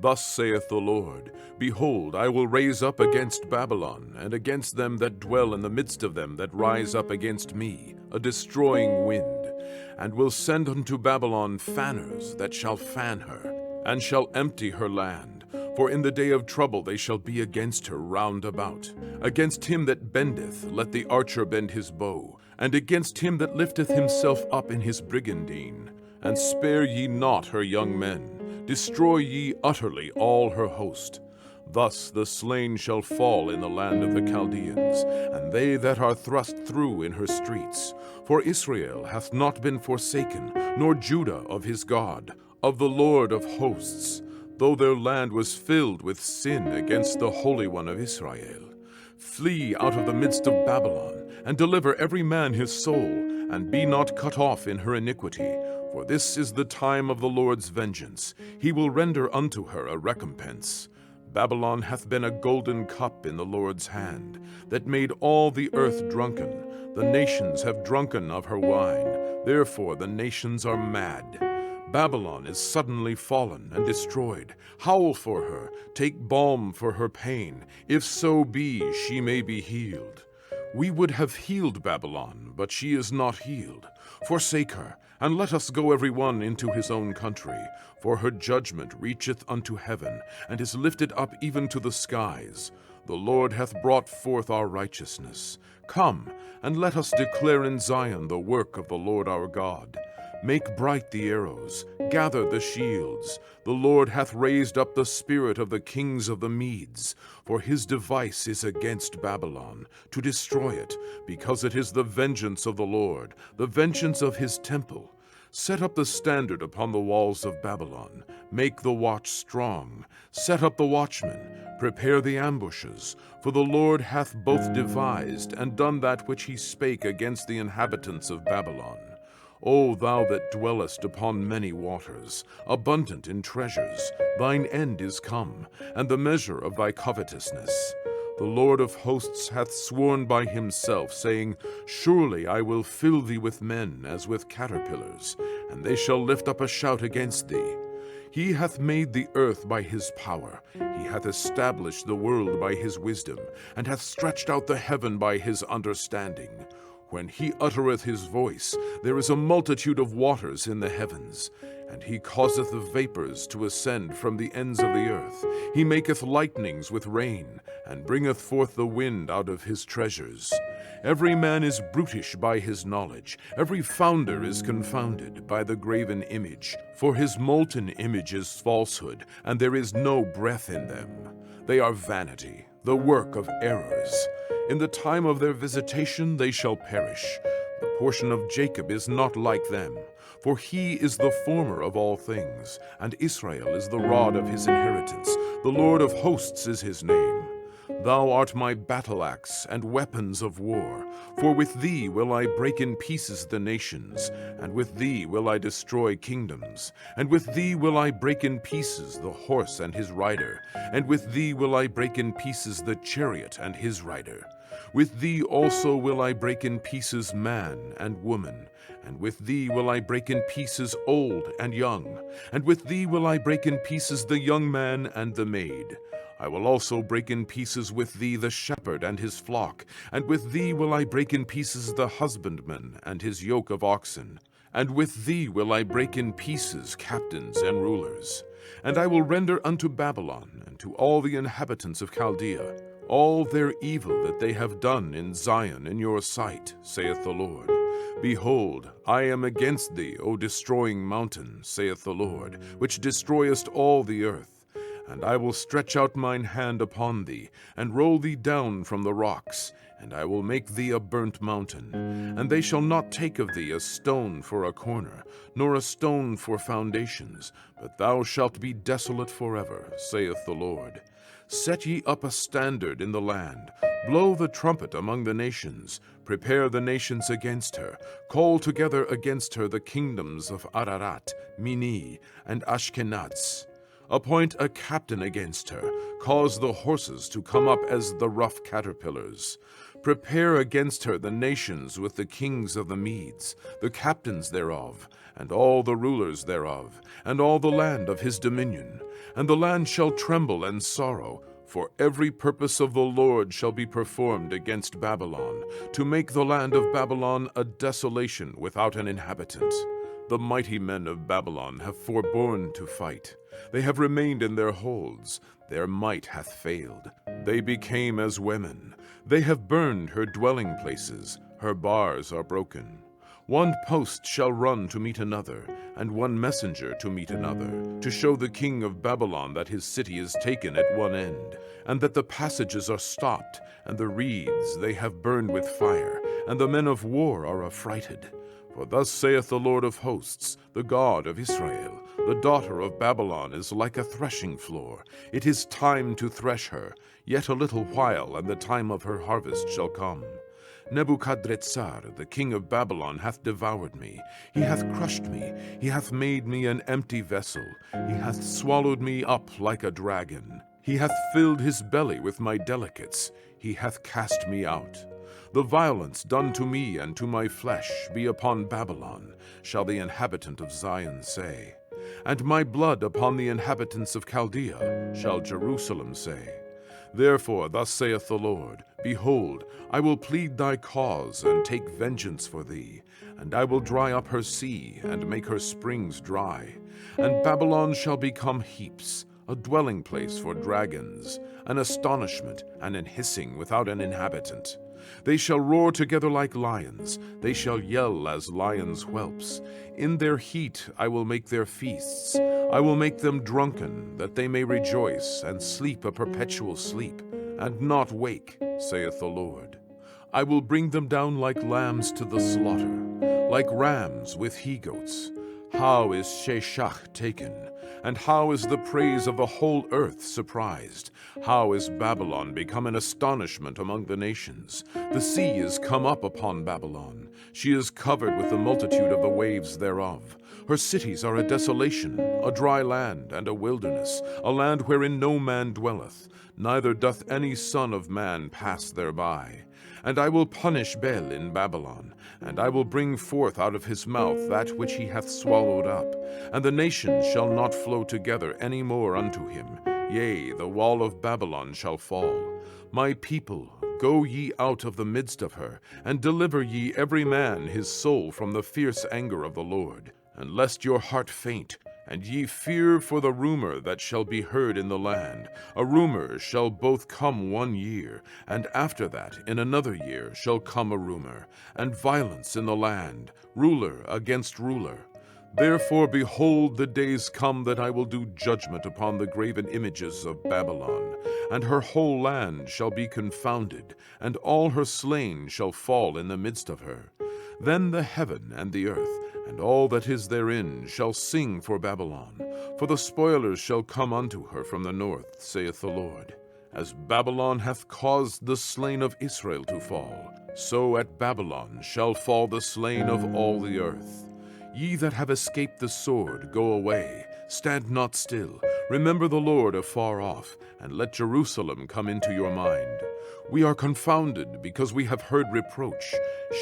Thus saith the Lord, Behold, I will raise up against Babylon, and against them that dwell in the midst of them that rise up against me, a destroying wind, and will send unto Babylon fanners that shall fan her, and shall empty her land. For in the day of trouble they shall be against her round about. Against him that bendeth, let the archer bend his bow, and against him that lifteth himself up in his brigandine. And spare ye not her young men. Destroy ye utterly all her host. Thus the slain shall fall in the land of the Chaldeans, and they that are thrust through in her streets. For Israel hath not been forsaken, nor Judah of his God, of the Lord of hosts, though their land was filled with sin against the Holy One of Israel. Flee out of the midst of Babylon, and deliver every man his soul, and be not cut off in her iniquity. For this is the time of the Lord's vengeance. He will render unto her a recompense. Babylon hath been a golden cup in the Lord's hand, that made all the earth drunken. The nations have drunken of her wine. Therefore the nations are mad. Babylon is suddenly fallen and destroyed. Howl for her, take balm for her pain, if so be she may be healed. We would have healed Babylon, but she is not healed. Forsake her, and let us go every one into his own country. For her judgment reacheth unto heaven, and is lifted up even to the skies. The Lord hath brought forth our righteousness. Come, and let us declare in Zion the work of the Lord our God. Make bright the arrows, gather the shields. The Lord hath raised up the spirit of the kings of the Medes, for his device is against Babylon, to destroy it, because it is the vengeance of the Lord, the vengeance of his temple. Set up the standard upon the walls of Babylon. Make the watch strong. Set up the watchmen. Prepare the ambushes. For the Lord hath both devised and done that which he spake against the inhabitants of Babylon. O thou that dwellest upon many waters, abundant in treasures, thine end is come, and the measure of thy covetousness. The Lord of hosts hath sworn by himself, saying, Surely I will fill thee with men as with caterpillars, and they shall lift up a shout against thee. He hath made the earth by his power. He hath established the world by his wisdom, and hath stretched out the heaven by his understanding. When he uttereth his voice, there is a multitude of waters in the heavens. And he causeth the vapors to ascend from the ends of the earth. He maketh lightnings with rain, and bringeth forth the wind out of his treasures. Every man is brutish by his knowledge. Every founder is confounded by the graven image. For his molten image is falsehood, and there is no breath in them. They are vanity, the work of errors. In the time of their visitation they shall perish. The portion of Jacob is not like them. For he is the former of all things, and Israel is the rod of his inheritance. The Lord of hosts is his name. Thou art my battle axe and weapons of war. For with thee will I break in pieces the nations, and with thee will I destroy kingdoms. And with thee will I break in pieces the horse and his rider, and with thee will I break in pieces the chariot and his rider. With thee also will I break in pieces man and woman, and with thee will I break in pieces old and young, and with thee will I break in pieces the young man and the maid. I will also break in pieces with thee the shepherd and his flock, and with thee will I break in pieces the husbandman and his yoke of oxen. And with thee will I break in pieces captains and rulers. And I will render unto Babylon and to all the inhabitants of Chaldea all their evil that they have done in Zion in your sight, saith the Lord. Behold, I am against thee, O destroying mountain, saith the Lord, which destroyest all the earth. And I will stretch out mine hand upon thee, and roll thee down from the rocks, and I will make thee a burnt mountain. And they shall not take of thee a stone for a corner, nor a stone for foundations, but thou shalt be desolate forever, saith the Lord. Set ye up a standard in the land, blow the trumpet among the nations, prepare the nations against her, call together against her the kingdoms of Ararat, Mini, and Ashkenaz. Appoint a captain against her, cause the horses to come up as the rough caterpillars. Prepare against her the nations with the kings of the Medes, the captains thereof, and all the rulers thereof, and all the land of his dominion. And the land shall tremble and sorrow, for every purpose of the Lord shall be performed against Babylon, to make the land of Babylon a desolation without an inhabitant. The mighty men of Babylon have forborne to fight. They have remained in their holds. Their might hath failed. They became as women. They have burned her dwelling places. Her bars are broken. One post shall run to meet another, and one messenger to meet another, to show the king of Babylon that his city is taken at one end, and that the passages are stopped, and the reeds they have burned with fire, and the men of war are affrighted. For thus saith the Lord of hosts, the God of Israel, the daughter of Babylon is like a threshing floor. It is time to thresh her, yet a little while, and the time of her harvest shall come. Nebuchadrezzar, the king of Babylon, hath devoured me. He hath crushed me. He hath made me an empty vessel. He hath swallowed me up like a dragon. He hath filled his belly with my delicates. He hath cast me out. The violence done to me and to my flesh be upon Babylon, shall the inhabitant of Zion say. And my blood upon the inhabitants of Chaldea, shall Jerusalem say. Therefore thus saith the Lord, Behold, I will plead thy cause, and take vengeance for thee, and I will dry up her sea, and make her springs dry. And Babylon shall become heaps, a dwelling place for dragons, an astonishment, and an hissing without an inhabitant. They shall roar together like lions, they shall yell as lions' whelps. In their heat I will make their feasts. I will make them drunken, that they may rejoice, and sleep a perpetual sleep, and not wake, saith the Lord. I will bring them down like lambs to the slaughter, like rams with he-goats. How is Sheshach taken? And how is the praise of the whole earth surprised? How is Babylon become an astonishment among the nations? The sea is come up upon Babylon. She is covered with the multitude of the waves thereof. Her cities are a desolation, a dry land, and a wilderness, a land wherein no man dwelleth, neither doth any son of man pass thereby. And I will punish Bel in Babylon, and I will bring forth out of his mouth that which he hath swallowed up, and the nations shall not flow together any more unto him. Yea, the wall of Babylon shall fall. My people, go ye out of the midst of her, and deliver ye every man his soul from the fierce anger of the Lord. And lest your heart faint, and ye fear for the rumor that shall be heard in the land. A rumor shall both come 1 year, and after that in another year shall come a rumor, and violence in the land, ruler against ruler. Therefore, behold, the days come that I will do judgment upon the graven images of Babylon, and her whole land shall be confounded, and all her slain shall fall in the midst of her. Then the heaven and the earth, and all that is therein, shall sing for Babylon, for the spoilers shall come unto her from the north, saith the Lord. As Babylon hath caused the slain of Israel to fall, so at Babylon shall fall the slain of all the earth. Ye that have escaped the sword, go away, stand not still. Remember the Lord afar off, and let Jerusalem come into your mind. We are confounded, because we have heard reproach.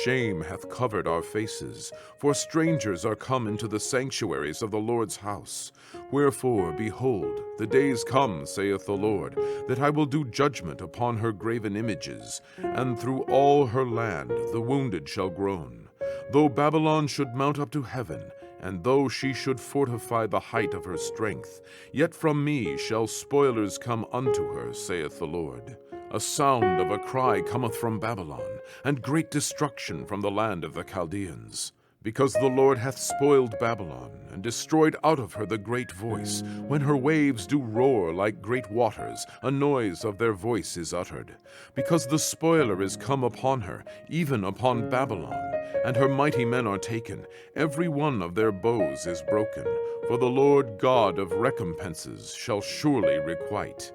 Shame hath covered our faces, for strangers are come into the sanctuaries of the Lord's house. Wherefore, behold, the days come, saith the Lord, that I will do judgment upon her graven images, and through all her land the wounded shall groan. Though Babylon should mount up to heaven, and though she should fortify the height of her strength, yet from me shall spoilers come unto her, saith the Lord. A sound of a cry cometh from Babylon, and great destruction from the land of the Chaldeans. Because the Lord hath spoiled Babylon, and destroyed out of her the great voice. When her waves do roar like great waters, a noise of their voice is uttered. Because the spoiler is come upon her, even upon Babylon, and her mighty men are taken, every one of their bows is broken. For the Lord God of recompenses shall surely requite.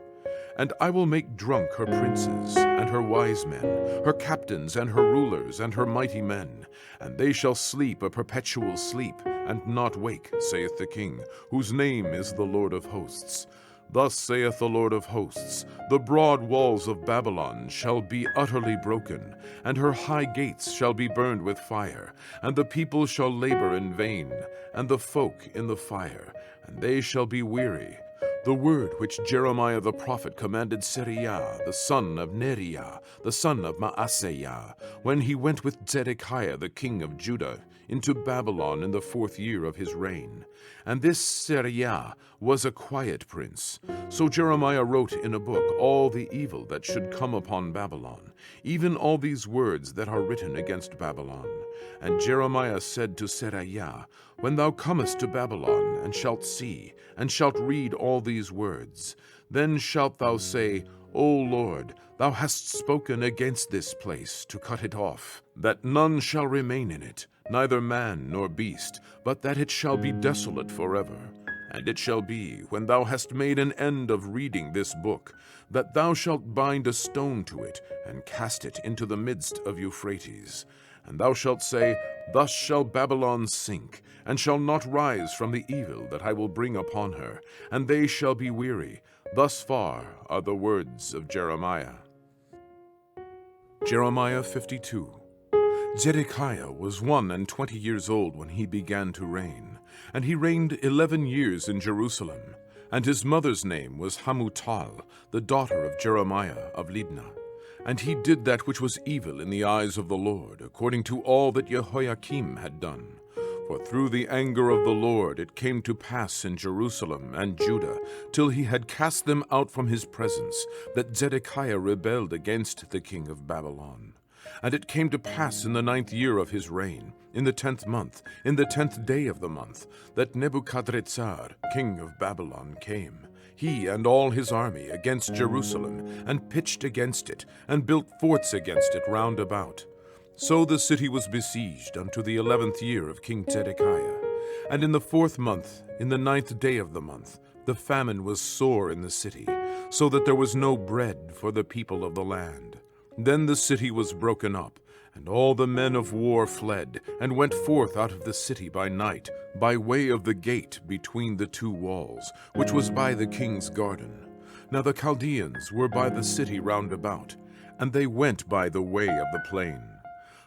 And I will make drunk her princes, and her wise men, her captains, and her rulers, and her mighty men. And they shall sleep a perpetual sleep, and not wake, saith the King, whose name is the Lord of hosts. Thus saith the Lord of hosts, the broad walls of Babylon shall be utterly broken, and her high gates shall be burned with fire, and the people shall labor in vain, and the folk in the fire, and they shall be weary. The word which Jeremiah the prophet commanded Seraiah, the son of Neriah, the son of Maaseiah, when he went with Zedekiah the king of Judah into Babylon in the 4th year of his reign. And this Seraiah was a quiet prince. So Jeremiah wrote in a book all the evil that should come upon Babylon, even all these words that are written against Babylon. And Jeremiah said to Seraiah, When thou comest to Babylon, and shalt see, and shalt read all these words, then shalt thou say, O Lord, thou hast spoken against this place to cut it off, that none shall remain in it, neither man nor beast, but that it shall be desolate forever. And it shall be, when thou hast made an end of reading this book, that thou shalt bind a stone to it, and cast it into the midst of Euphrates. And thou shalt say, Thus shall Babylon sink, and shall not rise from the evil that I will bring upon her, and they shall be weary. Thus far are the words of Jeremiah. Jeremiah 52. Zedekiah was 21 years old when he began to reign, and he reigned 11 years in Jerusalem. And his mother's name was Hamutal, the daughter of Jeremiah of Libnah. And he did that which was evil in the eyes of the Lord, according to all that Jehoiakim had done. For through the anger of the Lord it came to pass in Jerusalem and Judah, till he had cast them out from his presence, that Zedekiah rebelled against the king of Babylon. And it came to pass in the 9th year of his reign, in the 10th month, in the 10th day of the month, that Nebuchadrezzar, king of Babylon, came, he and all his army, against Jerusalem, and pitched against it, and built forts against it round about. So the city was besieged unto the 11th year of King Zedekiah. And in the 4th month, in the 9th day of the month, the famine was sore in the city, so that there was no bread for the people of the land. Then the city was broken up, and all the men of war fled, and went forth out of the city by night, by way of the gate between the 2 walls, which was by the king's garden. Now the Chaldeans were by the city round about, and they went by the way of the plain.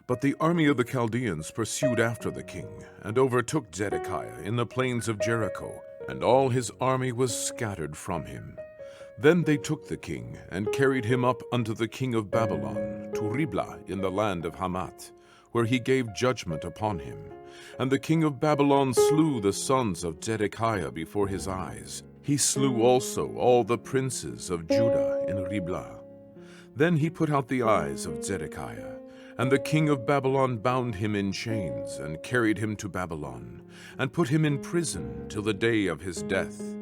But the army of the Chaldeans pursued after the king, and overtook Zedekiah in the plains of Jericho, and all his army was scattered from him. Then they took the king, and carried him up unto the king of Babylon, to Riblah in the land of Hamath, where he gave judgment upon him. And the king of Babylon slew the sons of Zedekiah before his eyes. He slew also all the princes of Judah in Riblah. Then he put out the eyes of Zedekiah, and the king of Babylon bound him in chains, and carried him to Babylon, and put him in prison till the day of his death.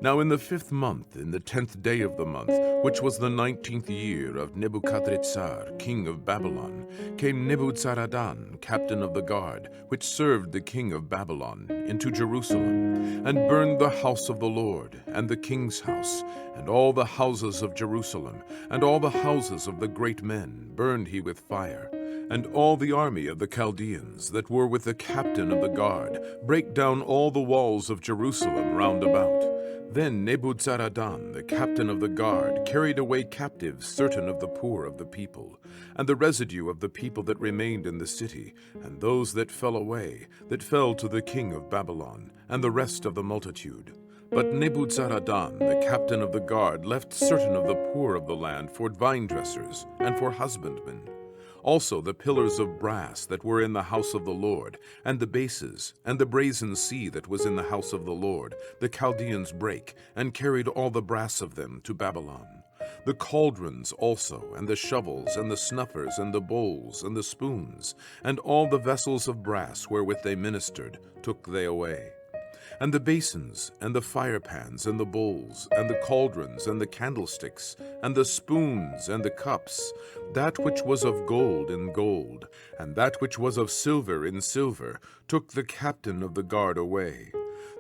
Now in the 5th month, in the 10th day of the month, which was the 19th year of Nebuchadrezzar, king of Babylon, came Nebuzaradan, captain of the guard, which served the king of Babylon, into Jerusalem, and burned the house of the Lord, and the king's house, and all the houses of Jerusalem, and all the houses of the great men burned he with fire. And all the army of the Chaldeans that were with the captain of the guard brake down all the walls of Jerusalem round about. Then Nebuzaradan, the captain of the guard, carried away captive certain of the poor of the people, and the residue of the people that remained in the city, and those that fell away, that fell to the king of Babylon, and the rest of the multitude. But Nebuzaradan, the captain of the guard, left certain of the poor of the land for vine dressers and for husbandmen. Also the pillars of brass that were in the house of the Lord, and the bases, and the brazen sea that was in the house of the Lord, the Chaldeans brake, and carried all the brass of them to Babylon. The cauldrons also, and the shovels, and the snuffers, and the bowls, and the spoons, and all the vessels of brass wherewith they ministered, took they away. And the basins, and the firepans, and the bowls, and the cauldrons, and the candlesticks, and the spoons, and the cups, that which was of gold in gold, and that which was of silver in silver, took the captain of the guard away.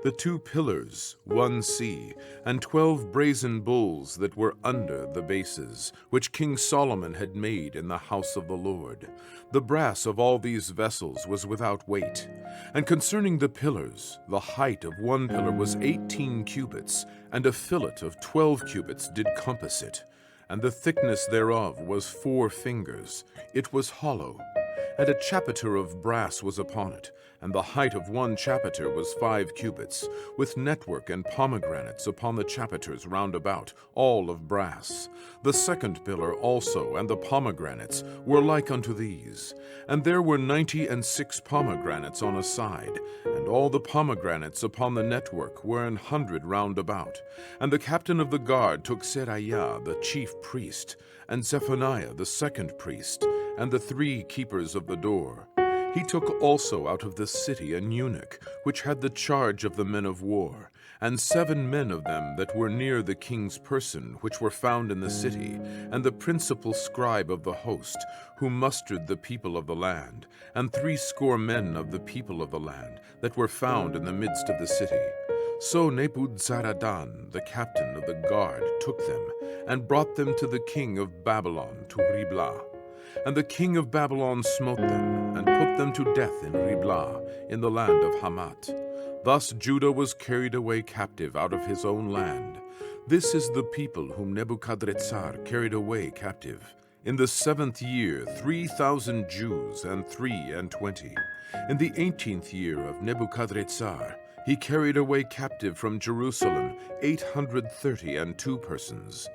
The 2 pillars, 1 sea, and 12 brazen bulls that were under the bases, which King Solomon had made in the house of the Lord. The brass of all these vessels was without weight. And concerning the pillars, the height of 1 pillar was 18 cubits, and a fillet of 12 cubits did compass it. And the thickness thereof was 4 fingers. It was hollow. And a chapiter of brass was upon it, and the height of 1 chapiter was 5 cubits, with network and pomegranates upon the chapiters round about, all of brass. The 2nd pillar also and the pomegranates were like unto these. And there were 96 pomegranates on a side, and all the pomegranates upon the network were 100 round about. And the captain of the guard took Seraiah the chief priest, and Zephaniah the 2nd priest, and the 3 keepers of the door. He took also out of the city an eunuch, which had the charge of the men of war, and 7 men of them that were near the king's person, which were found in the city, and the principal scribe of the host, who mustered the people of the land, and 60 men of the people of the land, that were found in the midst of the city. So Nebuzaradan, the captain of the guard, took them, and brought them to the king of Babylon, to Riblah. And the king of Babylon smote them, and put them to death in Riblah, in the land of Hamath. Thus Judah was carried away captive out of his own land. This is the people whom Nebuchadrezzar carried away captive. In the 7th year 3,000 Jews and 23. In the 18th year of Nebuchadrezzar, he carried away captive from Jerusalem 832 persons.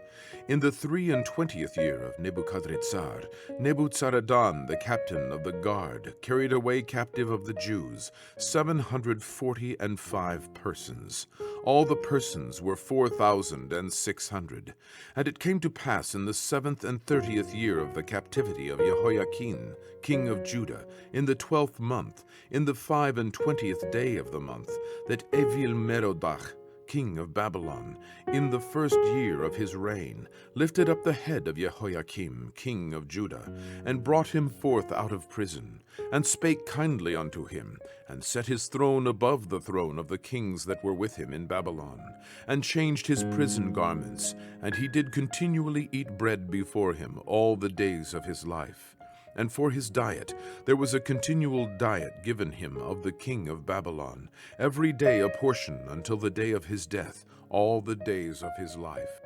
In the 23 year of Nebuchadrezzar, Nebuzaradan, the captain of the guard, carried away captive of the Jews 745 persons. All the persons were 4,600. And it came to pass in the 7th and 30th year of the captivity of Jehoiakim, king of Judah, in the 12th month, in the 25th day of the month, that Evil-Merodach, king of Babylon, in the 1st year of his reign, lifted up the head of Jehoiakim, king of Judah, and brought him forth out of prison, and spake kindly unto him, and set his throne above the throne of the kings that were with him in Babylon, and changed his prison garments, and he did continually eat bread before him all the days of his life. And for his diet there was a continual diet given him of the king of Babylon, every day a portion until the day of his death, all the days of his life.